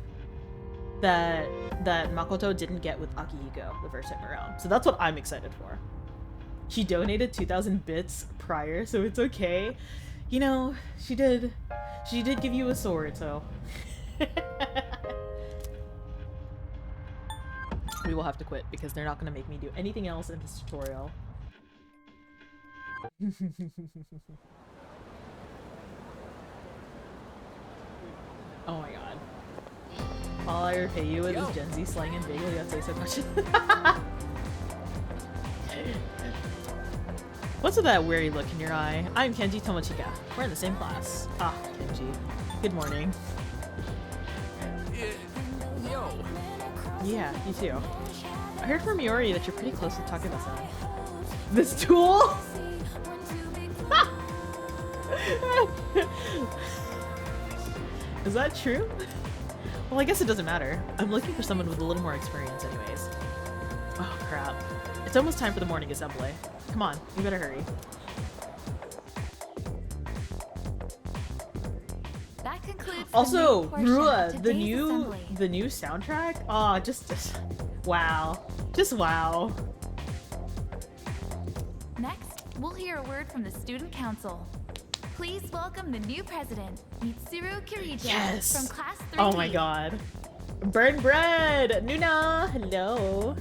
that Makoto didn't get with Akihiko the first time around. So that's what I'm excited for. She donated 2,000 bits prior, so it's okay. You know, she did give you a sword, so we will have to quit because they're not going to make me do anything else in this tutorial. Oh my god. All I repay you with is Gen Z slang and bagel, you have to say so much. What's with that weary look in your eye? I'm Kenji Tomochika. We're in the same class. Ah, Kenji. Good morning. Yo. Yeah, you too. I heard from Yori that you're pretty close to Takeda-san. This tool? Is that true? Well, I guess it doesn't matter. I'm looking for someone with a little more experience anyways. Oh, crap. It's almost time for the morning assembly. Come on, you better hurry. That concludes Also, the main portion Rua, of the today's assembly. new soundtrack. Oh, just wow, just wow. Next, we'll hear a word from the student council. Please welcome the new president, Mitsuru Kirija, Yes. from class 3. Oh my god. Burn bread! Nuna! Hello!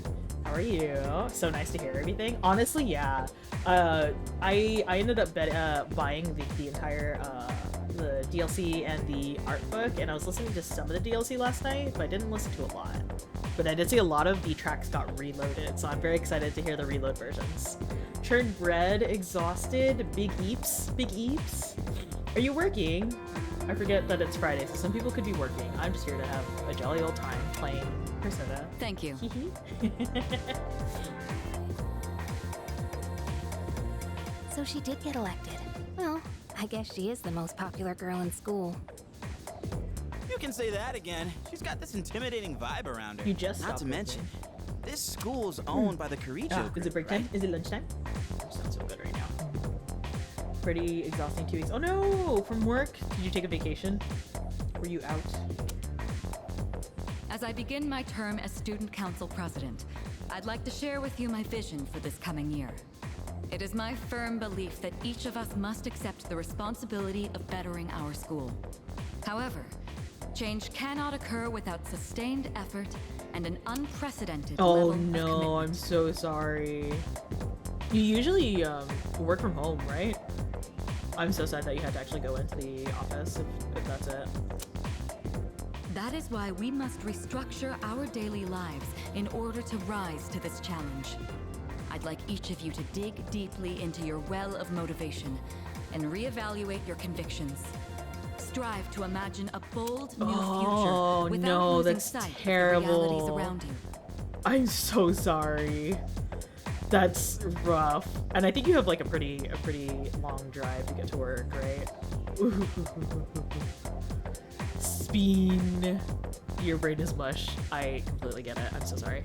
How are you? So nice to hear everything. Honestly, yeah. I ended up buying the entire the DLC and the art book, and I was listening to some of the DLC last night, but I didn't listen to a lot. But I did see a lot of the tracks got reloaded, so I'm very excited to hear the reload versions. Churned bread, exhausted, big eeps, big eeps. Are you working? I forget that it's Friday, so some people could be working. I'm just here to have a jolly old time playing Persona. Thank you. So she did get elected. Well, I guess she is the most popular girl in school. You can say that again. She's got this intimidating vibe around her. You just Not stopped to mention, this school's owned by the Kirijo Is it break time? right? Is it lunchtime? Sounds so good right now. Pretty exhausting 2 weeks. Oh no! From work? Did you take a vacation? Were you out? As I begin my term as student council president, I'd like to share with you my vision for this coming year. It is my firm belief that each of us must accept the responsibility of bettering our school. However, change cannot occur without sustained effort and an unprecedented Oh level of no, commitment. I'm so sorry. You usually work from home, right? I'm so sad that you had to actually go into the office, if that's it. That is why we must restructure our daily lives in order to rise to this challenge. I'd like each of you to dig deeply into your well of motivation and reevaluate your convictions. Strive to imagine a bold new Oh future without no, losing that's sight of the terrible. realities around you. I'm so sorry. That's rough. And I think you have like a pretty long drive to get to work, right? Speen. Your brain is mush. I completely get it. I'm so sorry.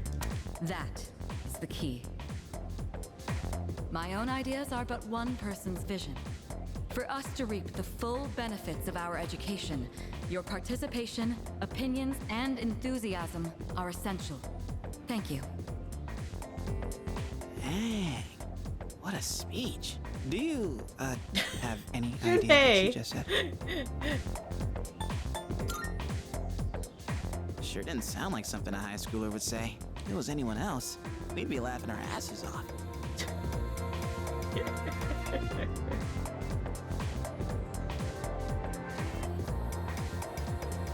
That is the key. My own ideas are but one person's vision. For us to reap the full benefits of our education, your participation, opinions, and enthusiasm are essential. Thank you. Dang, what a speech. Do you, have any idea what Hey. she just said? Sure didn't sound like something a high schooler would say. If it was anyone else, we'd be laughing our asses off.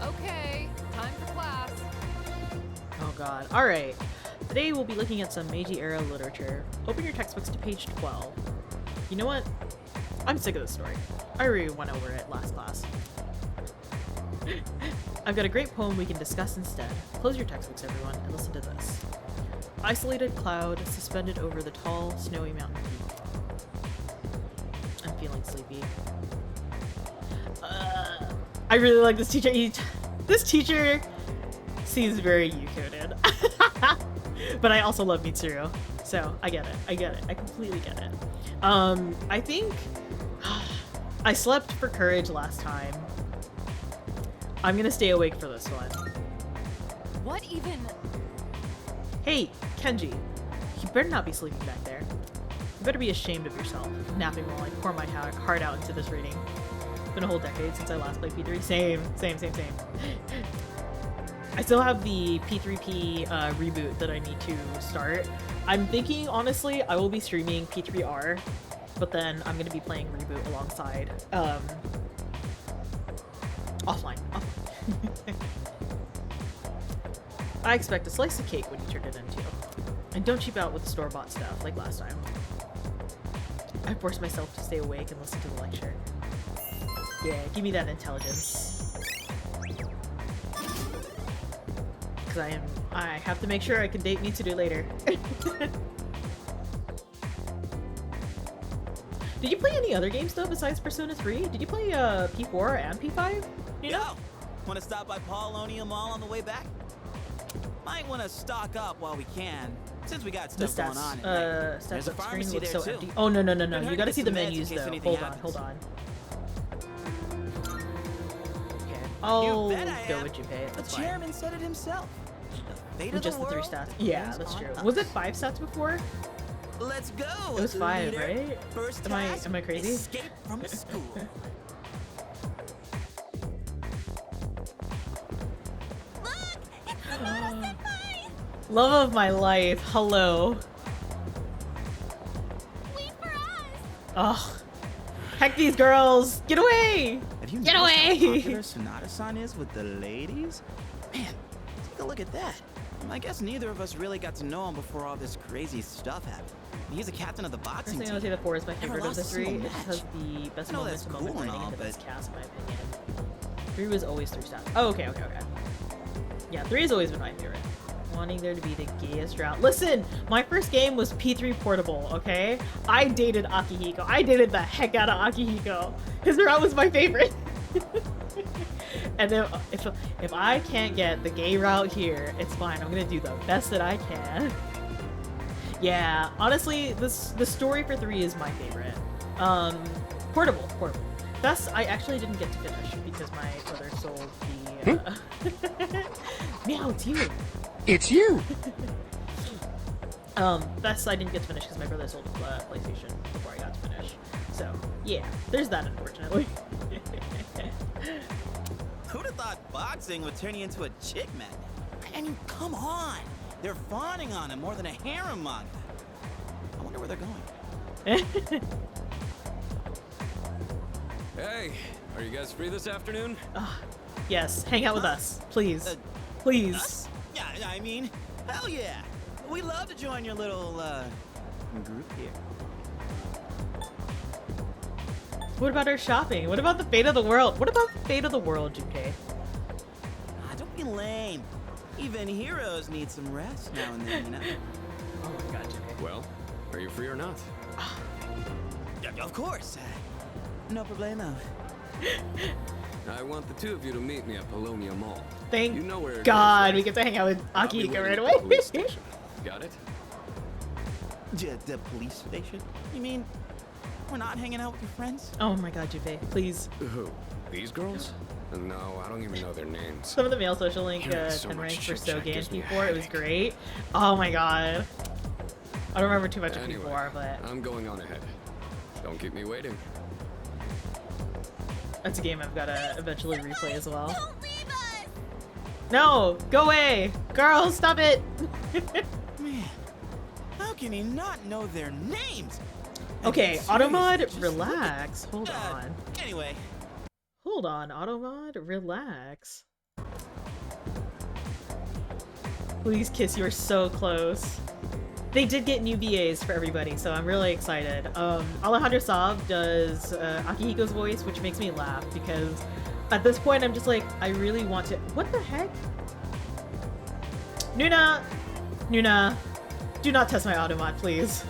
Okay, time for class. Oh god. Alright. Today we'll be looking at some Meiji-era literature. Open your textbooks to page 12. You know what? I'm sick of this story. I already went over it last class. I've got a great poem we can discuss instead. Close your textbooks, everyone, and listen to this. Isolated cloud suspended over the tall, snowy mountain peak. I'm feeling sleepy. I really like this teacher. This teacher seems very you-coded. But I also love Mitsuru, so I get it. I get it. I completely get it. I think I slept for courage last time. I'm gonna stay awake for this one. What even? Hey, Kenji, you better not be sleeping back there. You better be ashamed of yourself, napping while I pour my heart out into this reading. It's been a whole decade since I last played P3. Same. I still have the P3P reboot that I need to start. I'm thinking, honestly, I will be streaming P3R, but then I'm going to be playing reboot alongside. Offline. I expect a slice of cake when you turn it into. And don't cheap out with store-bought stuff like last time. I forced myself to stay awake and listen to the lecture. Yeah, give me that intelligence. Because I have to make sure I can date Mitsuru later. Did you play any other games though besides Persona 3? Did you play P4 and P5? Yo! Want to stop by Paulonia Mall on the way back? Might want to stock up while we can, since we got The stuff going stats, on. There's a stats up screen pharmacy looks there so too. empty. Oh no. Couldn't hurt You to gotta get see the some meds in menus case though. anything Hold on. I'll You bet I go am. with Junpei. The That's fine. chairman said it himself. The fate of Just the the 3 world stats. Yeah, depends that's on true. us. Was it 5 stats before? Let's go. It was 5, leader. right? First Am I task, crazy? Escape from school. Love of my life. Hello. Oh, heck these girls! Get away! Have you Get noticed how away! popular Sonata-san is with the ladies? Man, take a look at that. I guess neither of us really got to know him before all this crazy stuff happened. He's a captain of the boxing Personally, I team. would say the 4 is my Never favorite of the lost a 3. single It just match. has the best I know that's momentum, cool moment and writing, all, and the best but- cast, in my opinion. 3 was always 3 stats. Oh, okay. Yeah, 3 has always been my favorite. Wanting there to be the gayest route. Listen, my first game was P3 Portable, okay? I dated Akihiko. I dated the heck out of Akihiko. His route was my favorite. And then if I can't get the gay route here, it's fine. I'm gonna do the best that I can. Yeah, honestly, the story for 3 is my favorite. Portable. Best I actually didn't get to finish because my brother sold the. Meow, it's you. It's you! Best I didn't get to finish because my brother sold the PlayStation before I got to finish. So, yeah, there's that, unfortunately. Who'd have thought boxing would turn you into a chick magnet? I mean, come on! They're fawning on him more than a harem manga. I wonder where they're going. Hey, are you guys free this afternoon? Yes, hang out with us, please. Please. Us? Yeah, I mean, hell yeah! We'd love to join your little, group here. What about our shopping? What about the fate of the world? What about the fate of the world, Junpei? Ah, don't be lame. Even heroes need some rest now and then, you know? Oh my god, Junpei. Well, are you free or not? Yeah, of course. No problemo. I want the 2 of you to meet me at Polonia Mall. Thank you know where it God is, we get to hang out with I'll be Akihiko waiting right at away. the police station. Got it? The police station? You mean we're not hanging out with your friends? Oh my god, Junpei, please. Who? These girls? No, I don't even know their names. Some of the male social link Hearing so 10 much ranks were so chit-chat gay in gives me a P4. It was headache. great. Oh my god. I don't remember too much of Anyway, P4, but I'm going on ahead. Don't keep me waiting. that's a game I've got to eventually replay as well. Don't leave us! No! Go away! Girls, stop it! Man, how can he not know their names? Okay, Seriously, Automod, just look at- relax. Hold on. Anyway, Hold on, Automod, relax. Please kiss, you're so close. They did get new VAs for everybody, so I'm really excited. Alejandro Saab does Akihiko's voice, which makes me laugh because at this point I'm just like, I really want to. What the heck? Nuna, do not test my Automod, please.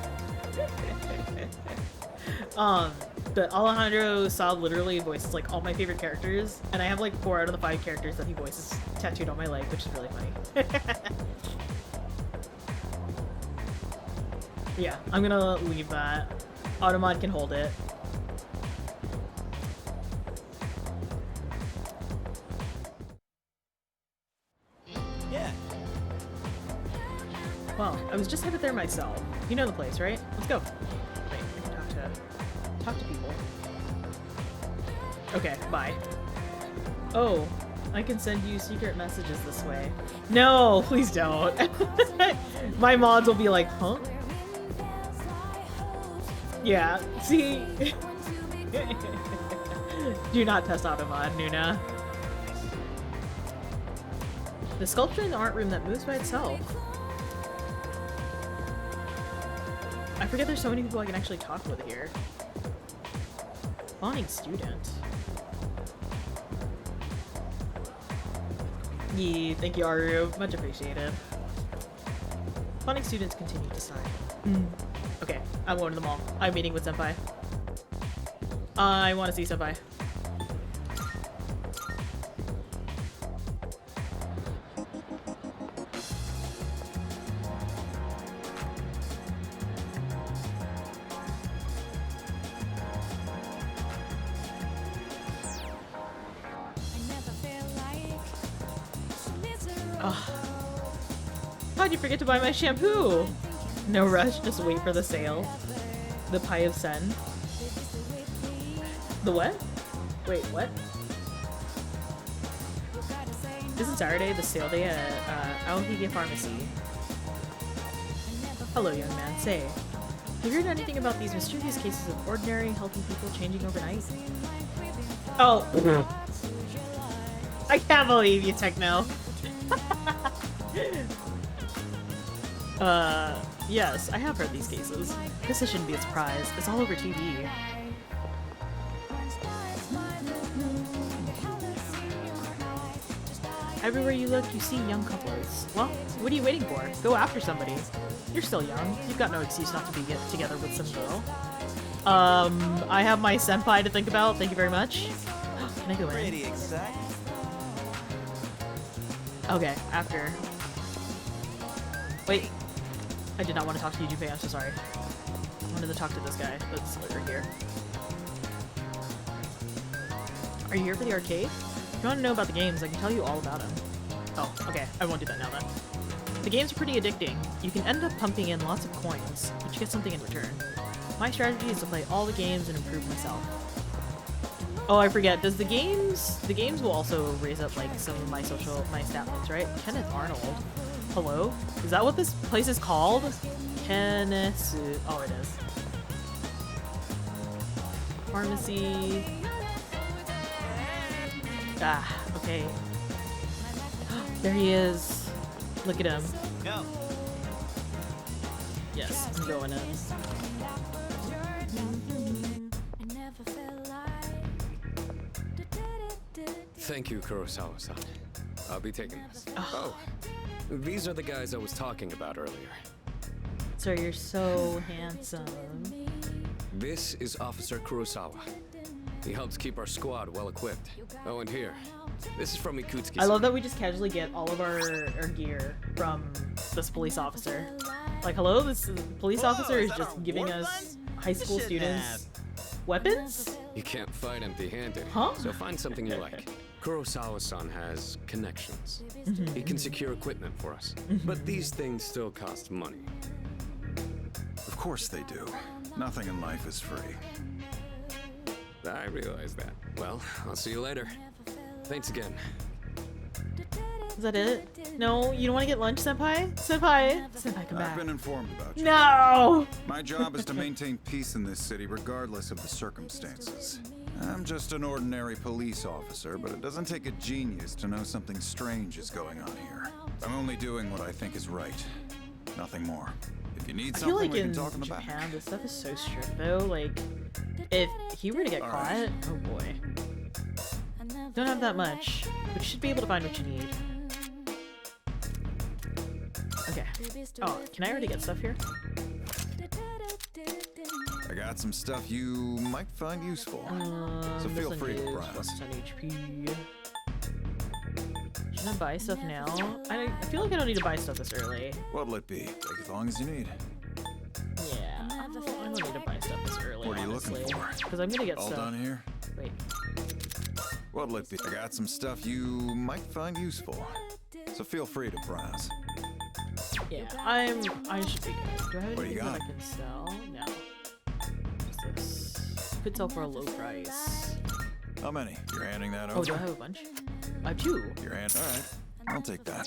But Alejandro Saab literally voices like all my favorite characters, and I have like 4 out of the 5 characters that he voices tattooed on my leg, which is really funny. Yeah, I'm gonna leave that. Automod can hold it. yeah. Well, I was just headed there myself. You know the place, right? Let's go. Wait, I can talk to people. Okay, bye. Oh, I can send you secret messages this way. No, please don't. My mods will be like, huh? Yeah, see? Do not test Automod, Nuna. The sculpture in the art room that moves by itself. I forget there's so many people I can actually talk with here. Fawning student. Yeah, thank you, Aru. Much appreciated. Fawning students continue to sign. Okay, I'm going to the mall. I'm meeting with Senpai. I want to see Senpai. How'd you forget to buy my shampoo? No rush, just wait for the sale. The Pie of Sen. The what? Wait, what? Isn't Saturday the sale day at Aohige Pharmacy? Hello, young man. Say, have you heard anything about these mysterious cases of ordinary, healthy people changing overnight? Oh. I can't believe you, Techno. Yes, I have heard these cases. This shouldn't be a surprise. It's all over TV. Everywhere you look, you see young couples. Well, what are you waiting for? Go after somebody. You're still young. You've got no excuse not to be together with some girl. I have my senpai to think about. Thank you very much. Can I go in? Pretty exciting. Okay, after. Wait. I did not want to talk to you, Junpei. I'm so sorry. I wanted to talk to this guy that's over here. Are you here for the arcade? If you want to know about the games, I can tell you all about them. Oh, okay. I won't do that now then. The games are pretty addicting. You can end up pumping in lots of coins, but you get something in return. My strategy is to play all the games and improve myself. Oh, I forget. Does the games will also raise up like some of my stat points, right? Kenneth Arnold. Hello? Is that what this place is called? Kenneth. Oh, it is. Pharmacy. Ah, okay. There he is. Look at him. No. Yes, I'm going in. Thank you, Kurosawa-san. I'll be taking this. Oh, these are the guys I was talking about earlier. Sir, you're so handsome. This is Officer Kurosawa. He helps keep our squad well equipped. Oh, and here, this is from Ikutsuki. I love that we just casually get all of our gear from this police officer. Like, hello, this police officer is just giving us high school students weapons? You can't fight empty-handed, huh? So find something you like. Kurosawa-san has connections. He can secure equipment for us. But these things still cost money. Of course they do. Nothing in life is free. I realize that. Well, I'll see you later. Thanks again. Is that it? No, you don't want to get lunch, Senpai? Senpai, come back. I've been informed about you. No! My job is to maintain peace in this city regardless of the circumstances. I'm just an ordinary police officer, but it doesn't take a genius to know something strange is going on here. I'm only doing what I think is right. Nothing more. If you need something, we can talk in the back. Japan, this stuff is so strict though. Like, if he were to get caught, oh boy. Don't have that much, but you should be able to find what you need. Okay. Oh, can I already get stuff here? I got some stuff you might find useful. So feel free to browse. HP. Should I buy stuff now? I feel like I don't need to buy stuff this early. What'll it be? Take as long as you need. Yeah, I don't need to buy stuff this early. What are you looking for? Because I'm gonna get all stuff. done here? Wait. What'll it be? I got some stuff you might find useful. So feel free to browse. Yeah, I should be good. Do I have what do you anything that got? I can sell? No. What's this? Could sell for a low price. How many? You're handing that over? Oh, do I have a bunch? I have 2. Your hand. All right. I'll take that.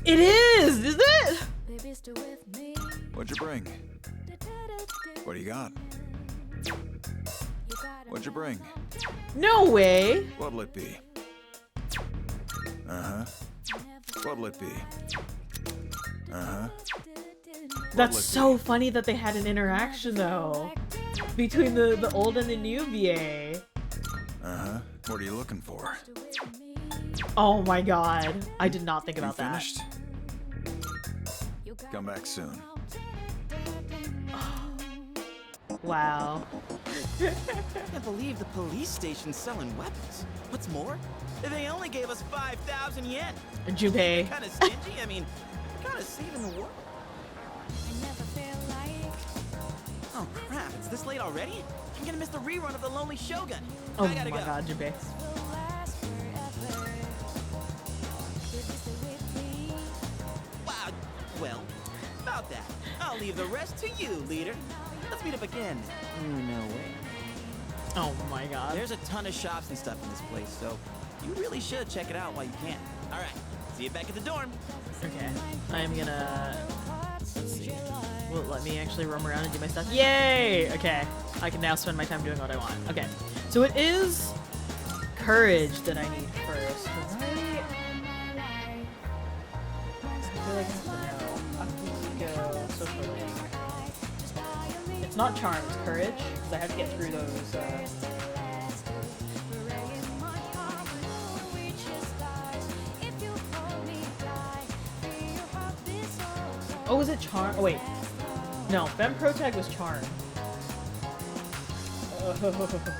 It is! Is it? What'd you bring? What do you got? What'd you bring? No way! What'll it be? Uh-huh. What'll it be? Uh-huh. That's so funny that they had an interaction though. Between the old and the new VA. Uh-huh. What are you looking for? Oh my god. I did not think about that. Finished? Come back soon. Wow. I can't believe the police station's selling weapons. What's more, they only gave us 5,000 yen. Junpei. Kind of stingy. I mean, kind of saving the world. Oh crap! It's this late already. I'm gonna miss the rerun of The Lonely Shogun. Oh I gotta my go. god, Junpei. about that? I'll leave the rest to you, leader. Let's meet up again. No way. Oh my god. There's a ton of shops and stuff in this place, so you really should check it out while you can. All right, see you back at the dorm. Okay, I'm gonna, let's see, will it let me actually roam around and do my stuff? Yay! Okay, I can now spend my time doing what I want. Okay, so it is courage that I need first, right? I feel like I have to know. I have to go social link. It's not charm, it's courage, because I have to get through those, Oh, was it charm? Oh, wait. No, Fem Protag was charm. Male Protag.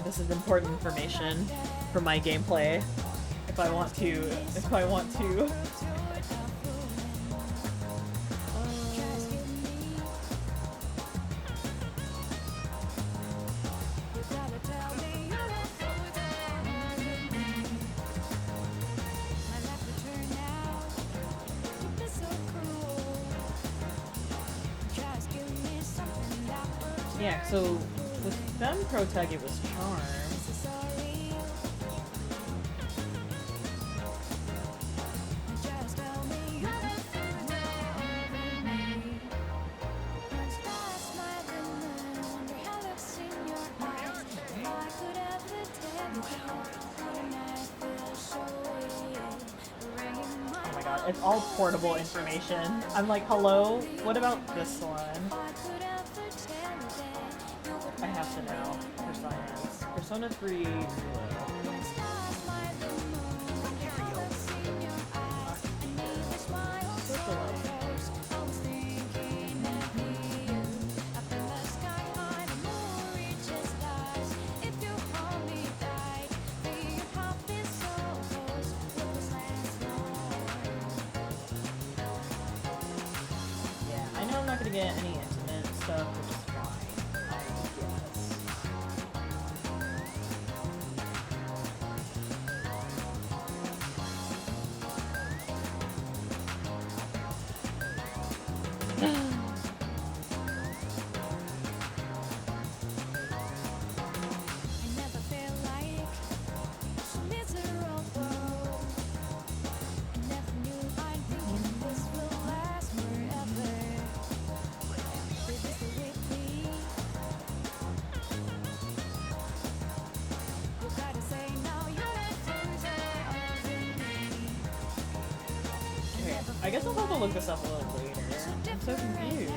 This is important information for my gameplay. If I want to. Yeah, so with Fem Protag it was charm. Oh my god, it's all portable information. I'm like, hello? What about this one? I have to know for science. Persona 3 Yeah, I know I'm not gonna get any intimate stuff, which is fine, I guess. Okay, I guess I'll have to look this up a little later. I'm so confused.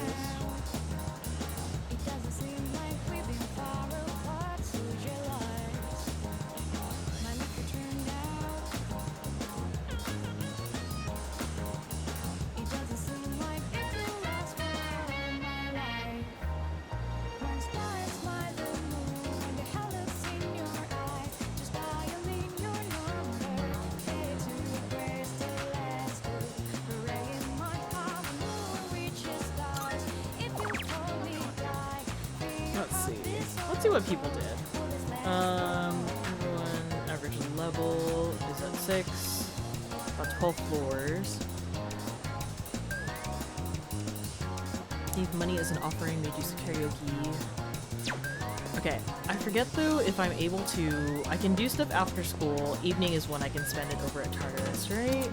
Let's see what people did. Everyone average level is at 6. About 12 floors. Gave money as an offering, made use of karaoke. Okay, I forget though if I'm able to. I can do stuff after school. Evening is when I can spend it over at Tartarus, right?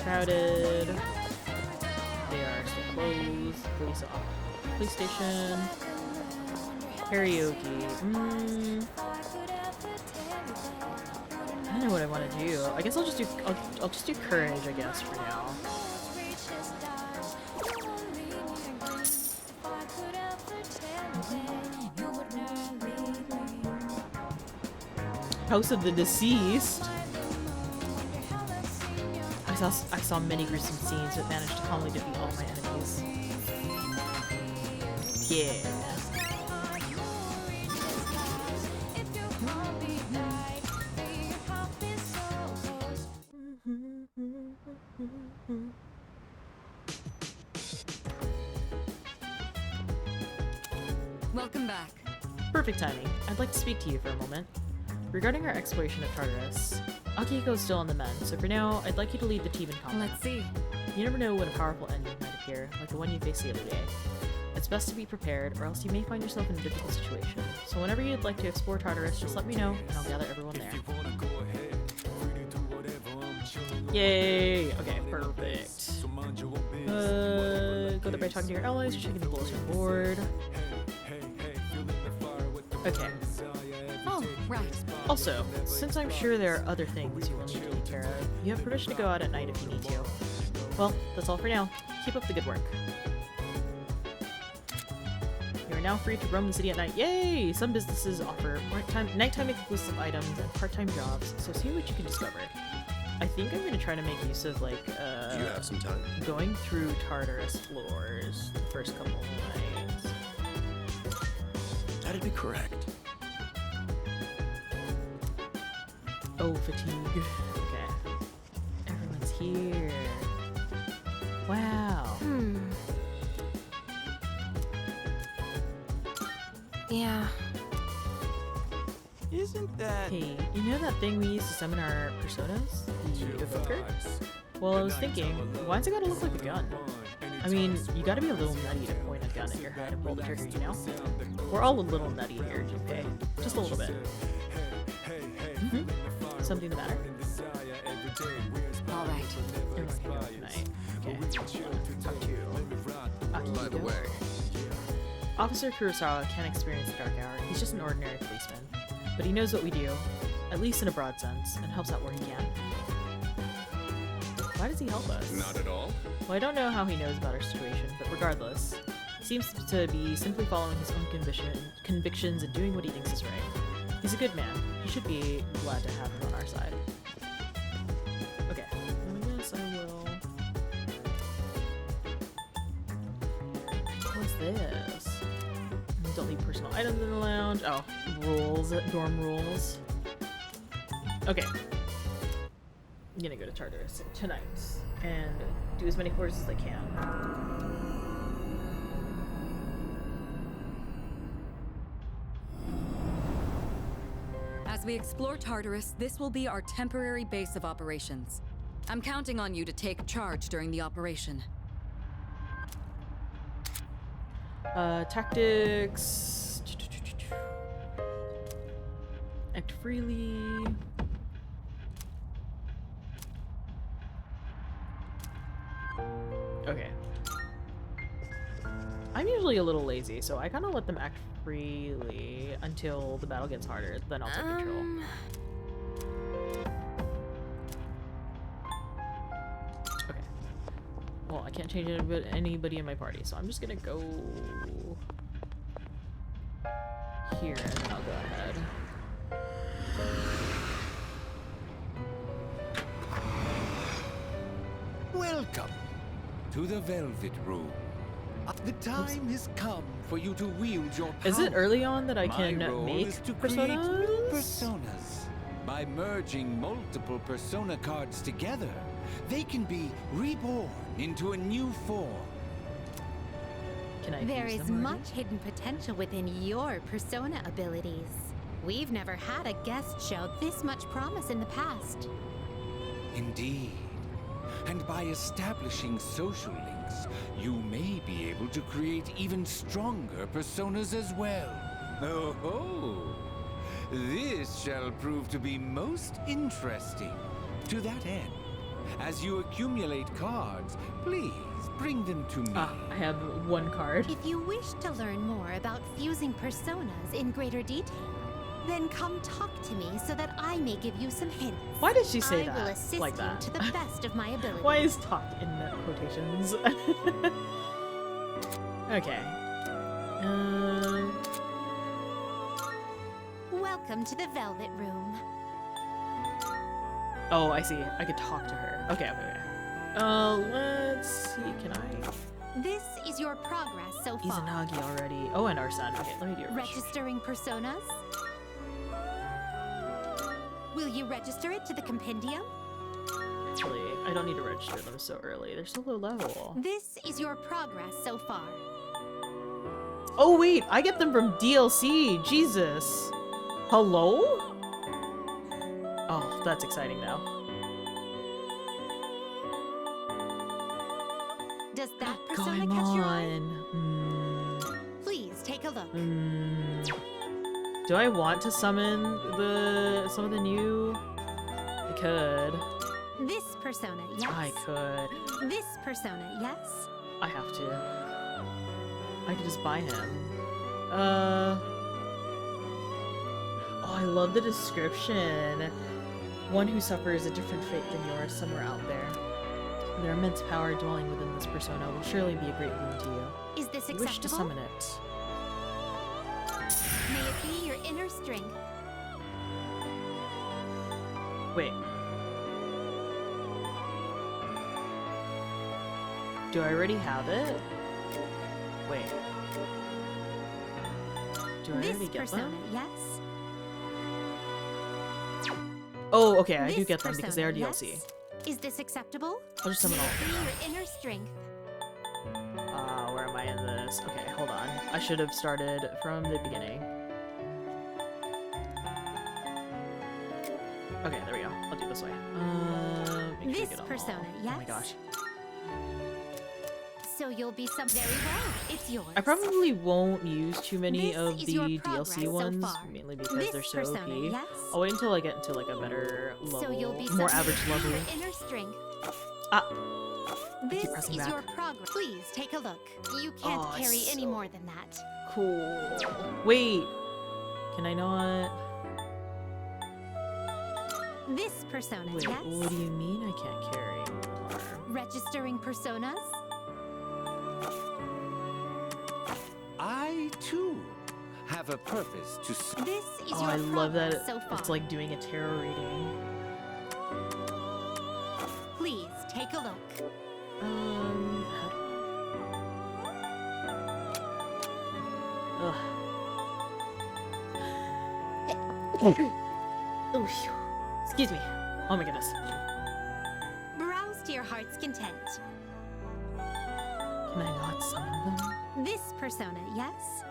crowded. They are still closed. Police station. Karaoke. I don't know what I want to do. I guess I'll just do courage, I guess, for now. House of the Deceased. I saw many gruesome scenes, but managed to calmly defeat all my enemies. Yeah. Welcome back. Perfect timing. I'd like to speak to you for a moment. Regarding our exploration of Tartarus, Akihiko is still on the mend, so for now, I'd like you to lead the team in combat. Let's see. You never know when a powerful enemy might appear, like the one you faced the other day. It's best to be prepared, or else you may find yourself in a difficult situation. So whenever you'd like to explore Tartarus, just let me know, and I'll gather everyone there. Yay! Okay, perfect. Go there by talking to your allies, you're checking the bulletin board. Okay. Oh, right. Also, since I'm sure there are other things you will need to take care of, you have permission to go out at night if you need to. Well, that's all for now. Keep up the good work. You are now free to roam the city at night. Yay! Some businesses offer nighttime exclusive items and part-time jobs, so see what you can discover. I think I'm going to try to make use of, like, Do you have some time? Going through Tartarus floors the first couple of nights. That'd be correct. Oh, fatigue. Okay. Everyone's here. Wow. Yeah. Isn't that... Hey, you know that thing we used to summon our personas? The evoker? Well, I was thinking, why's it gotta look like a gun? I mean, you gotta be a little nutty to point a gun at your head and pull the trigger, you know? We're all a little nutty here, Junpei. Just a little bit. Something the matter? All right. Everyone can go tonight. Okay. Talk to you. By the way, Officer Kurosawa can't experience the dark hour. He's just an ordinary policeman. But he knows what we do, at least in a broad sense, and helps out where he can. Why does he help us? not at all. Well, I don't know how he knows about our situation, but regardless, he seems to be simply following his own convictions and doing what he thinks is right. He's a good man. He should be glad to have him on our side. Okay, I guess I will... What's this? Don't leave personal items in the lounge. Oh, rules, dorm rules. Okay. I'm gonna go to Tartarus tonight and do as many floors as I can. As we explore Tartarus, this will be our temporary base of operations. I'm counting on you to take charge during the operation. Tactics. Act freely. Okay. I'm usually a little lazy, so I kind of let them act freely until the battle gets harder. Then I'll take control. Okay. Well, I can't change anybody in my party, so I'm just gonna go here, and then I'll go ahead. Welcome to the Velvet Room. The time has come for you to wield your power. Is it early on that I can My role make is to create personas? new personas. By merging multiple persona cards together, they can be reborn into a new form. Can I There use is them already? much hidden potential within your persona abilities. We've never had a guest show this much promise in the past. Indeed. And by establishing social links, you may be able to create even stronger personas as well. Oh ho! This shall prove to be most interesting. To that end, As you accumulate cards, please bring them to me. I have one card. If you wish to learn more about fusing personas in greater detail, then come talk to me so that I may give you some hints. Why did she say I that will assist like you that? to the best of my ability. Why is talk in quotations? Okay. Welcome to the Velvet Room. Oh, I see. I could talk to her. Okay. Let's see. Can I? This is your progress so far. Izanagi already. Oh, and our son. Okay, let me do it. Registering personas? Will you register it to the compendium? Actually, I don't need to register them so early. They're so low level. This is your progress so far. Oh wait, I get them from DLC. Jesus. Hello? Oh, that's exciting now. Does that persona Come catch your eye? on. Please take a look. Do I want to summon some of the new? I could. This persona, yes. I could. This persona, yes. I have to. I could just buy him. Oh, I love the description. One who suffers a different fate than yours somewhere out there. Their immense power dwelling within this persona will surely be a great boon to you. Is this You acceptable? wish to summon it. May it be your inner strength. Wait. Do I already have it? Wait. Do I This already get persona, them? yes. Oh, okay, I do This get them because they are persona, DLC. yes. Is this acceptable? I'll just summon all of May it them. be your inner strength. Where am I in this? Okay, hold on. I should have started from the beginning. Okay, there we go. I'll do it this way. Make sure I This get 'em persona, all. yes. Oh my gosh. So you'll be some very well. It's yours. I probably won't use too many This of is the your DLC progress so ones, far. mainly because This they're so persona, OP. yes. I'll wait until I get into like a better level, So you'll be more some average level. your inner strength. Ah, This pressing is back. your progress. Please take a look. You can't Oh, carry it's any so more than that. cool. Wait, can I not? This persona, Wait, yes. what do you mean I can't carry anymore? Registering personas? I, too, have a purpose to serve. This is Oh, your I love that progress so far. it's like doing a tarot reading. Please take a look. How do Ugh. Oof. Excuse me. Oh my goodness. Browse to your heart's content. Can I not summon them? This persona, yes.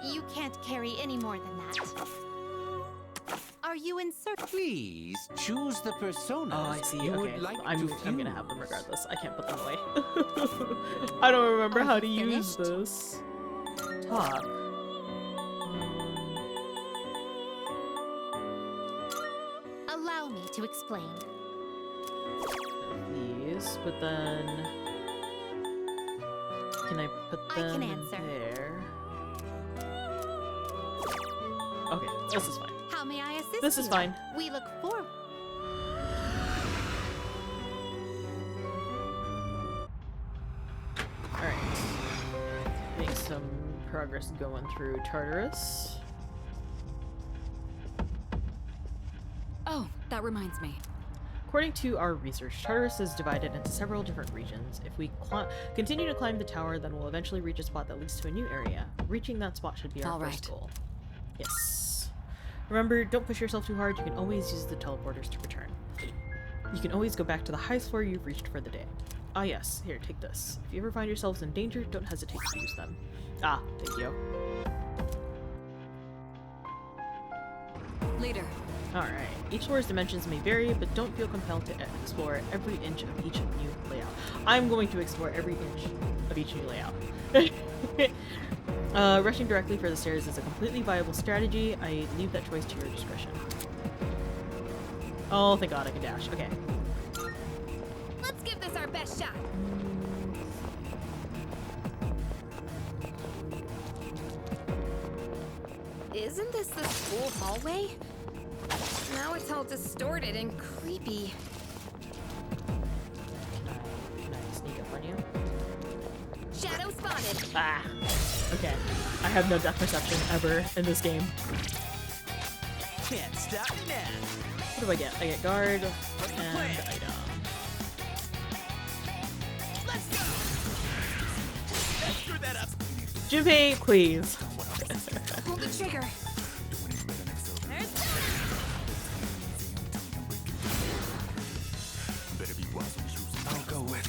You can't carry any more than that. Are you in search? Please choose the persona Oh, I see. you Okay, would like I'm to gonna fuse. have them regardless. I can't put them away. I don't remember how to use finished? this. Talk. Allow me to explain. These, but then can I put I them can answer. there? Okay, this is fine. How may I assist This is you? fine. We look forward. Alright. Make some progress going through Tartarus. Oh, that reminds me. According to our research, Tartarus is divided into several different regions. If we continue to climb the tower, then we'll eventually reach a spot that leads to a new area. Reaching that spot should be our All first right. goal. Yes. Remember, don't push yourself too hard. You can always use the teleporters to return. You can always go back to the highest floor you've reached for the day. Ah yes, here, take this. If you ever find yourselves in danger, don't hesitate to use them. Ah, thank you. Leader. Alright, each floor's dimensions may vary, but don't feel compelled to explore every inch of each new layout. I'm going to explore every inch of each new layout. Rushing directly for the stairs is a completely viable strategy. I leave that choice to your discretion. Oh, thank God I can dash. Okay. Let's give this our best shot. Isn't this the school hallway? Now it's all distorted and creepy. Can I sneak up on you? Shadow spotted. Ah. Okay. I have no depth perception ever in this game. Can't stop me now. What do I get? I get guard and item. Let's go. Let's screw that up. Junpei, please. Pull the trigger. I'll go with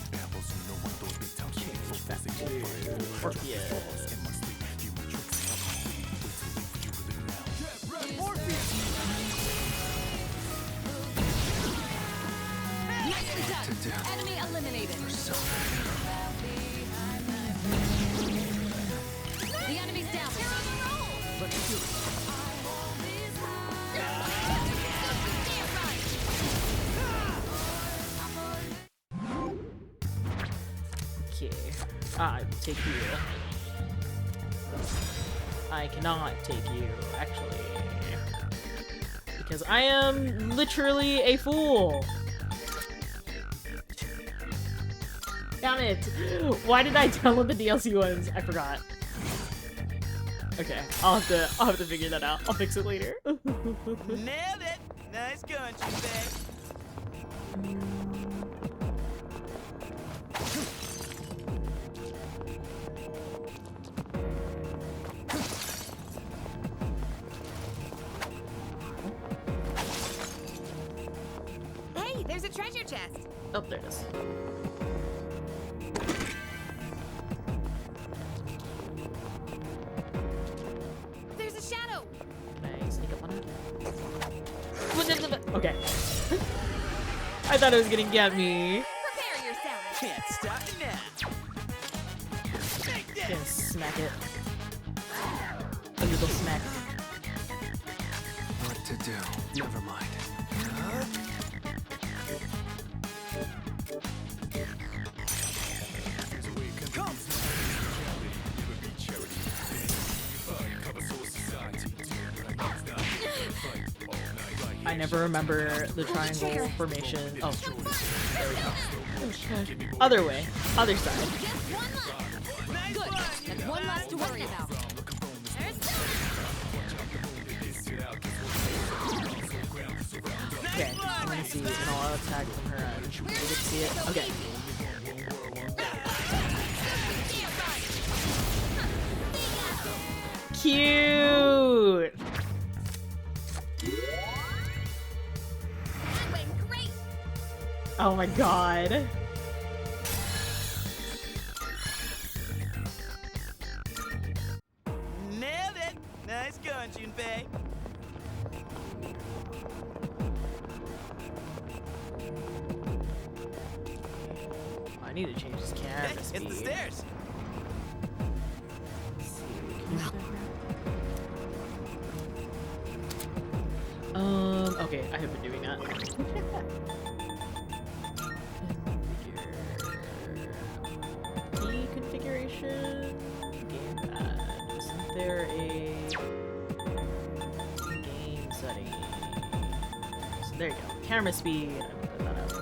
Nicely done. Enemy eliminated. The enemy's down. Let's do it. Okay. I will take you. I cannot take you, actually. Because I am literally a fool. Damn it! Why did I download the DLC ones? I forgot. Okay, I'll have to figure that out. I'll fix it later. Nailed it. Nice going, Junpei. Hey, there's a treasure chest. Oh, there it is. There's a shadow. Can I sneak up on it? Okay. I thought it was gonna get me. Prepare yourself. Can't stop me now. Gonna smack it. A little smack. What to do? Never mind. I never remember the triangle formation. Oh, there we go. Other way. Other side. Good. That's one less to worry about. Okay, I'm gonna see an all-out attack from her end. Did you see it? Okay. Cute! That went great. Oh my god. Nailed it. Nice going, Junpei. I need to change this camera Hey, speed. hit the stairs. Okay, I have been doing that. Key configuration. Gamepad. Isn't there a game setting? So there you go. Camera speed. I'm gonna put that out.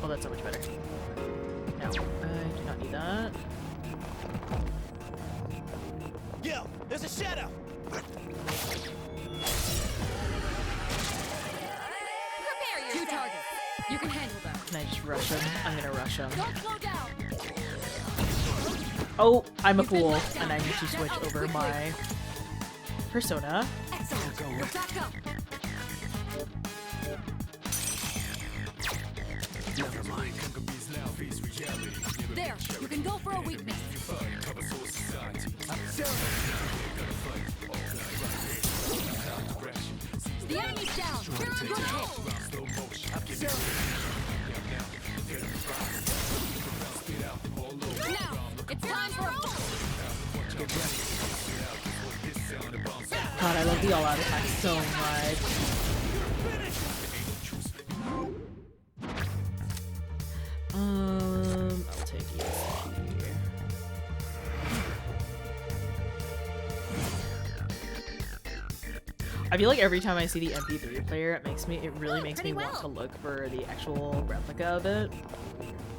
Oh, that's so much better. No, I do not need that. Yo, there's a shadow. Prepare Two yourself. targets. You can handle them. Can I just rush him? I'm gonna rush him. Don't slow down. Oh, I'm a fool, and I need to switch over my persona. Excellent. We're back up. Never mind. There. You can go for a weakness. The enemy's down. You're a good hit. God, I love the all-out attack so much. I'll take ESP. I feel like every time I see the MP3 player, it really makes me want to look for the actual replica of it.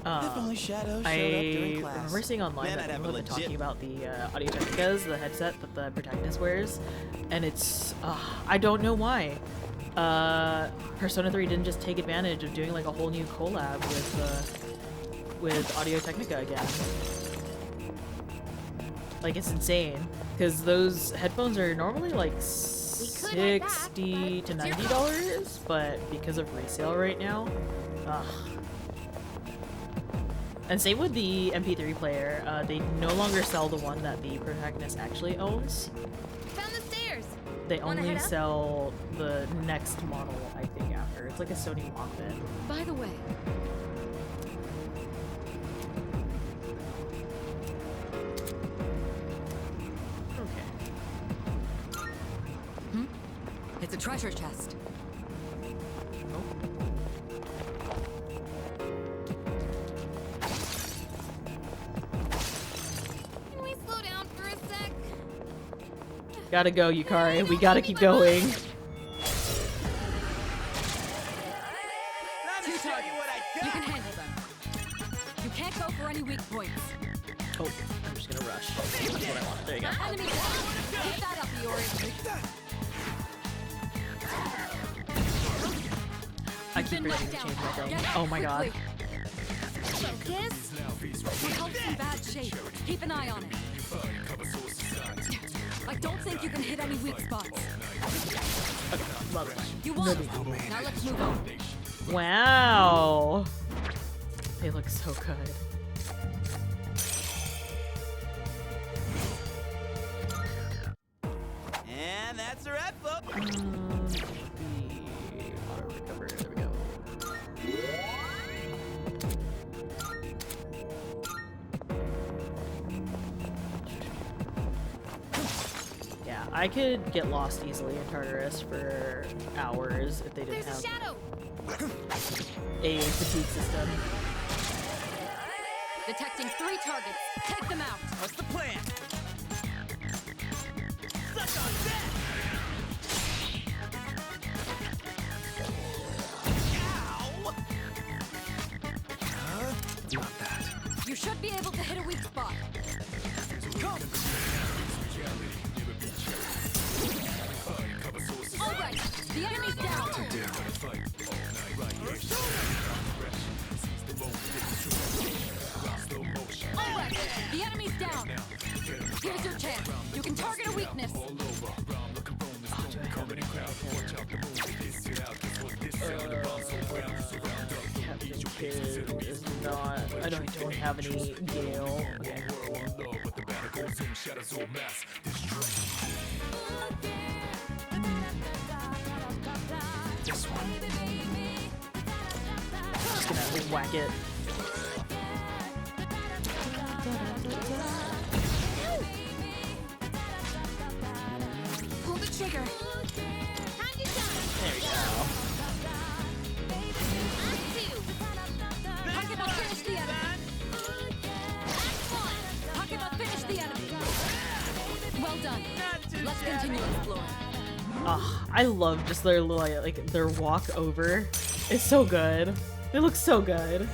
If only Shadow showed up during class. I remember seeing online Man, that I'd have people a have been talking legit- about the Audio Technicas, the headset that the protagonist wears, and it's I don't know why. Persona 3 didn't just take advantage of doing like a whole new collab with Audio Technica again. Like, it's insane because those headphones are normally like $60 to $90, but because of resale right now, and same with the MP3 player, they no longer sell the one that the protagonist actually owns. Found the stairs. They Wanna only head up? sell the next model, I think, after. It's like a Sony Walkman. By the way, Okay. it's a treasure chest. Can we slow down for a sec? Gotta go, Yukari. We gotta keep going. Two targets. You can handle them. You can't go for any weak points. Oh, I'm just gonna rush. That's what I want. There you go. Enemy down. Keep that up, Iori. I keep forgetting to change my thing. Oh my god. Focus. My health's in bad shape. Keep an eye on it. I don't think you can hit any weak spots. Love it. You won. Now let's move on. Wow. They look so good. And that's a wrap, folks. Auto recover. There we go. Yeah, I could get lost easily in Tartarus for hours if they didn't There's have a shadow. a fatigue system. Detecting 3 targets. Take them out. What's the plan? Suck on that! Ow! Not that. You should be able to hit a weak spot. Come! All right. The enemy's down. All right. The enemy's down. Here's your chance. You can target a weakness. Captain Kid is not. I don't have any Gale. Okay. This one. Just gonna whack it. Pull the trigger. There we go. Pokemon, finish the enemy. Pokemon, finish the enemy. Well done. Let's continue exploring. I love just their little like their walk over. It's so good. They look so good.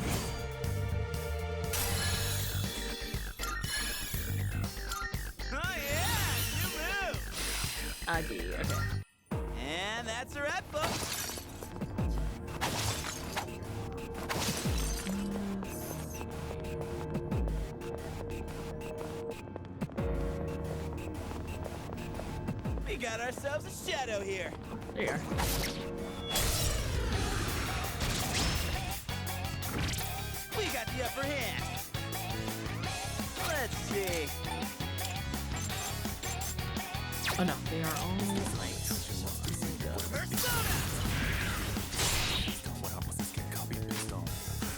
Oh yeah! You move! I do. Okay. And that's a wrap, folks. We got ourselves a shadow here. There you are. We got the upper hand. Let's see. Oh no, they are all like.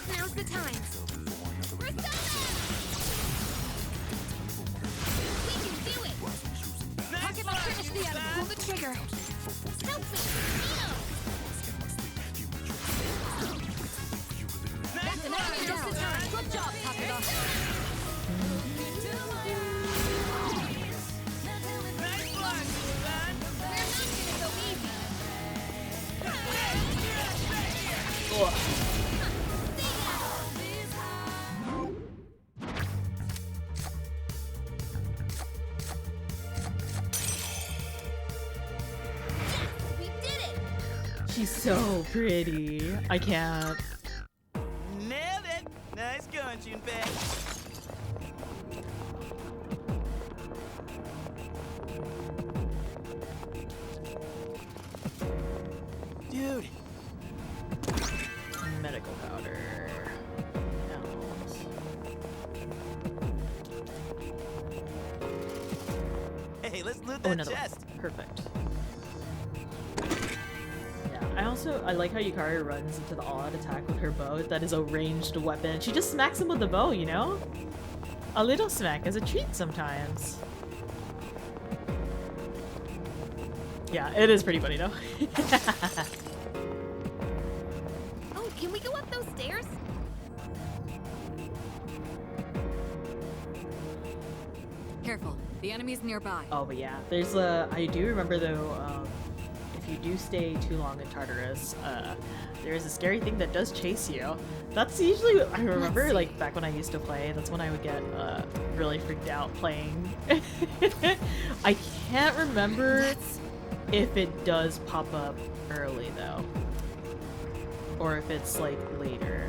Now's the time. We can do She's so pretty. I can't. Nailed it! Nice going, Junpei. Dude. Medical powder. Hey, let's loot Oh, that another chest. one. Perfect. Yeah, I like how Yukari runs into the all-out attack with her bow. That is a ranged weapon. She just smacks him with the bow, you know? A little smack is a treat sometimes. Yeah, it is pretty funny though. Oh, can we go up those stairs? Careful, the enemy's nearby. Oh, but yeah, there's I do remember though, if you do stay too long in Tartarus, there is a scary thing that does chase you. That's usually, I remember, like, back when I used to play, that's when I would get, really freaked out playing. I can't remember if it does pop up early, though. Or if it's, like, later.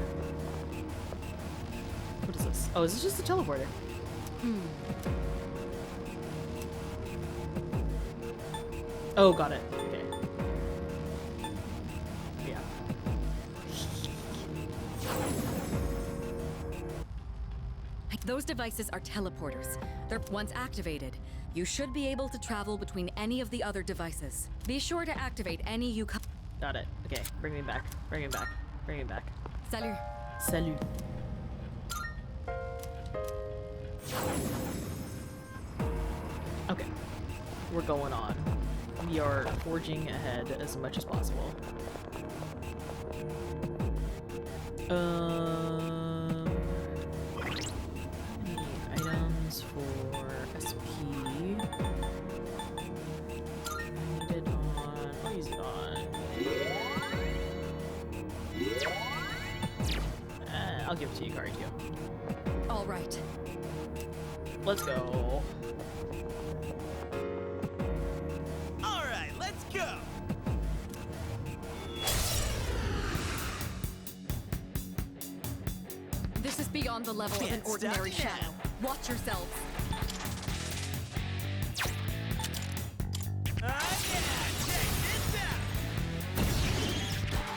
What is this? Oh, is this just a teleporter? Oh, got it. Okay. Yeah. Those devices are teleporters. They're once activated. You should be able to travel between any of the other devices. Be sure to activate any you come. Got it. Okay, bring me back. Bring me back. Bring me back. Salut. Salut. Okay. We're going on. We are forging ahead as much as possible. Any items for SP? I need it on. I'll use it on. I'll give it to you, Yukari, too. All right. Let's go. All right, let's go. This is beyond the level of an ordinary shadow. Watch yourselves.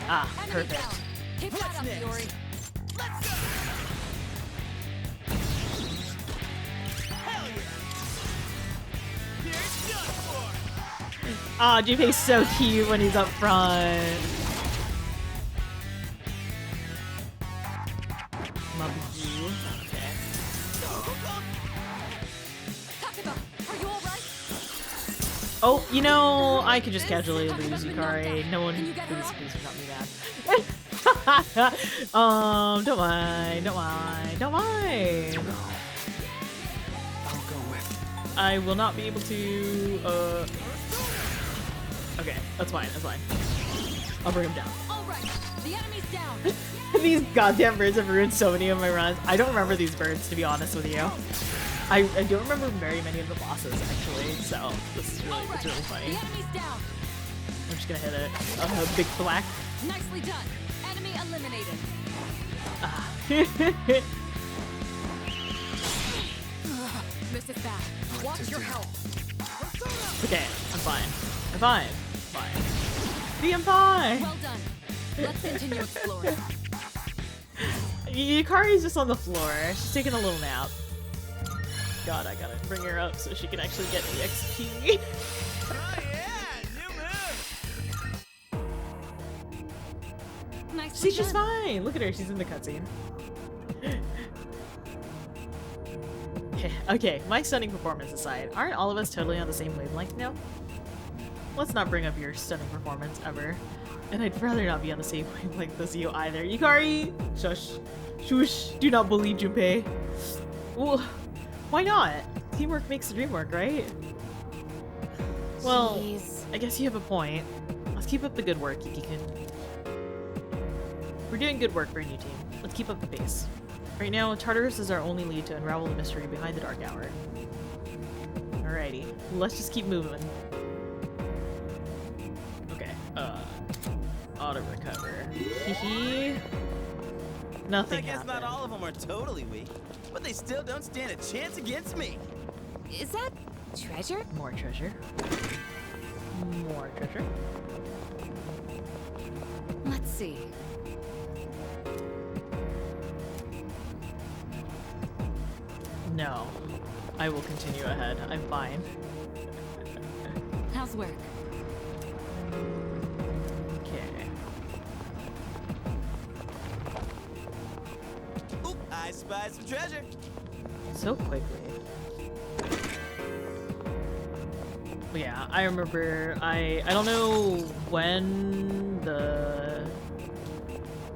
Ah, Enemy perfect. down. Keep that up, Yuri. Let's go. Hell yeah. Here's done for. Aw, Junpei's so cute when he's up front. Mabu. Okay. Takeba, are you all right? Oh, you know, I could just casually lose Yukari. No one, please do not be that. Don't mind, don't mind, don't mind. I'll go with. I will not be able to, okay, that's fine, that's fine. I'll bring him down. All right, the enemy's down. These goddamn birds have ruined so many of my runs. I don't remember these birds, to be honest with you. I don't remember very many of the bosses, actually, so this is really, it's really funny. The enemy's down. I'm just gonna hit it. Big thwack. Nicely done. Enemy eliminated. This is bad. Watch your health. Okay, I'm fine. I'm fine. Fine. I'm fine. Well done. Let's continue exploring. Yukari's just on the floor. She's taking a little nap. God, I gotta bring her up so she can actually get the XP. Oh yeah, new move. Nice. See, she's fine. Look at her. She's in the cutscene. Okay, my stunning performance aside, aren't all of us totally on the same wavelength now? Let's not bring up your stunning performance ever. And I'd rather not be on the same wavelength as you either. Yukari! Shush. Shush. Do not bully Junpei. Well, why not? Teamwork makes the dream work, right? Well, Jeez. I guess you have a point. Let's keep up the good work, Yuki-kun. We're doing good work for a new team. Let's keep up the pace. Right now, Tartarus is our only lead to unravel the mystery behind the Dark Hour. Alrighty, let's just keep moving. Okay, cover. Hee. Nothing I guess happened. not all of them are totally weak, but they still don't stand a chance against me. Is that treasure? More treasure. More treasure. Let's see. No. I will continue ahead. I'm fine. How's work? Okay. Oop, I spy some treasure. So quickly. But yeah, I remember I don't know when the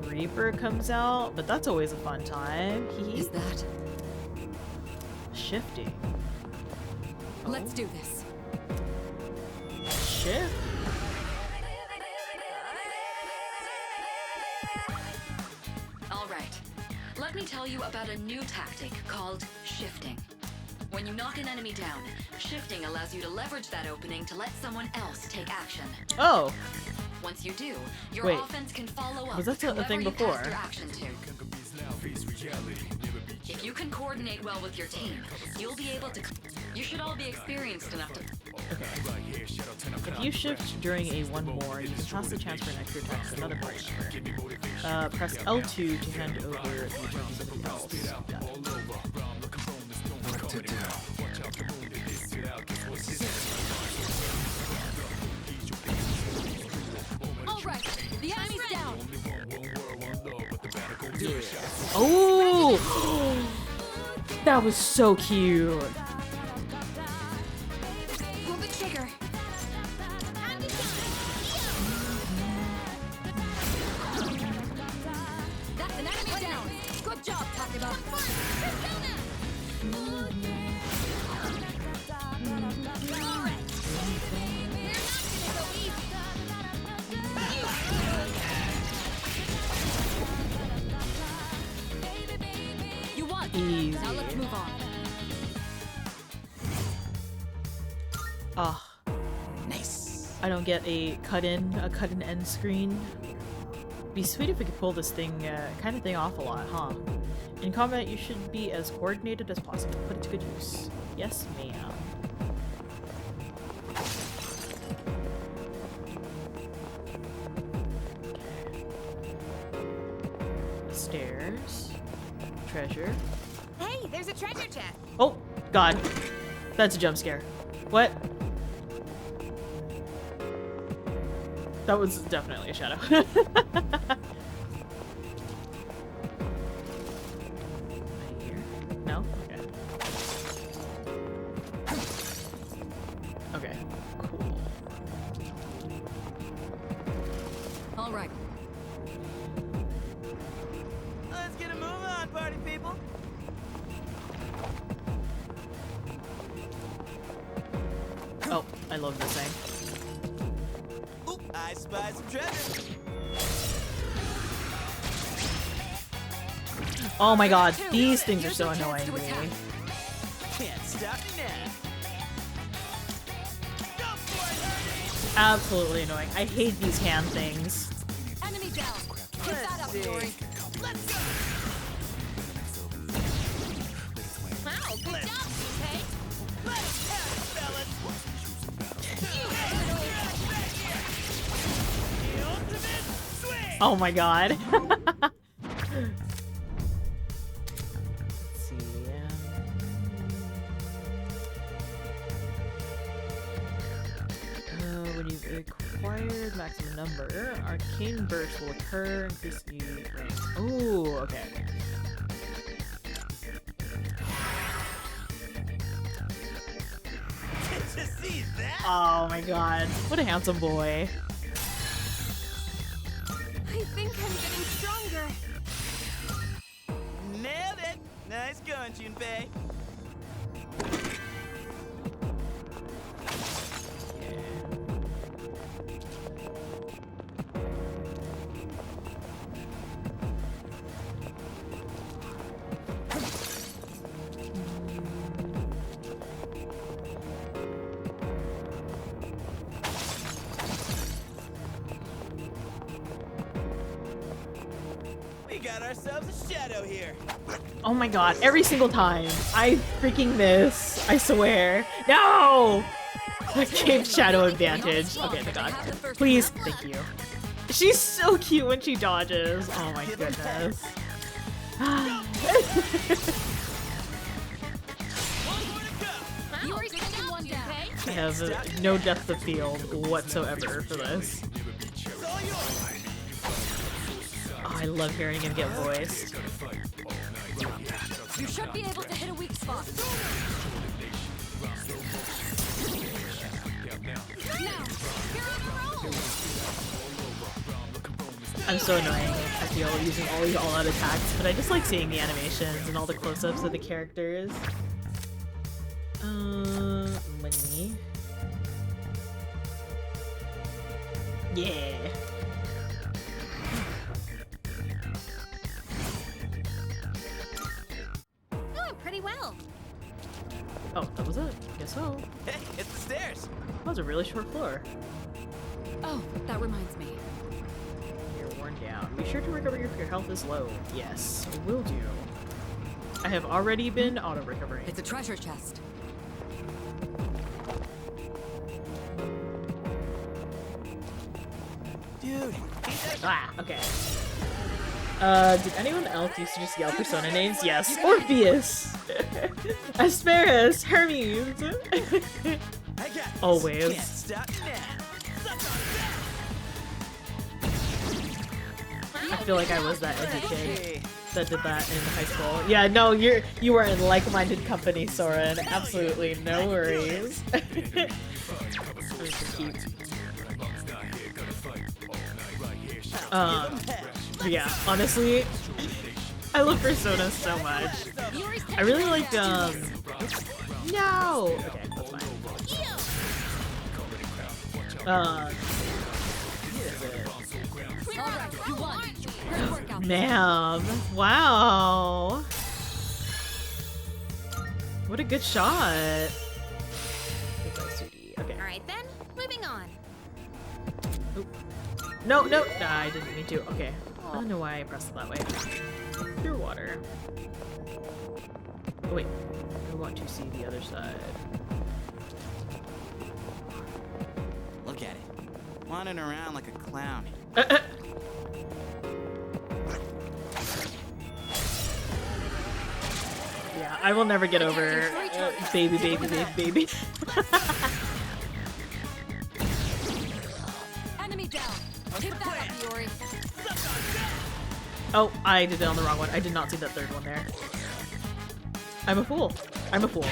Reaper comes out, but that's always a fun time. Is that? Shifting. Let's do this. Shift? All right. Let me tell you about a new tactic called shifting. When you knock an enemy down, shifting allows you to leverage that opening to let someone else take action. Oh. Once you do, your Wait. offense can follow up. Was that a whoever thing you before? passed your action to. If you can coordinate well with your team, you'll be able to. You should all be experienced enough to. If you shift during a one more, you can toss the chance for an extra attack to another party member. Press L2 to hand over the attack to somebody else. Got it. What to do? All right, the enemy's down. Oh! That was so cute. Pull the trigger. That's an enemy down. Good job, Takeba. All right. You're not gonna go easy. You won. Easy. Now let's move on. Ah. Nice. I don't get a cut in end screen. Be sweet if we could pull this thing, kind of thing off a lot, huh? In combat, you should be as coordinated as possible. Put it to good use. Yes, ma'am. Stairs. Treasure. Hey, there's a treasure chest. Oh, God. That's a jump scare. What? That was definitely a shadow. Here? No? Okay. Okay, cool. All right. Let's get a move on, party people. Oh, I love this thing. Oop, I spy some treasure. Oh my god, these things are so annoying to me. Can't stop me now. Absolutely annoying. I hate these hand things. Enemy down. Keep that up, Dory. Let's go. Wow, good job, Junpei. Let's have it, fellas. The ultimate swing. Oh my god. When you've acquired maximum number, arcane burst will occur, increase the range. Oh, okay. Did you see that? Oh my god. What a handsome boy. I think I'm getting stronger. Nailed it. Nice going, Junpei. got ourselves a shadow here. Oh my god, every single time. I freaking miss. I swear. No! I gave Shadow advantage. Okay, thank god. Please, thank you. She's so cute when she dodges. Oh my goodness. I have no depth of field whatsoever for this. Oh, I love hearing him get voiced. You should be able to hit a weak spot. I'm so annoying, I feel, using all these all-out attacks, but I just like seeing the animations and all the close-ups of the characters. Money. Yeah. Doing pretty well. Oh, that was it. Guess so. Hey, it's the stairs. That was a really short floor. Oh, that reminds me. You're worn down. Be sure to recover if your health is low. Yes, will do. I have already been auto-recovering. It's a treasure chest. Dude. Ah, okay. Did anyone else used to just yell Persona names? Yes. Orpheus! Asparus! Hermes! Always. I feel like I was that edgy kid that did that in high school. Yeah, no, you were in like-minded company, Soren. Absolutely, no worries. Yeah, honestly, I love Persona so much. I really like, no! Okay, that's fine. Ma'am, wow. What a good shot. Okay. Alright then, moving on. Oop. No, no, nah, I didn't mean to. Okay. I don't know why I pressed it that way. Pure water. Oh, wait. I want to see the other side. Look at it. Wandering around like a clown. Yeah, I will never get over baby, baby, baby, baby. Enemy down. Keep that up, Yuri. Oh, I did it on the wrong one. I did not see that third one there. I'm a fool. I'm a fool.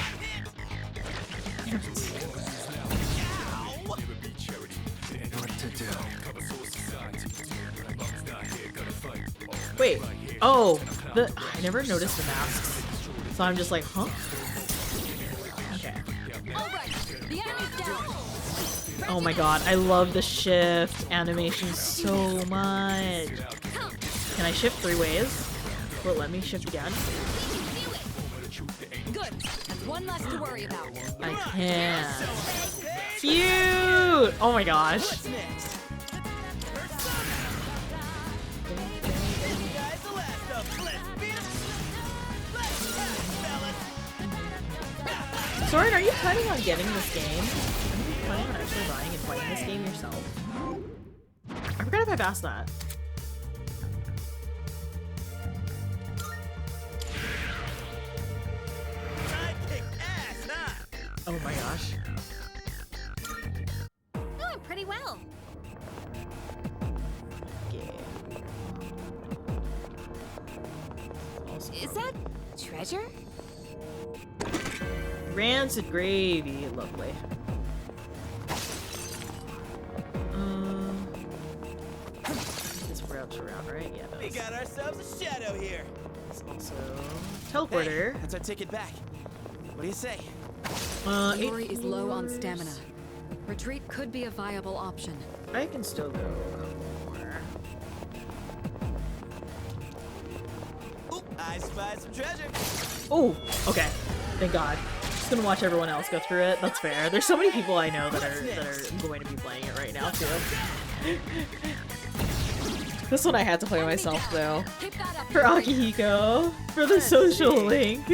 Wait. Oh, I never noticed the masks. So I'm just like, huh? Okay. Oh my god, I love the shift animation so much. Can I shift 3 ways? Will it let me shift again? Good. That's one less to worry about. I can. Cute! Oh my gosh. Soren, are you planning on getting this game? Are you planning on actually buying and playing this game yourself? I forgot if I've asked that. Oh my gosh. Doing pretty well. Is that treasure? Rancid gravy, lovely. This wraps around, right? Yeah, We got ourselves a shadow here. It's also teleporter. Hey, that's our ticket back. What do you say? Yuri is low on stamina. Retreat could be a viable option. I can still go. Oop, I spy some treasure. Oh, okay. Thank God. Just gonna watch everyone else go through it. That's fair. There's so many people I know that are going to be playing it right now too. This one I had to play myself though. Keep that up, For Akihiko. For the social link.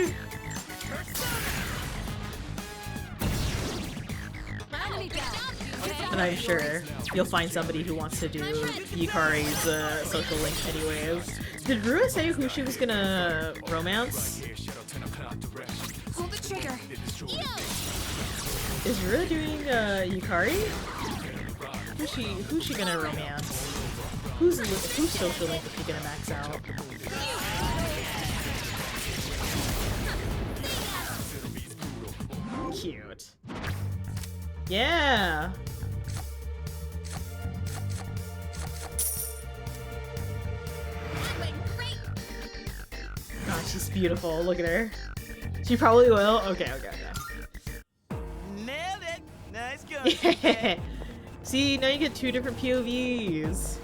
And I'm sure you'll find somebody who wants to do Yukari's social link anyways. Did Rua say who she was gonna romance? Pull the trigger. Is Rua doing Yukari? Who's she gonna romance? Who's social link is she gonna max out? Cute. Yeah. Oh, she's beautiful. Look at her. She probably will. Okay. Nailed it. Nice going. Yeah. See, now you get 2 different POVs.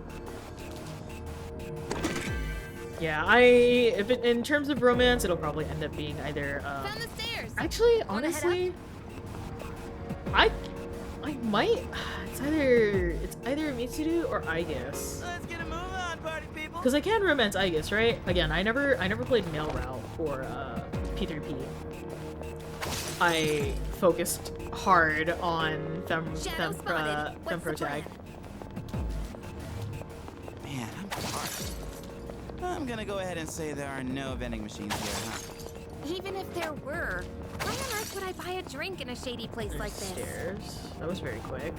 Yeah, in terms of romance, it'll probably end up being either. Found the stairs. Actually, honestly, I might. It's either Mitsuru or Aigis. Let's get a move on, party people. Because I can romance Aigis, right? Again, I never played male route for P3P. I focused hard on femme pro tag. Man, I'm parched. I'm gonna go ahead and say there are no vending machines here, huh? Even if there were, why on earth would I buy a drink in a shady place like this? Stairs. That was very quick.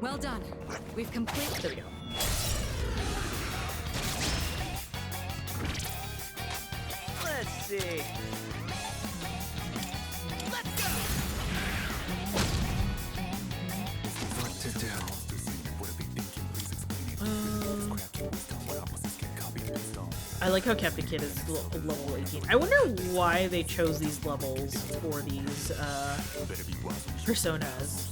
Well done. We've completed. There we go. Let's see. Let's go. What to do? I like how Captain Kid is level 18. I wonder why they chose these levels for these personas.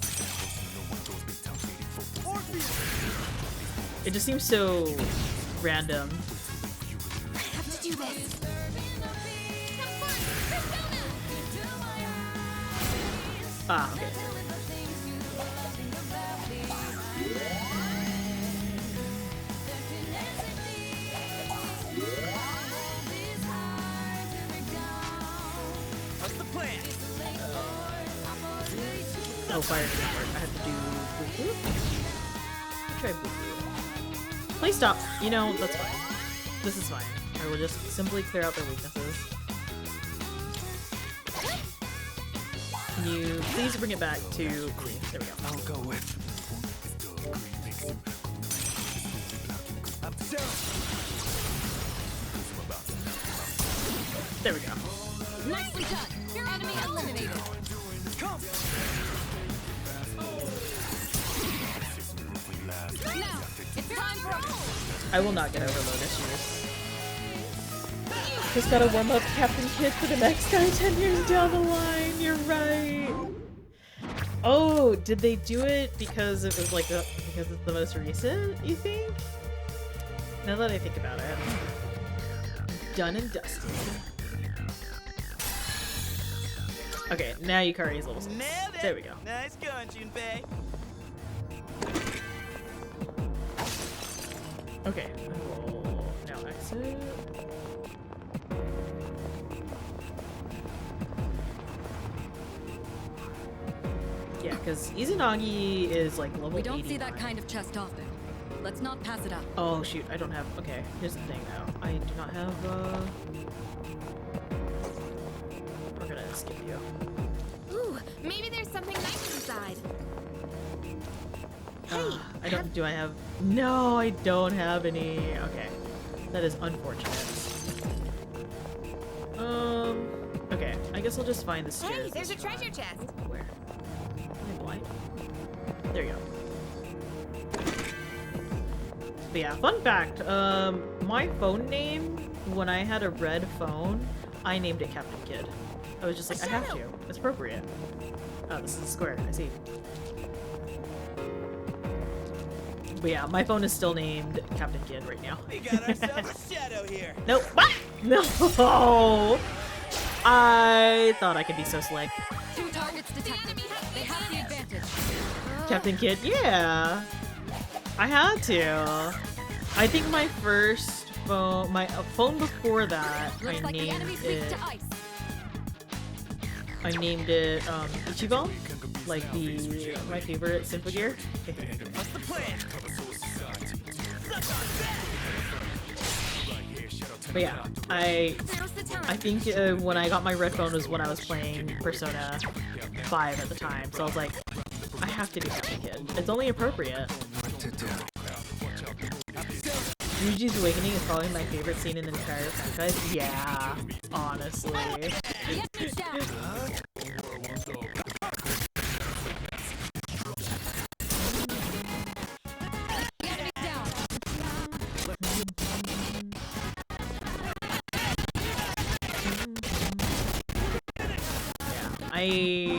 It just seems so random. I have to do this. Ah, okay. What's the plan? Oh, fire didn't work. I have to do Buku? Try Buku. Please stop. You know, that's fine. This is fine. I will just simply clear out their weaknesses. Can you please bring it back to 3? There we go. I'll go with. There we go. Nicely done. Your enemy eliminated. Come. Now, it's time for us. I will not get overload issues. Just gotta warm up Captain Kid for the next guy 10 years down the line. You're right. Oh, did they do it because it was like because it's the most recent? You think? Now that I think about it, done and dusted. Okay, now Yukari is level 6. Nailed it. There we go. Nice going, Junpei. Okay, I will now exit. Yeah, because Izanagi is like level 80. We don't see that kind of chest often. Let's not pass it up. Oh shoot, I don't have. Okay, here's the thing though. I do not have. We're gonna skip you. Ooh, maybe there's something nice inside. Hey, I don't. Do I have? No, I don't have any. Okay, that is unfortunate. Okay, I guess I'll just find the stairs. Hey, there's a this treasure time. chest. Where? Am I blind? There you go. But yeah, fun fact. My phone name when I had a red phone, I named it Captain Kid. I was just like, I have to. It's appropriate. Oh, this is a square. I see. But yeah, my phone is still named Captain Kid right now. We got ourselves a shadow here. Nope. What? No. I thought I could be so slick. 2 targets detected. They have the advantage. Captain Kid, yeah. I had to. I think my first phone, my phone before that, I named it Ichiban, like my favorite Symphogear. What's the plan? But yeah, I think when I got my red phone was when I was playing Persona 5 at the time, so I was like, I have to do Captain Kid. It's only appropriate. What to do? Ryuji's Awakening is probably my favorite scene in the entire franchise. Yeah, honestly.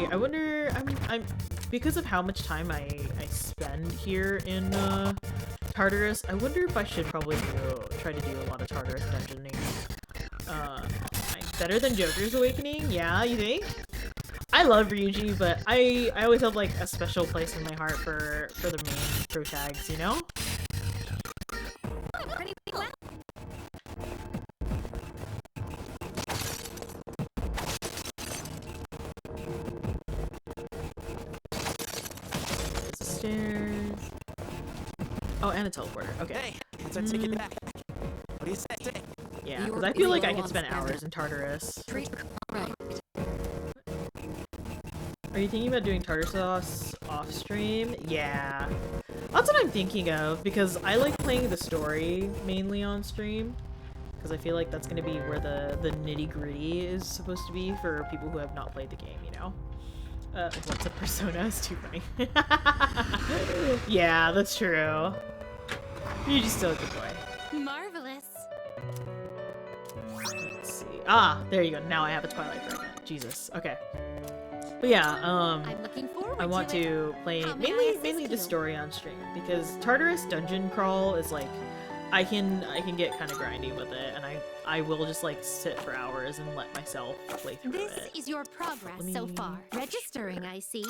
I wonder, I'm because of how much time I spend here in Tartarus, I wonder if I should probably try to do a lot of Tartarus dungeoning. Better than Joker's Awakening? Yeah, you think? I love Ryuji, but I always have like a special place in my heart for the main pro tags, you know? Stairs. Oh, and a teleporter. Okay. Hey, let's our ticket back. What do you say? Yeah, because I feel like I could spend hours in Tartarus. Are you thinking about doing tartar sauce off stream? Yeah. That's what I'm thinking of, because I like playing the story mainly on stream. Because I feel like that's going to be where the nitty-gritty is supposed to be for people who have not played the game, you know? What's a Persona? Is too funny. Yeah, that's true. You're just still a good boy. Marvelous. Let's see. Ah, there you go. Now I have a Twilight fragment. Jesus. Okay. But yeah, I'm looking forward I want to play mainly the story on stream, because Tartarus Dungeon Crawl is like I can get kind of grindy with it, and I will just like sit for hours and let myself play through it. This is your progress so far. Registering, I see.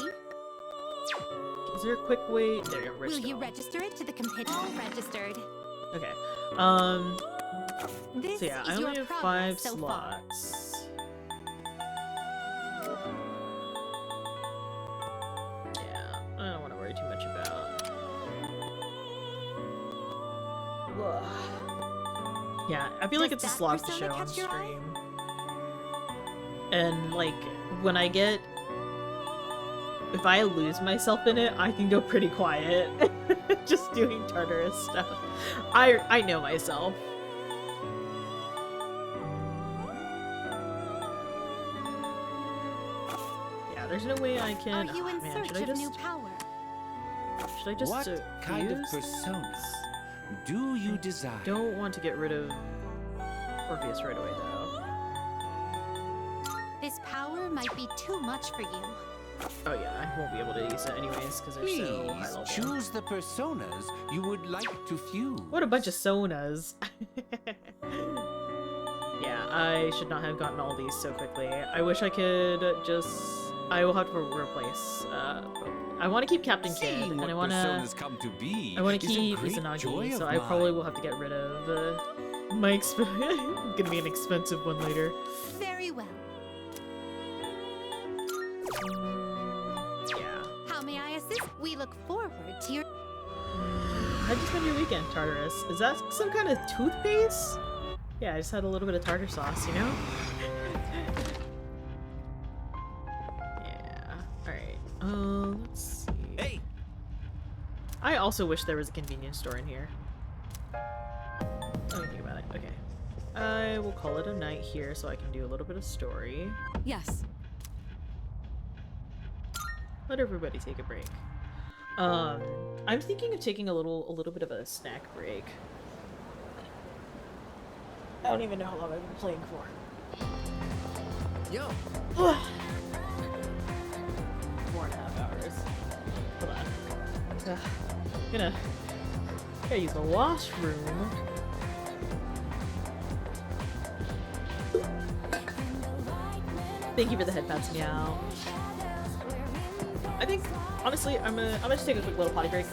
Is there a quick way? There you go. Will you register it to the competitor? All registered. Okay. This so yeah, I is only your have 5 progress so slots. Yeah, I don't want to worry too much about. Ugh. Yeah, I feel like it's a slog to show on stream. And like when I get, if I lose myself in it, I can go pretty quiet. Just doing Tartarus stuff. I know myself. Yeah, there's no way I can. Are you in search of new power? Should I just What kind of personas do you desire? Don't want to get rid of Orpheus right away though. This power might be too much for you. Oh yeah, I won't be able to use it anyways because they're Please so high level. choose the personas you would like to fuse. What a bunch of sonas. Yeah, I should not have gotten all these so quickly. I wish I could just... I will have to replace... I want to keep Captain Kid, and I want to keep Izanagi, so I probably will have to get rid of my gonna be an expensive one later. Very well. Yeah. How may I assist? We look forward to your... How'd you spend your weekend, Tartarus? Is that some kind of toothpaste? Yeah, I just had a little bit of tartar sauce, you know? Yeah. Alright. Let's see. Hey! I also wish there was a convenience store in here. Let me think about it. Okay. I will call it a night here so I can do a little bit of story. Yes. Let everybody take a break. I'm thinking of taking a little bit of a snack break. I don't even know how long I've been playing for. Yo. 4.5 hours. Hold on. Gotta use the washroom. Thank you for the head pats, meow. I think honestly, I'm gonna just take a quick little potty break.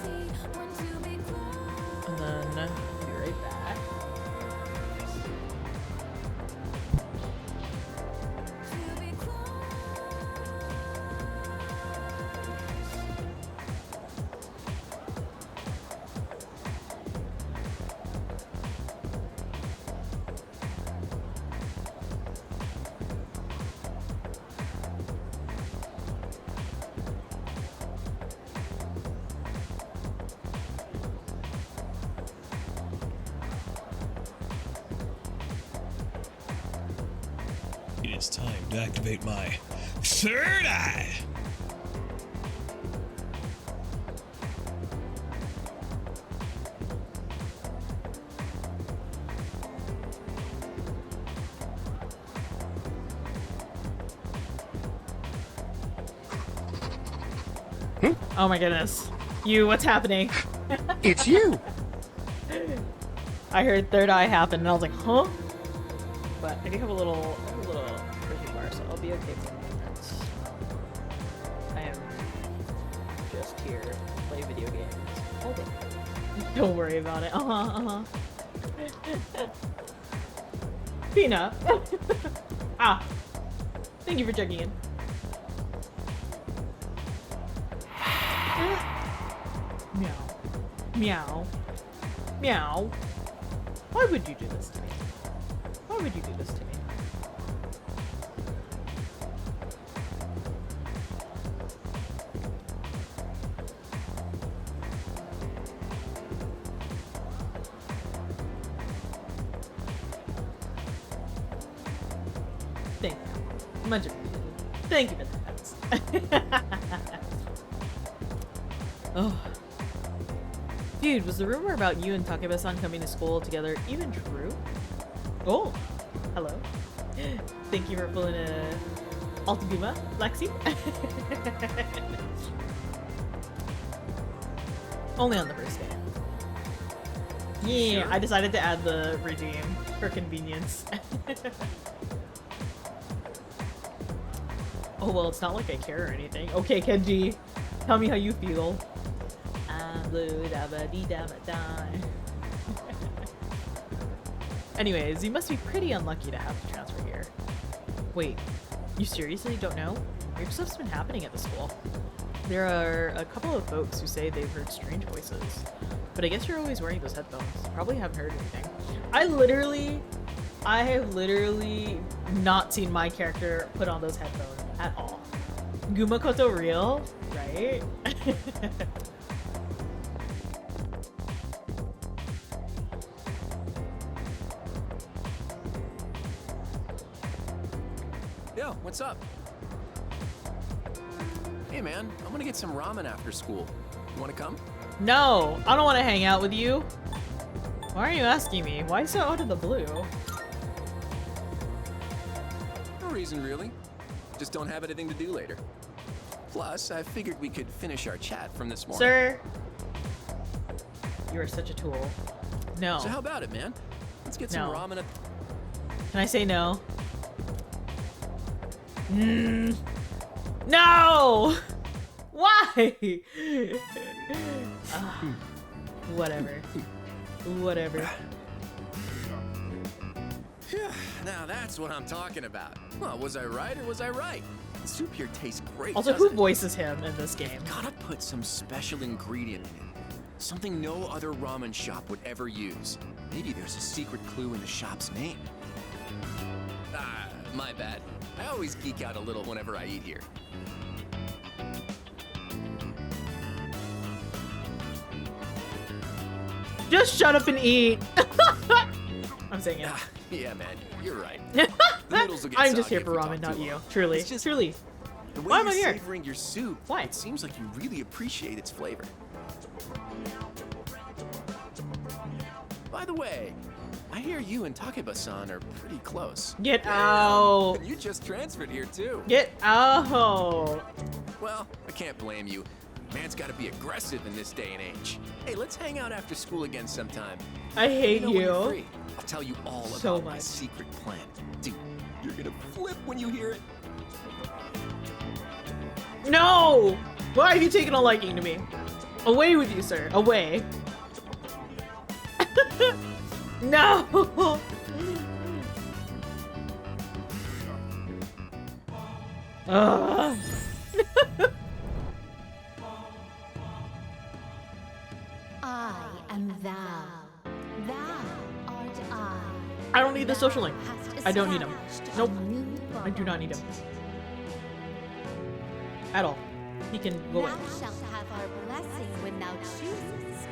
And then be right back. It's time to activate my third eye. Oh my goodness. You, what's happening? It's you! I heard third eye happen and I was like, huh? But I do have a little cookie bar, so I'll be okay for a minute. I am just here to play video games all day. Don't worry about it. Peanut. Ah. Thank you for checking in. Meow. Meow. Meow. Why would you do this to me? Why would you do this to me? Thank you. Much appreciated. Thank you for the pets. Oh. Dude, was the rumor about you and Takeba-san coming to school together even true? Oh, hello. Thank you for pulling a Altaguma, Lexi. Only on the first day. Yeah, sure. I decided to add the redeem for convenience. Oh well, it's not like I care or anything. Okay, Kenji, tell me how you feel. I'm blue, dabba dee dabba die. Anyways, you must be pretty unlucky to have to transfer here. Wait, you seriously don't know? Weird stuff's been happening at the school. There are a couple of folks who say they've heard strange voices. But I guess you're always wearing those headphones. Probably haven't heard anything. I have literally not seen my character put on those headphones at all. Gumakoto real, right? Yo, what's up? Hey man, I'm gonna get some ramen after school. You wanna come? No, I don't want to hang out with you. Why are you asking me? Why so out of the blue? No reason really. Just don't have anything to do later. Plus, I figured we could finish our chat from this morning. Sir, you are such a tool. No. So how about it, man? Let's get some ramen at... Can I say no? No! Why? Whatever. Whatever. Now that's what I'm talking about. Well, was I right or was I right? The soup here tastes great. Also, who voices him in this game? Gotta put some special ingredient in it. Something no other ramen shop would ever use. Maybe there's a secret clue in the shop's name. Ah, my bad. I always geek out a little whenever I eat here. Just shut up and eat. I'm saying it. Yeah, man, you're right. The noodles will get I'm just soggy here for if we ramen, talk not too you. long. Truly, It's just truly. The way Why am you're I here? savoring your soup, Why? it seems like you really appreciate its flavor. By the way, I hear you and Takeba-san are pretty close. Get out. You just transferred here too. Get out. Well, I can't blame you. Man's got to be aggressive in this day and age. Hey, let's hang out after school again sometime. I hate When you're you. free, I'll tell you all So about my much. secret plan. Dude, you're gonna flip when you hear it. No! Why have you taken a liking to me? Away with you, sir. Away. No! Ugh. I am thou. Thou art I. I don't need the social link. I don't need him. Nope. I do not need him. At all. He can go away. Thou shalt have our blessing when thou choosest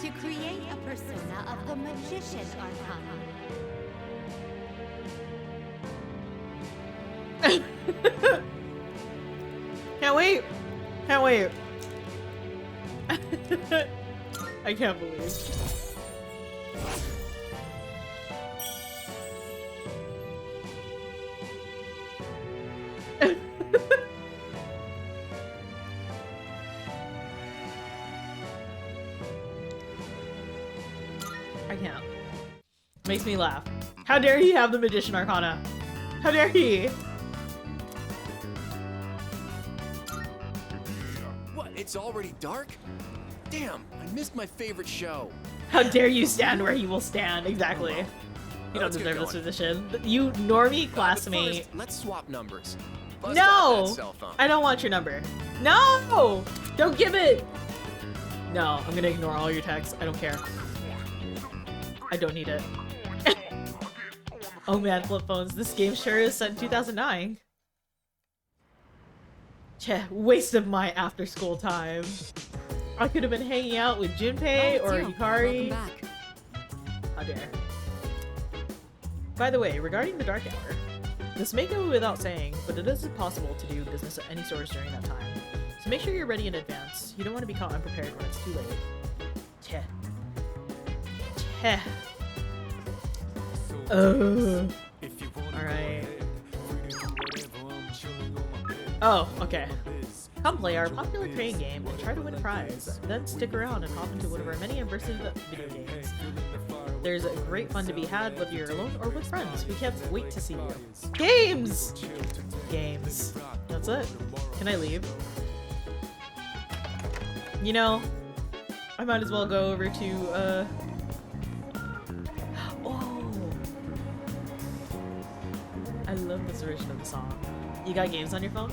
to create a persona of the magician arcana. Can't wait. Can't wait. I can't believe. I can't. Makes me laugh. How dare he have the Magician Arcana? How dare he? What? It's already dark? Damn, I missed my favorite show. How dare you stand where he will stand? Exactly. You don't Let's get deserve this going. position. You normie But classmate. first, let's swap numbers. Bust out No! that cell phone. I don't want your number. No! Don't give it! No, I'm gonna ignore all your texts. I don't care. I don't need it. Oh man, flip phones. This game sure is set in 2009. Cheh, waste of my after school time. I could have been hanging out with Junpei or Yukari. Welcome back. How dare. By the way, regarding the dark hour, this may go without saying, but it is possible to do business at any stores during that time. So make sure you're ready in advance. You don't want to be caught unprepared when it's too late. Cheh. Cheh. Alright. Oh, okay. Come play our popular crane game and try to win a prize. Then stick around and hop into one of our many immersive video games. There's a great fun to be had whether you're alone or with friends. We can't wait to see you. Games! Games. That's it. Can I leave? You know, I might as well go over to, Oh! I love this version of the song. You got games on your phone?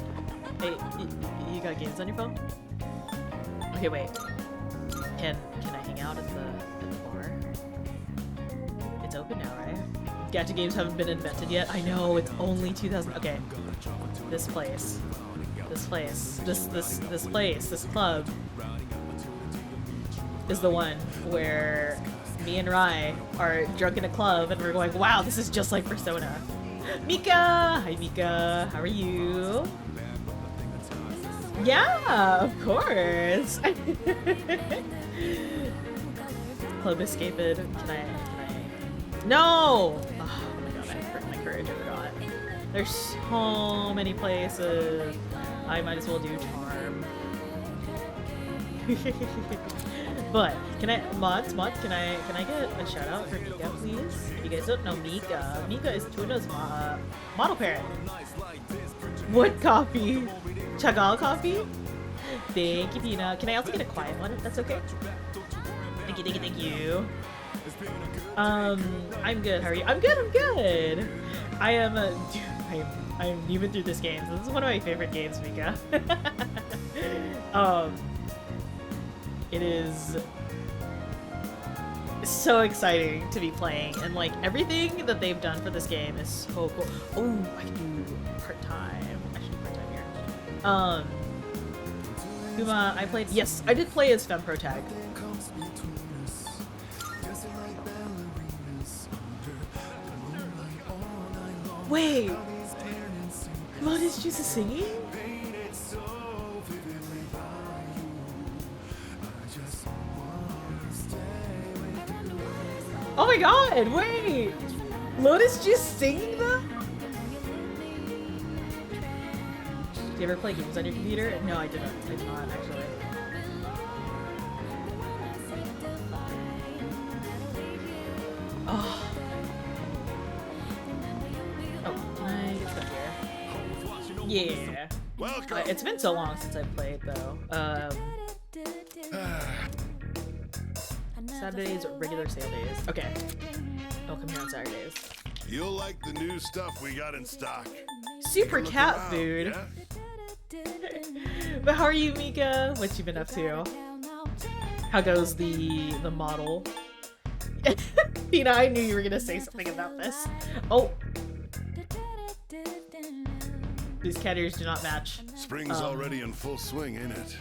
Hey, you got games on your phone? Okay, wait. Can I hang out at the bar? It's open now, right? Gacha games haven't been invented yet. I know, it's only 2000. Okay. This place. This place. This place. This club is the one where me and Rai are drunk in a club and we're going, wow, this is just like Persona. Mika! Hi, Mika. How are you? Yeah, of course. Club escaped. Can I? No! Oh my god, I hurt my courage. I forgot. There's so many places. I might as well do charm. But can I, mods, can I get a shout out for Mika, please? You guys don't know Mika. Mika is Tuna's model parent. What coffee? Chagall coffee? Thank you, Tina. Can I also get a quiet one if that's okay? Thank you, thank you, thank you. I'm good. How are you? I'm good. I am I'm even through this game. So this is one of my favorite games, Mika. It is so exciting to be playing, and like everything that they've done for this game is so cool. Oh, I can do part-time. I should do part-time here. Kuma, I played. Yes, I did play as FemProtag. Wait, Lotus Juice is singing? Oh my god, wait! Lotus just singing them? Do you ever play games on your computer? No, I didn't. I did not, actually. Oh. Oh, can I get stuff here? Yeah. It's been so long since I've played, though. Saturdays or regular sale days? Okay. I'll come here on Saturdays. You'll like the new stuff we got in stock. Super Take a look cat around, food. yeah? But how are you, Mika? What you been up to? How goes the model? Pina, I knew you were gonna say something about this. Oh. These cat ears do not match. Spring's already in full swing, ain't it?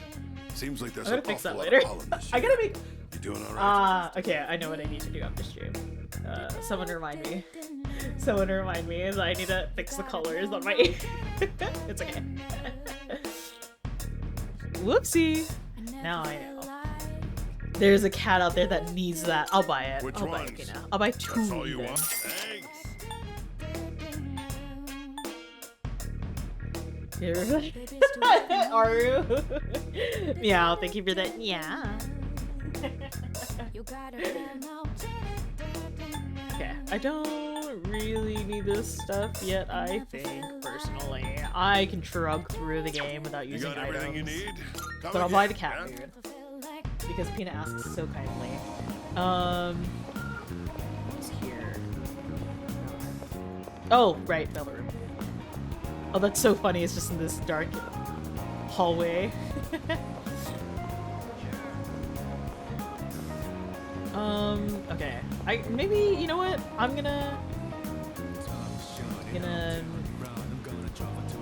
Seems like there's I'm an gonna fix awful that lot later. of pollen this I year. gotta make. You doing all right? Okay, I know what I need to do after stream. Someone remind me. Someone remind me that I need to fix the colors on my ear. It's okay. Whoopsie. Now I know. There's a cat out there that needs that. I'll buy it. Which I'll buy ones? it, Pina. I'll buy 2. That's all you even. want? Thanks. Aru. Meow, thank you for that. Yeah. Okay, I don't really need this stuff yet, I think, personally. I can shrug through the game without You using got everything you items. need? Come But I'll buy the again, cat yeah? food. Because Pina asks so kindly. What's here? Oh, right, Bella Room. Oh, that's so funny. It's just in this dark hallway. Okay. Maybe, you know what? I'm gonna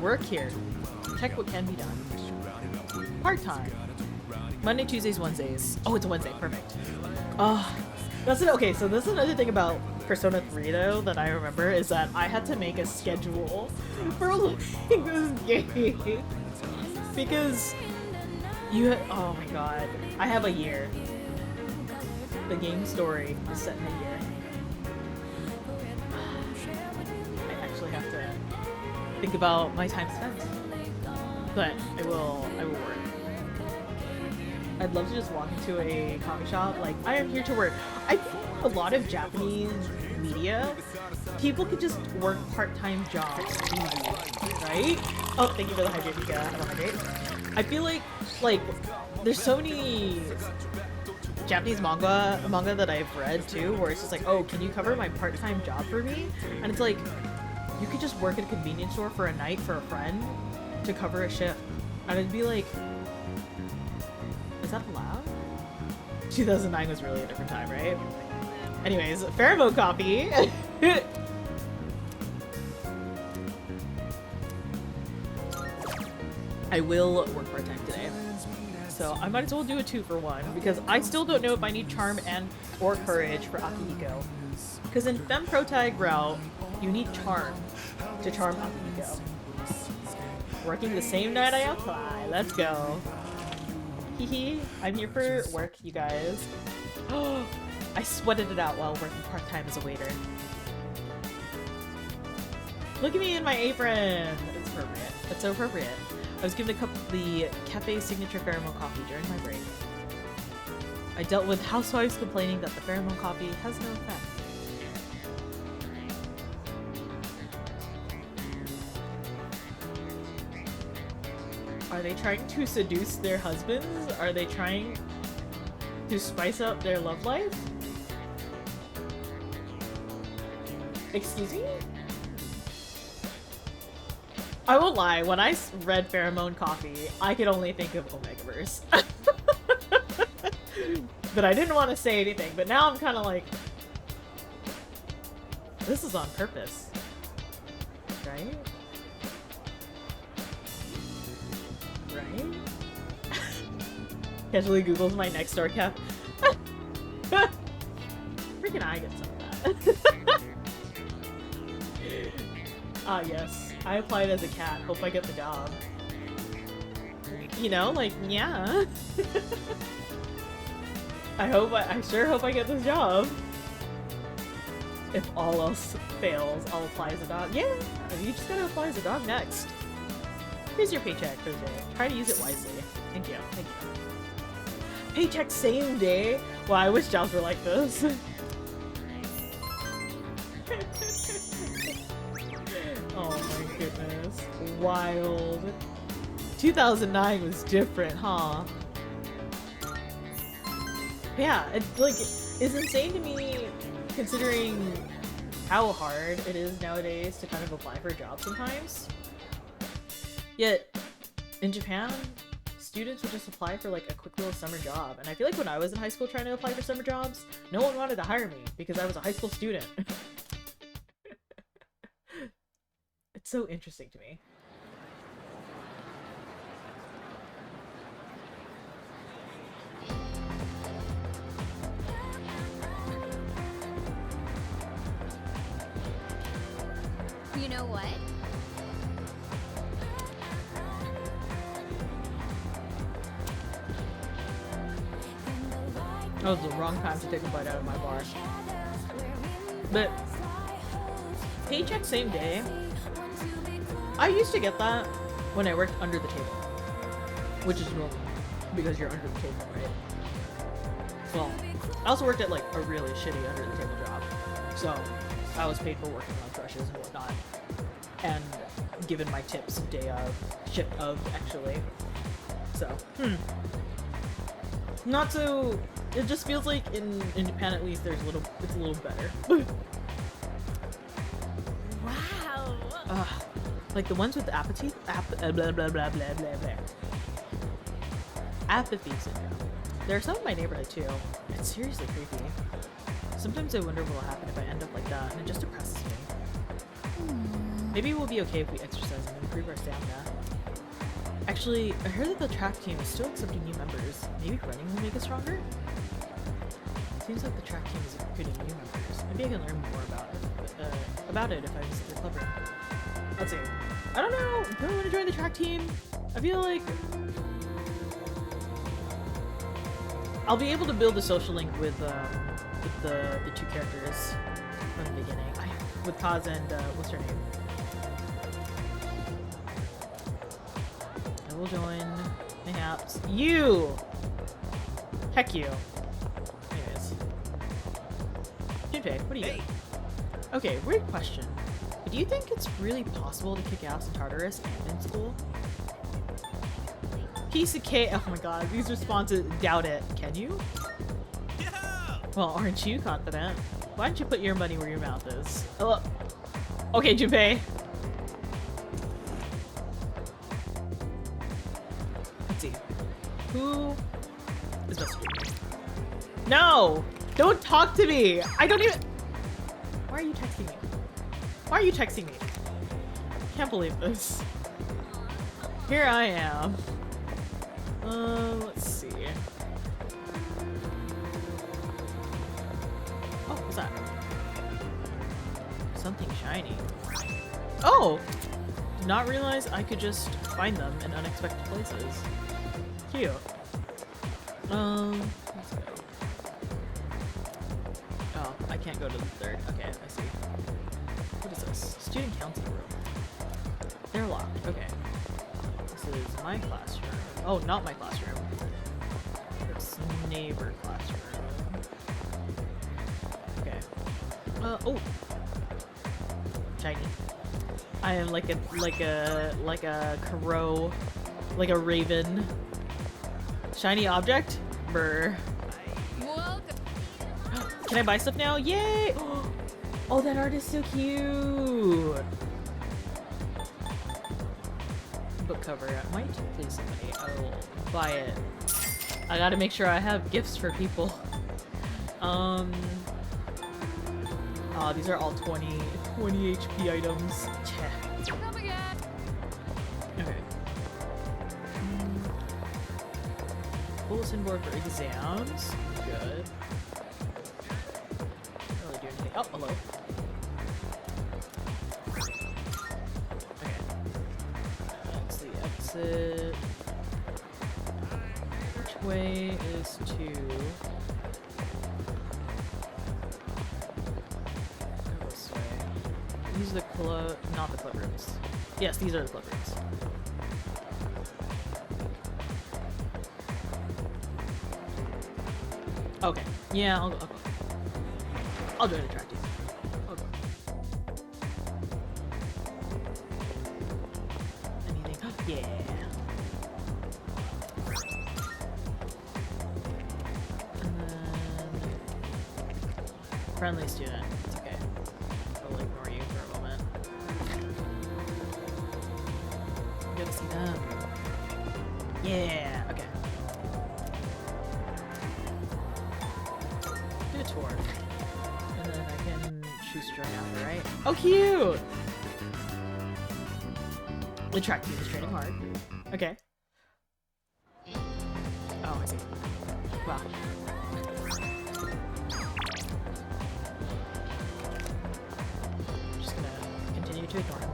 work here. Check what can be done. Part-time. Monday, Tuesdays, Wednesdays. Oh, it's a Wednesday. Perfect. Okay, so this is another thing about Persona 3 though that I remember is that I had to make a schedule for playing this game. Because oh my god. I have a year. The game story is set in a year. I actually have to think about my time spent. But I will work. I'd love to just walk into a coffee shop like, I am here to work. I think a lot of Japanese media, people could just work part-time jobs easy, right? Oh, thank you for the hydrate, Mika. I don't hydrate. I feel like there's so many Japanese manga that I've read too, where it's just like, oh, can you cover my part-time job for me? And it's like, you could just work at a convenience store for a night for a friend to cover a shift. And it'd be like, is that allowed? 2009 was really a different time, right? Anyways, pheromone coffee. I will work part-time today. So I might as well do a 2-for-1 because I still don't know if I need charm or courage for Akihiko. Because in Femme Protag route, you need charm to charm Akihiko. Working the same night I apply. Let's go. Hehe. I'm here for work, you guys. Oh, I sweated it out while working part-time as a waiter. Look at me in my apron. It's appropriate. It's so appropriate. I was given the cafe signature pheromone coffee during my break. I dealt with housewives complaining that the pheromone coffee has no effect. Are they trying to seduce their husbands? Are they trying to spice up their love life? Excuse me? I won't lie, when I read Pheromone Coffee, I could only think of Omegaverse. But I didn't want to say anything, but now I'm kind of like, this is on purpose, right? Right? Casually Googles my next door cap. Freaking I get some of that. Ah, yes. I applied as a cat. Hope I get the job. You know, like, yeah. I sure hope I get this job. If all else fails, I'll apply as a dog. Yeah, you just gotta apply as a dog next. Here's your paycheck for the day. Try to use it wisely. Thank you. Thank you. Paycheck same day? Wow, I wish jobs were like this. Oh my goodness. Wild. 2009 was different, huh? Yeah, like, is insane to me, considering how hard it is nowadays to kind of apply for a job sometimes. Yet, in Japan, students would just apply for like a quick little summer job. And I feel like when I was in high school trying to apply for summer jobs, no one wanted to hire me because I was a high school student. It's so interesting to me. You know what? That was the wrong time to take a bite out of my bar. But paycheck same day. I used to get that when I worked under the table, which is normal because you're under the table, right? Well, I also worked at like a really shitty under the table job, so I was paid for working lunch rushes and whatnot, and given my tips day of, shift of actually. So, not so. It just feels like in Japan at least it's a little better. Wow. Like the ones with the apathy, blah blah blah blah blah blah. Apathy syndrome. There are some in my neighborhood too. It's seriously creepy. Sometimes I wonder what will happen if I end up like that, and it just depresses me. Maybe we'll be okay if we exercise and improve our stamina. Actually, I heard that the track team is still accepting new members. Maybe running will make us stronger? Seems like the track team is recruiting new members. Maybe I can learn more about it if I visit their club room. Let's see. I don't know. Do I want to join the track team? I feel like I'll be able to build a social link with the two characters from the beginning. With Kaz and what's her name? I will join. Mayhaps. You! Heck you. Anyways. Junpei, what are you doing? Okay, weird question. But do you think it's really possible to kick ass in Tartarus and in school? Piece of cake. Oh my god, these responses. Doubt it. Can you? Well, aren't you confident? Why don't you put your money where your mouth is? Oh, okay, Junpei. Let's see. Who is best for you? No! Don't talk to me! I don't even... Why are you texting me? Why are you texting me? I can't believe this. Here I am. Let's see. Oh, what's that? Something shiny. Oh! Did not realize I could just find them in unexpected places. Cute. Let's go. Oh, I can't go to the third. Okay, I see. What is this? Student council room. They're locked. Okay. This is my classroom. Oh, not my classroom. It's neighbor classroom. Okay. Oh. Shiny. I am like a crow, like a raven. Shiny object? Brr. Welcome. Can I buy stuff now? Yay! Oh, that art is so cute. Book cover. I might please somebody. I will buy it. I gotta make sure I have gifts for people. Oh, these are all 20 HP items. Come again. Okay. Bulletin board for exams. Good. Don't really do anything. Oh, hello. Okay. That's the exit. Which way is to... Go this way. These are the club... not the club rooms. Yes, these are the club rooms. Okay. Yeah, I'll go. I'll join the track team. I'll go. Anything? Yeah. And then Friendly student. It's okay. I'll ignore you for a moment. Good to see them. Yeah, okay. Do a tour. And then I can choose to join after, right? Oh, cute! The track team is training hard. Okay. Oh, I see. Wow. Just gonna continue to ignore him.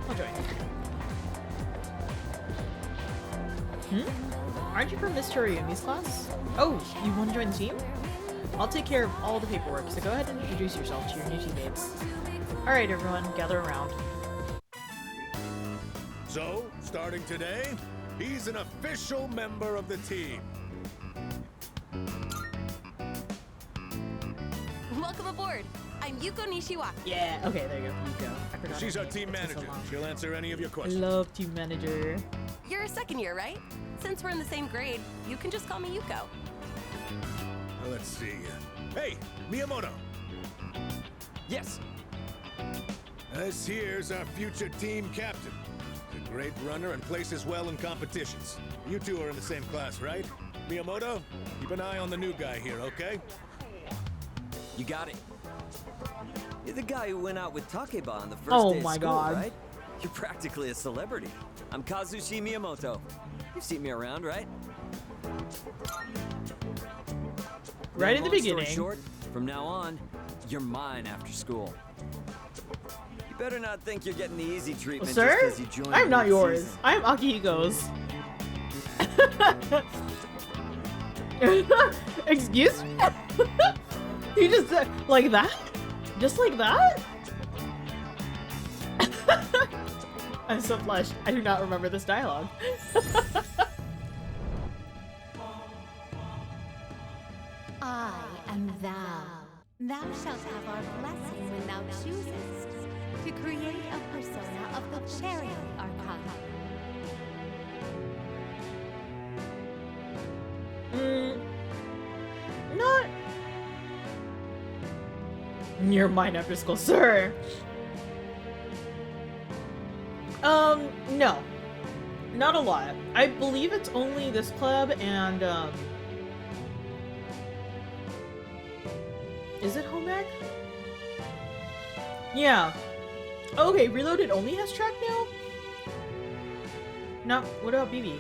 I'll join. Aren't you from Miss Toriumi's class? Oh, you want to join the team? I'll take care of all the paperwork, so go ahead and introduce yourself to your new teammates. Alright everyone, gather around. So, starting today, he's an official member of the team. Welcome aboard. I'm Yuko Nishiwaki. Yeah, okay, there you go. Yuko. I forgot. She's our team manager. She'll answer any of your I questions. love team manager. You're a second year, right? Since we're in the same grade, you can just call me Yuko. Let's see. Hey, Miyamoto. Yes. This here's our future team captain. He's a great runner and places well in competitions. You two are in the same class, right? Miyamoto, keep an eye on the new guy here, okay? You got it. You're the guy who went out with Takeba on the first Oh day of my school, God. right? You're practically a celebrity. I'm Kazushi Miyamoto. You've seen me around, right? Right in the Long story beginning. short, from now on, you're mine after school. You better not think you're getting the easy treatment Sir? just 'cause you joined I'm not yours. mid-season. I'm Akihiko's. Excuse me? You just said, like that? Just like that? I'm so flushed. I do not remember this dialogue. I am thou. Thou shalt have our blessing when thou choosest to create a persona of the chariot arcana. Not... You're mine after school, sir. No. Not a lot. I believe it's only this club and, is it home ec? Yeah. Okay, Reloaded only has track now? No, what about BB?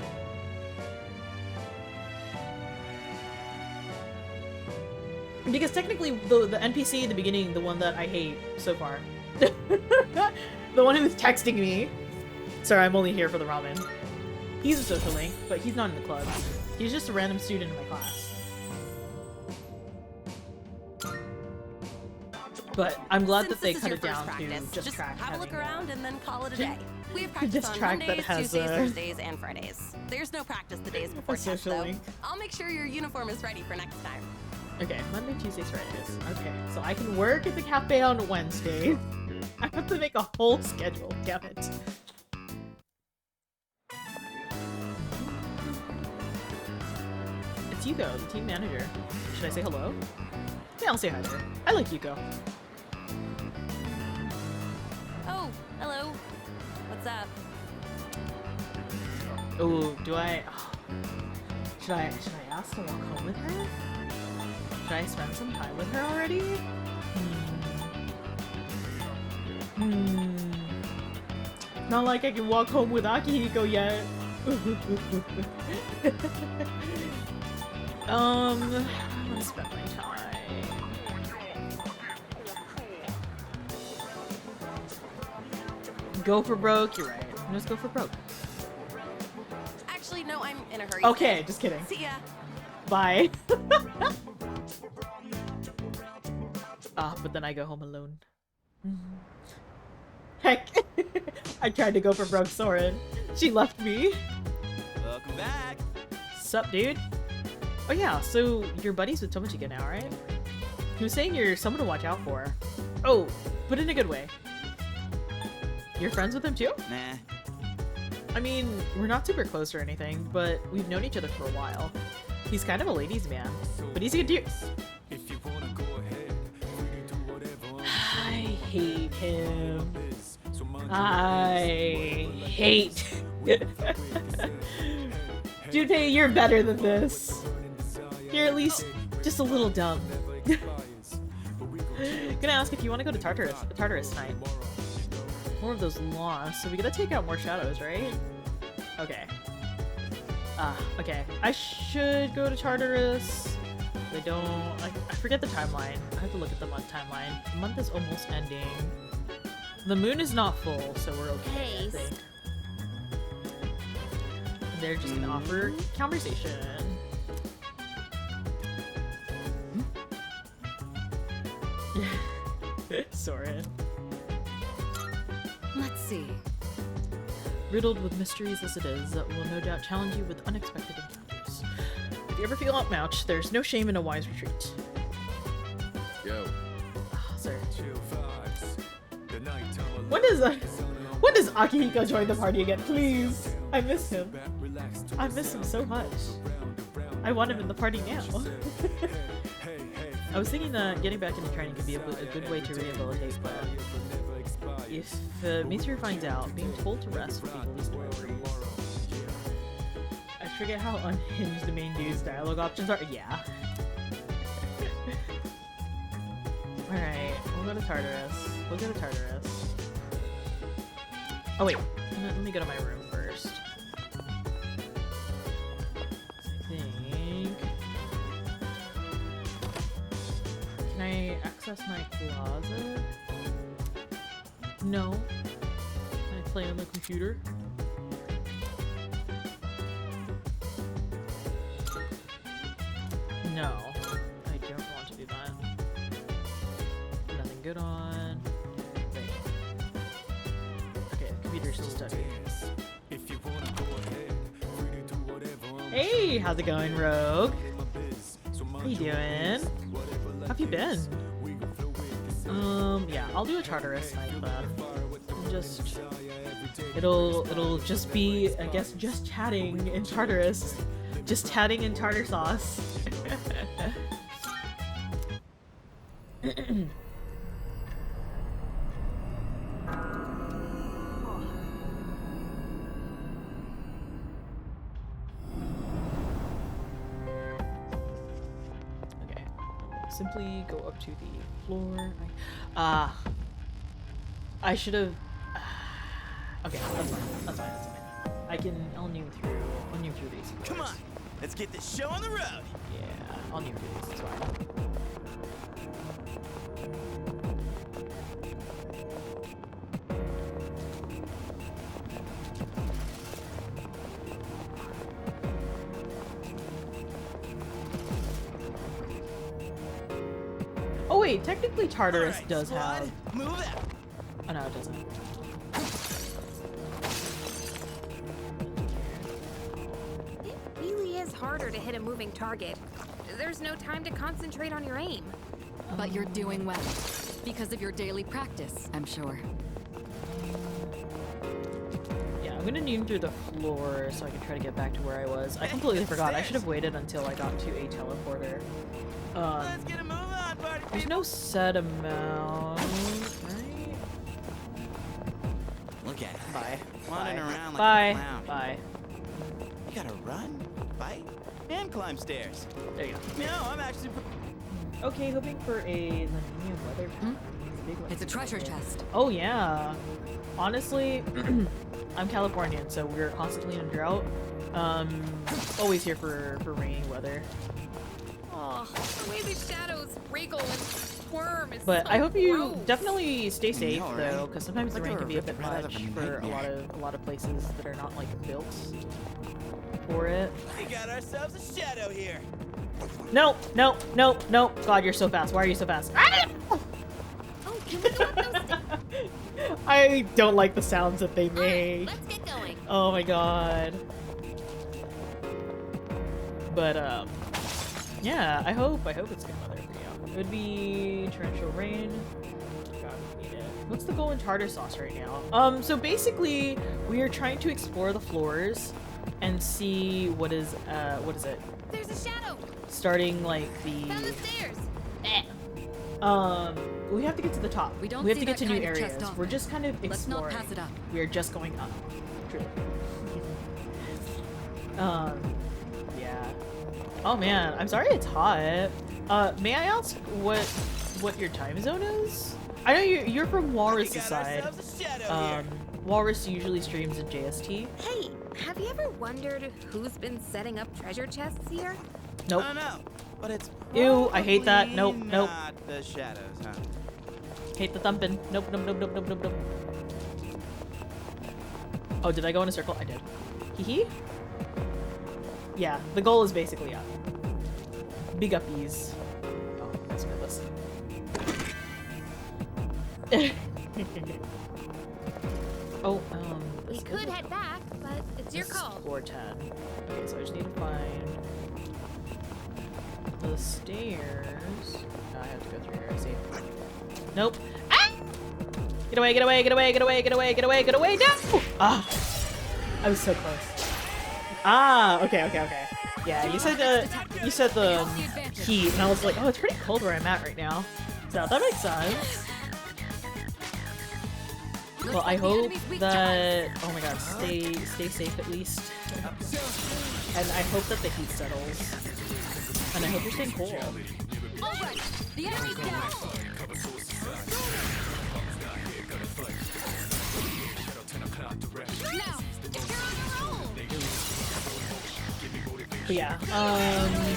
Because technically, the NPC at the beginning, the one that I hate so far. The one who was texting me. Sorry, I'm only here for the ramen. He's a social link, but he's not in the club. He's just a random student in my class. But I'm glad that they cut it down to just track. Have a look around and then call it a day. We have This practice on track that Mondays, has, Tuesdays, Thursdays, and Fridays. There's no practice the days before test, social though. link. I'll make sure your uniform is ready for next time. Okay, Monday, Tuesdays, Fridays. Okay, so I can work at the cafe on Wednesday. I have to make a whole schedule, damn it. It's Yuko, the team manager. Should I say hello? Yeah, I'll say hi there. I like Yuko. Oh, hello. What's up? Oh, do I... Should I ask to walk home with her? Should I spend some time with her already? Not like I can walk home with Akihiko yet. Let's spend my time. Go for broke, you're right. Just go for broke. Actually, no, I'm in a hurry. Okay, just kidding. See ya. Bye. But then I go home alone. Heck, I tried to go for broke Soren. She left me. Welcome back. Sup, dude? Oh yeah, so you're buddies with Tomochika now, right? He was saying you're someone to watch out for. Oh, but in a good way. You're friends with him too? Nah. I mean, we're not super close or anything, but we've known each other for a while. He's kind of a ladies' man, but he's a good dude. hate him. I hate. Junpei, you're better than this. You're at least just a little dumb. Gonna ask if you want to go to Tartarus tonight. More of those lost, so we gotta take out more shadows, right? Okay. Okay. I should go to Tartarus. I don't. I forget the timeline. I have to look at the month timeline. The month is almost ending. The moon is not full, so we're okay. I think. They're just gonna offer conversation. Soren. Let's see. Riddled with mysteries as it is, that will no doubt challenge you with unexpected encounters. If you ever feel outmatched, there's no shame in a wise retreat. Yo. Oh, sir. When does Akihiko join the party again? Please! I miss him. I miss him so much. I want him in the party now. I was thinking that getting back into training could be a good way to rehabilitate, but if Mitsuru finds out, being told to rest would be the least of my worries. I forget how unhinged the main dude's dialogue options are. Yeah. Alright, we'll go to Tartarus. We'll go to Tartarus. Oh wait, let me go to my room first. I think... Can I access my closet? No. Can I play on the computer? No. I don't want to do that. Nothing good on. Wait. Okay, computer's to study. Hey, how's it going, Rogue? How you doing? How have you been? Yeah, I'll do a Tartarus night then. Just it'll just be, I guess, just chatting in Tartarus. Just chatting in tartar sauce. Okay. Simply go up to the floor. I should have. Okay, that's fine. That's fine. That's fine. I'll new through these. Come on, let's get this show on the road. Yeah, I'll new through these. It's fine. Oh wait, technically Tartarus does have. Move out. Oh no, it doesn't. It really is harder to hit a moving target. There's no time to concentrate on your aim. But you're doing well. Because of your daily practice, I'm sure. Yeah, I'm gonna noon through the floor so I can try to get back to where I was. I completely forgot. I should have waited until I got to a teleporter. Let's get a move on, party There's no set amount, right? Look at it. Bye. Wandering around like Bye. a clown. Bye. You gotta run, fight, and climb stairs. There you go. No, I'm actually. Okay, hoping for a Lemnia weather. It's a treasure chest. Oh yeah. Honestly, I'm Californian, so we're constantly in drought. Always here for rainy weather. Oh, the way the shadows wriggle and squirm is But so I hope you gross. definitely stay safe know, though, right? because sometimes the Like rain a can be a bit rip out of much a for nightmare. a lot of places that are not like built for it. We got ourselves a shadow here. No, no, no, no! God, you're so fast. Why are you so fast? Ah! Oh, can we go up those stairs? I don't like the sounds that they make. Let's get going. Oh my god. But yeah, I hope it's good weather for you. It would be torrential rain. God, we need it. What's the goal in tartar sauce right now? So basically we are trying to explore the floors and see what is it? There's a shadow. Starting like the Found the stairs. We have to get to the top. We don't have see to get to that new kind of areas. chest We're often. just kind of Let's not exploring. pass it up. We are just going up. Truly. Yeah. Oh man, I'm sorry it's hot. May I ask what your time zone is? I know you're from Walrus' side. Walrus usually streams in JST. Hey, have you ever wondered who's been setting up treasure chests here? Nope. I don't know, but it's Ew, I hate that. Nope, probably nope. not the shadows, huh? Hate the thumping. Nope, nope, nope, nope, nope, nope, nope. Oh, did I go in a circle? I did. Hee hee? Yeah, the goal is basically up. Big uppies. Oh, let's get this. Oh, We could head back, but it's your this is call. floor 10. Okay, so I just need to find the stairs. No, I have to go through here, I see. Nope. Ah! Get away, get away, get away, get away, get away, get away, get away, no! Ah! I was so close. Ah, okay, okay, okay. Yeah, you said the heat, and I was like, oh, it's pretty cold where I'm at right now. So that makes sense. Well, I hope that, oh my god, stay safe at least. And I hope that the heat settles. And I hope you're staying cool. Alright, the enemy's down. Now, if you're on a roll. But yeah,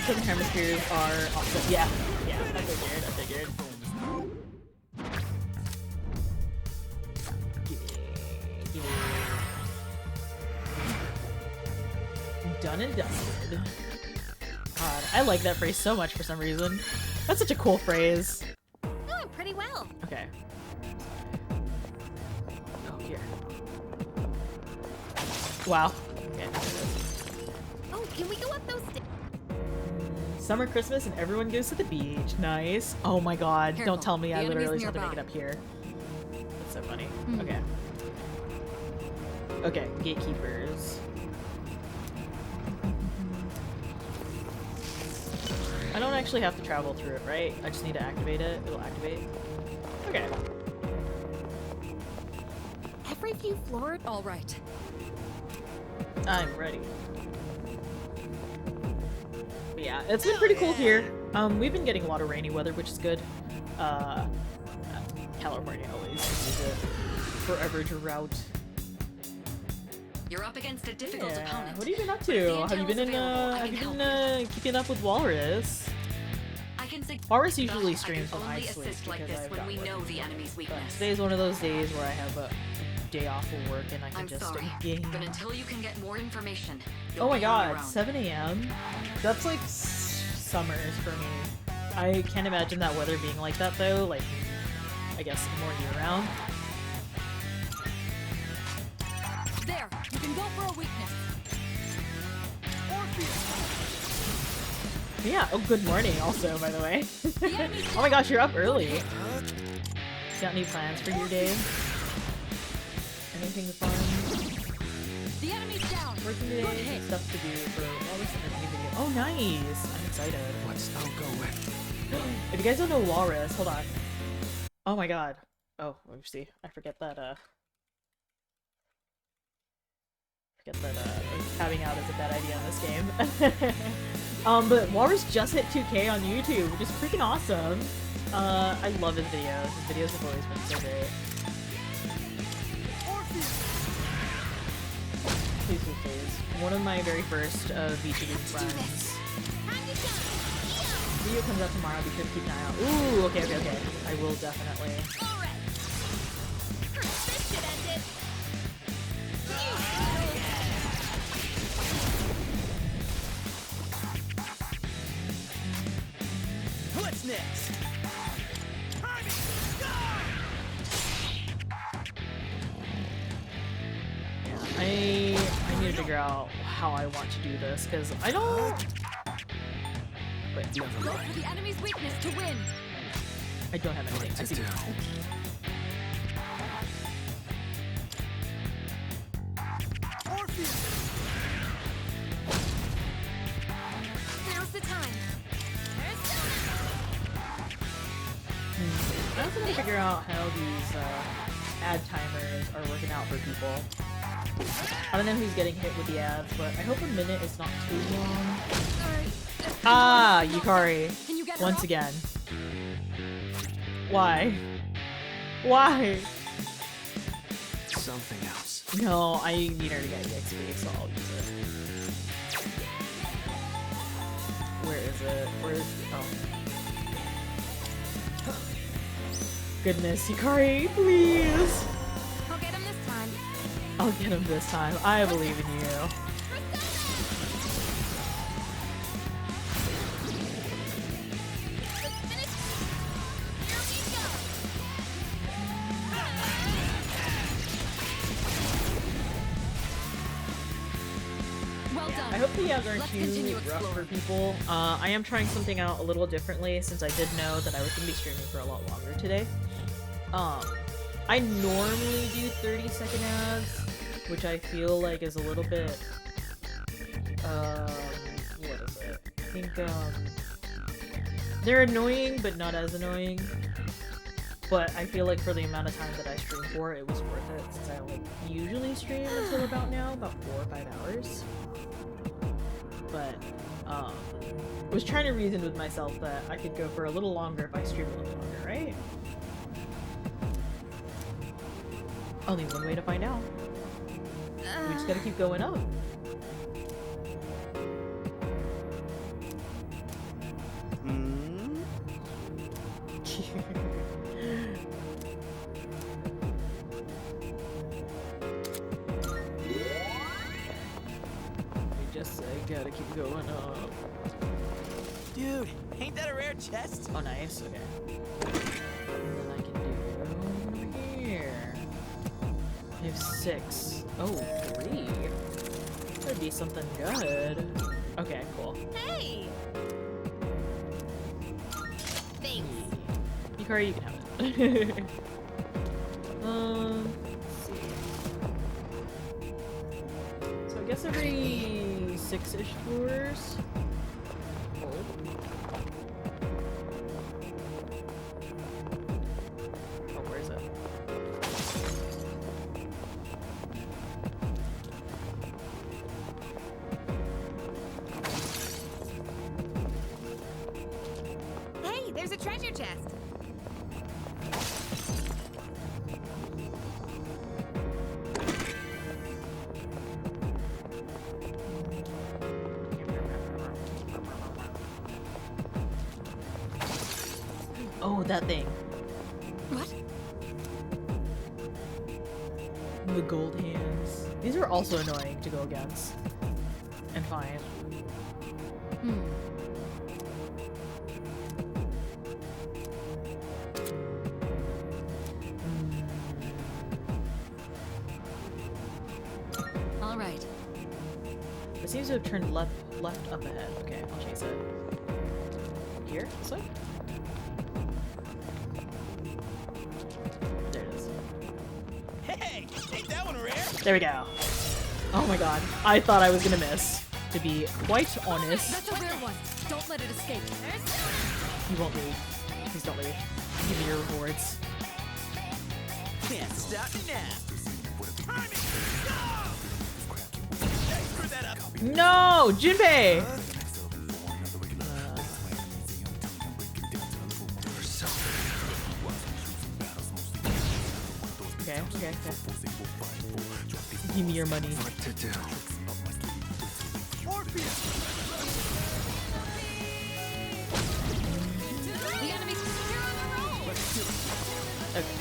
southern hemispheres are also, yeah, I figured. Gimme. Done and dusted. God, I like that phrase so much for some reason. That's such a cool phrase. Doing pretty well. Okay. Oh, here. Wow. Okay. Oh, can we go up those stairs? Summer, Christmas, and everyone goes to the beach. Nice. Oh my god. Careful. Don't tell me The I enemy's literally just had to make nearby. it up here. That's so funny. Hmm. Okay. Okay, gatekeepers. I don't actually have to travel through it, right? I just need to activate it. It'll activate. Okay. Every few floors. All right. I'm ready. But yeah, it's been pretty cool here. We've been getting a lot of rainy weather, which is good. California always uses it. Forever drought. You're up against a difficult Yeah. opponent. What have you been up But if to? the Have you intel been is in available, I have can you help been keeping up with Walrus? I can Walrus usually streams I when can I only sleep assist like because this I've when got we work. know the enemy's But weakness. today's one of those days where I have a day off of work and I can I'm just sorry, game. but until you can get more information, Oh my you'll be on your god, own. 7 a.m. That's like summers for me. I can't imagine that weather being like that though, like, I guess more year-round. There, you can go for a weakness. Yeah, oh good morning also, by the way. Oh my gosh, you're up early. Got any plans for your day? Anything fun? The enemy's down. Working today, Good hit. some stuff to do for Walrus Entertainment video. Oh nice! I'm excited. What's outgoing? If you guys don't know Walrus, hold on. Oh my god. Oh, oopsie. I forget that tabbing out is a bad idea in this game. But Walrus just hit 2K on YouTube, which is freaking awesome. I love his videos. His videos have always been so great. Please, please, please. One of my very first VTuber friends. Video comes out tomorrow, be sure to keep an eye out. Ooh, okay, okay, okay. I will definitely. This should end it. What's next? I need to figure out how I want to do this, because I don't... Wait, Go for the enemy's weakness to win. I don't have anything. I see. Now's the time. I also gotta figure out how these ad timers are working out for people. I don't know who's getting hit with the ads, but I hope a minute is not too long. Ah, Yukari. Once again. Why? Why? Something else. No, I need her to get EXP, so I'll use it. Where is it? Where is... Oh. Goodness, Yukari, please! I'll get him this time. I'll get him this time. I believe in you. I hope the ads aren't too rough for people. I am trying something out a little differently since I did know that I was going to be streaming for a lot longer today. I normally do 30-second ads, which I feel like is a little bit, what is it? I think, they're annoying, but not as annoying. But I feel like for the amount of time that I stream for, it was worth it since I like usually stream until about 4 or 5 hours. But, was trying to reason with myself that I could go for a little longer if I stream a little longer, right? Only one way to find out. We just gotta keep going up. I gotta keep going up. Dude, ain't that a rare chest? Oh, nice. Okay. And then I can do over here. I have 6. Oh, 3. That'd be something good. Okay, cool. Hey! Thanks. Yukari, you can have it. Let's see. So I guess every 6-ish floors. Oh, where is it? Hey, there's a treasure chest. Oh, that thing. What? The gold hands. These are also annoying to go against. And find. All right. It seems to have turned left up ahead. Okay, I'll chase it. Here? This way? There it is. Hey, ain't that one rare? There we go. Oh my god. I thought I was gonna miss. To be quite honest. That's a rare one. Don't let it escape. You won't leave. Please don't leave. Give me your rewards. Can't stop me now. No! Junpei! Okay. Give me your money. What to do? The enemy's here on the roll. Let's do it. Okay.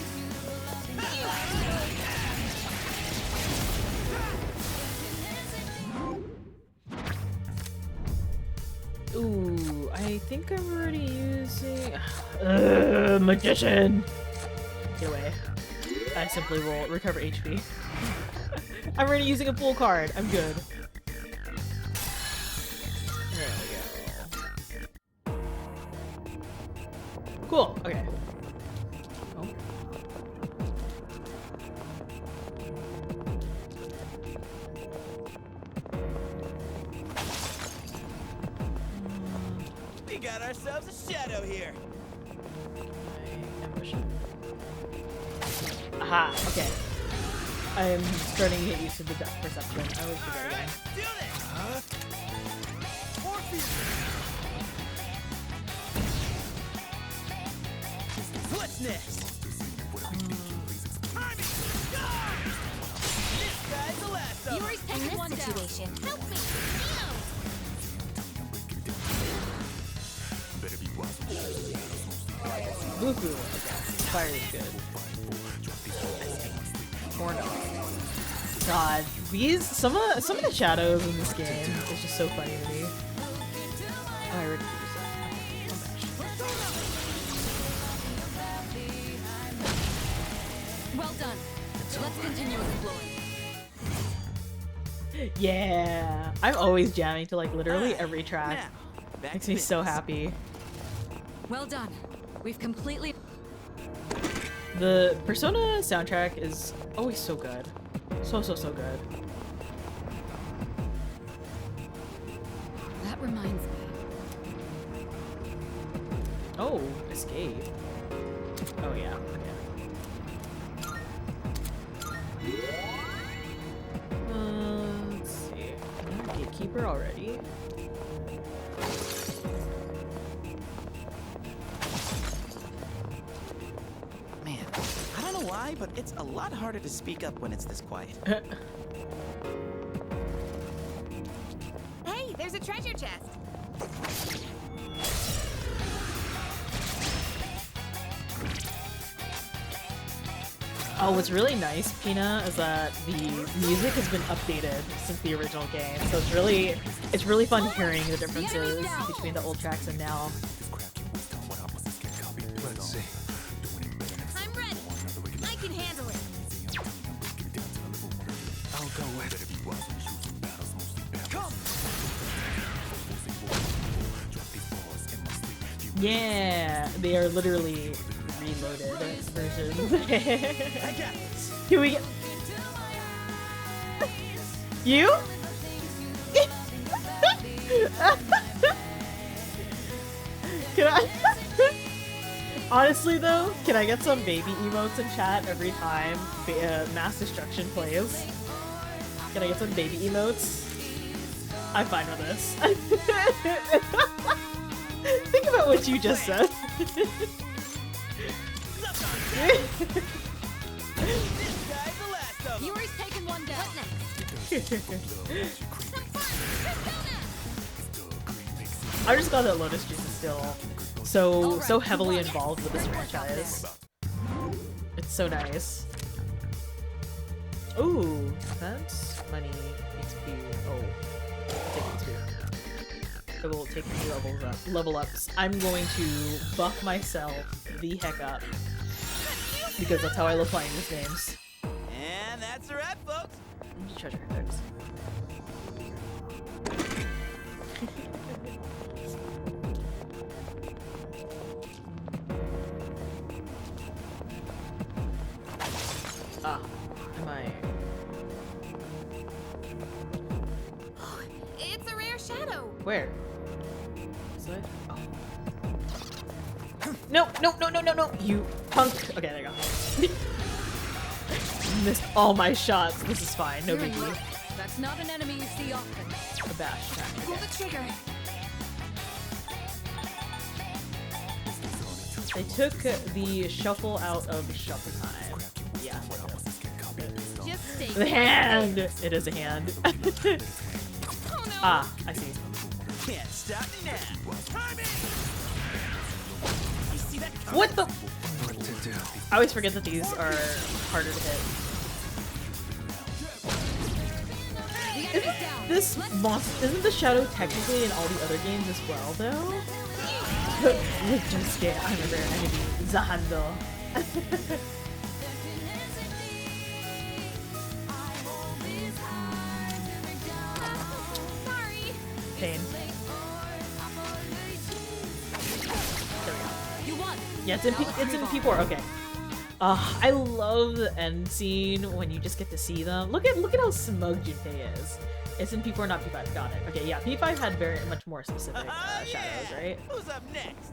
Ooh, I think I'm already using... magician! Get away. I simply will recover HP. I'm already using a full card. I'm good. There we go. Cool. Okay. Oh. We got ourselves a shadow here. push. Aha, okay. I am starting to get used to the depth perception. I always forget again. What's next? Yuri's taking one situation. Help me! Buku. Fire is good. Porno. God, some of the shadows in this game is just so funny to me. Oh, I already used it. Well done. Let's continue exploring. Yeah, I'm always jamming to like literally every track. Makes me so happy. Well done. We've completely. The Persona soundtrack is always so good. So good. That reminds me. Oh, escape. Oh yeah, okay. Let's see. Gatekeeper already. Man, I don't know why, but it's a lot harder to speak up when it's this quiet. Hey, there's a treasure chest. Oh, what's really nice, Pina, is that the music has been updated since the original game. So it's really fun hearing the differences between the old tracks and now. Let's see. I'm ready. I can handle it. I'll go with it. Yeah, they are literally reloaded versions. Can we get you? Can I? Honestly though, can I get some baby emotes in chat every time Mass Destruction plays? Can I get some baby emotes? I'm fine with this. Think about what you just said. Yuri's taken one down. I just glad that Lotus Juice is still so heavily involved with this franchise. It's so nice. Ooh, defense, money, XP. Oh, take XP. It will take me level ups. I'm going to buff myself the heck up because that's how I love playing these games. And that's a wrap, folks. Treasure index. Ah, am I? It's a rare shadow. Where? Is it? Oh. No, you punk. Okay, there you go. Missed all my shots. This is fine. No biggie. That's not an enemy you see often. A bash attack. Pull the trigger. I took the shuffle out of shuffle time. Yeah. Just stay. The hand! It is a hand. Ah, I see. Can't stop me now. You see that? What the? What to do? I always forget that these are harder to hit. This monster isn't the shadow technically in all the other games as well, though? With Josuke, I'm a rare enemy. Zahando. Sorry. Pain. You won. Yeah, it's in P4. Okay. I love the end scene when you just get to see them. Look at how smug Junpei is. It's in P4, not P5. Got it. Okay, yeah, P5 had very much more specific shadows, right? Who's up next?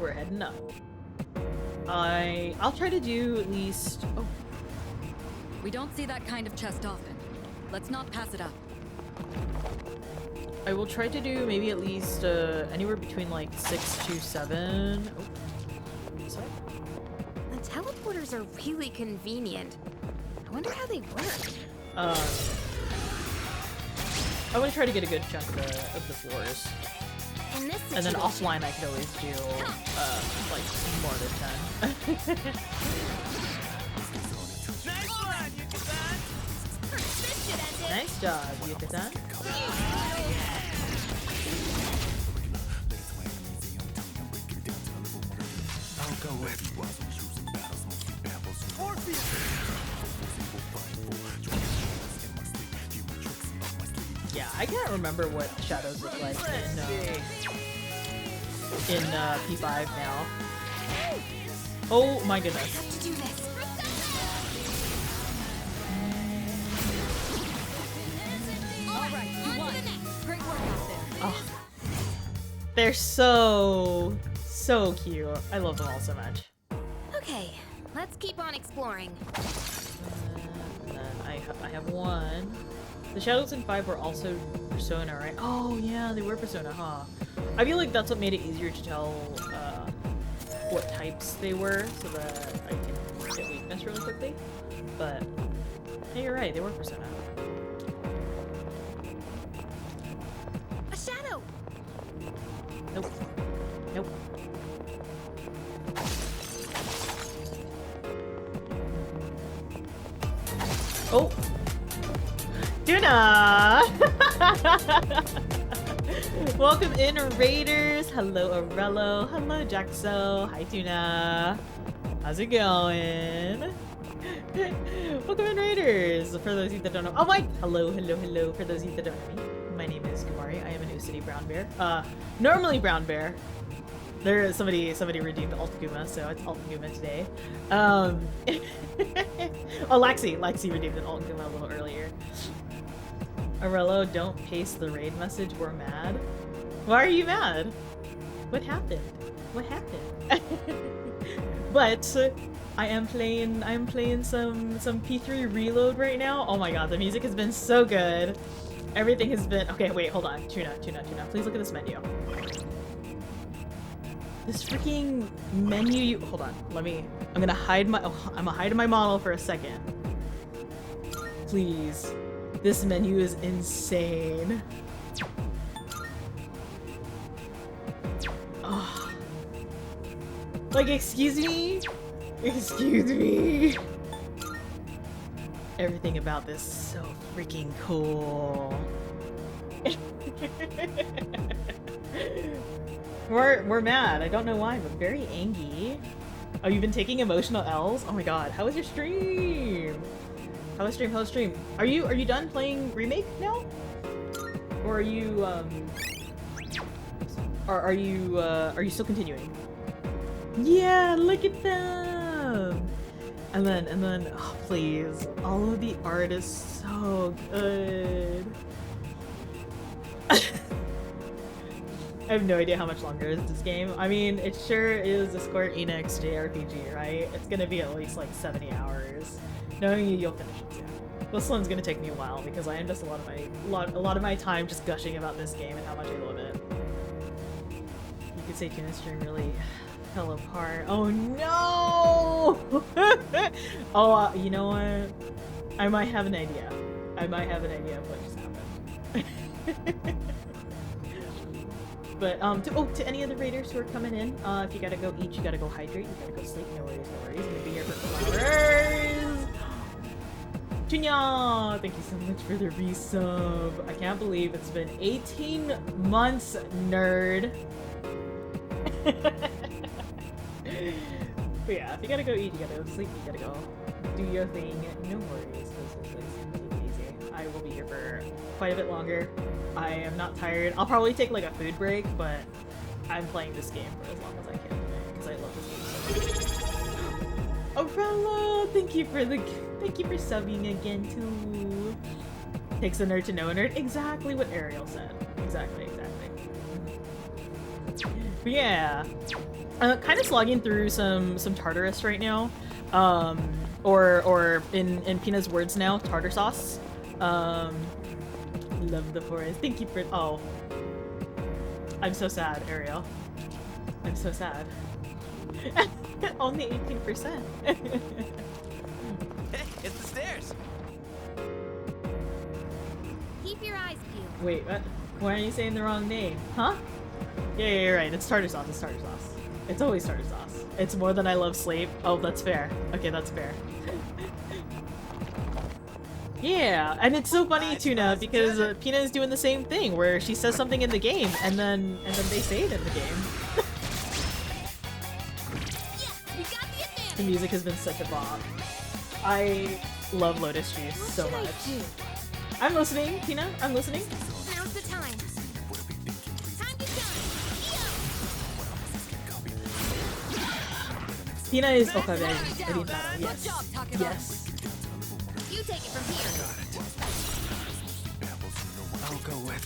we're heading up. I'll try to do at least. Oh. We don't see that kind of chest often. Let's not pass it up. I will try to do maybe at least anywhere between like 6 to 7. Oh. Sorry. The teleporters are really convenient. I wonder how they work. I want to try to get a good chunk of the floors. In this And then situation- offline I could always do like more than 10. Nice job, Yuka-san. I'll go with you. Yeah, I can't remember what shadows look like in P5 now. Oh my goodness. Oh. They're so cute. I love them all so much. Okay, let's keep on exploring. And then I have one. The shadows in 5 were also Persona, right? Oh yeah, they were Persona, huh? I feel like that's what made it easier to tell what types they were, so that I can get weakness really quickly. But hey, you're right, they were Persona. A shadow. Nope. Nope. Oh! Tuna! Welcome in, Raiders! Hello, Arello. Hello, Jaxo. Hi, Tuna. How's it going? Welcome in, Raiders! For those of you that don't know- Oh my- Hello, hello, hello. For those of you that don't know me, my name is Kumari. I am a New City Brown Bear. Normally Brown Bear. There, somebody redeemed Altaguma, so it's Altaguma today. Oh, Lexi redeemed an Altaguma a little earlier. Arello, don't paste the raid message. We're mad. Why are you mad? What happened? What happened? But I am playing some P3 Reload right now. Oh my god, the music has been so good. Everything has been okay. Wait, hold on. Tuna. Please look at this menu. This freaking menu. Hold on. I'm gonna hide my. Oh, I'm gonna hide my model for a second. Please. This menu is insane. Oh. Like, excuse me? Excuse me? Everything about this is so freaking cool. We're mad. I don't know why, but very angry. Oh, you've been taking emotional L's? Oh my god. How was your stream? How was stream? Are you done playing Remake now? Or are you are you still continuing? Yeah, look at them. And then oh, please. All of the art is so good. I have no idea how much longer is this game. I mean, it sure is a Square Enix JRPG, right? It's gonna be at least like 70 hours. Knowing you, you'll finish it soon. This one's gonna take me a while because I invest a lot of my time just gushing about this game and how much I love it. You could say Tuna's stream really fell apart. Oh no! Oh, you know what? I might have an idea. Of what just happened. But to any of the raiders who are coming in, if you gotta go eat, you gotta go hydrate, you gotta go sleep. No worries. I'm gonna be here for hours. Junya, thank you so much for the resub. I can't believe it's been 18 months, nerd. But yeah, if you gotta go eat, you gotta go sleep, you gotta go do your thing. No worries. Easy. I will be here for quite a bit longer. I am not tired. I'll probably take like a food break, but I'm playing this game for as long as I can because I love this game so much. Arello, thank you for subbing again too. Takes a nerd to know a nerd. Exactly what Ariel said. Exactly. Yeah. Kind of slogging through some Tartarus right now. Or in Pina's words now, tartar sauce. Love the forest. Thank you for— oh. I'm so sad, Ariel. I'm so sad. Only 18%. Hey, it's the stairs. Keep your eyes peeled. Wait, what? Why are you saying the wrong name? Huh? Yeah, you're right. It's tartar sauce. It's tartar sauce. It's always tartar sauce. It's more than I love sleep. Oh, that's fair. Okay, that's fair. Yeah, and it's so funny, Tuna, because Pina is doing the same thing, where she says something in the game, and then they say it in the game. The music has been such a bop. I love Lotus Juice so much. I'm listening, Pina. I'm listening. Now's the time. Time to shine. Pina is Okabe orientado. Yes. Yes. You take it from here. I'll go with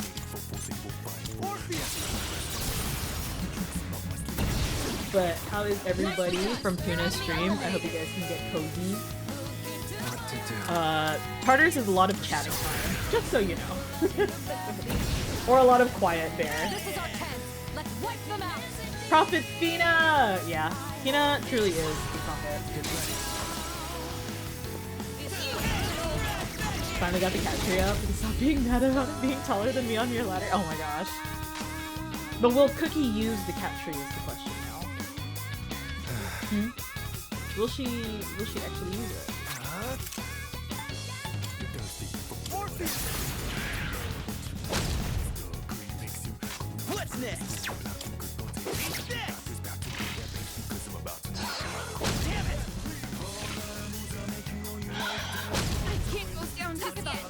But how is everybody from Tuna's stream? I hope you guys can get cozy. Tartarus is a lot of chatting time, just so you know. Or a lot of quiet bear. Prophet Pina! Yeah, Pina truly is the prophet. Finally got the cat tree up. Stop being mad about it being taller than me on your ladder. Oh my gosh. But will Cookie use the cat tree is the question now. Will she actually use it? What's next?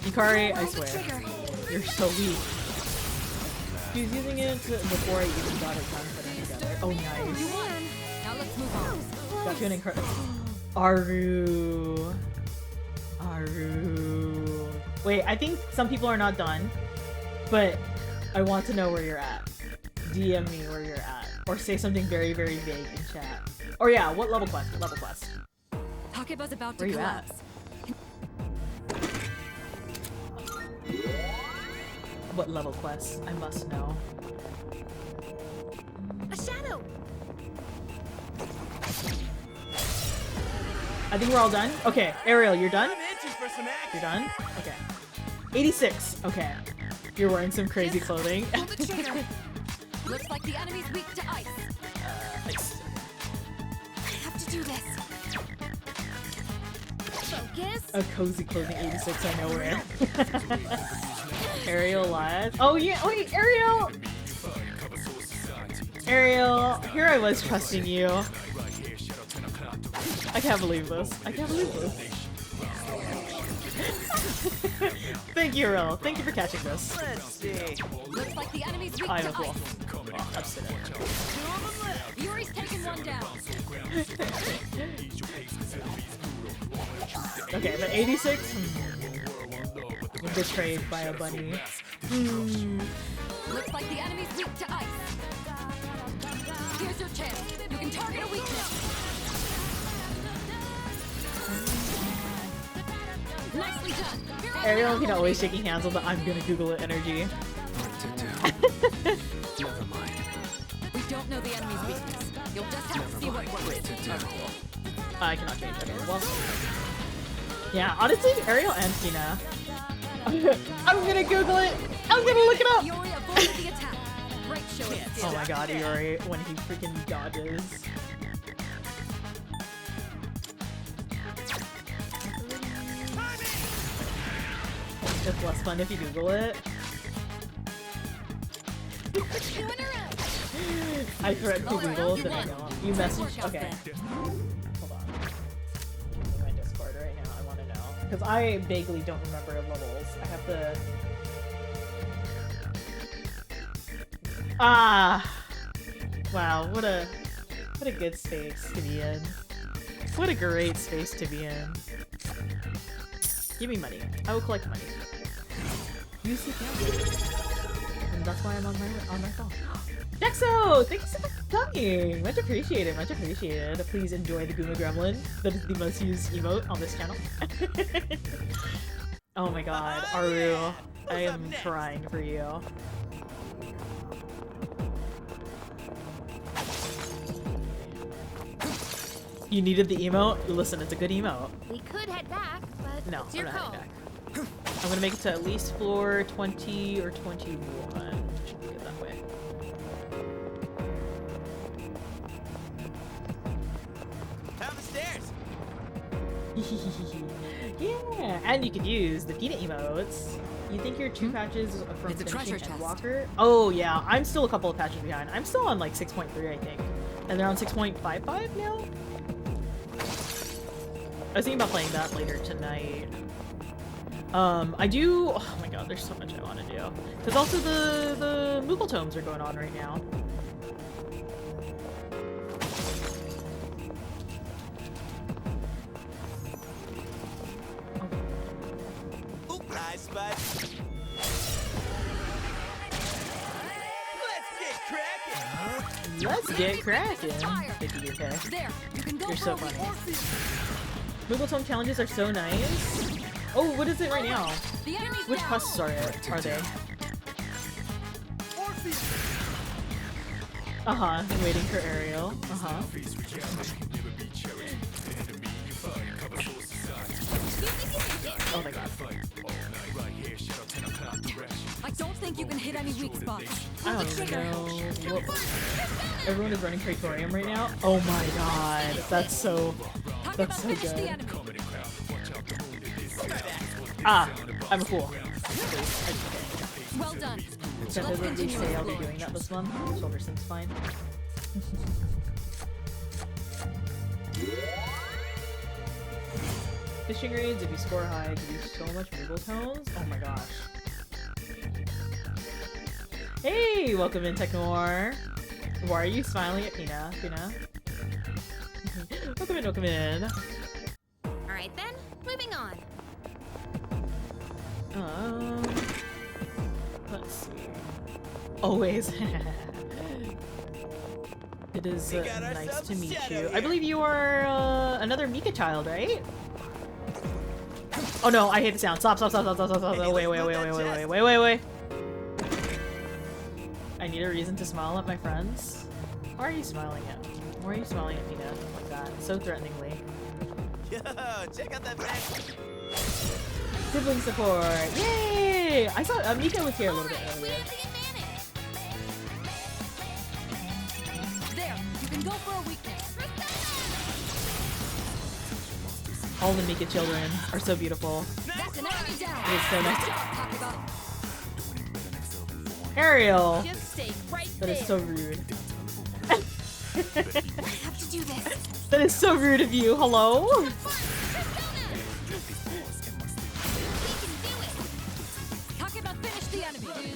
Yukari, I swear. You're so weak. She was using it before I even got her confident together. Oh, nice. You won. Now let's move on. Got you an incredible. Aru. Wait, I think some people are not done, but I want to know where you're at. DM me where you're at, or say something very, very vague in chat. Or yeah, what level quest? What level quest? Takeba's about Where to you collapse. What level quest? I must know. A shadow. I think we're all done. Okay, Ariel, you're done? You're done? Okay. 86. Okay. You're wearing some crazy clothing. Looks like the enemy's weak to ice. Nice. I have to do this. Focus. A cozy clothing 86, I know where. Ariel live. Oh yeah, wait, Ariel! Ariel, here I was trusting you. I can't believe this. I can't believe this. Thank you, Ariel. Thank you for catching this. Let's see. Looks like the enemy's weak I to know, cool. ice. Oh, I'm sitting. Yuri's taken one down. Okay, but 86? Betrayed by a bunny. Looks like the enemy's weak to ice. Here's your chance. You can target a weakness. Nicely done. Ariel can always shaking hands with the I'm gonna Google it energy. Never mind. We don't know the enemy's weakness. You'll just have to see what works. I cannot change it. Well, yeah, honestly, Ariel and Tina. I'm gonna Google it! I'm gonna look it up! Yuri avoided the attack. Great show of skill. Oh my god, Yuri, when he freaking dodges. It's less fun if you Google it. I threatened to Google, then I don't. You messaged? Okay. Hold on. In my Discord right now, I want to know. Because I vaguely don't remember levels. I have to... Ah! Wow, what a good space to be in. What a great space to be in. Give me money. I will collect money. Use the camera. that's why I'm on my phone. Dexo, thank you so much for coming. Much appreciated, much appreciated. Please enjoy the Goomba Gremlin. That is the most used emote on this channel. Oh my god, Aru, I am crying for you. You needed the emote? Listen, it's a good emote. We could head back, but No, it's your I'm not call. heading back. I'm gonna make it to at least floor 20 or 21. Should be good that way. Down the stairs. Yeah, and you could use the peanut emotes. You think you're 2 patches from It's a finishing treasure chest. Walker? Oh yeah, I'm still a couple of patches behind. I'm still on like 6.3, I think. And they're on 6.55 now? I was thinking about playing that later tonight. I do... Oh my god, there's so much I want to do. Because also the Moogle tomes are going on right now. Oop, nice spot. Let's get cracking. 50 okay. You're so funny. Moogle tome challenges are so nice. Oh, what is it right now? Which quests are they? Uh-huh, waiting for Ariel. Uh-huh. Oh my god. I don't think you can hit any weak spots. I don't know. What? Everyone is running Praetorium right now? Oh my god. That's so good. Ah, I'm a fool. Well done. Tentatively say I'll be doing that this month. Shoulder seems fine. Fishing raids, if you score high, give you so much Moogle tones. Oh my gosh. Hey, welcome in, Technoir. Why are you smiling at Pina? Pina? Welcome in, welcome in. Alright then, moving on. Let's see. Always. It is nice to meet you. I believe you are another Mika child, right? Oh no, I hate the sound. Stop. Wait. I need a reason to smile at my friends. Why are you smiling at me? Why are you smiling at me now like that? So threateningly. Yo, check out that match. Sibling support! Yay! I saw Mika was here a little bit earlier. There, you can go for a weakness. All the Mika children are so beautiful. That's an enemy down. It is so nice. Ariel! Just stay right That is so rude. I have to do this. That is so rude of you. Hello?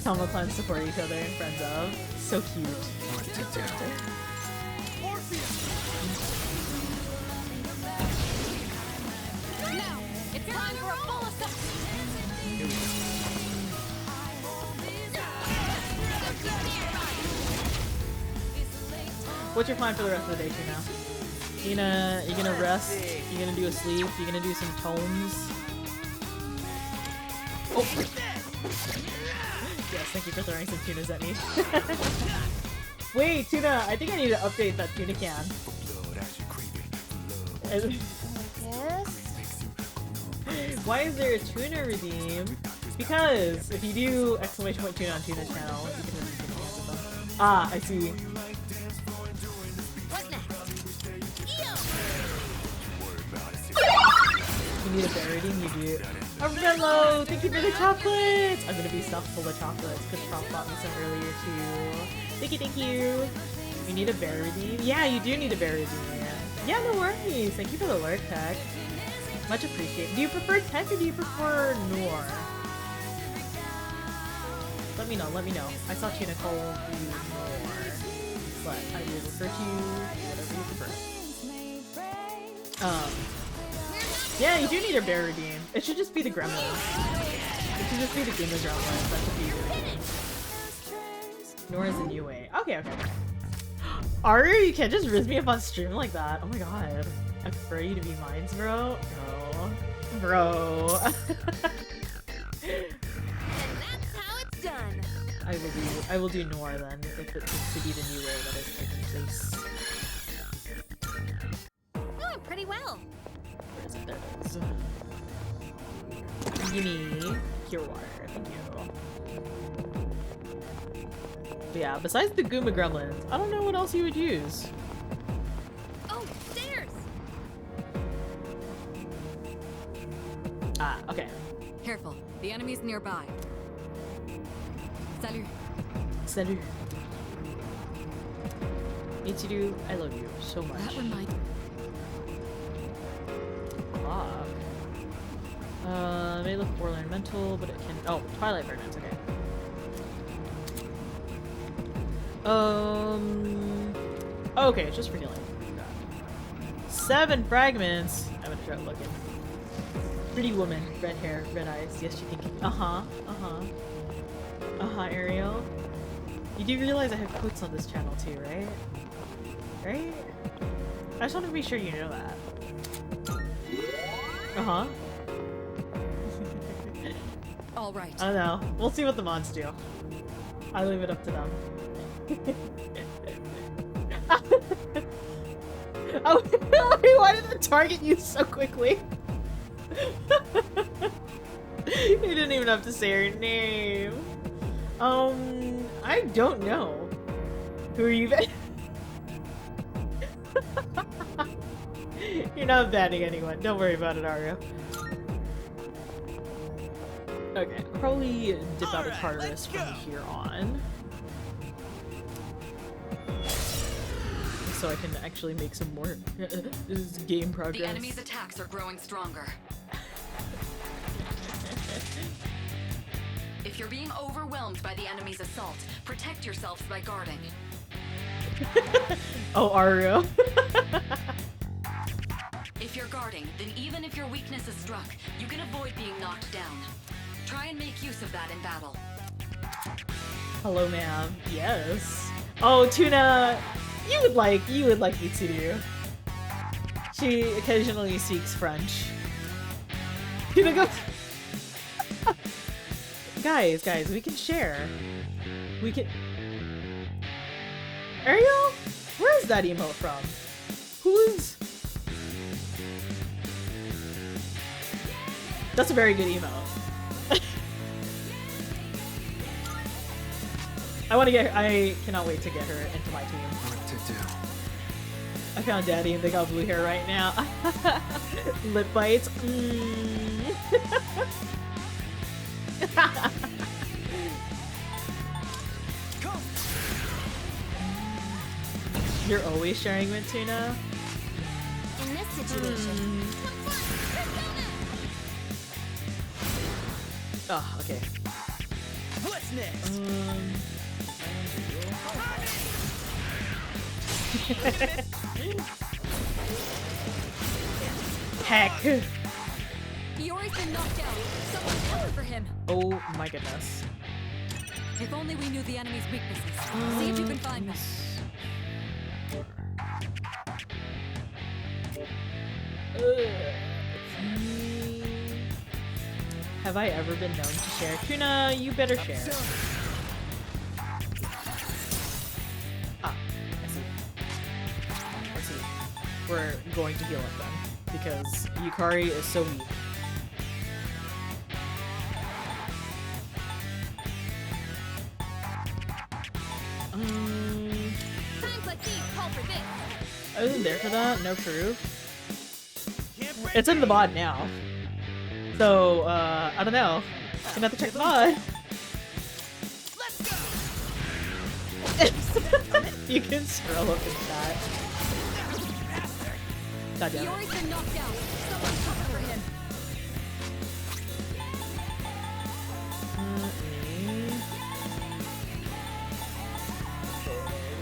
Tomo clans support each other and friends of. So cute. Now, it's time for a full What's your plan for the rest of the day, Tuna? You gonna rest? You gonna do a sleep? You gonna do some tomes? Oh! Yes, thank you for throwing some tunas at me. Wait, Tuna, I think I need to update that tuna can. Why is there a tuna redeem? Because if you do exclamation point tuna on Tuna's channel, you can redeem tuna cans with them. Ah, I see. You need a bear redeem? You do. Arvello, thank you for the chocolates! I'm gonna be stuffed full of chocolates because Prof bought me some earlier too. Thank you. You need a bear redeem? Yeah, you do need a bear redeem. Yeah, no worries. Thank you for the lurk, Tech. Much appreciated. Do you prefer Tech or do you prefer Noor? Let me know. I saw Tuna call you Noor, but I will refer to you whatever you prefer. Yeah, you do need a bear redeem. It should just be the gremlins. It should just be the Goomba gremlins. That should be really good. Nora's a new way. Okay, okay. Aria, you can't just riz me up on stream like that. Oh my god. I prefer you to be mine, bro. Bro. And that's how it's done. I will do Nora then, if it's to be the new way that is taking place. Doing pretty well. Where is it? There it is. Gimme. Pure water, thank you. But yeah, besides the Goomba Gremlins, I don't know what else you would use. Oh, stairs! Ah, okay. Careful, the enemy's nearby. Salut. Salut. Michiru, I love you so much. That reminds. Clock. May look borderline mental, but it can. Oh, Twilight Fragments. Okay. Okay, it's just for healing. 7 fragments. I'm gonna try looking. Pretty woman, red hair, red eyes. Yes, you think. Ariel. You do realize I have quotes on this channel too, right? Right? I just want to be sure you know that. All right. I don't know. We'll see what the mods do. I leave it up to them. Oh, why did the target you so quickly? You didn't even have to say her name. I don't know. Who are you? You're not banning anyone. Don't worry about it, Aria. Okay, I'll probably dip out of Tartarus from here on. So I can actually make some more game progress. The enemy's attacks are growing stronger. If you're being overwhelmed by the enemy's assault, protect yourselves by guarding. Oh, Aria. If you're guarding, then even if your weakness is struck, you can avoid being knocked down. Try and make use of that in battle. Hello, ma'am. Yes. Oh, Tuna, you would like Mitsuru. She occasionally speaks French. Tuna goes. Guys, we can share. We can. Ariel, where is that emote from? Who's? That's a very good emote. I cannot wait to get her into my team. What to do? I found Daddy and they got blue hair right now. Lip bites. You're always sharing with Tuna? In this situation. Oh, okay. What's next? Heck. Iori's been knocked down. Someone cover for him. Oh my goodness. If only we knew the enemy's weaknesses. See if you can find them. Have I ever been known to share? Tuna, you better share. Ah, I see. We're going to heal up then, because Yukari is so weak. Times like these call for this. I wasn't there for that, no proof. It's in the mod now. So, I don't know. Gonna have to check the mod. Let's go. You can scroll up in chat. God damn it. Iori's been knocked down. Someone cover for him.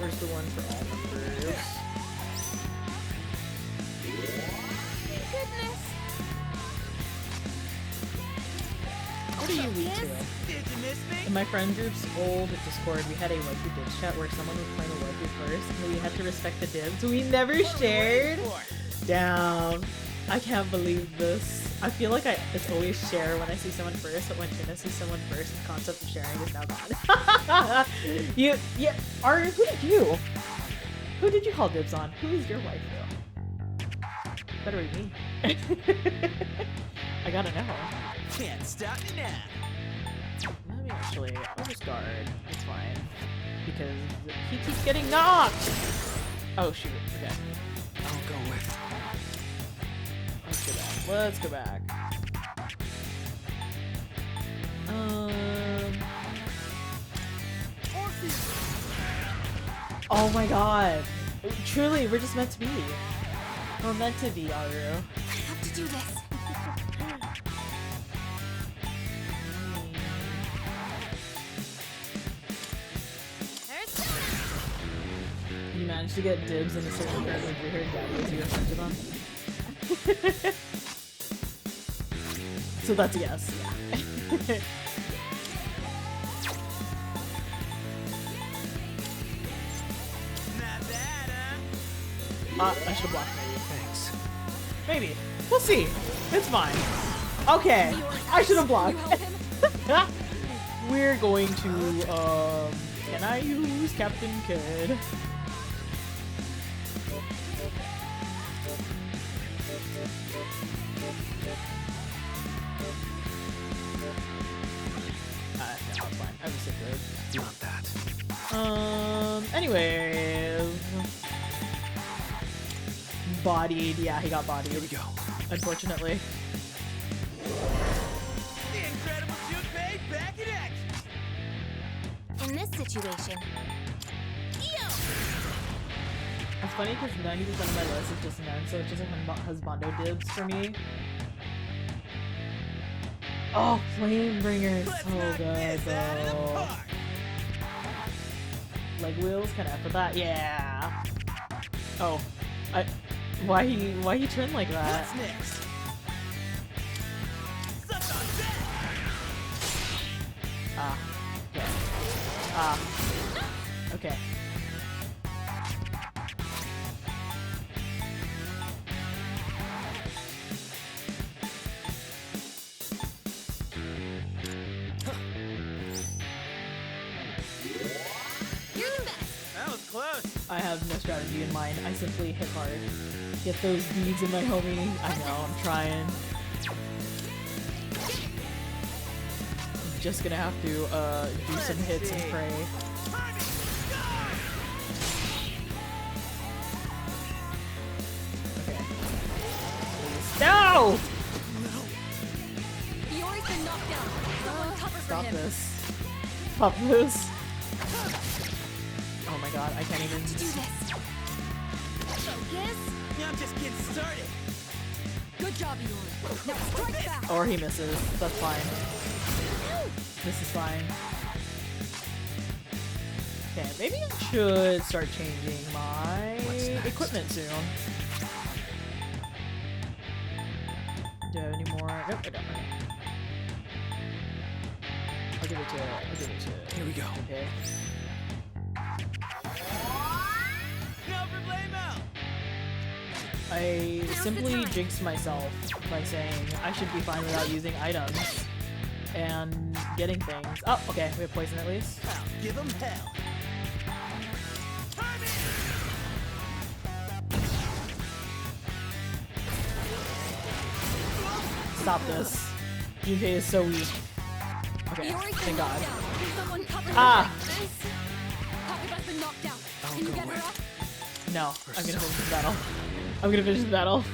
Where's the one for all members? Goodness. Where pretty weak to it. Did you miss me? In my friend group's old Discord, we had a waifu dibs chat where someone would claim a waifu first, and we had to respect the dibs. We never shared. Damn, I can't believe this. I feel like it's always share when I see someone first, but when Tuna sees someone first, the concept of sharing is now gone. Who did you call dibs on? Who is your waifu? Better be me. I gotta know. Can't stop me now. Let me actually, I'll just guard. It's fine. Because he keeps getting knocked! Oh shoot, okay. I'll go with. Let's go back. Let's go back. Oh my god. Truly, we're just meant to be. We're meant to be, Aru. I have to do this. You managed to get dibs in a certain part of weird daddies you offended on. So that's a yes. Yeah. I should have blocked maybe. Thanks. Maybe. We'll see. It's fine. Okay. I should have blocked. We're going to, can I use Captain Kid? No, it's fine. I was sick of it. Not that. Anyways. Bodied. Yeah, he got bodied. Here we go. Unfortunately. The incredible Junpei back in action. In this situation. It's funny because 90% of my list is just men, so it's just like husbando dibs for me. Oh, Flamebringer is so good though. Leg wheels, can I for that? Yeah. Oh, why he turned like that? What's next? Okay. Okay. That was close. I have no strategy in mind. I simply hit hard. Get those beads in my homie. I know, I'm trying. I'm just gonna have to do some hits and pray. Okay. Please. No! Fiori's been knocked down. Someone cover for Stop him. this. Stop this. Oh my god, I can't even Do this. Focus. I'm just getting started. Good job, Fiori. Now strike back. Or he misses. That's fine. This is fine. Okay, maybe I should start changing my equipment soon. Do I have any more? Nope, I don't. Okay. I'll give it to Here we go. Okay. No for blame-o. I simply jinxed myself by saying I should be fine without using items and getting things. Oh, okay, we have poison at least. I'll give them hell. Stop this. Junpei is so weak. Okay, Fiori's thank been God. knocked down. Someone cover Ah! for him. Kakuba's been knocked out. Can you get her up? No, I'm gonna finish the battle. I'm gonna finish the battle.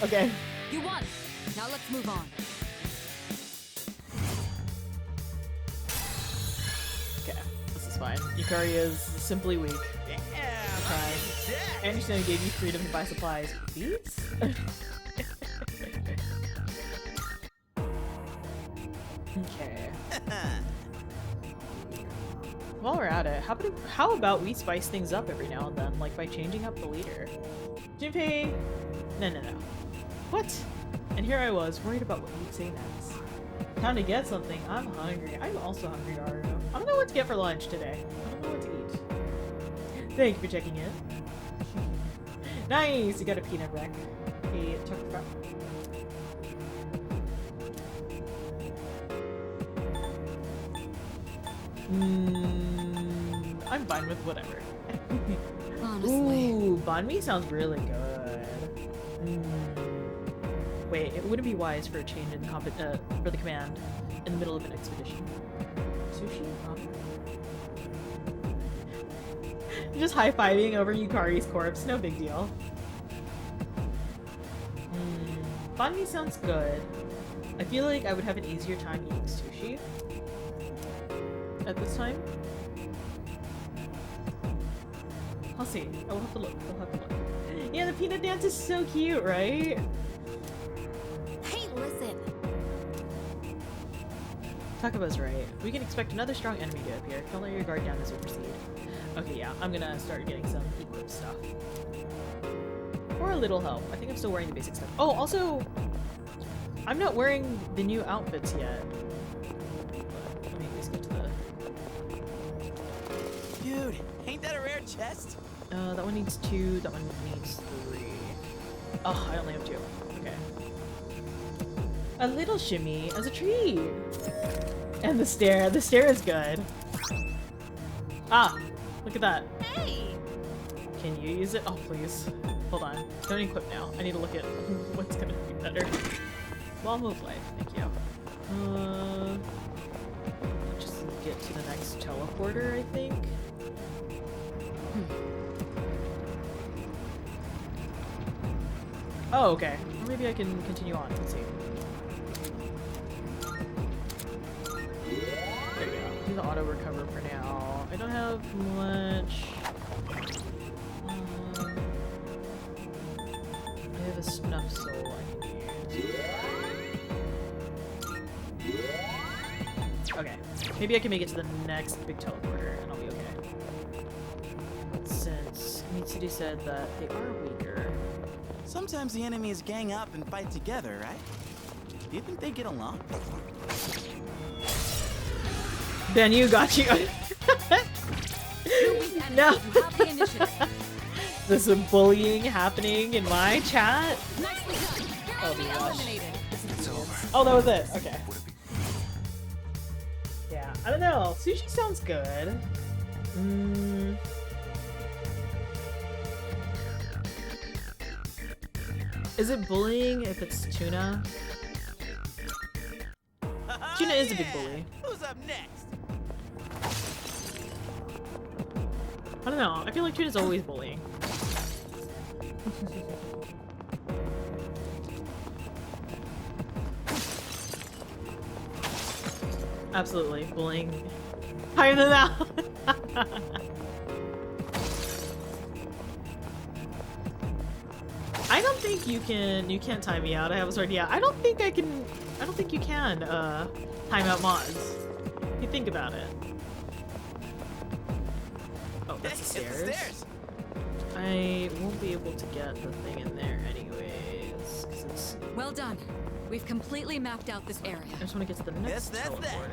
Okay. You won. Now let's move on. Okay, this is fine. Yukari is simply weak. Okay. I understand he gave you freedom to buy supplies. Beats? Okay. While we're at it, how about we spice things up every now and then, like by changing up the leader? Junpei! No. What? And here I was, worried about what you'd say next. Time to get something. I'm hungry. I'm also hungry, Aru. I don't know what to get for lunch today. I don't know what to eat. Thank you for checking in. Nice! You got a peanut wreck. A tucker frap. I'm fine with whatever. Honestly. Ooh, banh mi sounds really good. Wait, it wouldn't be wise for a change in for the command in the middle of an expedition. Sushi? Just high-fiving over Yukari's corpse, no big deal. Banh mi sounds good. I feel like I would have an easier time eating sushi at this time. I'll see. I'll have to look. I'll have to look. Yeah, the peanut dance is so cute, right? Hey, listen. Takaba's right. We can expect another strong enemy to appear. Don't let your guard down as we proceed. Okay, yeah, I'm gonna start getting some equip stuff. Or a little help. I think I'm still wearing the basic stuff. Oh, also, I'm not wearing the new outfits yet. Let me at least get to the... Dude, ain't that a rare chest? That one needs 2, that one needs 3. Oh, I only have 2. Okay. A little shimmy as a treat. And the stare is good. Ah, look at that. Hey! Can you use it? Oh, please. Hold on. Don't equip now. I need to look at what's gonna be better. Well, move life. Thank you. Just get to the next teleporter, I think. Oh, okay. Or maybe I can continue on. Let's see. There we go. Do the auto recover for now. I don't have much. I have a snuff soul I can use. Okay. Maybe I can make it to the next big teleporter and I'll be okay. Since Mitsuru said that they are weaker. Sometimes the enemies gang up and fight together, right? Do you think they get along? Ben, you got you. No. There's some bullying happening in my chat. Oh my gosh. Oh, that was it. Okay. Yeah, I don't know. Sushi sounds good. Is it bullying if it's tuna? Tuna is a big bully. Who's up next? I don't know. I feel like tuna's always bullying. Absolutely. Bullying. Higher than that. I don't think you can't time me out. I have a sword. Yeah, I don't think you can time out mods. If you think about it. Oh, that's the stairs. I won't be able to get the thing in there anyways. 'Cause it's... Well done. We've completely mapped out this area. I just want to get to the next teleporter.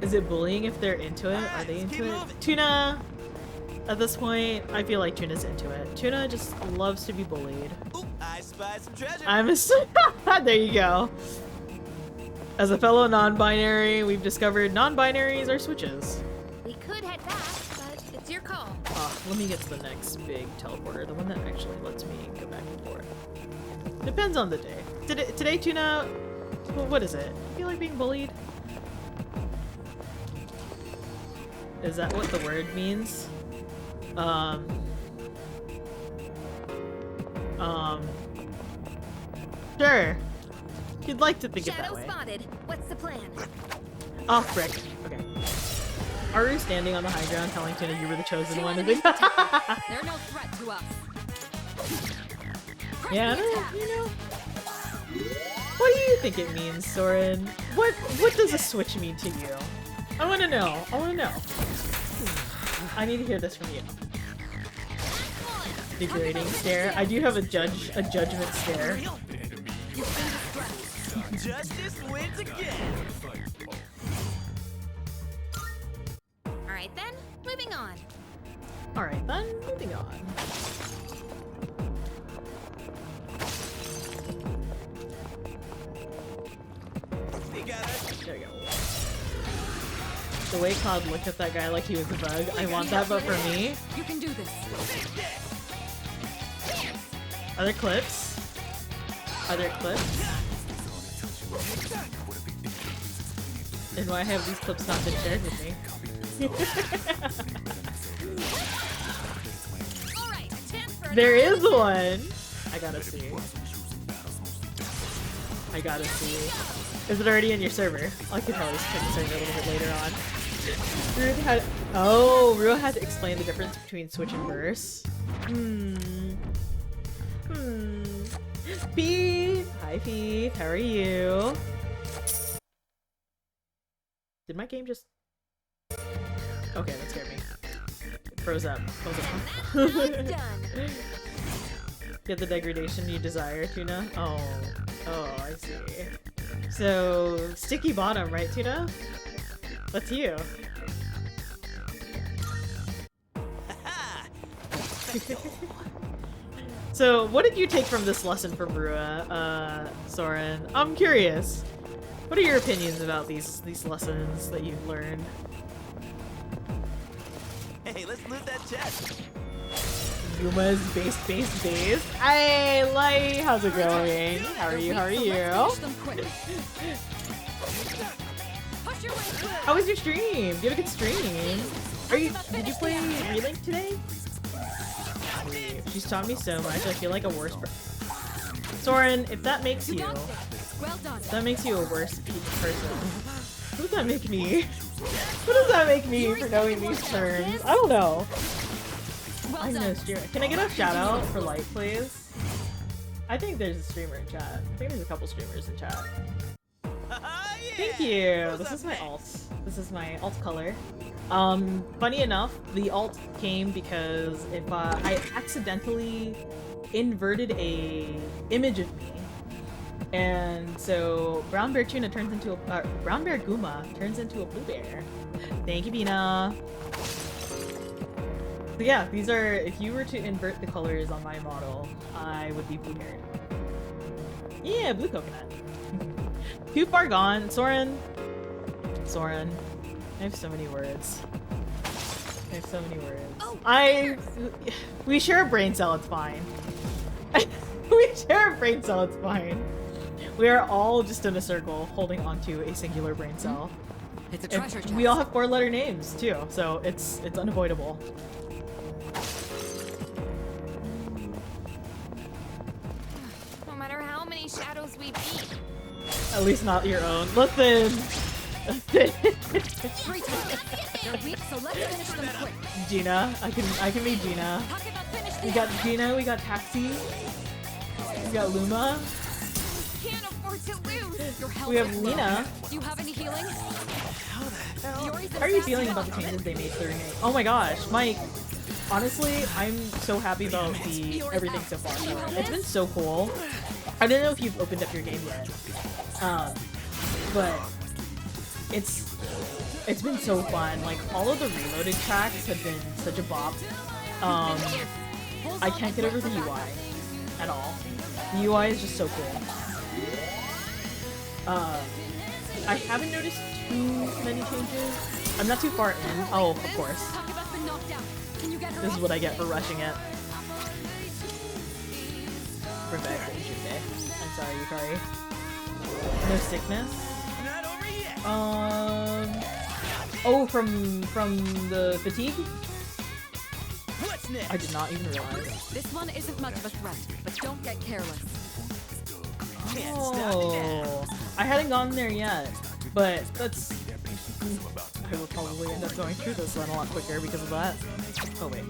Is it bullying if they're into it? Are they into it? Tuna! At this point, I feel like Tuna's into it. Tuna just loves to be bullied. Ooh, I spy some treasure. There you go. As a fellow non-binary, we've discovered non-binaries are switches. We could head back, but it's your call. Let me get to the next big teleporter, the one that actually lets me go back and forth. Depends on the day. Today, Tuna, what is it? I feel like being bullied? Is that what the word means? Sure. You'd like to think it that way. Shadow spotted. What's the plan? Oh, frick. Okay. Aru standing on the high ground telling Tuna you were the chosen one. They're no threat to us. Yeah, you know. What do you think it means, Soren? What does a switch mean to you? I want to know. I want to know. I need to hear this from you. Degrading stare. I do have a judgment stare. Justice wins again. Alright then, moving on. Alright then, moving on. There we go. The way Cloud looked at that guy like he was a bug. I want that, but for me. You can do this. Are there clips? Are there clips? And why have these clips not been shared with me? There is one! I gotta see. I gotta see. Is it already in your server? I can probably just check the server a little bit later on. Rua had to explain the difference between Switch and Verse. Peep! Hi Peep, how are you? Did my game just... Okay, that scared me. It froze up. Get the degradation you desire, Tuna? Oh, I see. So, sticky bottom, right, Tuna? That's you. So, what did you take from this lesson from Rua, Soren? I'm curious. What are your opinions about these lessons that you've learned? Hey, let's loot that chest. Yuma's base. Hey, Light, how's it going? How are you? How was your stream? Do you have a good stream? Did you play Relink today? She's taught me so much. I feel like a worse Soren, if that makes you a worse person, what does that make me? What does that make me for knowing these terms? I don't know. I'm no streamer. Can I get a shout out for Light, please? I think there's a streamer in chat. I think there's a couple streamers in chat. Thank you! This is my alt. This is my alt color. Funny enough, the alt came because if I accidentally inverted a image of me, and so Brown Bear Tuna turns into a Brown Bear Guma turns into a blue bear. Thank you, Bina. So yeah, these are, if you were to invert the colors on my model, I would be blue haired. Yeah, blue coconut. Too far gone. Soren. I have so many words. We share a brain cell, it's fine. We share a brain cell, it's fine. We are all just in a circle holding onto a singular brain cell. It's a treasure chest. We all have 4-letter names too, so it's unavoidable. No matter how many shadows we beat. At least not your own. Listen. They're weak, so let's finish them quick. Gina, I can be Gina. We got Gina, we got Taxi, we got Luma. Can't afford to lose. Your health We have is low. Lena. Do you have any healing? How are you feeling about the changes they made to the remake? Oh my gosh, Mike. Honestly, I'm so happy about everything so far. It's been so cool. I don't know if you've opened up your game yet, but it's been so fun. Like, all of the reloaded tracks have been such a bop. I can't get over the UI at all. The UI is just so cool. I haven't noticed too many changes. I'm not too far in. Oh, of course. This is what I get for rushing it. Rebecca, I'm sorry, Yukari. No sickness? Oh, from the fatigue? What's next? I did not even realize. This one isn't much of a threat, but don't get careless. Oh, I hadn't gone there yet, but that's... I will probably end up going through this one a lot quicker because of that. Oh wait.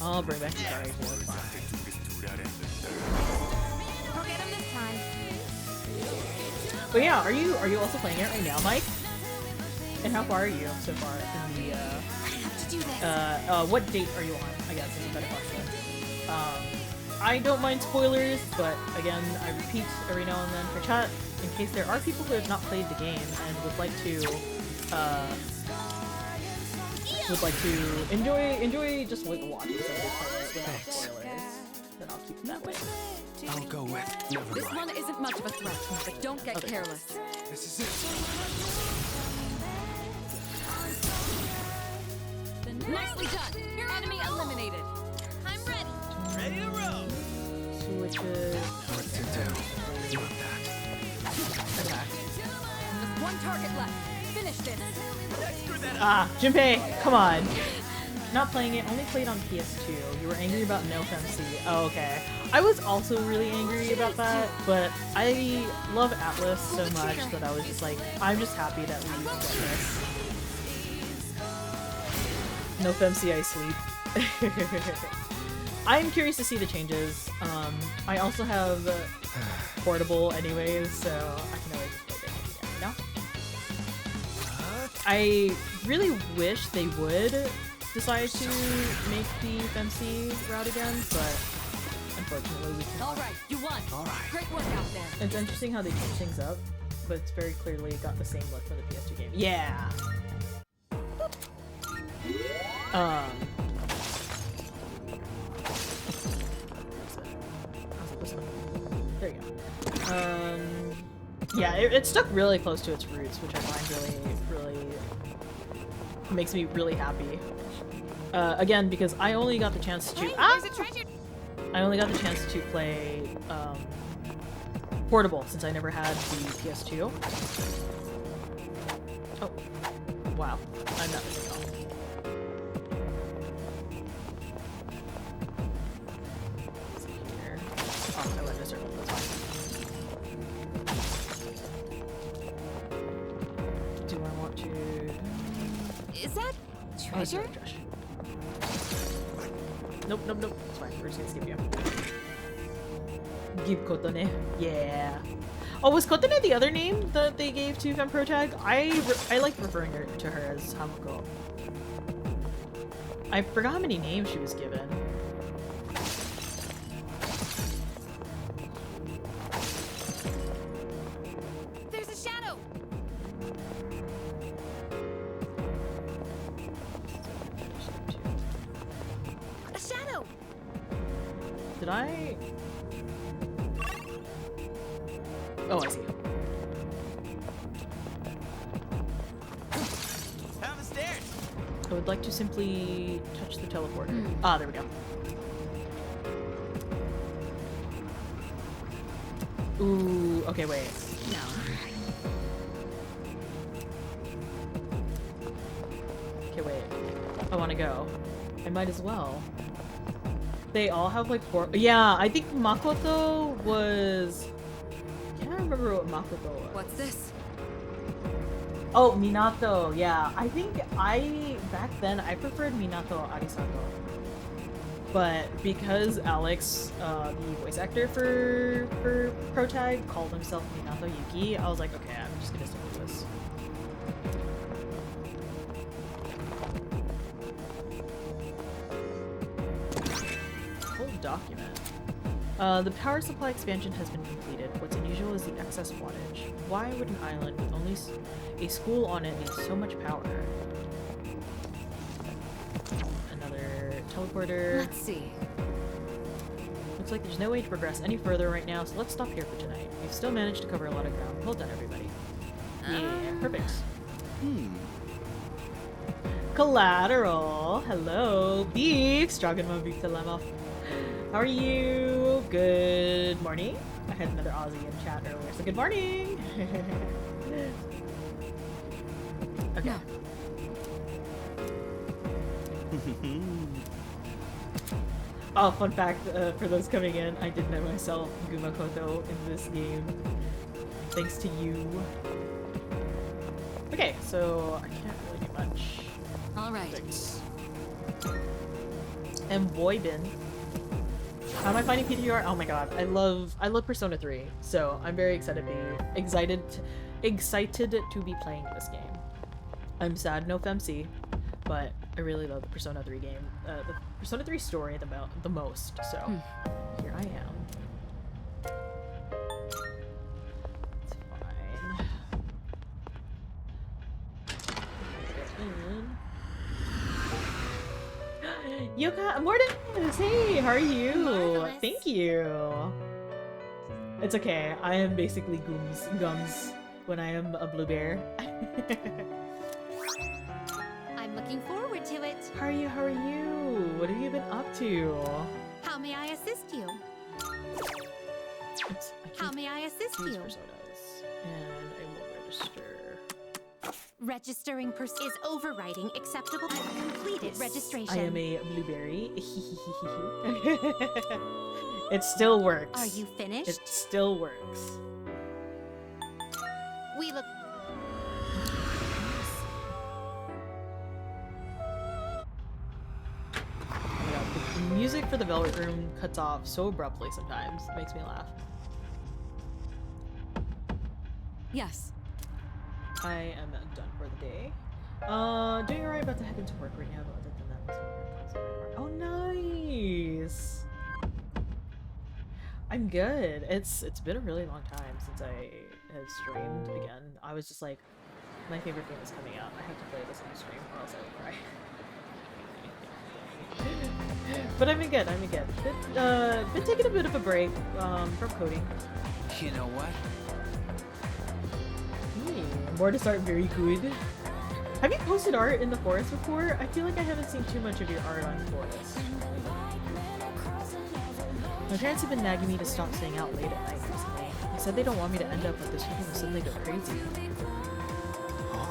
I'll bring back the Yukari too, it's fine. I'll get him this time. But yeah, are you also playing it right now, Mike? And how far are you so far in the what date are you on? I guess is a better question. I don't mind spoilers, but again, I repeat every now and then for chat, in case there are people who have not played the game and would like to enjoy just like watching somebody play it without spoilers, then I'll keep it that way. I'll go with. Never This mind. one isn't much of a threat, but don't get careless. This is it. Nicely done. Enemy eliminated. I'm ready. Ready to roll. Switches. What's it do? Not that. Attack. Just one target left. Finish this. Ah, Junpei, come on. Not playing it, only played on PS2. You were angry about No FMC. Oh, okay. I was also really angry about that, but I love Atlas so much that I was just like, I'm just happy that we get this. No FMC, I sleep. I'm curious to see the changes. I also have Portable anyways, so I can always just play it again, you know? I really wish they would decide to make the FMC route again, but unfortunately we can't. All right, you won. All right. Great work out there. It's interesting how they change things up, but it's very clearly got the same look for the PS2 game. Yeah! There you go. Yeah, it stuck really close to its roots, which I find really makes me really happy. Again, because I only got the chance to I only got the chance to play Portable since I never had the PS2. Oh, wow! I'm not missing off. Let's see here. Oh, I went in a circle. That's fine. Do I want to? Is that treasure? Josh. Nope. It's fine. We're just gonna skip you. Give Kotone. Yeah. Oh, was Kotone the other name that they gave to FemProTag? I like referring to her as Hamuko. I forgot how many names she was given. There's a shadow. A shadow. Did I? Oh, I see. Down the stairs. I would like to simply touch the teleporter. Ah, there we go. Ooh, okay, wait. No. Okay, wait. I want to go. I might as well. They all have like four. Yeah, I think Makoto was. I can't remember what Makoto was. What's this? Oh, Minato. Yeah, I think back then I preferred Minato Arisato. But because Alex, the voice actor for ProTag, called himself Minato Yuki, I was like, okay, I'm just gonna stick with this. Full document. The power supply expansion has been completed. What's unusual is the excess wattage. Why would an island with only a school on it need so much power? Another teleporter. Let's see. Looks like there's no way to progress any further right now, so let's stop here for tonight. We've still managed to cover a lot of ground. Well done, everybody. Yeah, perfect. Collateral. Hello. Beef. Straganma Beef Telemov. How are you? Good morning. I had another Aussie in chat earlier, so good morning. Okay. Oh, fun fact for those coming in, I did know myself Gumakoto in this game. Thanks to you. Okay, so I can't really do much. All right. Thanks. And Boybin. How am I finding PTR? Oh my god, I love Persona 3, so I'm very excited to be playing this game. I'm sad no FMC, but I really love the Persona 3 game, the Persona 3 story the most. So here I am. Yoka Mortis, hey, how are you? Marvelous. Thank you. It's okay. I am basically gums when I am a blue bear. I'm looking forward to it. How are you? How are you? What have you been up to? How may I assist you? Oops, How may I assist use you? personas, and I will register. Registering is overriding acceptable. I've completed registration. I am a blueberry. It still works. Are you finished? It still works. We look. Yeah, the music for the Velvet Room cuts off so abruptly sometimes. It makes me laugh. Yes. I am done for the day. Doing alright, about to head into work right now, but other than that, most of my work. Oh, nice! I'm good. It's been a really long time since I have streamed again. I was just like, my favorite game is coming out. I have to play this on stream or else I will cry. But I've been good, been taking a bit of a break from coding. You know what? Mortis art very good. Have you posted art in the forest before? I feel like I haven't seen too much of your art on forest. My parents have been nagging me to stop staying out late at night recently. They said they don't want me to end up like this people who suddenly go crazy.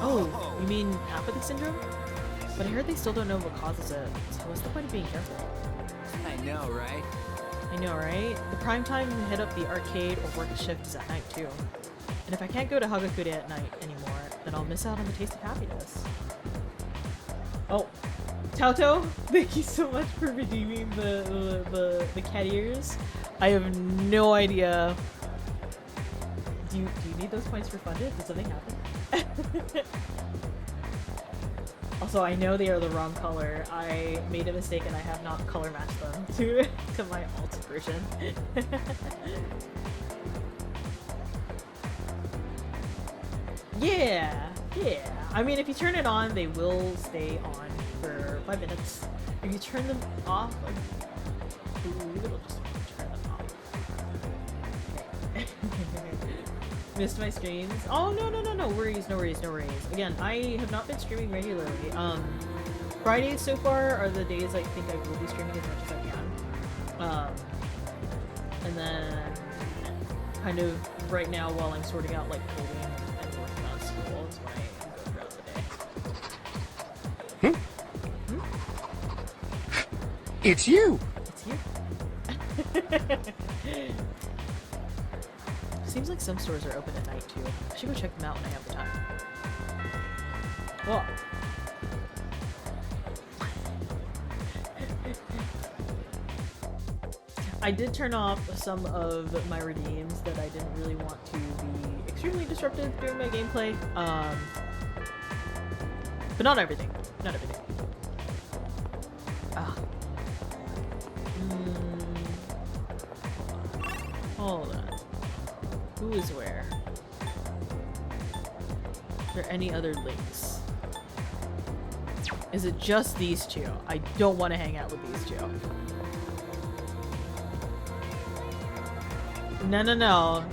Oh, you mean apathy syndrome? But I heard they still don't know what causes it, so what's the point of being careful? I know, right? I know, right? The prime time to hit up the arcade or work a shift is at night too. And if I can't go to Hagakure at night anymore, then I'll miss out on the taste of happiness. Oh, Tauto, thank you so much for redeeming the cat ears. I have no idea. Do you need those points refunded? Did something happen? Also, I know they are the wrong color. I made a mistake and I have not color matched them to my alt version. Yeah. I mean, if you turn it on, they will stay on for 5 minutes. If you turn them off, it'll just turn them off. Okay. Missed my streams. Oh, no worries. Again, I have not been streaming regularly. Fridays so far are the days I think I will be streaming as much as I can. And then kind of right now while I'm sorting out like coding and working on school is when I go throughout the day. It's you! It's you? Seems like some stores are open at night too. I should go check them out when I have the time. Well, I did turn off some of my redeems that I didn't really want to be extremely disruptive during my gameplay. But not everything. Not everything. Ah. Hold on. Who is where? Are there any other links? Is it just these two? I don't want to hang out with these two. No. No.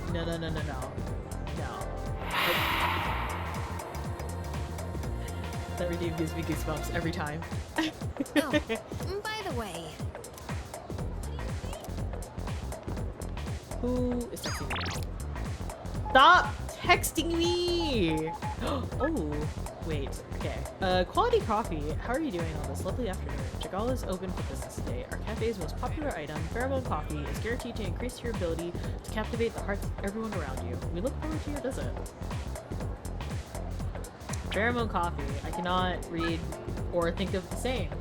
That redeem gives me goosebumps every time. Oh, by the way. Who is texting me now? Stop texting me! Oh, wait. Okay. Quality Coffee, how are you doing on this lovely afternoon? Chagall is open for business today. Our cafe's most popular item, Pheromone Coffee, is guaranteed to increase your ability to captivate the hearts of everyone around you. We look forward to your visit. Pheromone Coffee. I cannot read or think of the same.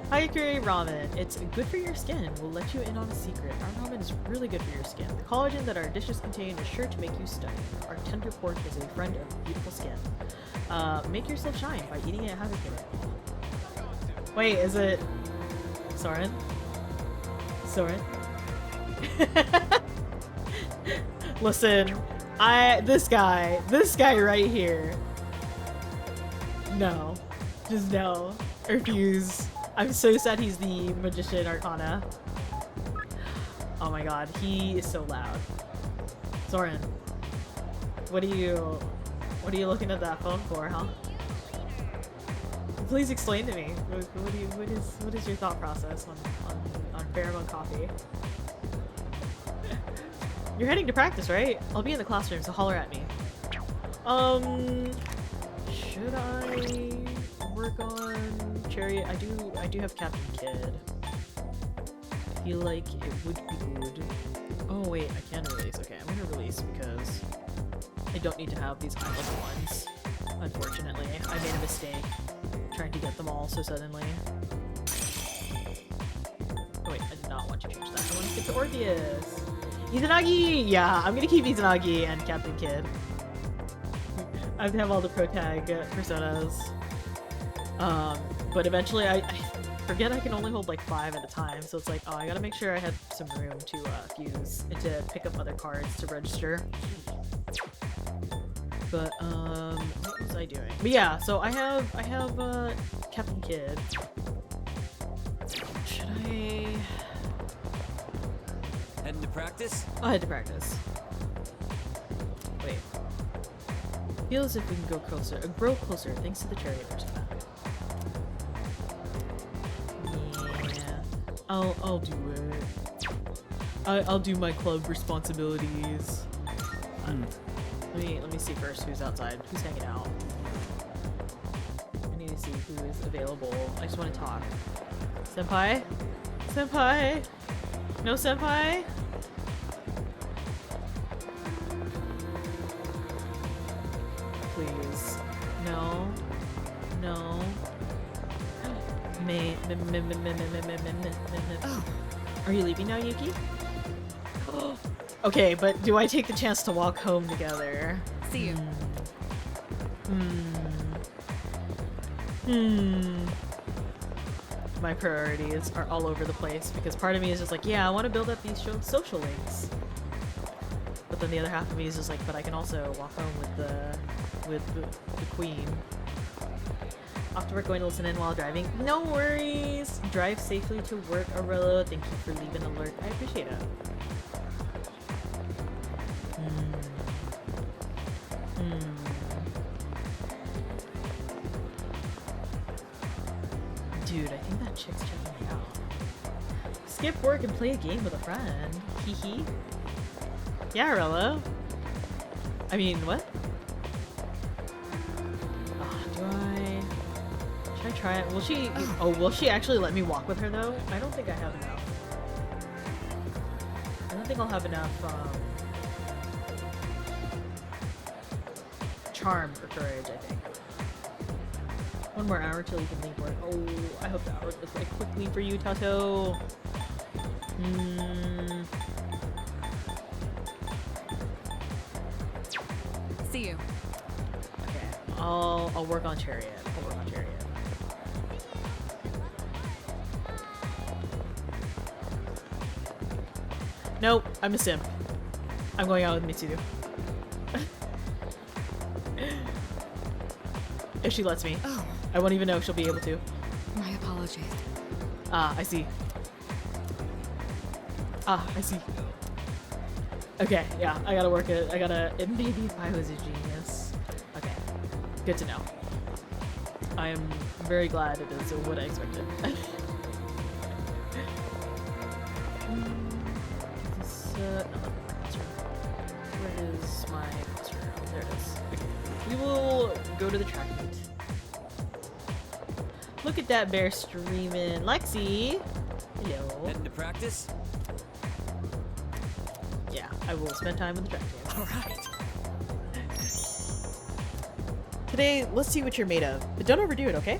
Haiku ramen. It's good for your skin. We'll let you in on a secret. Our ramen is really good for your skin. The collagen that our dishes contain is sure to make you stunning. Our tender pork is a friend of beautiful skin. Make yourself shine by eating it Haiku. Wait, is it Soren? Soren? Listen, this guy right here. No. Just no. Refuse. I'm so sad he's the Magician Arcana. Oh my god, he is so loud. Soren, what are you looking at that phone for, huh? Please explain to me. What is your thought process on pheromone coffee? You're heading to practice, right? I'll be in the classroom, so holler at me. Should I work on Chariot? I do have Captain Kid. I feel like it would be good. Oh wait, I can release. Okay, I'm gonna release because I don't need to have these high level ones. Unfortunately, I made a mistake trying to get them all so suddenly. Oh wait, I did not want to change that. I want to get to Orpheus. Izanagi! Yeah, I'm gonna keep Izanagi and Captain Kid. I have all the pro tag personas. But eventually I forget I can only hold like 5 at a time, so it's like, oh, I gotta make sure I have some room to fuse and to pick up other cards to register. But what was I doing? But yeah, so I have Captain Kid. Should I heading to practice? I'll head to practice. Wait. Feels as if we can grow closer thanks to the chariot persona. Yeah, I'll do it. I'll do my club responsibilities. Let me see first who's outside, who's hanging out. I need to see who is available. I just want to talk. Senpai? Senpai? No senpai? Please. No. No. Are you leaving now, Yuki? Okay, but do I take the chance to walk home together? See you. My priorities are all over the place because part of me is just like, yeah, I want to build up these social links. But then the other half of me is just like, but I can also walk home with the queen. Off to work, going to listen in while driving. No worries! Drive safely to work, Aurelio. Thank you for leaving an alert. I appreciate it. Dude, I think that chick's checking me out. Skip work and play a game with a friend. Hee hee. Yeah, Arella. I mean, what? Should I try it? Will she? Oh, will she actually let me walk with her though? I don't think I have enough. I don't think I'll have enough charm or courage. I think. 1 more hour till you can leave work. Oh, I hope the hour goes by quickly for you, Tato. See you. Okay, I'll work on Chariot. I'll work on Chariot. Nope, I'm a simp. I'm going out with Mitsudo. If she lets me. Oh. I won't even know if she'll be able to. My apologies. Ah, I see. Ah, I see. Okay, yeah, I gotta work it. Maybe if I was a genius. Okay, good to know. I am very glad it is what I expected. Where is my classroom? Oh, there it is. Okay. We will go to the track meet. Look at that bear streaming. Lexi! Hello. Heading to practice? Yeah, I will spend time with the track team. Alright. Today, let's see what you're made of. But don't overdo it, okay?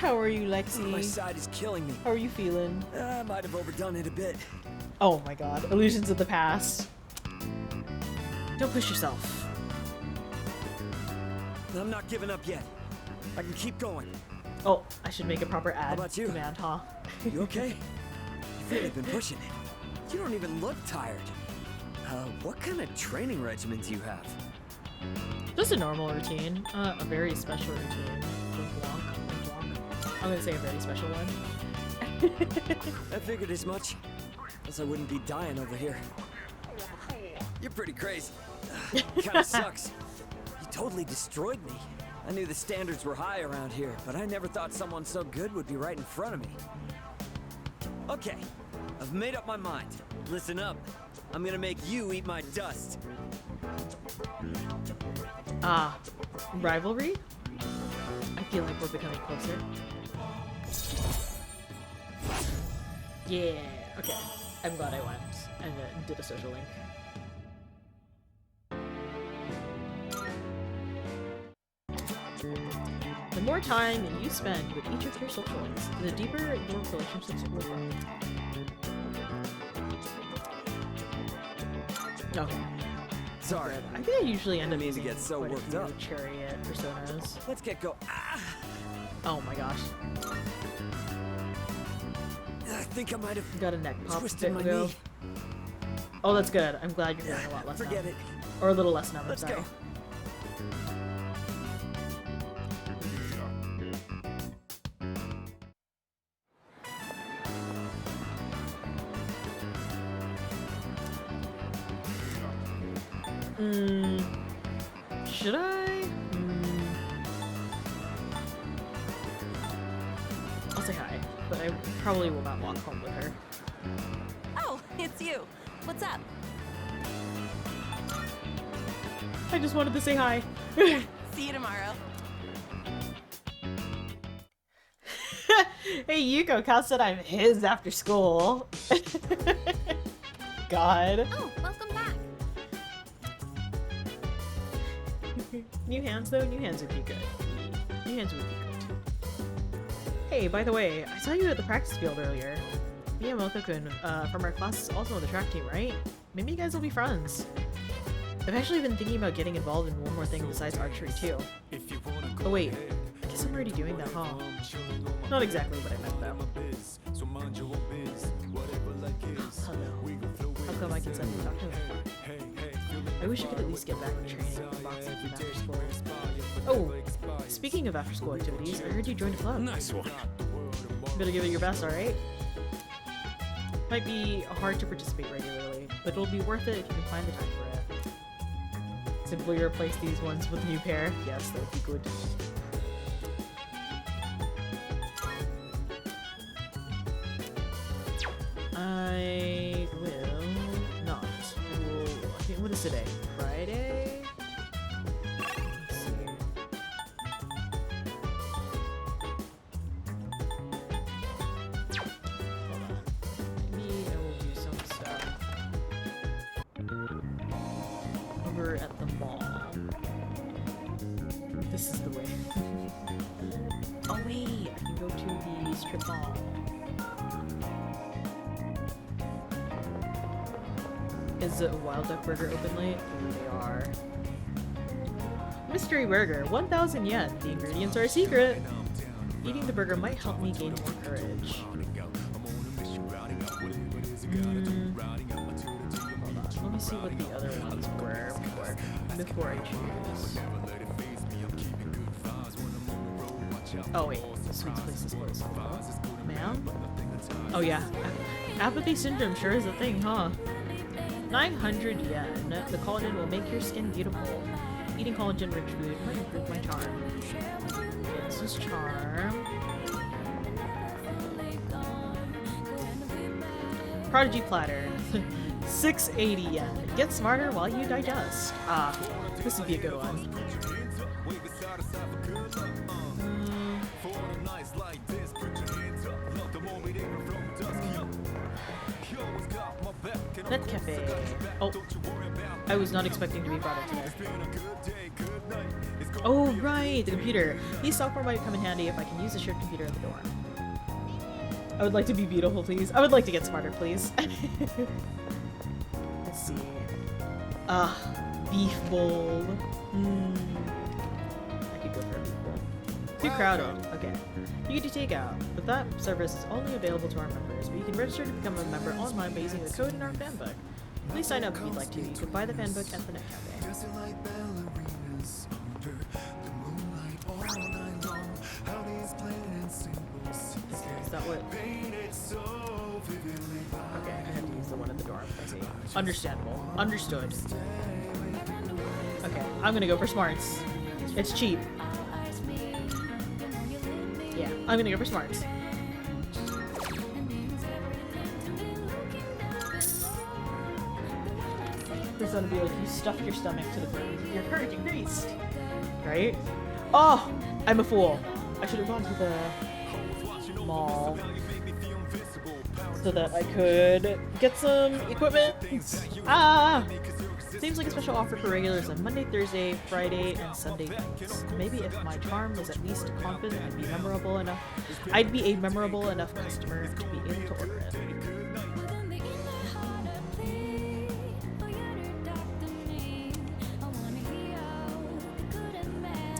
How are you, Lexi? My side is killing me. How are you feeling? I might have overdone it a bit. Oh my god. Illusions of the past. Don't push yourself. I'm not giving up yet. I can keep going. Oh, I should make a proper ad. How about you? Command, huh? You okay? You've really been pushing it. You don't even look tired. What kind of training regimen do you have? Just a normal routine. A very special routine. Blanc. I'm gonna say a very special one. I figured as much. Else I wouldn't be dying over here. You're pretty crazy. Kinda sucks. You totally destroyed me. I knew the standards were high around here, but I never thought someone so good would be right in front of me. Okay, I've made up my mind. Listen up. I'm gonna make you eat my dust. Ah, rivalry? I feel like we're becoming closer. Yeah, okay. I'm glad I went and did a social link. The more time you spend with each of your social links, the deeper your relationships will grow. Okay. Sorry. I think I usually end up using using get so quite a worked few up. chariot personas. Let's get go. Ah! Oh my gosh. I think I might have Got a neck pop twisted my ago. knee. Oh, that's good. I'm glad you're feeling a lot less Forget numb. it. Or a little less numb, I'm Let's sorry. go. Should I? I'll say hi, but I probably will not walk home with her. Oh, it's you. What's up? I just wanted to say hi. See you tomorrow. Hey, Yuko, Cal said I'm his after school. God. Oh, welcome back. New hands, though? New hands would be good. New hands would be good. Hey, by the way, I saw you at the practice field earlier. Miyamoto-kun from our class is also on the track team, right? Maybe you guys will be friends. I've actually been thinking about getting involved in one more thing besides archery, too. Oh wait, I guess I'm already doing that, huh? Not exactly what I meant, though. Hello. How come I can suddenly talk to him? I wish I could at least get back to training and boxing from after school. Oh, speaking of after school activities, I heard you joined a club. Nice one. Better give it your best, alright? Might be hard to participate regularly, but it'll be worth it if you can find the time for it. Simply replace these ones with a new pair. Yes, that would be good. I will not. Okay, what is today? Friday? Let's see. Hold on. Maybe I will do some stuff over at the mall. This is the way. Oh wait, I can go to the strip mall. Is a Wild Duck Burger open late? Ooh, they are. Mystery Burger, 1,000 yen. The ingredients are a secret. Eating the burger might help me gain more courage. Hold on, let me see what the other ones were before I choose. Oh wait, the sweets place is closed. Ma'am? Oh yeah, apathy syndrome sure is a thing, huh? 900 yen. The collagen will make your skin beautiful. Eating collagen-rich food might improve my charm. Okay, this is charm. Prodigy platter. 680 yen. Get smarter while you digest. Ah, this would be a good one. Net Cafe. Oh, I was not expecting to be brought up today. Oh, right, the computer. These software might come in handy if I can use the shared computer at the dorm. I would like to be beautiful, please. I would like to get smarter, please. Let's see. Beef bowl. I could go for a beef bowl. Too crowded. Okay. You get to take out, but that service is only available to our members, but you can register to become a member online by using the code in our fanbook. Please sign up if you'd like to. You can buy the fanbook at the Net Cafe. Is that what? Okay, I had to use the one at the dorm. I see. Understandable. Understood. Okay, I'm gonna go for smarts. It's cheap. Yeah, I'm gonna go for smarts. It's gonna be like you stuffed your stomach to the brim. Your courage increased. Right? Oh! I'm a fool. I should have gone to the mall so that I could get some equipment. Ah! Seems like a special offer for regulars on Monday, Thursday, Friday, and Sunday nights. Maybe if my charm was at least confident, I'd be a memorable enough customer to be able to order it.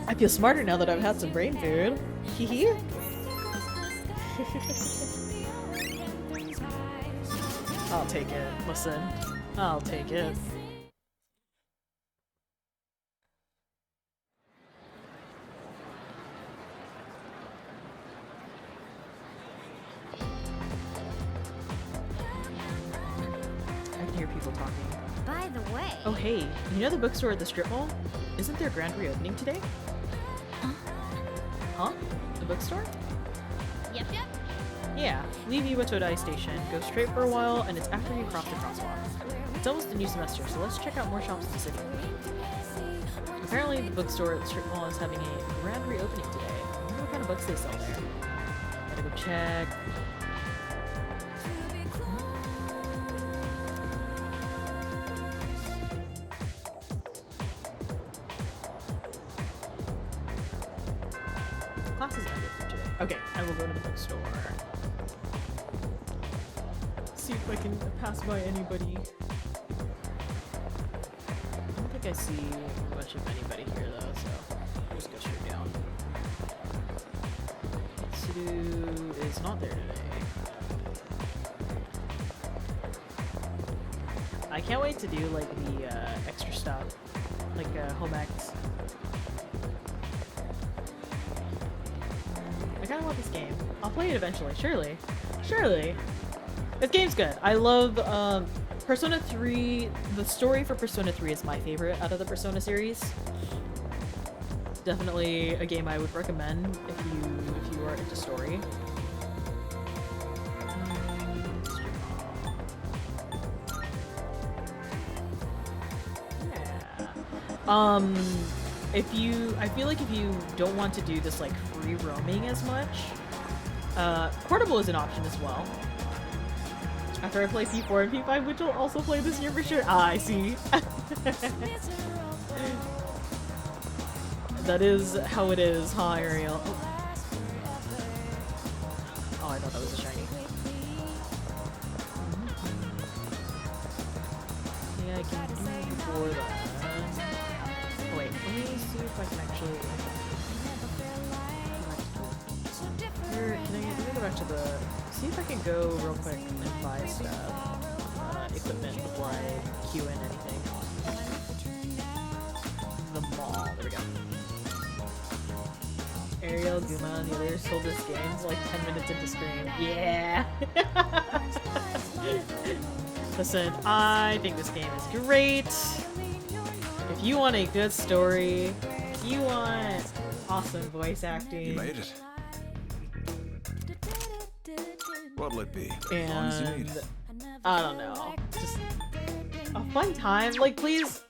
I feel smarter now that I've had some brain food. Hee. I'll take it. Listen, I'll take it. I can hear people talking. By the way... Oh hey, you know the bookstore at the strip mall? Isn't there a grand reopening today? Huh? The bookstore? Yep. Yeah, leave Iwatodai Station, go straight for a while, and it's after you cross the crosswalk. It's almost a new semester, so let's check out more shops in the city. Apparently the bookstore at the strip mall is having a grand reopening today. I wonder what kind of books they sell there. Gotta go check. Classes ended for today. Okay, I will go to the bookstore. See if I can pass by anybody. I don't think I see much of anybody here though, so I'll just go straight down. Tsudu is not there today. I can't wait to do like the extra stuff, like home ec. I kinda want this game. I'll play it eventually, surely. Surely. This game's good. I love Persona 3. The story for Persona 3 is my favorite out of the Persona series. Definitely a game I would recommend if you are into story. Yeah. I feel like if you don't want to do this like free roaming as much, portable is an option as well. After I play P4 and P5, which will also play this year for sure. Ah, I see. That is how it is, huh, Ariel? Oh, I thought that was a shiny. Yeah, I can do before that. Oh, wait, let me see if I can actually... Here, let me go back to the... See if I can go real quick and buy stuff, equipment before I queue in anything. The mall, there we go. Ariel, Guma, and the others sold this game like 10 minutes into stream. Yeah! Listen, I think this game is great. If you want a good story, if you want awesome voice acting... You made it. What'll it be? As long as you need. I don't know. Just a fun time. Like, please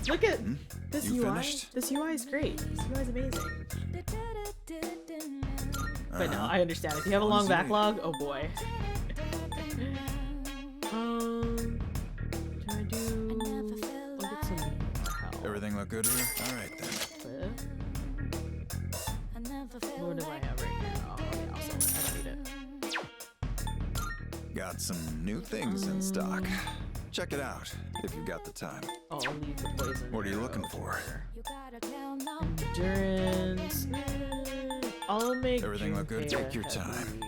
look at this UI. Finished? This UI is great. This UI is amazing. But no, I understand. If you have a long backlog, oh boy. Should I do? I'll get some help. Everything look good here? All right then. What do I have right now? Oh, yeah, I'll sell it. I don't need it. Got some new things in stock. Check it out if you've got the time. Oh, I'll leave the poison. What are you looking for? Endurance. I'll make Everything look good? Take your time.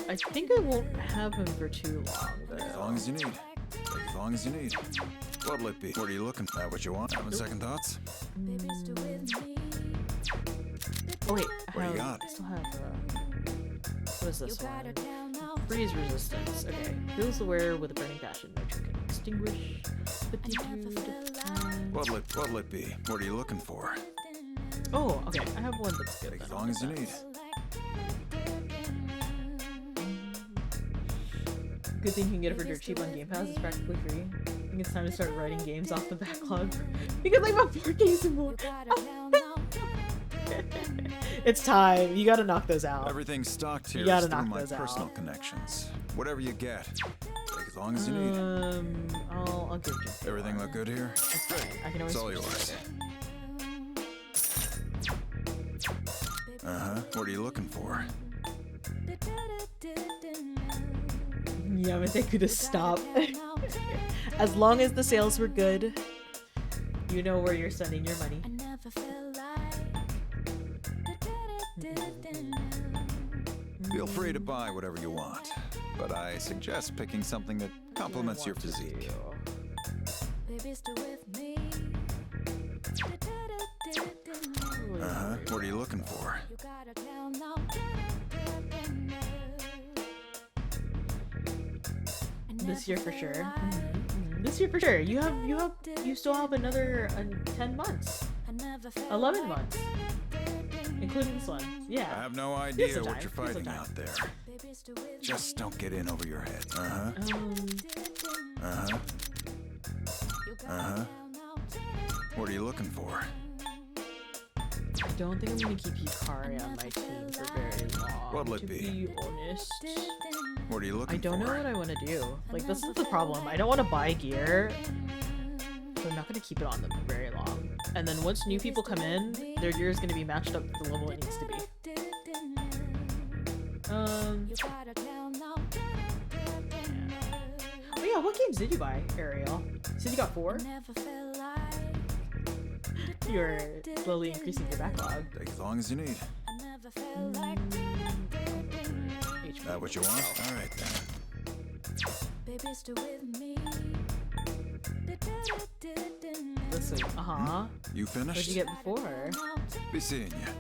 I think I won't have him for too long, though. As long as you need. Take as long as you need. What'll it be? What are you looking for? That what you want? Having second thoughts? Oh wait, What do you got? I still have what is this one? Freeze resistance. Okay. Fills the wearer with a burning passion. No trick can extinguish. 52 What'll it be? What are you looking for? Oh, okay. I have one that's good. Take as long as you need. Good thing you can get it for dirt cheap on Game Pass. It's practically free. I think it's time to start writing games off the backlog because I have 4 games and more. It's time. You gotta knock those out. Everything's stocked here You gotta is through knock my those personal out. connections. Whatever you get, take as long as you need. I'll give you. Everything look good here? That's fine. I can always. It's all switch yours. What are you looking for? Yeah, but they could have stopped. As long as the sales were good, you know where you're sending your money. Feel free to buy whatever you want, but I suggest picking something that complements your physique. What are you looking for? This year for sure. This year for sure. You still have another 10 months, 11 months, including this one. Yeah. I have no Here's idea the what time. you're Here's the fighting time. out there. Just don't get in over your head. What are you looking for? I don't think I'm gonna keep Yukari on my team for very long. What'll it to be? honest. What are you looking I don't for? know what I want to do. Like, this is the problem. I don't want to buy gear, so I'm not going to keep it on them for very long. And then once new people come in, their gear is going to be matched up to the level it needs to be. Oh yeah, what games did you buy, Ariel? You said you got 4? You're slowly increasing your backlog. Take as long as you need. That what you want? All right then. Listen, You finished? What'd you get before? Be seeing you.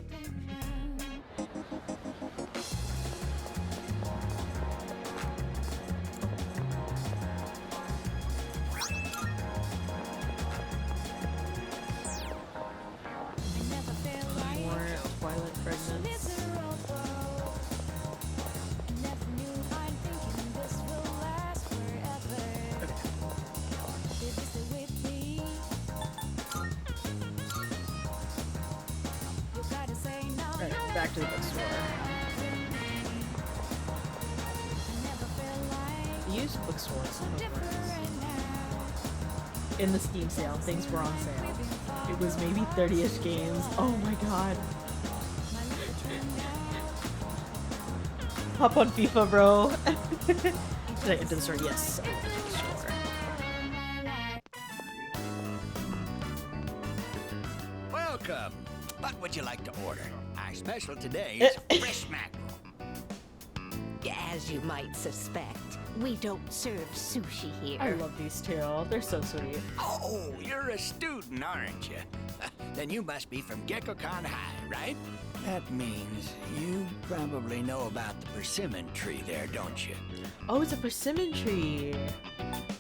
More Twilight Fragments. Alright, back to the bookstore. Used bookstore, it's not over. In the Steam sale, things were on sale. It was maybe 30-ish games. Oh my god. Hop on FIFA, bro. Did I enter the store? Yes. Sure. Welcome. What would you like to order? Our special today is fresh mackerel. As you might suspect, we don't serve sushi here. I love these two. They're so sweet. Oh, you're a student, aren't you? Then you must be from GeckoCon High, right? That means you probably know about the persimmon tree there, don't you? Oh, it's a persimmon tree.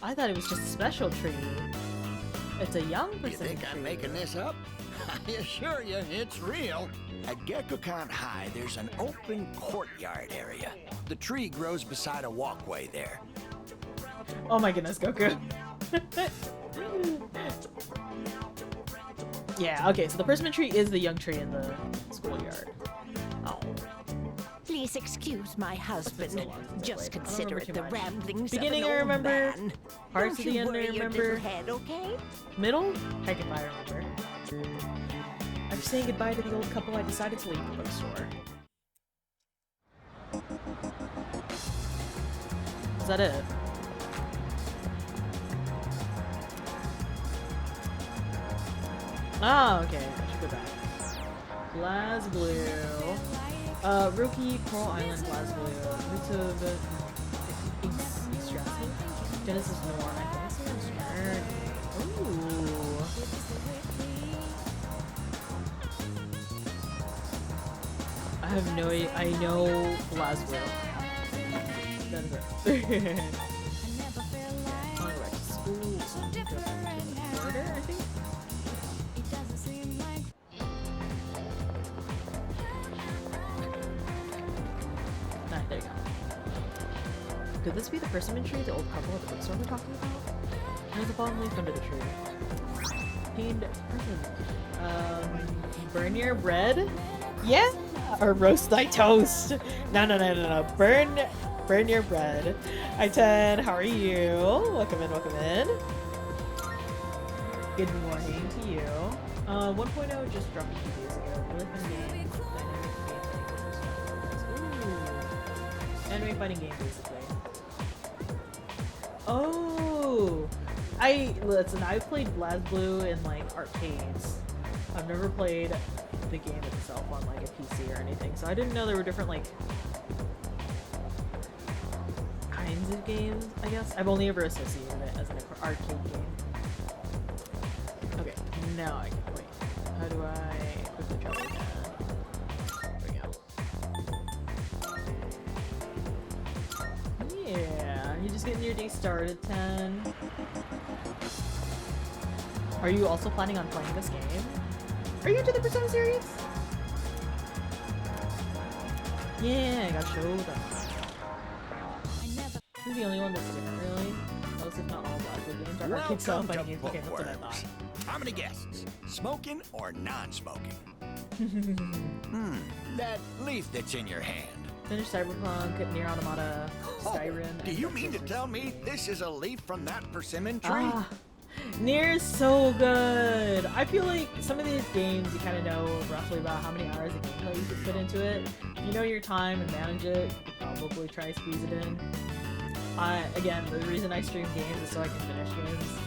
I thought it was just a special tree. It's a young persimmon You think I'm tree. making this up? I assure you, it's real. At GeckoCon High, there's an open courtyard area. The tree grows beside a walkway there. Oh my goodness, Goku. Yeah, okay, so the persimmon tree is the young tree in the schoolyard. Oh. Please excuse my husband. Just consider it the ramblings Beginning, of I an old remember. man. Parts Don't of the you end, I worry your remember. little head, okay? Middle? Heck if I remember. After saying goodbye to the old couple, I decided to leave the bookstore. Is that it? Oh, okay. I should go back. BlazBlue. Rookie, Coral Island, BlazBlue. YouTube. Extracted. Genesis Noir. I think it's Journey. Ooh. I have no idea. I know BlazBlue. That is it. Alright, school. Order, I think? Nah, there you go. Could this be the persimmon tree the old couple at the bookstore were talking about? There's a bottom leaf under the tree. Pained person. Burn your bread? Yeah? Or roast thy toast? No. Burn your bread. Hi Ted, how are you? Welcome in, welcome in. Good morning to you. 1.0 just dropped a few days ago. Really fun game. Anime fighting game, basically. Oh! Listen, I've played BlazBlue in, like, arcades. I've never played the game itself on, like, a PC or anything, so I didn't know there were different, like, kinds of games, I guess. I've only ever associated it as an arcade game. Okay, now I can wait. How do I quickly travel again? There we go. Yeah, you're just getting your day started, 10. Are you also planning on playing this game? Are you into the Persona series? Yeah, I got showed up. You're the only one that's different, really. Most, if not all, BlazBlue games are arcade style fighting games. Okay, that's what I thought. How many guests? Smoking or non-smoking? That leaf that's in your hand. Finish Cyberpunk, Nier Automata, Skyrim. Do you mean to tell me this is a leaf from that persimmon tree? Ah, Nier is so good. I feel like some of these games you kind of know roughly about how many hours of gameplay you could put into it. If you know your time and manage it, you could probably try to squeeze it in. Again, the reason I stream games is so I can finish games.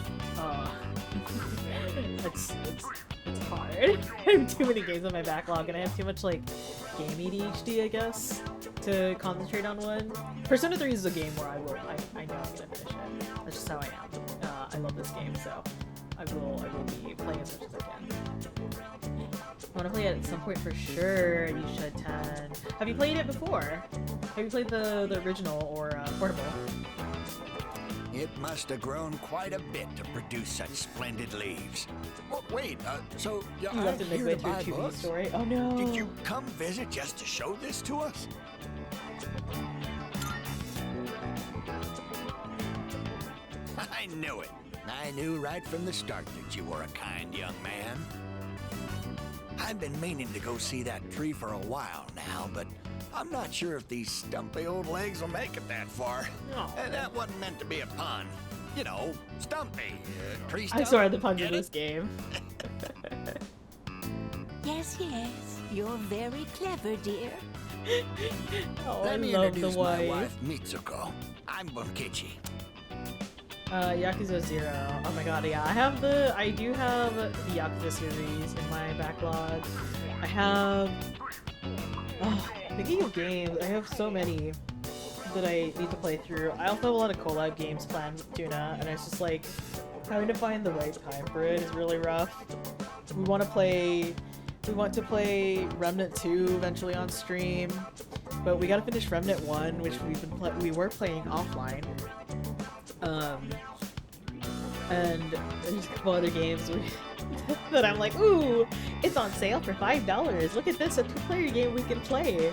It's hard. I have too many games on my backlog, and I have too much like game ADHD, I guess, to concentrate on one. Persona 3 is a game where I know I'm gonna finish it. That's just how I am. I love this game, so I will be playing as much as I can. I want to play it at some point for sure. You should, 10. Have you played it before? Have you played the original or portable? It must have grown quite a bit to produce such splendid leaves. Oh, wait, so you left it midway through buy 2B books? story? Oh no! Did you come visit just to show this to us? I knew it. I knew right from the start that you were a kind young man. I've been meaning to go see that tree for a while now, but I'm not sure if these stumpy old legs will make it that far. And that wasn't meant to be a pun. You know, stumpy. Tree stump. I'm sorry, the puns in this game. Yes, you're very clever, dear. Oh, Let I me love introduce the my wife. wife, Mitsuko. I'm Bunkichi. Yakuza 0. Oh my god, yeah. I do have the Yakuza series in my backlog. I have... Oh, thinking of games, I have so many that I need to play through. I also have a lot of collab games planned with Tuna, and it's just like, having to find the right time for it is really rough. We want to play Remnant 2 eventually on stream, but we gotta finish Remnant 1, which we were playing offline. And there's a couple other games that I'm like, ooh, it's on sale for $5. Look at this, a 2-player game we can play.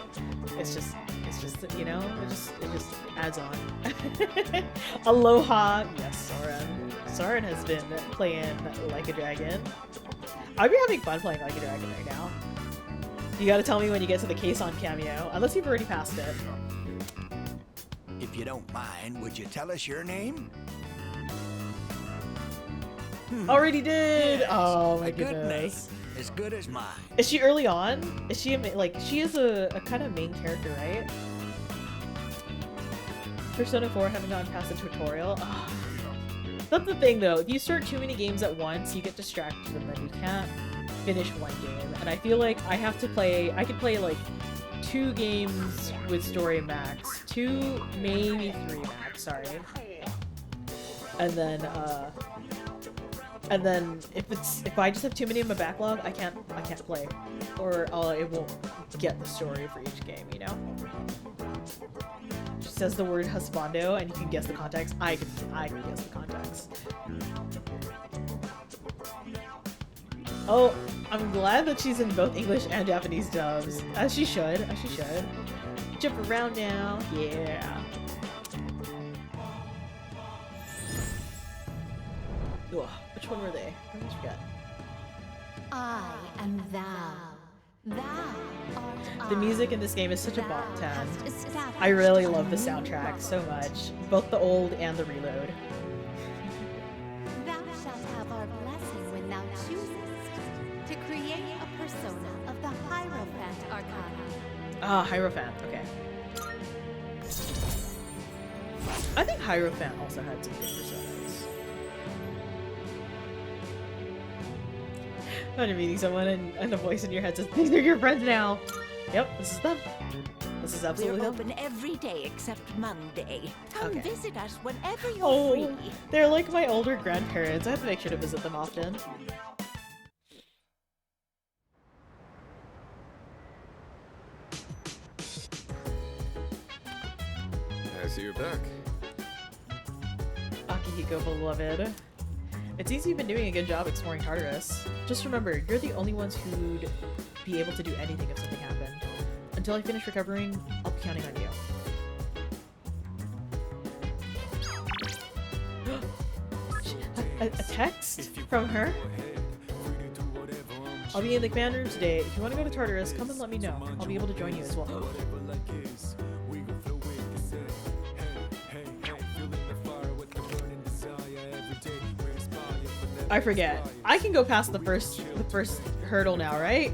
It's just, you know, it just adds on. Aloha, yes, Soren. Soren has been playing Like a Dragon. I'd be having fun playing Like a Dragon right now. You gotta tell me when you get to the Kason cameo, unless you've already passed it. If you don't mind, would you tell us your name? Already did! Yes. Oh my A good name. goodness. as good as mine. Is she early on? Is she like she is a kind of main character, right? Persona 4 haven't gotten past the tutorial. Ugh. That's the thing though. If you start too many games at once, you get distracted and then you can't finish one game. And I feel like I could play like 2 games with story max, 2 maybe 3 max. Sorry. And then if I just have too many in my backlog, I can't play, or it won't get the story for each game, you know. She says the word husbando, and you can guess the context. I can guess the context. Oh, I'm glad that she's in both English and Japanese dubs, as she should. As she should. Jump around now, yeah. Ugh, which one were they? I almost forgot. I am thou. Thou art The music in this game is such a bop 10. I really love the soundtrack so much, both the old and the reload. Thou shalt have our blessing when thou choosest to create a persona of the Hierophant Arcana. Ah, Hierophant, okay. I think Hierophant also had some good personas. Imagine meeting someone and a voice in your head says, "These are your friends now." Yep, this is them. This is absolutely We're them. open every day except Monday. Come Okay. visit us whenever you're Oh, free. they're like my older grandparents. I have to make sure to visit them often. I see you're back. Akihiko, beloved. It's easy you've been doing a good job exploring Tartarus. Just remember, you're the only ones who'd be able to do anything if something happened. Until I finish recovering, I'll be counting on you. A text from her? I'll be in the command room today. If you want to go to Tartarus, come and let me know. I'll be able to join you as well. I forget. I can go past the first hurdle now, right?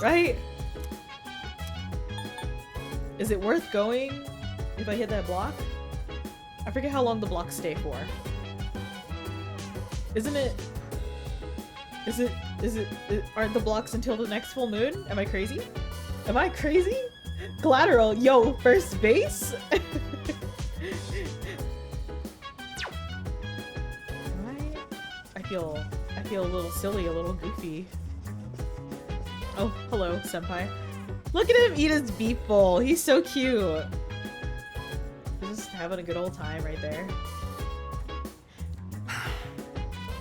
Right? Is it worth going if I hit that block? I forget how long the blocks stay for. Isn't it? Aren't the blocks until the next full moon? Am I crazy? Am I crazy? Collateral, yo, first base? I feel a little silly, a little goofy. Oh, hello, senpai. Look at him eat his beef bowl. He's so cute. He's just having a good old time right there.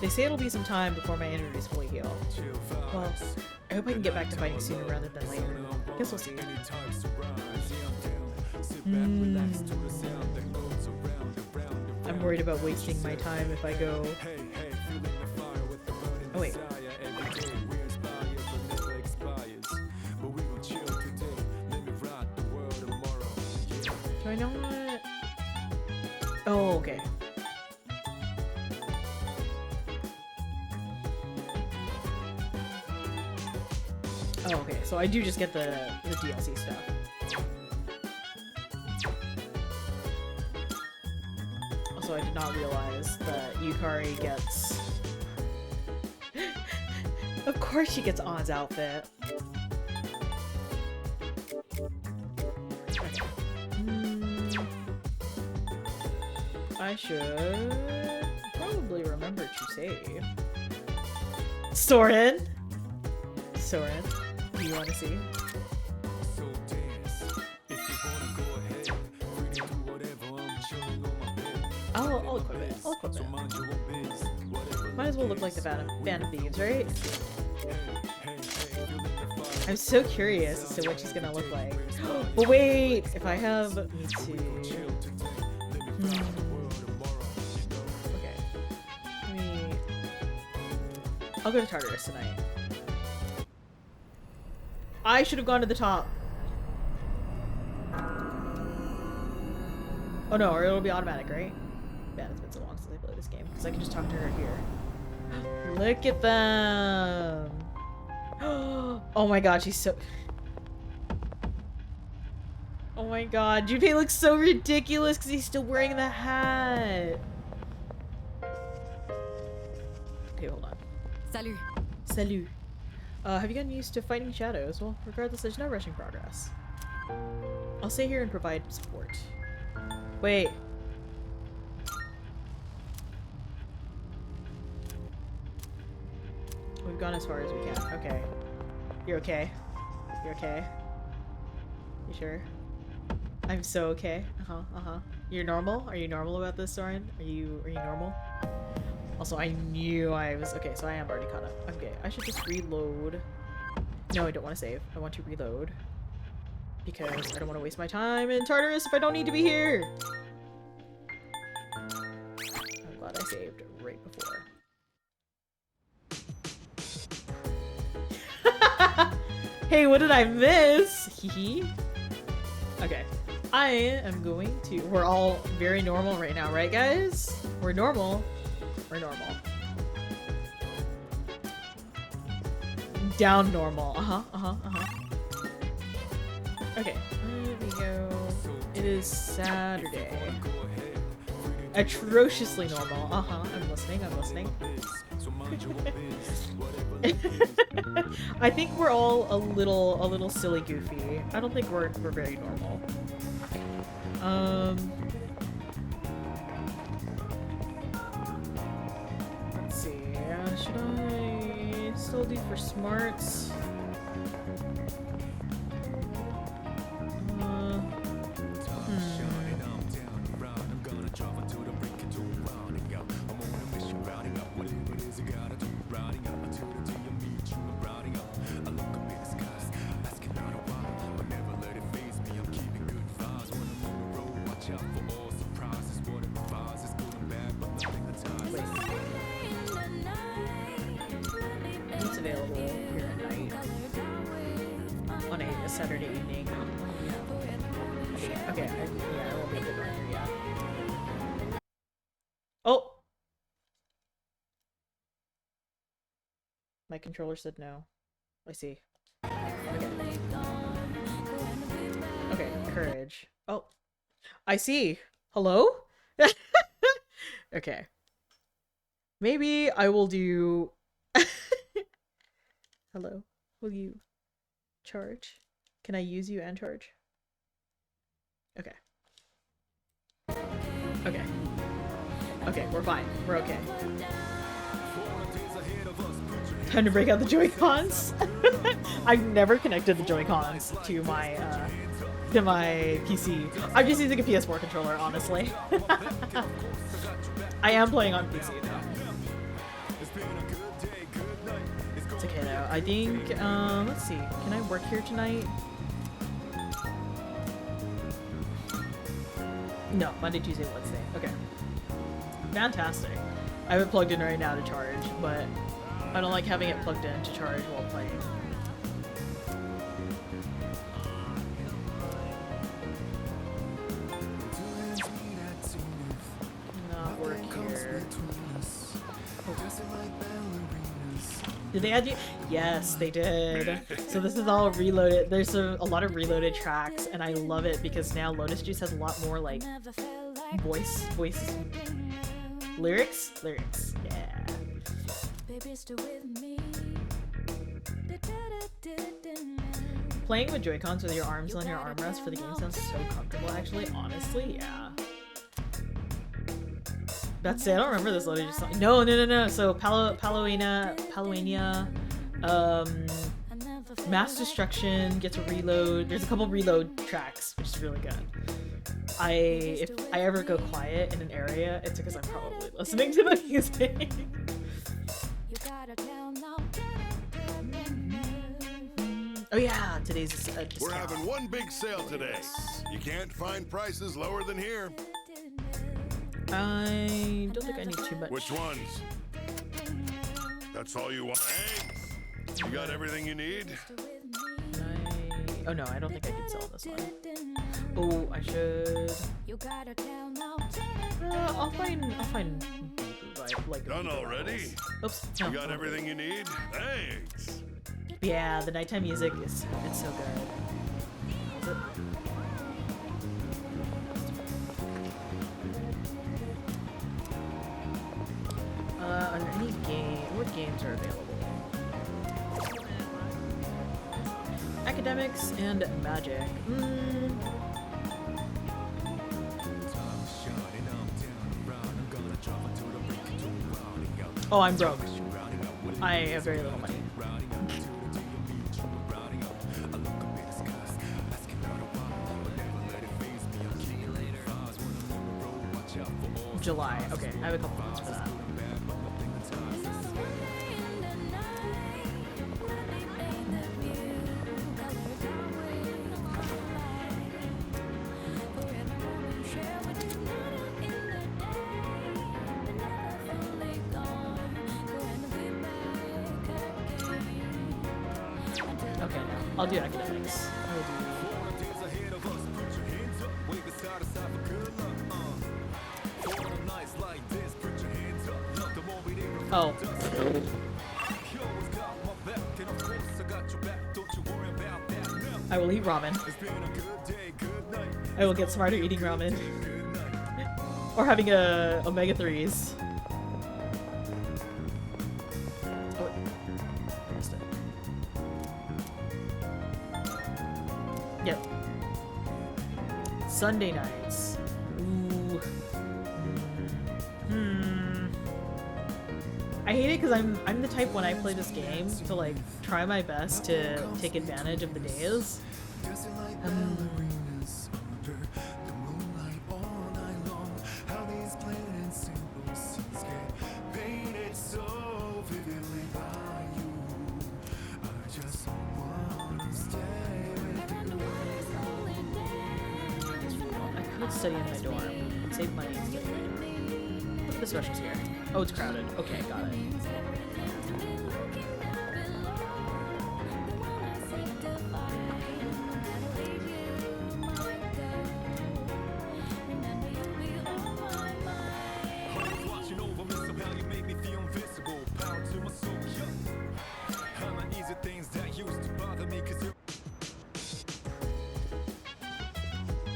They say it'll be some time before my injury is fully healed. Well, I hope I can get back to fighting sooner rather than later. Guess we'll see. I'm worried about wasting my time if I go... Oh wait. Do I not? Oh, okay. Oh, okay. So I do just get the DLC stuff. Also, I did not realize that Yukari gets... Of course she gets Ann's outfit. I should probably remember to save. Soren! Soren, do you want to see? I'll equip it. I'll equip it. Might as well look like the Fan of Thieves, right? I'm so curious as to what she's gonna look like. But wait! If I have... Let me see. Okay. I'll go to Tartarus tonight. I should have gone to the top. Oh no, or it'll be automatic, right? Man, it's been so long since I played this game. Because I can just talk to her here. Look at them! Oh my god, she's so... Oh my god, Junpei looks so ridiculous because he's still wearing the hat. Okay, hold on. Salut. Salut. Have you gotten used to fighting shadows? Well, regardless, there's no rushing progress. I'll stay here and provide support. Wait. We've gone as far as we can. Okay. You're okay. You're okay. You sure? I'm so okay. You're normal? Are you normal about this, Soren? Are you normal? Also, I knew I was... Okay, so I am already caught up. Okay, I should just reload. No, I don't want to save. I want to reload. Because I don't want to waste my time in Tartarus if I don't need to be here! I'm glad I saved right before. Hey, what did I miss? Hehe. Okay. I am going to... We're all very normal right now, right guys? We're normal. We're normal. Down normal. Okay. Here we go. It is Saturday. Atrociously normal. I'm listening. I'm listening. I think we're all a little silly goofy. I don't think we're very normal. Let's see. Should I still do for smarts? What's available here at night on a Saturday evening? Okay, yeah, I won't be able to go here yet. Oh! My controller said no. I see. Okay, courage. Oh. I see. Hello? Okay. Maybe I will do... Hello? Will you charge? Can I use you and charge? Okay. Okay. Okay, we're fine. We're okay. Time to break out the Joy-Cons. I've never connected the Joy-Cons to my PC. I'm just using a PS4 controller, honestly. I am playing on PC though. It's okay though. I think, let's see. Can I work here tonight? No, Monday, Tuesday, Wednesday. Okay. Fantastic. I have it plugged in right now to charge, but I don't like having it plugged in to charge while playing. Not work here. Did they add you? Yes, they did. So this is all reloaded. There's a lot of reloaded tracks, and I love it because now Lotus Juice has a lot more like voice lyrics. Yeah. Playing with Joy-Cons with your arms on your armrest for the game sounds so comfortable. Actually, honestly, yeah. That's it. I don't remember this Lotus Juice song. No. So Pallowania, Mass Destruction gets a reload. There's a couple reload tracks, which is really good. If I ever go quiet in an area, it's because I'm probably listening to the music. Oh yeah, today's a discount. We're having one big sale today. You can't find prices lower than here. I don't think I need too much. Which ones? That's all you want? Hey, you got everything you need? Oh no, I don't think I can sell this one. Oh, I should. I'll find like done already? Oops. You got everything you need? Thanks. Yeah, the nighttime music is it's so good. Is it? Are there any what games are available? Academics and magic. Oh, I'm broke. I have very little money. July. Okay, I have a couple months for that. Okay, I'll do academics. Oh. I will eat ramen. I will get smarter eating ramen. Or having a omega-3s. Oh, I missed it. Yep. Sunday nights. Ooh. I hate it because I'm the type when I play this game to like try my best to take advantage of the days. I could study in my dorm. Save money and study. Look at the specials here. Oh, it's crowded. Okay, got it.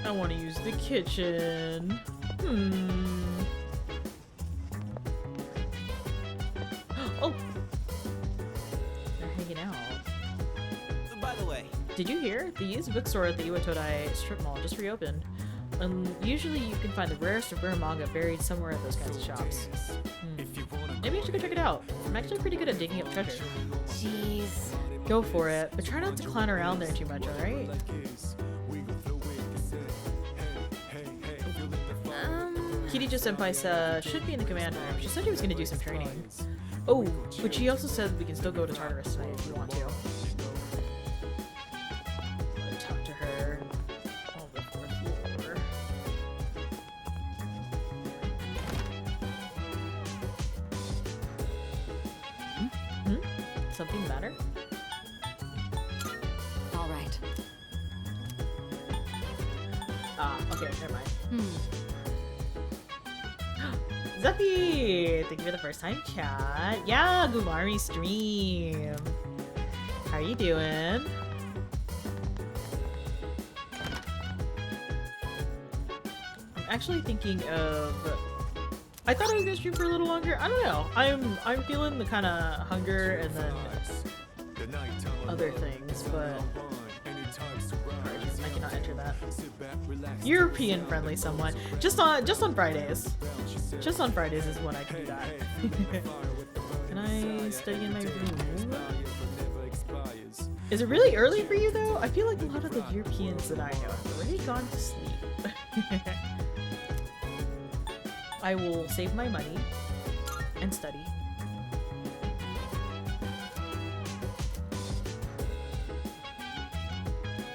I want to use the kitchen. Oh! They're hanging out. By the way, did you hear? The used bookstore at the Iwatodai strip mall just reopened. Usually you can find the rarest of rare manga buried somewhere at those kinds of shops. Maybe I should go check it out. I'm actually pretty good at digging up treasure. Jeez. Go for it, but try not to clown around there too much, alright? Kirijo-senpai should be in the command room. She said she was going to do some training. Oh, but she also said we can still go to Tartarus tonight if you want to. I'm gonna talk to her on the 4th floor. Something the matter? All right. Ah, okay, never mind. Zuffy! Thank you for the first time chat. Yeah, Gumari stream. How are you doing? I'm actually thinking of... I thought I was gonna stream for a little longer. I don't know. I'm feeling the kind of hunger and then other things, but I cannot enter that. European friendly somewhat. Just on Fridays. Just on Fridays is when I can do that. Can I study in my room? Is it really early for you though? I feel like a lot of the Europeans that I know have already gone to sleep. I will save my money and study.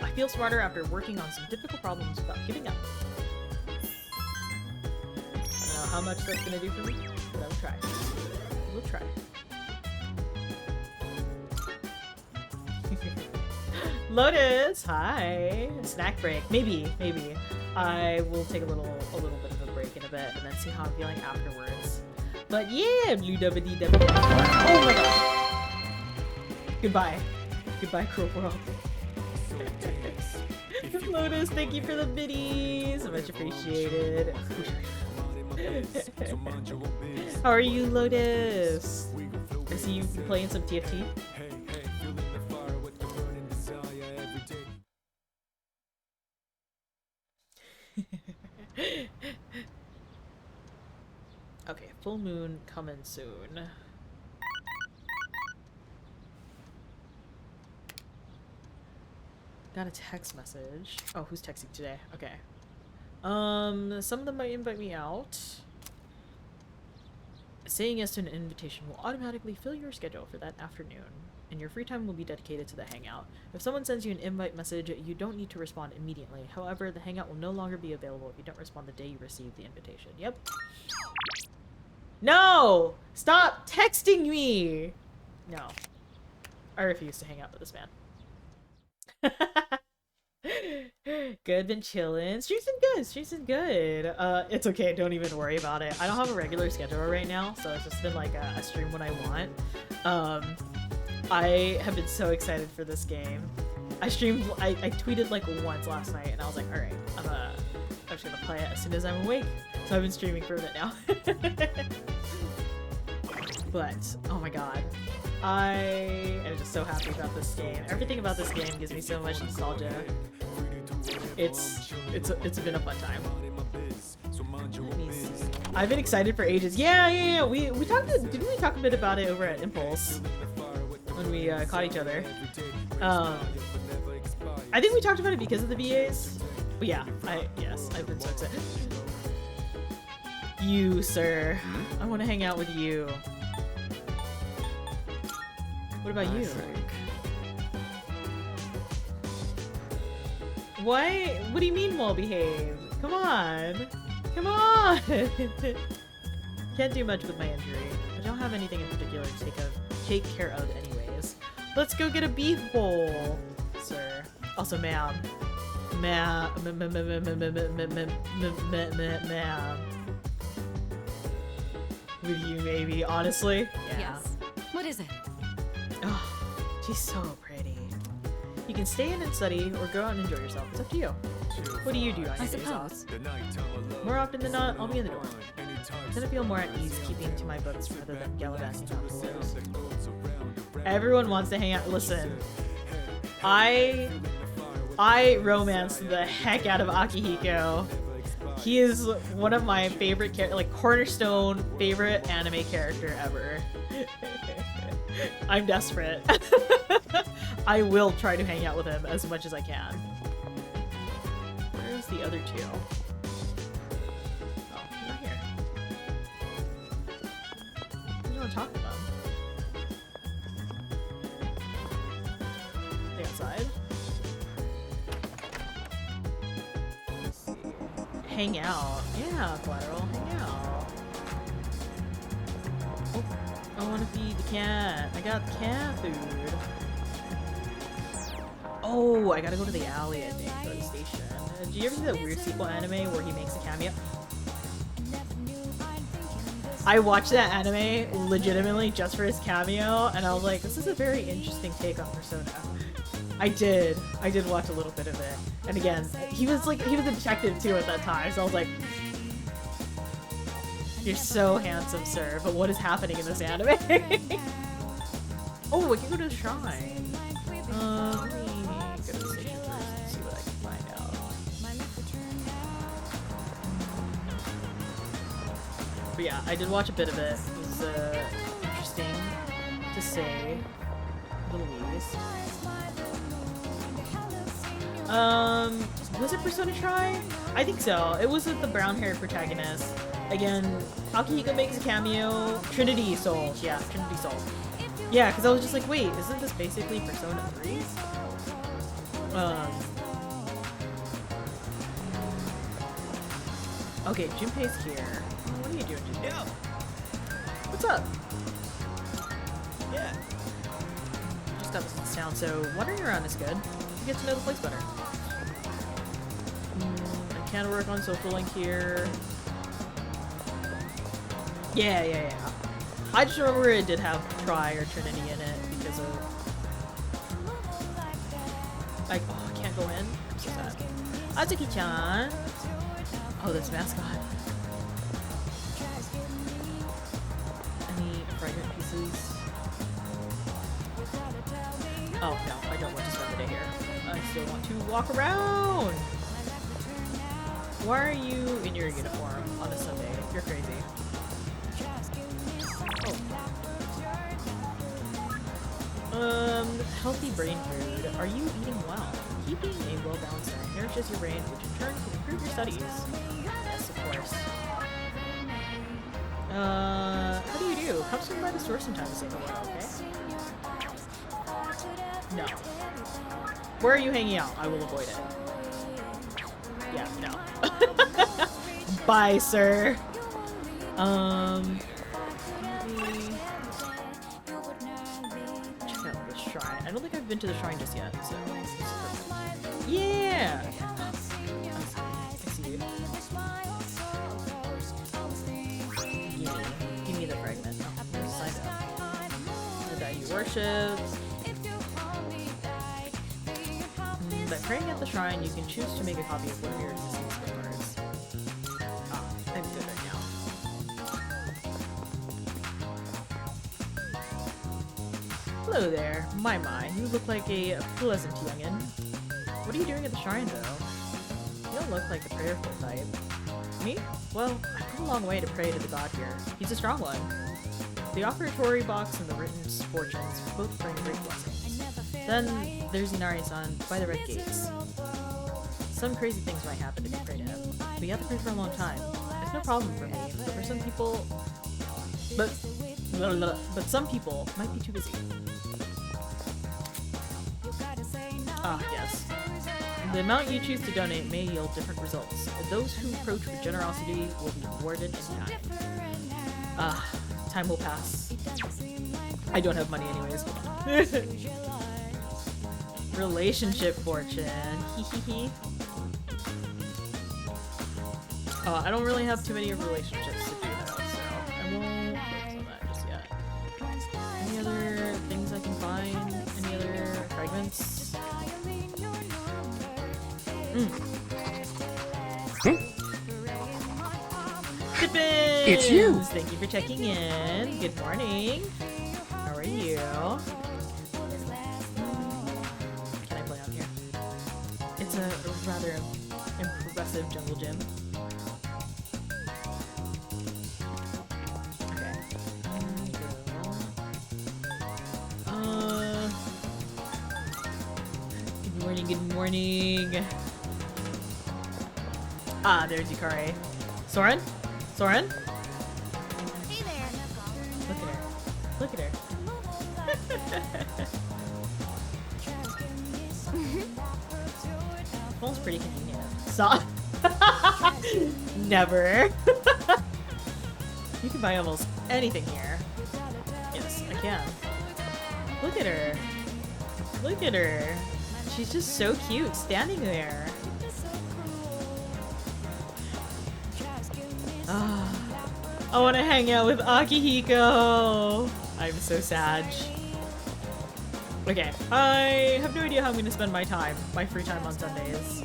I feel smarter after working on some difficult problems without giving up. I don't know how much that's gonna do for me, but I'll try. We'll try. Lotus, hi. Snack break, maybe. I will take a little bit of a break in a bit, and then see how I'm feeling afterwards. But yeah, blue-dubbity-dubbity. Oh my gosh. Goodbye. Goodbye, cruel world. Lotus, thank you for the biddies. Much appreciated. How are you, Lotus? I see you've been playing some TFT. Okay, full moon coming soon. Got a text message. Oh, who's texting today? Okay. Some of them might invite me out. Saying yes to an invitation will automatically fill your schedule for that afternoon, and your free time will be dedicated to the hangout. If someone sends you an invite message, you don't need to respond immediately. However, the hangout will no longer be available if you don't respond the day you receive the invitation. Yep. No! Stop texting me! No. I refuse to hang out with this man. Good, been chillin'. Stream's been good. Stream's been good. It's okay. Don't even worry about it. I don't have a regular schedule right now, so it's just been like a stream when I want. I have been so excited for this game. I tweeted like once last night, and I was like, all right, I'm just gonna play it as soon as I'm awake. So I've been streaming for a bit now. But oh my god. I am just so happy about this game. Everything about this game gives me so much nostalgia. It's been a fun time. I've been excited for ages. Yeah. We talked. Didn't we talk a bit about it over at Impulse when we caught each other? I think we talked about it because of the VAs. But yeah, I've been so excited. You, sir. I want to hang out with you. What about you? What? What do you mean well behaved? Come on! Come on! Can't do much with my injury. I don't have anything in particular to take care of anyways. Let's go get a beef bowl, sir. Also, ma'am. Ma'am. With you, maybe, honestly? Yeah. Yes. What is it? Oh, she's so pretty. You can stay in and study, or go out and enjoy yourself. It's up to you. What do you do on your days off? More often than not, I'll be in the dorm. I tend to feel more at ease keeping to my books rather than gallivanting down the stairs. Everyone wants to hang out. Listen, I romanced the heck out of Akihiko. He is one of my favorite cornerstone favorite anime character ever. I'm desperate. I will try to hang out with him as much as I can. Where's the other two? Oh, they're not here. I don't want to talk to them. Stay outside. Hang out. Yeah, Collateral. Hang out. Oh, I want to feed the cat. I got cat food. Oh, I gotta go to the alley, I think, go to the station. Did you ever see that weird sequel anime where he makes a cameo? I watched that anime legitimately just for his cameo, and I was like, this is a very interesting take on Persona. I did watch a little bit of it. And again, he was a detective too at that time, so I was like, you're so handsome, sir, but what is happening in this anime? Oh, we can go to the shrine. Let me go to the station first and see what I can find out. But yeah, I did watch a bit of it. It was interesting to say the least. Was it Persona Tri? I think so. It was with the brown-haired protagonist. Again, Akihiko makes a cameo. Trinity Soul. Yeah, Trinity Soul. Yeah, because I was just like, wait, isn't this basically Persona 3? Okay, Junpei's here. What are you doing, Junpei? Yo! What's up? Yeah. Just got this sound, so wandering around is good. You get to know the place better. I can't work on social link here. Yeah. I just remember it did have Tri or Trinity in it because of I can't go in. I'm so sad. Azuki-chan. Oh, this mascot. Any fragrant pieces? Oh no, I don't want to spend the day here. I still want to walk around. Why are you in your uniform on a Sunday? You're crazy. Oh. Healthy brain food. Are you eating well? Keeping a well-balanced diet nourishes your brain, which in turn can improve your studies. Yes, of course. How do you do? Come swing by the store sometime to say hello, okay? No. Where are you hanging out? I will avoid it. Yeah, no. Bye, sir. Check out the shrine. I don't think I've been to the shrine just yet, so. Yeah! I see you. Give me the fragment. Oh, sign up. The that you worship. By praying at the shrine, you can choose to make a copy of one of your deceased cards. Ah, I'm good right now. Hello there. My, you look like a pleasant youngin'. What are you doing at the shrine, though? You don't look like the prayerful type. Me? Well, I've come a long way to pray to the god here. He's a strong one. The offertory box and the written fortunes both bring great blessings. Then there's Inari-san by the red gates. Some crazy things might happen if you pray to him, but you have to pray for a long time. It's no problem for me, but for some people... But some people might be too busy. Ah, yes. The amount you choose to donate may yield different results. Those who approach with generosity will be rewarded in time. Ah, time will pass. I don't have money anyways. Relationship fortune. Hehehe. I don't really have too many relationships to do though, so I won't focus on that just yet. Any other things I can find? Any other fragments? Tippins! It's you! Thank you for checking in. Good morning. How are you? Can I play on here? It's a rather impressive jungle gym. Okay. Good morning, good morning. Ah, there's Yukari. Soren? Soren? Hey there. Look at her. Look at her. Phone's pretty convenient. Stop. Never. You can buy almost anything here. Yes, I can. Look at her. Look at her. She's just so cute standing there. I want to hang out with Akihiko. I'm so sad. Okay, I have no idea how I'm going to spend my time, my free time on Sundays.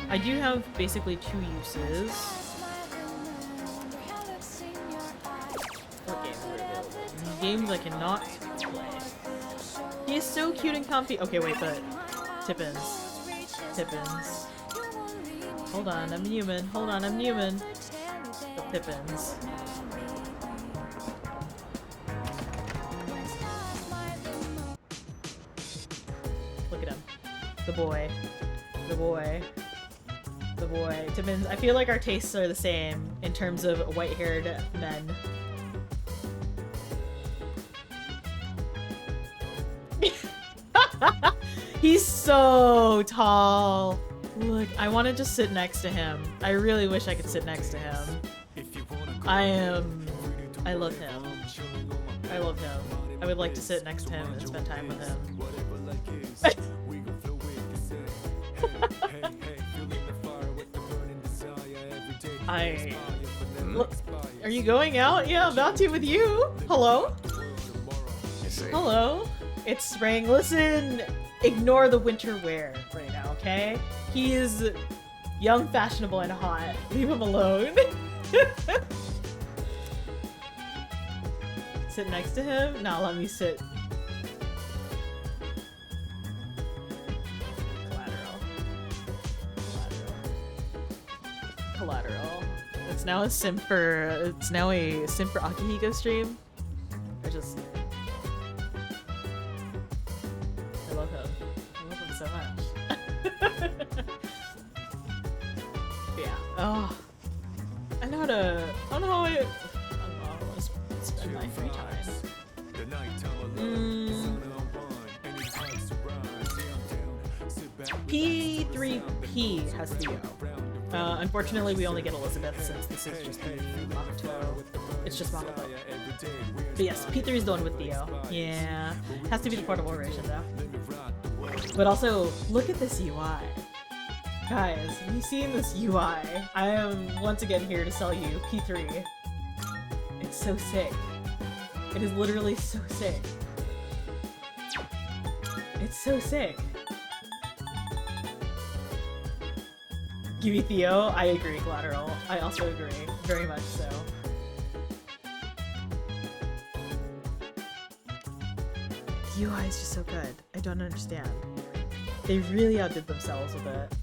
I do have basically 2 uses. What games are available? Games I cannot play. He is so cute and comfy. Okay, wait, but Tippins. Tippins. Hold on, I'm human. Hold on, I'm human. The Pippins. Look at him. The boy. The boy. The boy. Tippins. I feel like our tastes are the same in terms of white-haired men. He's so tall. Look, I want to just sit next to him. I really wish I could sit next to him. I love him. I love him. I would like to sit next to him and spend time with him. Look, are you going out? Yeah, about to with you. Hello? Hello? It's spring. Listen, ignore the winter wear right now, okay? He is young, fashionable, and hot. Leave him alone. Sit next to him? Nah, let me sit. Collateral. It's now a simp for Akihiko stream. I just I love him. I love him so much. Yeah. Oh. I don't know how I want to spend my free time. P3P has Theo. Unfortunately, we only get Elizabeth since this is just the Makoto. It's just Makoto. But yes, P3 is the one with Theo. Yeah. Has to be the portable version though. But also, look at this UI. Guys, have you seen this UI? I am once again here to sell you P3. It's so sick. It is literally so sick. It's so sick. Give me Theo. I agree, Collateral. I also agree. Very much so. The UI is just so good. I don't understand. They really outdid themselves with it.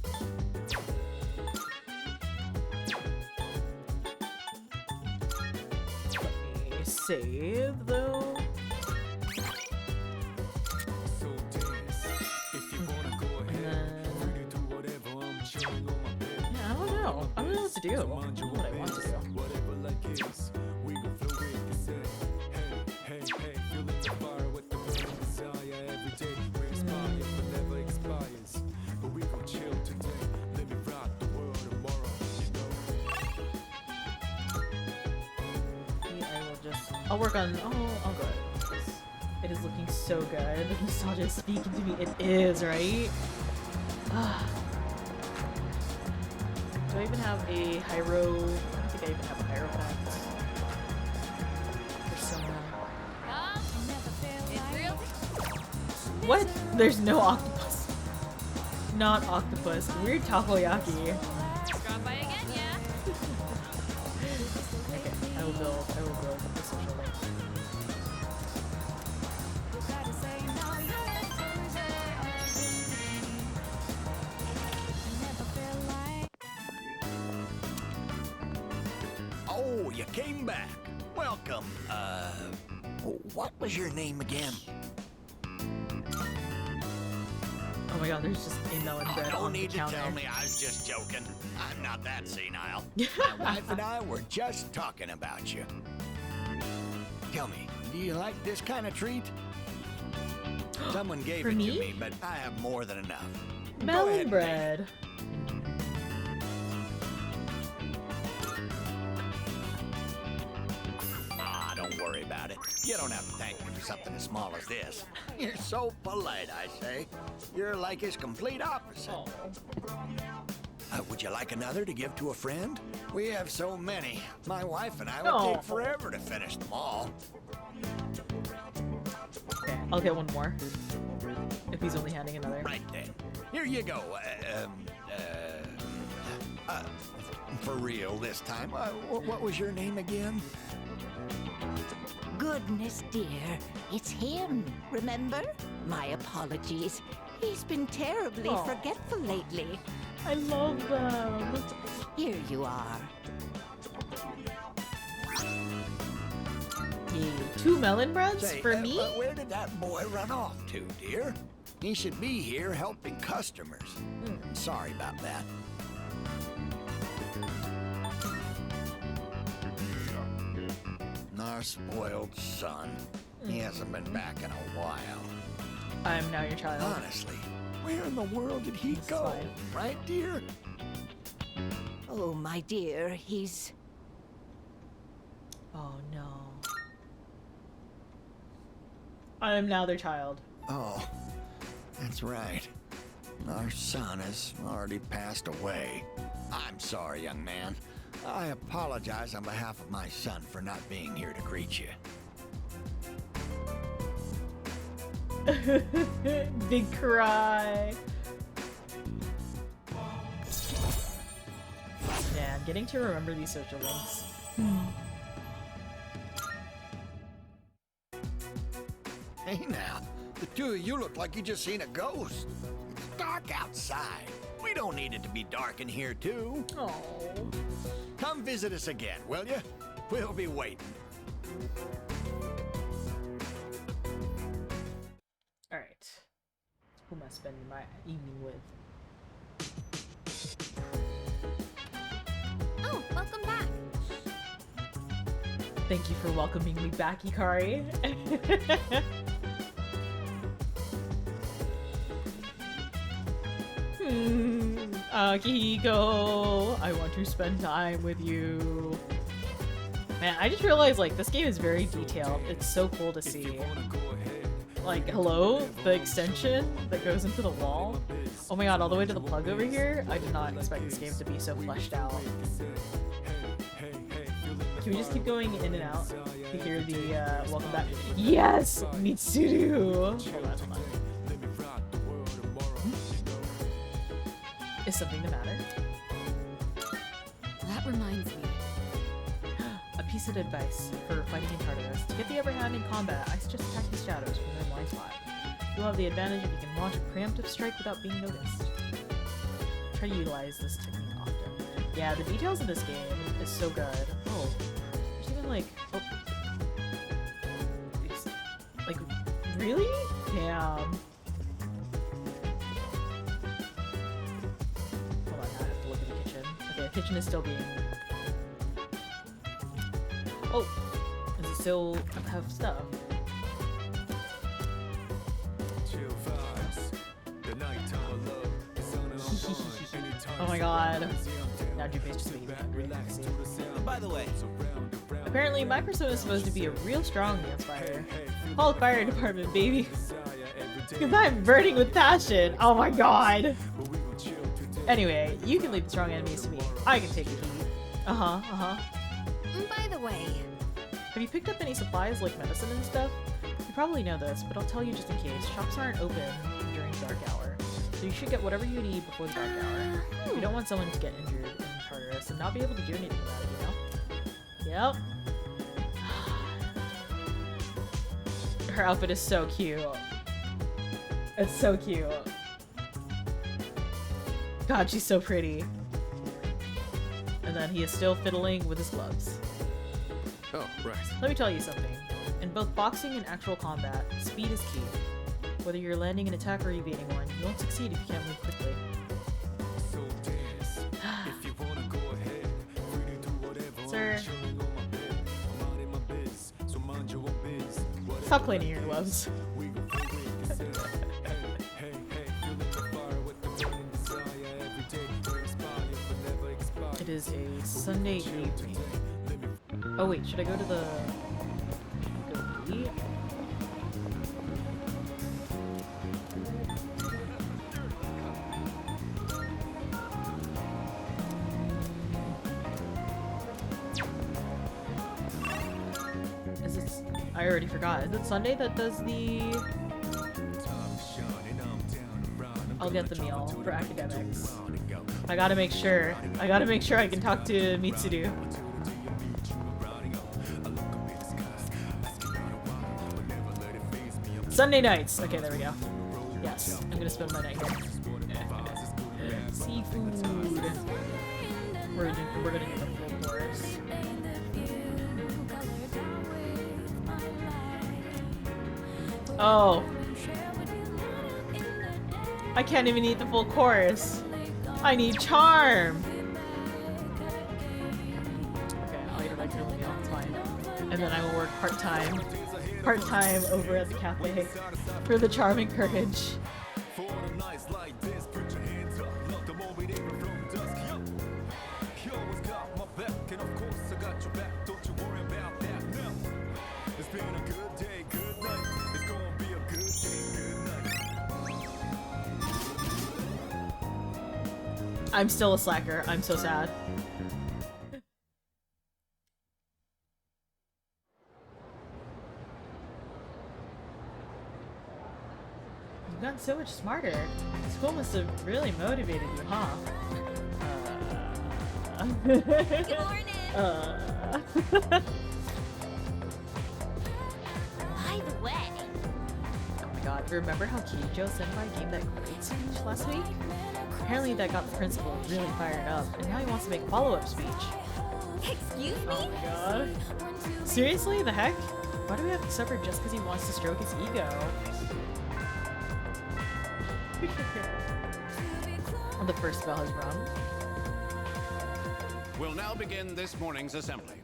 Let me save, though. I don't know what to do. I don't know what I want to do. I'll work on. I'll go. It is looking so good. Nostalgia is speaking to me. It is, right? Do I even have a Hyro? I don't think I even have a Hyro pack. What? There's no octopus. Not octopus. Weird takoyaki. Strong by again, yeah? Okay, I will build the social link. Oh, you came back. Welcome. What was your name again? Oh my god, there's just a melon bread Don't on the need to counter. tell me, I was just joking. I'm not that senile. My wife and I were just talking about you. Tell me, do you like this kind of treat? Someone gave For it me? to me, but I have more than enough. Go ahead Melon and bread. Don't worry about it. You don't have to thank me for something as small as this. You're so polite, I say. You're like his complete opposite. Would you like another to give to a friend? We have so many. My wife and I would take forever to finish them all. Okay, I'll get one more. If he's only handing another. Right then. Here you go. For real this time. What was your name again? Goodness, dear. It's him, remember? My apologies. He's been terribly forgetful lately. I love them. Here you are. Yay. 2 melon breads Say, for me? Where did that boy run off to, dear? He should be here helping customers. Sorry about that. Our spoiled son. He hasn't been back in a while. I'm now your child. Honestly, where in the world did he go? Right, dear? Oh, my dear, he's... Oh, no. I am now their child. Oh, that's right. Our son has already passed away. I'm sorry, young man. I apologize on behalf of my son for not being here to greet you. Big cry. Man, getting to remember these social links. Hey now, the two of you look like you just seen a ghost. It's dark outside. We don't need it to be dark in here too. Oh. Come visit us again, will you? We'll be waiting. Alright. Who am I spending my evening with? Oh, welcome back. Thank you for welcoming me back, Ikari. Akihiko, I want to spend time with you. Man, I just realized, like, this game is very detailed. It's so cool to see. Like, hello? The extension that goes into the wall? Oh my god, all the way to the plug over here? I did not expect this game to be so fleshed out. Can we just keep going in and out to hear the, welcome back? Yes! Mitsuru! Hold on, hold on. Is something the matter? That reminds me. A piece of advice for fighting in Tartarus. To get the upper hand in combat, I suggest attacking shadows from their blind spot. You'll have the advantage if you can launch a preemptive strike without being noticed. Try to utilize this technique often. Yeah, the details of this game is so good. Oh, there's even like, oh, it's, like, really? Damn. Hold on, I have to look at the kitchen. Okay, the kitchen is still being. Oh, does it still have stuff? Oh my god. Now Junpei's just making me hungry. By the way, apparently my persona is supposed to be a real strong dance fighter. Call the fire department, baby. Because I'm burning with passion. Oh my god. Anyway, you can leave the strong enemies to me. I can take the heat. By the way, have you picked up any supplies like medicine and stuff? You probably know this, but I'll tell you just in case. Shops aren't open during dark hour, so you should get whatever you need before the dark hour. You don't want someone to get injured in Tartarus and not be able to do anything about it, you know? Yep. Her outfit is so cute. It's so cute. God, she's so pretty. And then he is still fiddling with his gloves. Oh, right. Let me tell you something. In both boxing and actual combat, speed is key. Whether you're landing an attack or evading one, you won't succeed if you can't move quickly. Sir. Stop cleaning your gloves. It is a Sunday evening. Oh wait, should I go to the... eat? Is it... I already forgot. Is it Sunday that does the... I'll get the meal for academics. I gotta make sure. I gotta make sure I can talk to Mitsuru. Sunday nights! Okay, there we go. Yes, I'm gonna spend my night here. Seafood! We're gonna do the full course. Oh! I can't even eat the full course! I need charm! Okay, I'll eat a regular meal, it's fine. And then I will work part-time over at the cafe for the charm and courage. I'm still a slacker. I'm so sad. You've gotten so much smarter. School must have really motivated you, huh? Good morning. By the way. Oh my god, remember how Kijo Senpai gave that great speech last week? Apparently that got the principal really fired up, and now he wants to make a follow-up speech. Excuse me? Oh my god. Seriously? The heck? Why do we have to suffer just because he wants to stroke his ego? Oh, the first bell has rung. We'll now begin this morning's assembly.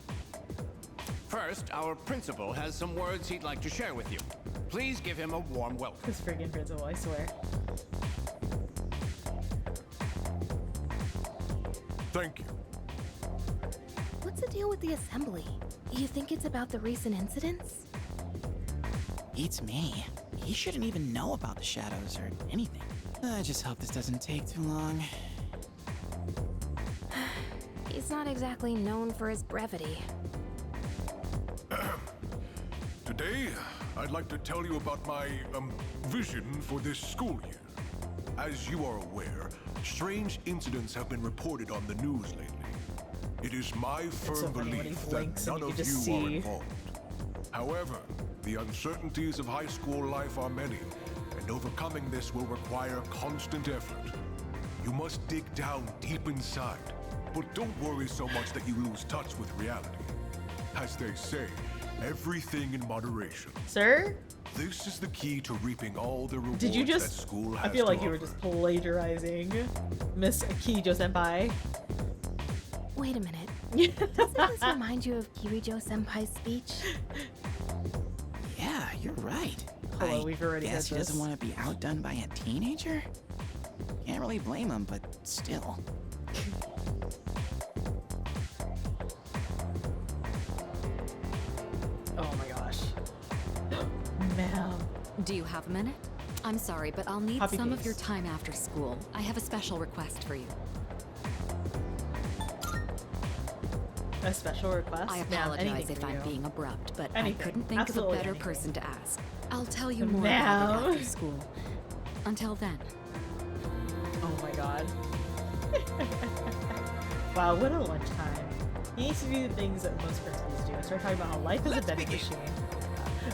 First, our principal has some words he'd like to share with you. Please give him a warm welcome. This friggin' principal, I swear. Thank you. What's the deal with the assembly? You think it's about the recent incidents? It's me. He shouldn't even know about the shadows or anything. I just hope this doesn't take too long. He's not exactly known for his brevity. Today, I'd like to tell you about my, vision for this school year. As you are aware, strange incidents have been reported on the news lately. It is my firm belief that none of you are involved. However, the uncertainties of high school life are many, and overcoming this will require constant effort. You must dig down deep inside, but don't worry so much that you lose touch with reality. As they say, everything in moderation. Sir? This is the key to reaping all the rewards Did you just? that school has I feel like to you were offer. just plagiarizing Miss Kijo Senpai. Wait a minute. Doesn't this remind you of Kirijo Senpai's speech? Yeah, you're right. Hello, we've already guess he heard doesn't this. want to be outdone by a teenager? Can't really blame him, but still. Oh my gosh. Ma'am. Do you have a minute? I'm sorry, but I'll need Copy some of paste. your time after school. I have a special request for you. A special request? I Ma'am, apologize anything if for I'm you. being abrupt, but Anything. I couldn't think Absolutely of a better anything. person to ask. I'll tell you more about it Ma'am. after school. Until then. Oh my god. Wow, what a lunchtime. He needs to do the things that most principals do. Start talking about how life is a vending machine.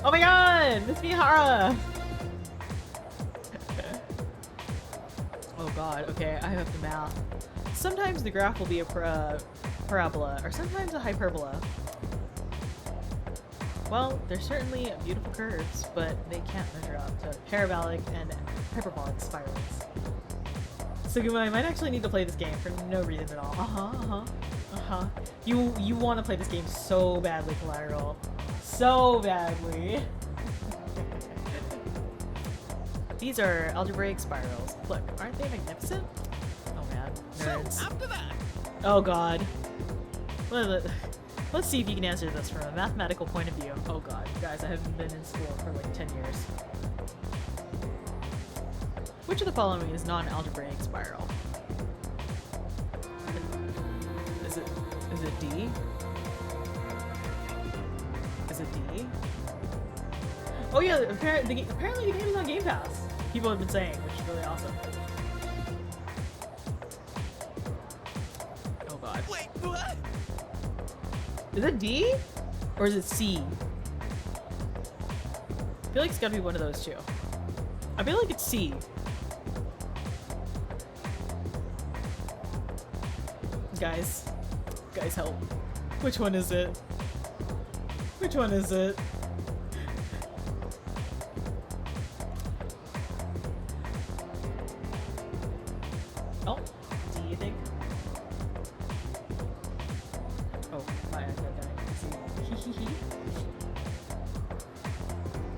Oh my god! It's Mihara! Oh god, okay, I have to math. Sometimes the graph will be a parabola, or sometimes a hyperbola. Well, they're certainly beautiful curves, but they can't measure up to parabolic and hyperbolic spirals. Suguma, I might actually need to play this game for no reason at all. You want to play this game so badly, Collateral. So badly. These are algebraic spirals. Look, aren't they magnificent? Oh man, nerds. So, after that, Oh god. Let's see if you can answer this from a mathematical point of view. Oh god, guys, I haven't been in school for like 10 years. Which of the following is non-algebraic spiral? Is it D? Is it D? Oh yeah, apparently the game is on Game Pass. People have been saying, which is really awesome. Oh god. Wait, what? Is it D? Or is it C? I feel like it's gotta be one of those two. I feel like it's C. Guys, help. Which one is it? Which one is it? Oh, do you think? Oh, my iPad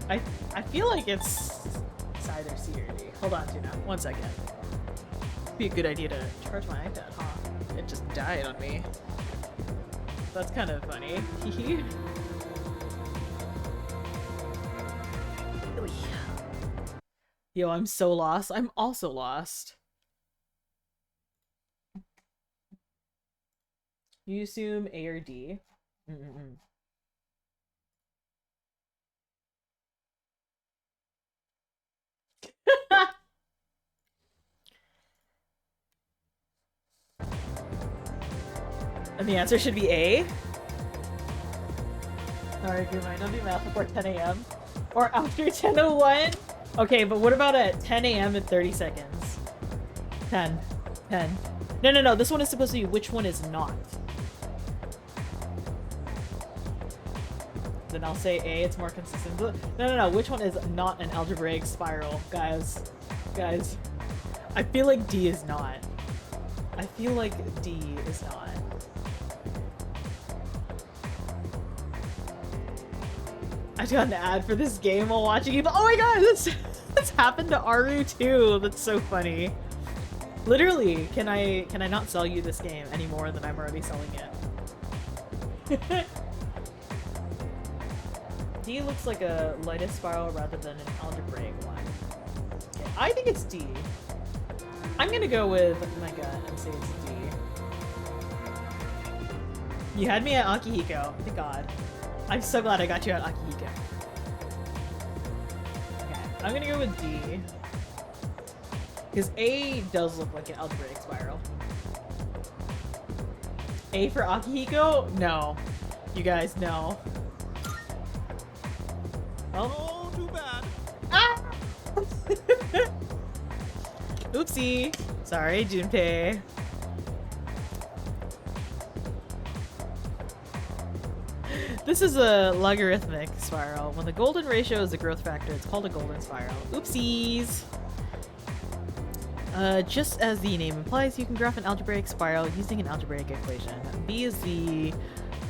died. I feel like it's either C or D. Hold on, Tuna. 1 second. Be a good idea to charge my iPad, huh? It just died on me. That's kind of funny. Yo, I'm so lost. I'm also lost. You assume A or D? And the answer should be A. Alright, good mind. Don't do math before 10 a.m. Or after 10:01. Okay, but what about at 10 a.m. and 30 seconds? 10. 10. No. This one is supposed to be which one is not. Then I'll say A, it's more consistent. No. Which one is not an algebraic spiral? Guys. I feel like D is not. I feel like D is not. I got an ad for this game while watching it. Oh my god, this happened to Aru too. That's so funny. Literally, can I not sell you this game any more than I'm already selling it? D looks like a lightest spiral rather than an algebraic one. Okay, I think it's D. I'm gonna go with my gut and say it's D. You had me at Akihiko. Thank God. I'm so glad I got you at Akihiko. Okay, I'm gonna go with D. Because A does look like an algebraic spiral. A for Akihiko? No. You guys, no. Oh, too bad. Ah! Oopsie. Sorry, Junpei. This is a logarithmic spiral. When the golden ratio is a growth factor, it's called a golden spiral. Oopsies! Just as the name implies, you can graph an algebraic spiral using an algebraic equation. B is the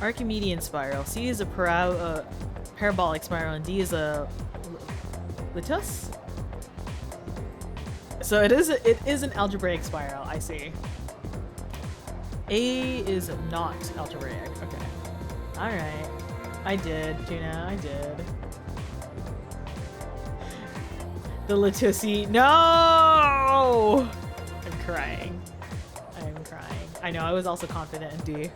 Archimedean spiral. C is a parabolic spiral, and D is a Litus? So it is an algebraic spiral, I see. A is not algebraic. Okay. Alright. I did, Tuna, I did. The Litusi. No! I'm crying. I'm crying. I know, I was also confident in D.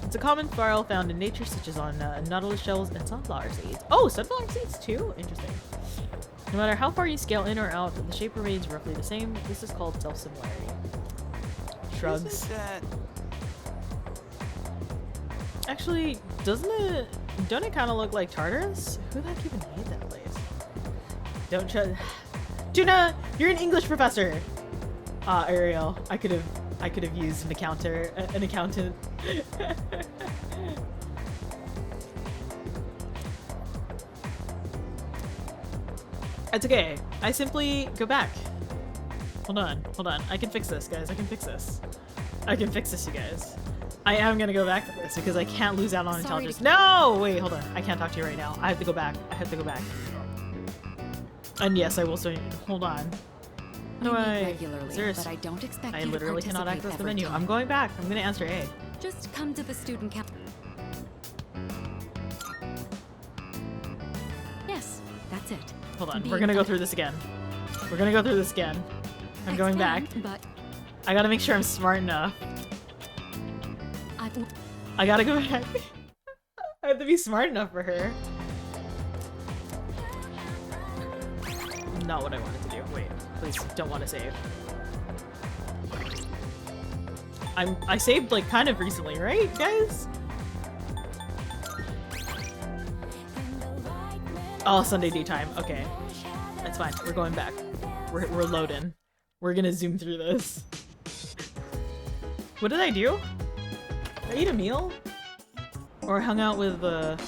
It's a common spiral found in nature, such as on nautilus shells and sunflower seeds. Oh, sunflower seeds too? Interesting. No matter how far you scale in or out, the shape remains roughly the same. This is called self-similarity. Shrugs. Actually, don't it kind of look like Tartarus? Who the heck even made that place? Don't trust. Tuna, you're an English professor. Ariel, I could have used an accountant. It's okay. I simply go back. Hold on. I can fix this, guys. I can fix this, you guys. I am gonna go back to this because I can't lose out on intelligence. No! Wait, hold on. I can't talk to you right now. I have to go back. And yes, I will soon. Hold on. How do I? But I don't expect I you to literally cannot participate access the every menu. time. I'm going back. I'm gonna answer A. Just come to the student cap. Yes, that's it. Hold on. Be We're gonna go through this again. I'm going back. But I gotta make sure I'm smart enough. I gotta go back. I have to be smart enough for her. Not what I wanted to do. Wait, please don't want to save. I saved like kind of recently, right, guys? Oh, Sunday daytime. Okay, that's fine. We're going back. We're loading. We're gonna zoom through this. What did I do? Did I eat a meal? Or hung out with the...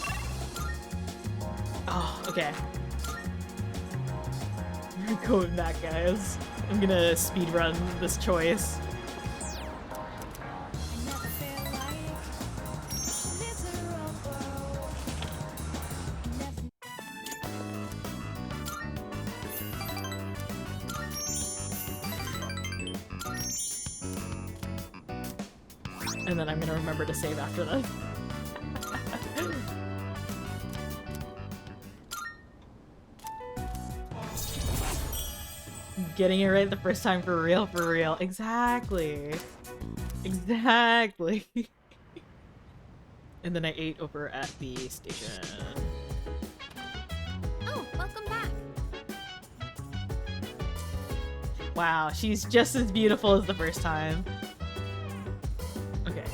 Oh, okay. I'm going back, guys. I'm gonna speedrun this choice. And then I'm gonna remember to save after that. Getting it right the first time for real, Exactly. And then I ate over at the station. Oh, welcome back. Wow, she's just as beautiful as the first time. Okay.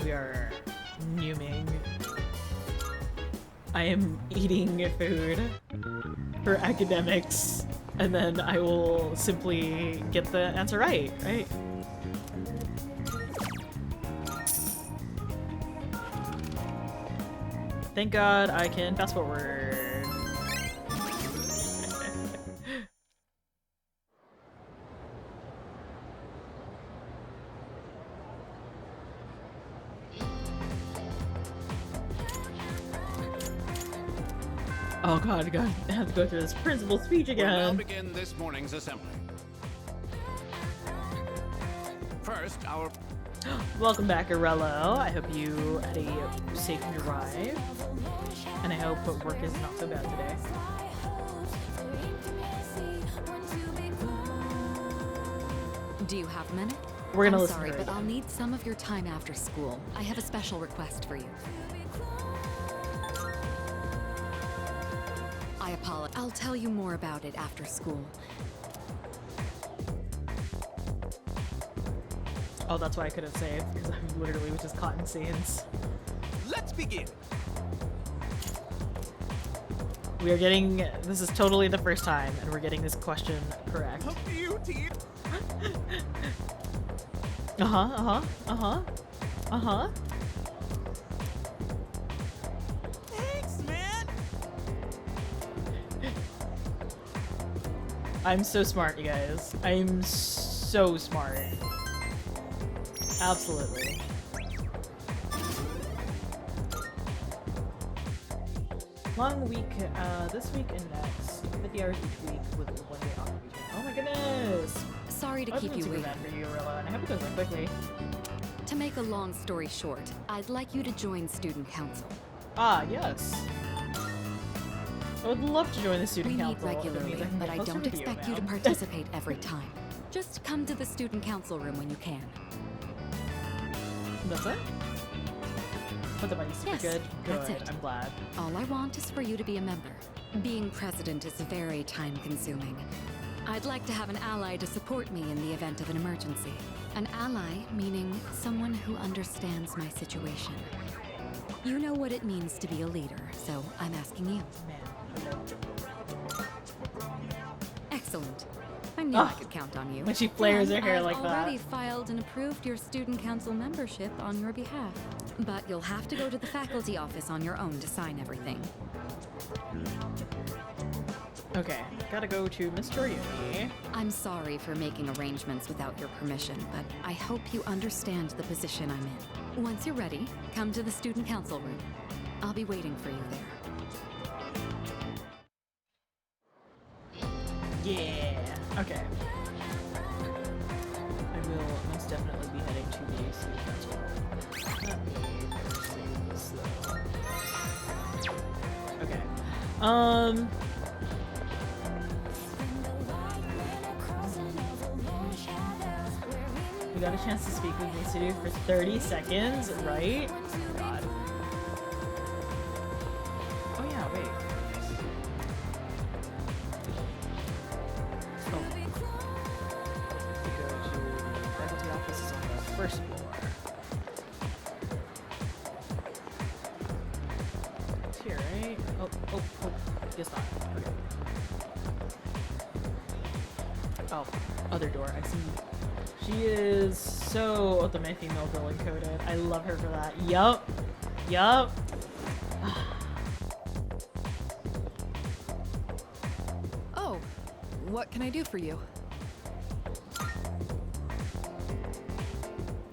We are numing. I am eating food for academics, and then I will simply get the answer right? Thank God I can fast forward. Oh God, I have to go through this principal speech We'll now again. begin this morning's assembly. First, our... Welcome back, Arello. I hope you had a safe drive. And I hope work is not so bad today. Do you have a minute? We're gonna I'm listen sorry, to her but I'll again. need some of your time after school. I have a special request for you. I apologize. I'll tell you more about it after school. Oh, that's why I couldn't save, because I literally was just caught in scenes. Let's begin. We are getting, this is totally the first time, and we're getting this question correct. Beauty. Thanks, man. I'm so smart, you guys. I'm so smart. Absolutely. Long week, this week and next. 50 hours each week with 1 day off each week. Oh my goodness! Sorry to keep you super waiting. bad for you, Arilla, and I hope it goes by quickly. To make a long story short, I'd like you to join student council. Ah, yes. I would love to join the student We meet council. If it means regularly, I can but get I closer don't to you, expect you to ma'am. participate every time. Just come to the student council room when you can. That's it? But the money's super Yes, good. that's Good, it. I'm glad. All I want is for you to be a member. Being president is very time-consuming. I'd like to have an ally to support me in the event of an emergency. An ally meaning someone who understands my situation. You know what it means to be a leader, so I'm asking you. Excellent. I knew I could count on you. When she flares her And hair I've like that. already filed and approved your student council membership on your behalf. But you'll have to go to the faculty office on your own to sign everything. Okay, gotta go to Mr. Yumi. I'm sorry for making arrangements without your permission, but I hope you understand the position I'm in. Once you're ready, come to the student council room. I'll be waiting for you there. Yeah. Okay. I will most definitely be heading to the student council. Let me first things though. Okay. We got a chance to speak with Mitsudu for 30 seconds, right? Oh my god. Oh yeah, wait. Oh. We go to the faculty offices on the first floor. It's here, right? Oh. Guess not. Okay. Oh, other door, I see. She is so ultimate female villain coded. I love her for that. Yup. Oh, what can I do for you?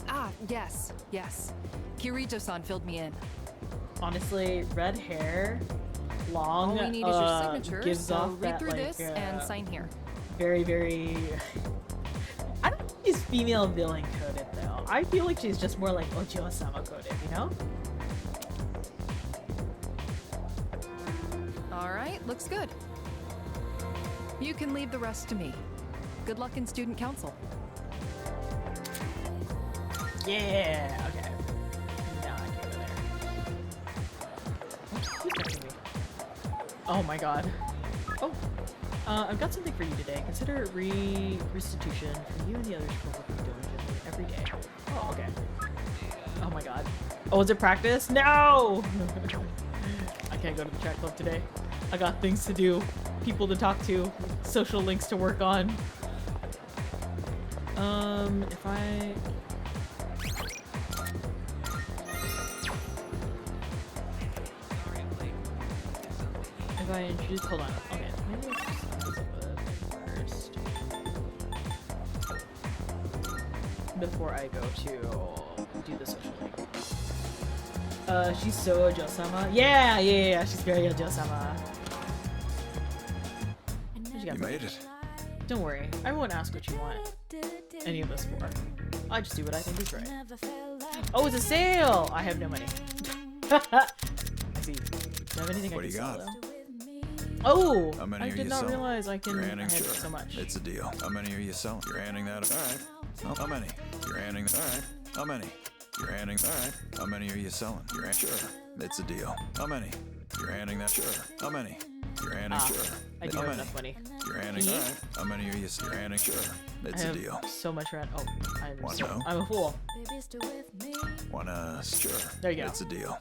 Ah, yes. Kirito-san filled me in. Honestly, red hair, long, All we need is your signature, gives so off read that, through like, this and sign here. Very, very... I don't think she's female villain coded, though. I feel like she's just more like Ochiwa-sama coded, you know? Alright, looks good. You can leave the rest to me. Good luck in student council. Yeah, okay. No, I can't go there. Who's touching me? Oh my god. Oh. I've got something for you today. Consider restitution for you and the others for working diligently every day. Oh, okay. Oh my my god. Oh, is it practice? No! I can't go to the track club today. I got things to do, people to talk to, social links to work on. If I introduce, hold on, okay, maybe let's just do this first. Before I go to do the social link. She's so Ojo-sama. Yeah, she's very Ojo-sama. You made it. Don't worry, I won't ask what you want any of this for. I just do what I think is right. Oh, it's a sale! I have no money. I see. Do you have anything What I do can you sell, got? though? Oh! How many I are did you not selling? realize I can You're I handing have sure. so much. It's a deal. How many are you selling? You're handing that. All right. Well, how many? You're handing. All right. How many? You're handing. All right. How many are you selling? You're sure. It's a deal. How many? You're handing that. Sure. How many? You're handing. Sure. I do How have many? enough money. You're handing. All right. How many are you? You're handing. Sure. It's I a have deal. so much rent. Oh, Wanna? I'm a fool. Wanna? Sure. There you go. It's a deal.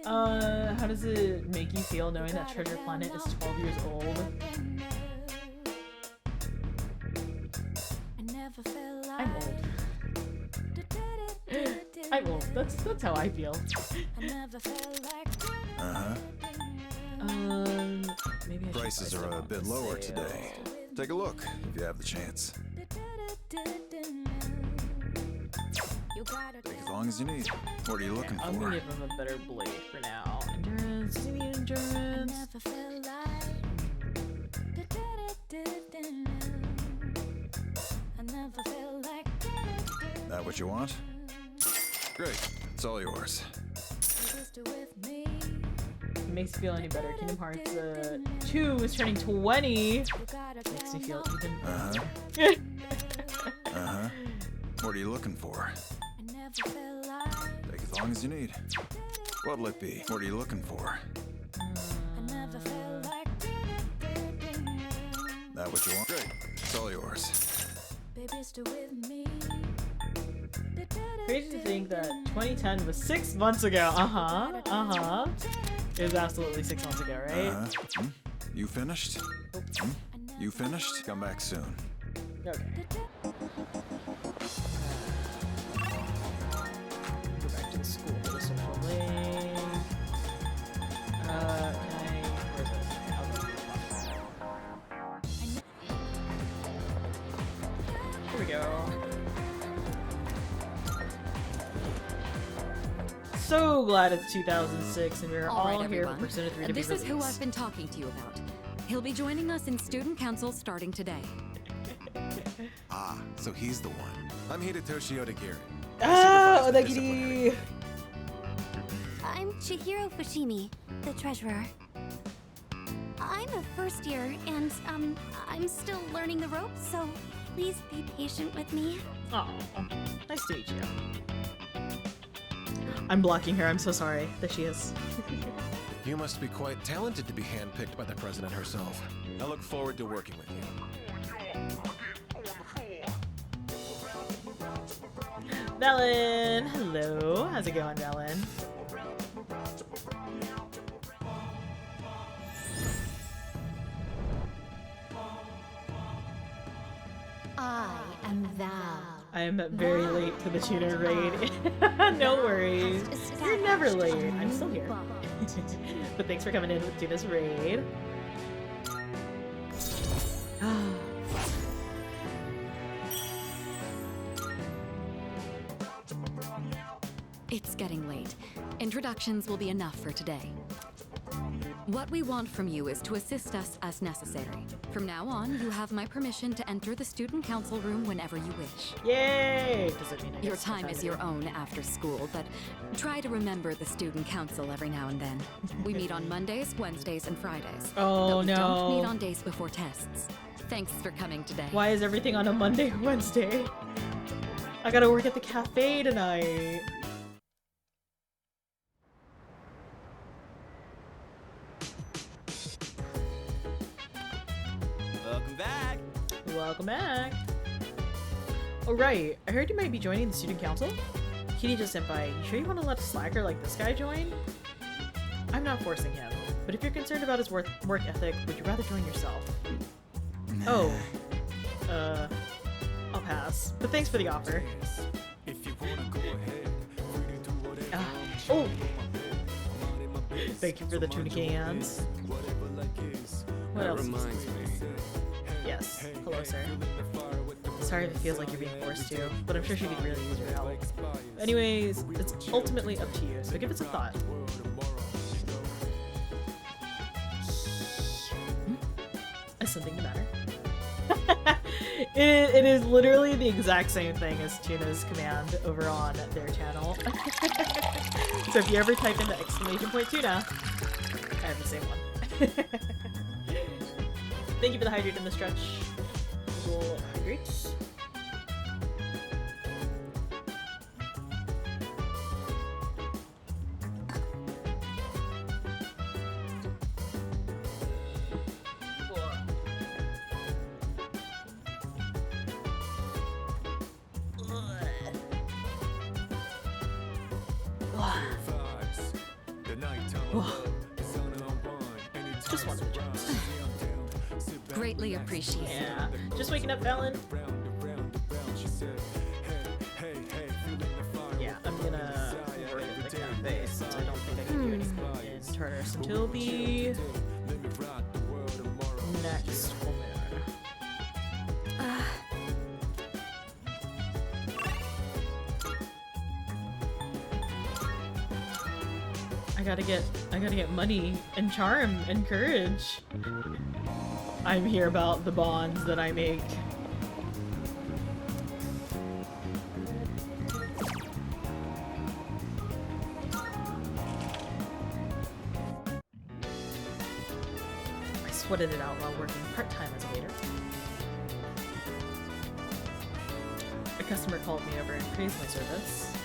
How does it make you feel knowing that Treasure Planet is 12 years old? I'm old. I'm old. That's how I feel. Uh-huh. Maybe I should Prices buy are some a on bit the lower sale. today. Take a look if you have the chance. Take as long as you need. What are you looking I'm for? gonna give him a better blade for now. Endurance. Does he need endurance? That what you want? Great. It's all yours. If it makes you feel any better, Kingdom Hearts 2 is turning 20. Makes me feel even Uh-huh. Uh-huh. What are you looking for? Take as long as you need. What'll it be? What are you looking for? That what you want? Great. It's all yours. Crazy to think that 2010 was 6 months ago. It was absolutely 6 months ago, right? Uh-huh. You finished? You finished? Come back soon. Okay. Go back to the school for the social link. Can I... Where is it? Okay, I'll go to the Here we go. So glad it's 2006 and we're all right, here everyone. for Persona 3 to be This is who released. I've been talking to you about. He'll be joining us in Student Council starting today. Ah, so he's the one. I'm Hidetoshi Odagiri. Ah, Odagiri! I'm Chihiro Fushimi, the treasurer. I'm a first year, and, I'm still learning the ropes, so please be patient with me. Oh, nice to meet you. I'm blocking her, I'm so sorry that she is. You must be quite talented to be handpicked by the president herself. I look forward to working with you. Velen! Hello! How's it going, Velen? I am thou. I am very late to the tuner raid. No worries. You're never late. I'm still here. But thanks for coming in to this raid. It's getting late. Introductions will be enough for today. What we want from you is to assist us as necessary. From now on, you have my permission to enter the student council room whenever you wish. Yay! Does it mean I Your get some time is to your do? own after school, but try to remember the student council every now and then. We meet on Mondays, Wednesdays, and Fridays. Oh, but we no. don't meet on days before tests. Thanks for coming today. Why is everything on a Monday or Wednesday? I gotta work at the cafe tonight. Welcome back. Welcome back. Oh right, I heard you might be joining the student council. Kirito-senpai, you sure you want to let a slacker like this guy join? I'm not forcing him, but if you're concerned about his work ethic, would you rather join yourself? Oh. I'll pass. But thanks for the offer. Oh! Thank you for the tuna cans. What else? Reminds me. Yes. Hello, sir. Sorry if it feels like you're being forced to, but I'm sure she could really use your help. Anyways, it's ultimately up to you, so give it some thought. Is something the matter? It is literally the exact same thing as Tuna's command over on their channel. So if you ever type in the !tuna, I have the same one. Thank you for the hydrate in the stretch. We'll hydrate. It's just one of the jobs. Greatly appreciated. Yeah. Just waking up, Valen. Yeah, I'm gonna work at the cafe since I don't think I can do anything in Tartarus until the next full moon. I gotta get money and charm and courage. I'm here about the bonds that I make. I sweated it out while working part-time as a waiter. A customer called me over and praised my service.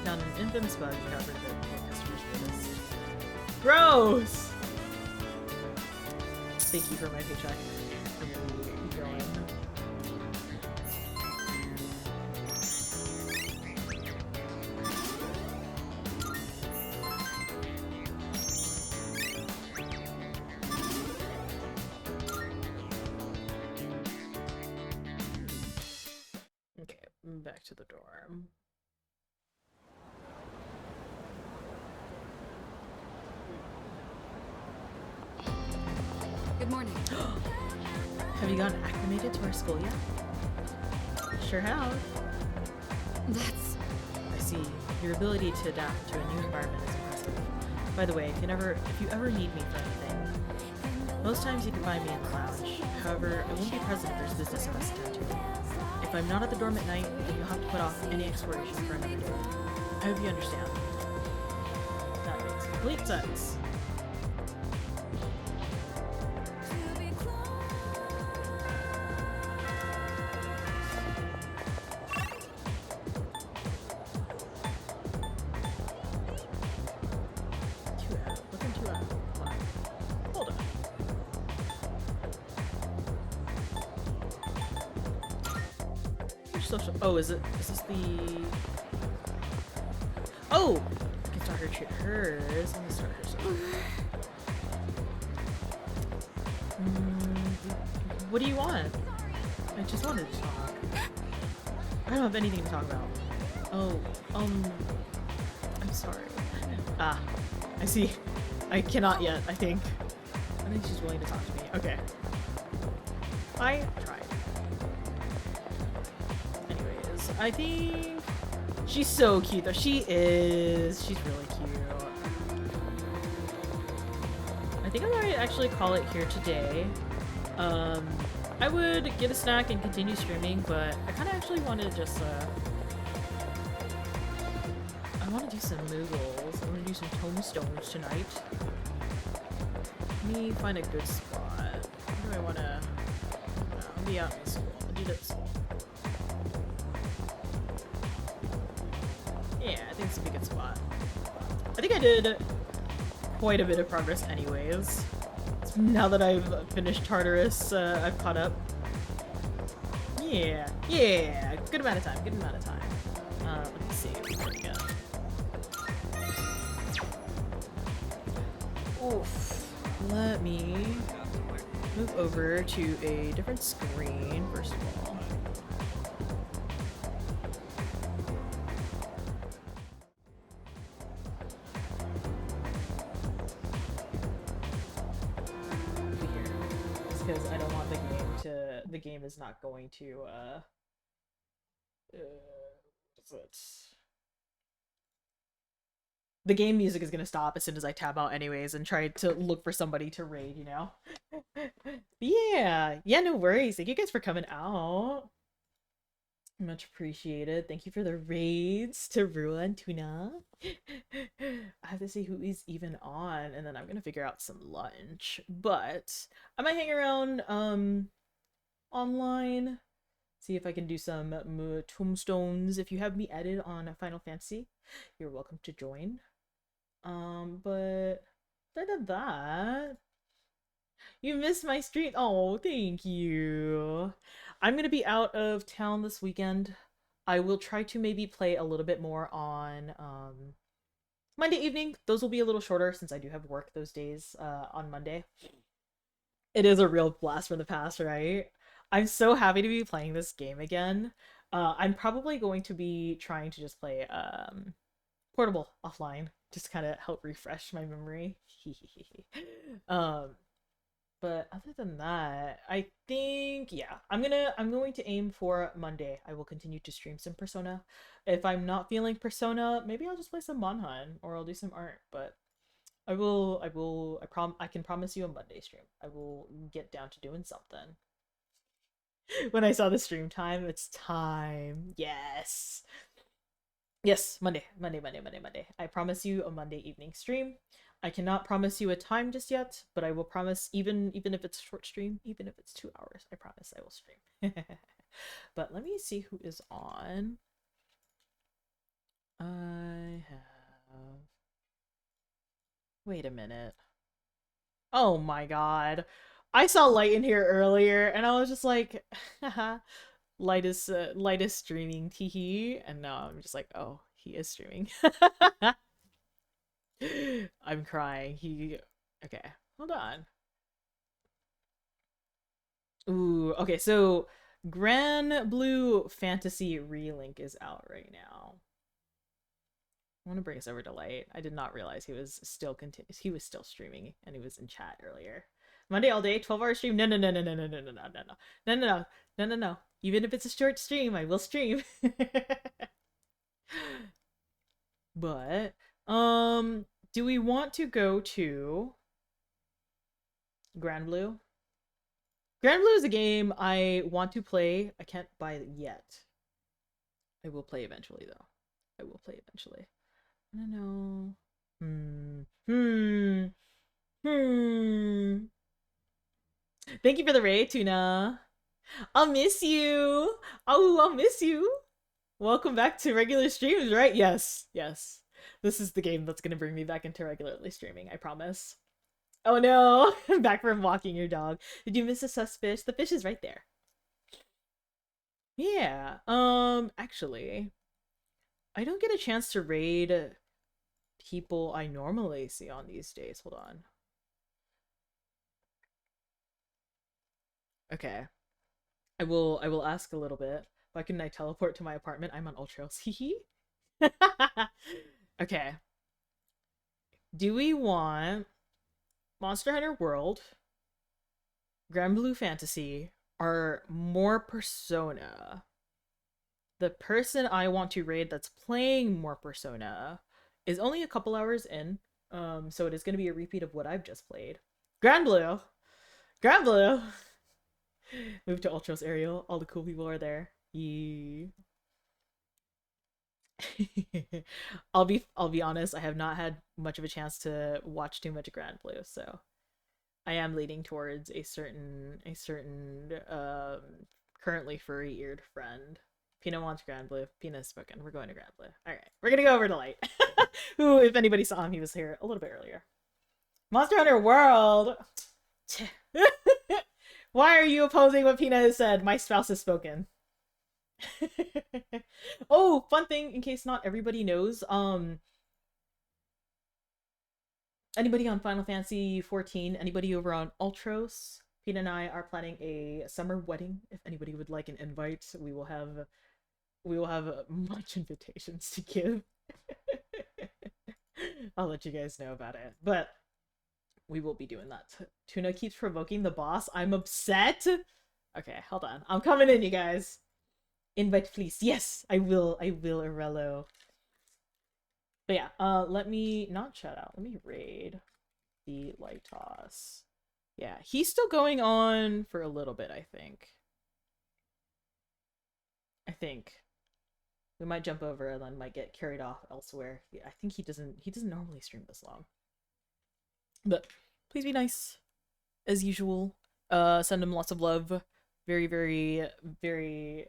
I found an infamous bug and got rid of it before customers noticed. Gross! Thank you for my paycheck. Really going. Okay, back to the dorm. Good morning. Have you gotten acclimated to our school yet? Sure have. That's... I see. Your ability to adapt to a new environment is impressive. By the way, if you ever need me for anything, most times you can find me in the lounge. However, I won't be present if there's business I must attend to. If I'm not at the dorm at night, then you'll have to put off any exploration for another day. I hope you understand. That makes complete sense. Hold on. Your social. Oh, is this the? Oh, I can start her treat hers. Let me start hers. What do you want? I just wanted to talk. I don't have anything to talk about. Oh, I'm sorry. Ah, I see. I cannot yet, I think. I think she's willing to talk to me. Okay. I tried. Anyways, I think she's so cute though. She is. She's really cute. I think I might actually call it here today. I would get a snack and continue streaming, but I kind of actually want to just, I want to do some Moogles. I want to do some tombstones tonight. Let me find a good spot. Where do I want to... I'll be out in school. I'll do that at school. Yeah, I think this would be a good spot. I think I did quite a bit of progress anyways. Now that I've finished Tartarus, I've caught up. Yeah, good amount of time, good amount of time. Let's see. What do we got? Oof. Let me move over to a different screen, first of all. Just because I don't want the game to... The game is not going to, what's it? The game music is gonna stop as soon as I tab out anyways and try to look for somebody to raid, you know? Yeah, no worries. Thank you guys for coming out. Much appreciated. Thank you for the raids to Rua and Tuna. I have to see who is even on, and then I'm gonna figure out some lunch. But I might hang around online, see if I can do some tombstones. If you have me added on Final Fantasy, you're welcome to join. But other than that, you missed my stream. Oh, thank you. I'm gonna be out of town this weekend. I will try to maybe play a little bit more on Monday evening. Those will be a little shorter since I do have work those days on Monday. It is a real blast from the past, right? I'm so happy to be playing this game again. I'm probably going to be trying to just play portable offline, just to kind of help refresh my memory. But other than that, I think, yeah, I'm going to aim for Monday. I will continue to stream some Persona. If I'm not feeling Persona, maybe I'll just play some Monhan or I'll do some art, but I can promise you a Monday stream. I will get down to doing something. When I saw the stream time, it's time. Yes. Yes, Monday. I promise you a Monday evening stream. I cannot promise you a time just yet, but I will promise, even if it's a short stream, even if it's 2 hours, I promise I will stream. But let me see who is on. I have... Wait a minute. Oh my god. I saw Light in here earlier, and I was just like, haha. Light is streaming, teehee, and now I'm just like, oh, he is streaming. I'm crying. Okay, hold on. Ooh, okay, so Gran Blue Fantasy Relink is out right now. I want to bring us over to Light. I did not realize he was still streaming and he was in chat earlier. Monday all day, 12-hour stream. No. Even if it's a short stream, I will stream. But do we want to go to Grand Blue? Grand Blue is a game I want to play. I can't buy it yet. I will play eventually, though. I will play eventually. I don't know. Thank you for the raid, Tuna. I'll miss you. Oh, I'll miss you. Welcome back to regular streams, right? Yes. This is the game that's going to bring me back into regularly streaming, I promise. Oh no, I'm back from walking your dog. Did you miss a sus fish? The fish is right there. Yeah, actually, I don't get a chance to raid people I normally see on these days. Hold on. Okay. I will ask a little bit. Why couldn't I teleport to my apartment? I'm on Ultrails. Hee. Okay. Do we want Monster Hunter World, Grand Blue Fantasy, or more Persona? The person I want to raid that's playing more Persona is only a couple hours in, so it is going to be a repeat of what I've just played. Grand Blue! Move to Ultros Ariel. All the cool people are there. Yeah. I'll be honest, I have not had much of a chance to watch too much Grand Blue, so I am leaning towards a certain currently furry-eared friend. Pina wants Grand Blue. Pina's spoken. We're going to Grand Blue. Alright, we're gonna go over to Light. Who, if anybody saw him, he was here a little bit earlier. Monster Hunter World! Why are you opposing what Pina has said? My spouse has spoken. Oh, fun thing, in case not everybody knows, anybody on Final Fantasy 14, anybody over on Ultros, Pete and I are planning a summer wedding. If anybody would like an invite, we will have much invitations to give. I'll let you guys know about it, but we will be doing that. Tuna keeps provoking the boss. I'm upset. Okay, hold on. I'm coming in, you guys. Invite, please. Yes, I will, Arello. But yeah, let me not shout out. Let me raid the light toss. Yeah, he's still going on for a little bit, I think. We might jump over and then might get carried off elsewhere. Yeah, I think he doesn't normally stream this long. But please be nice, as usual. Send him lots of love. Very, very, very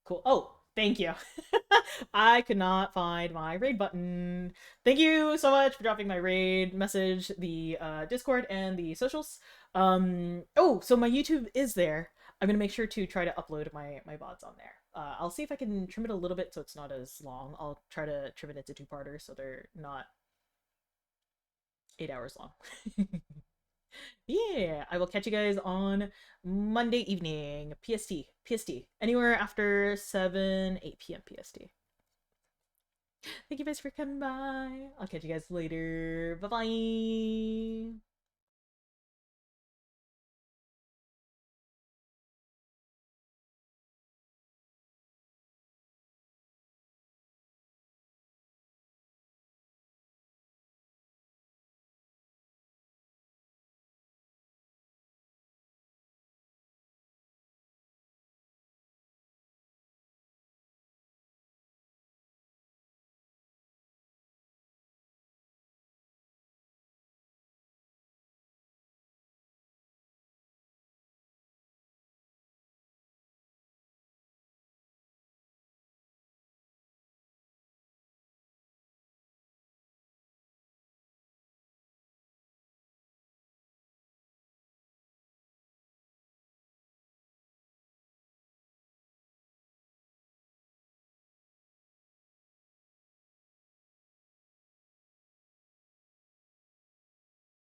cool. Oh, thank you. I could not find my raid button. Thank you so much for dropping my raid message, the Discord, and the socials. Oh, so my YouTube is there. I'm gonna make sure to try to upload my VODs on there. I'll see if I can trim it a little bit so it's not as long. I'll try to trim it into 2-parters so they're not 8 hours long. Yeah, I will catch you guys on Monday evening, PST. Anywhere after 8 p.m. PST. Thank you guys for coming by. I'll catch you guys later. Bye-bye.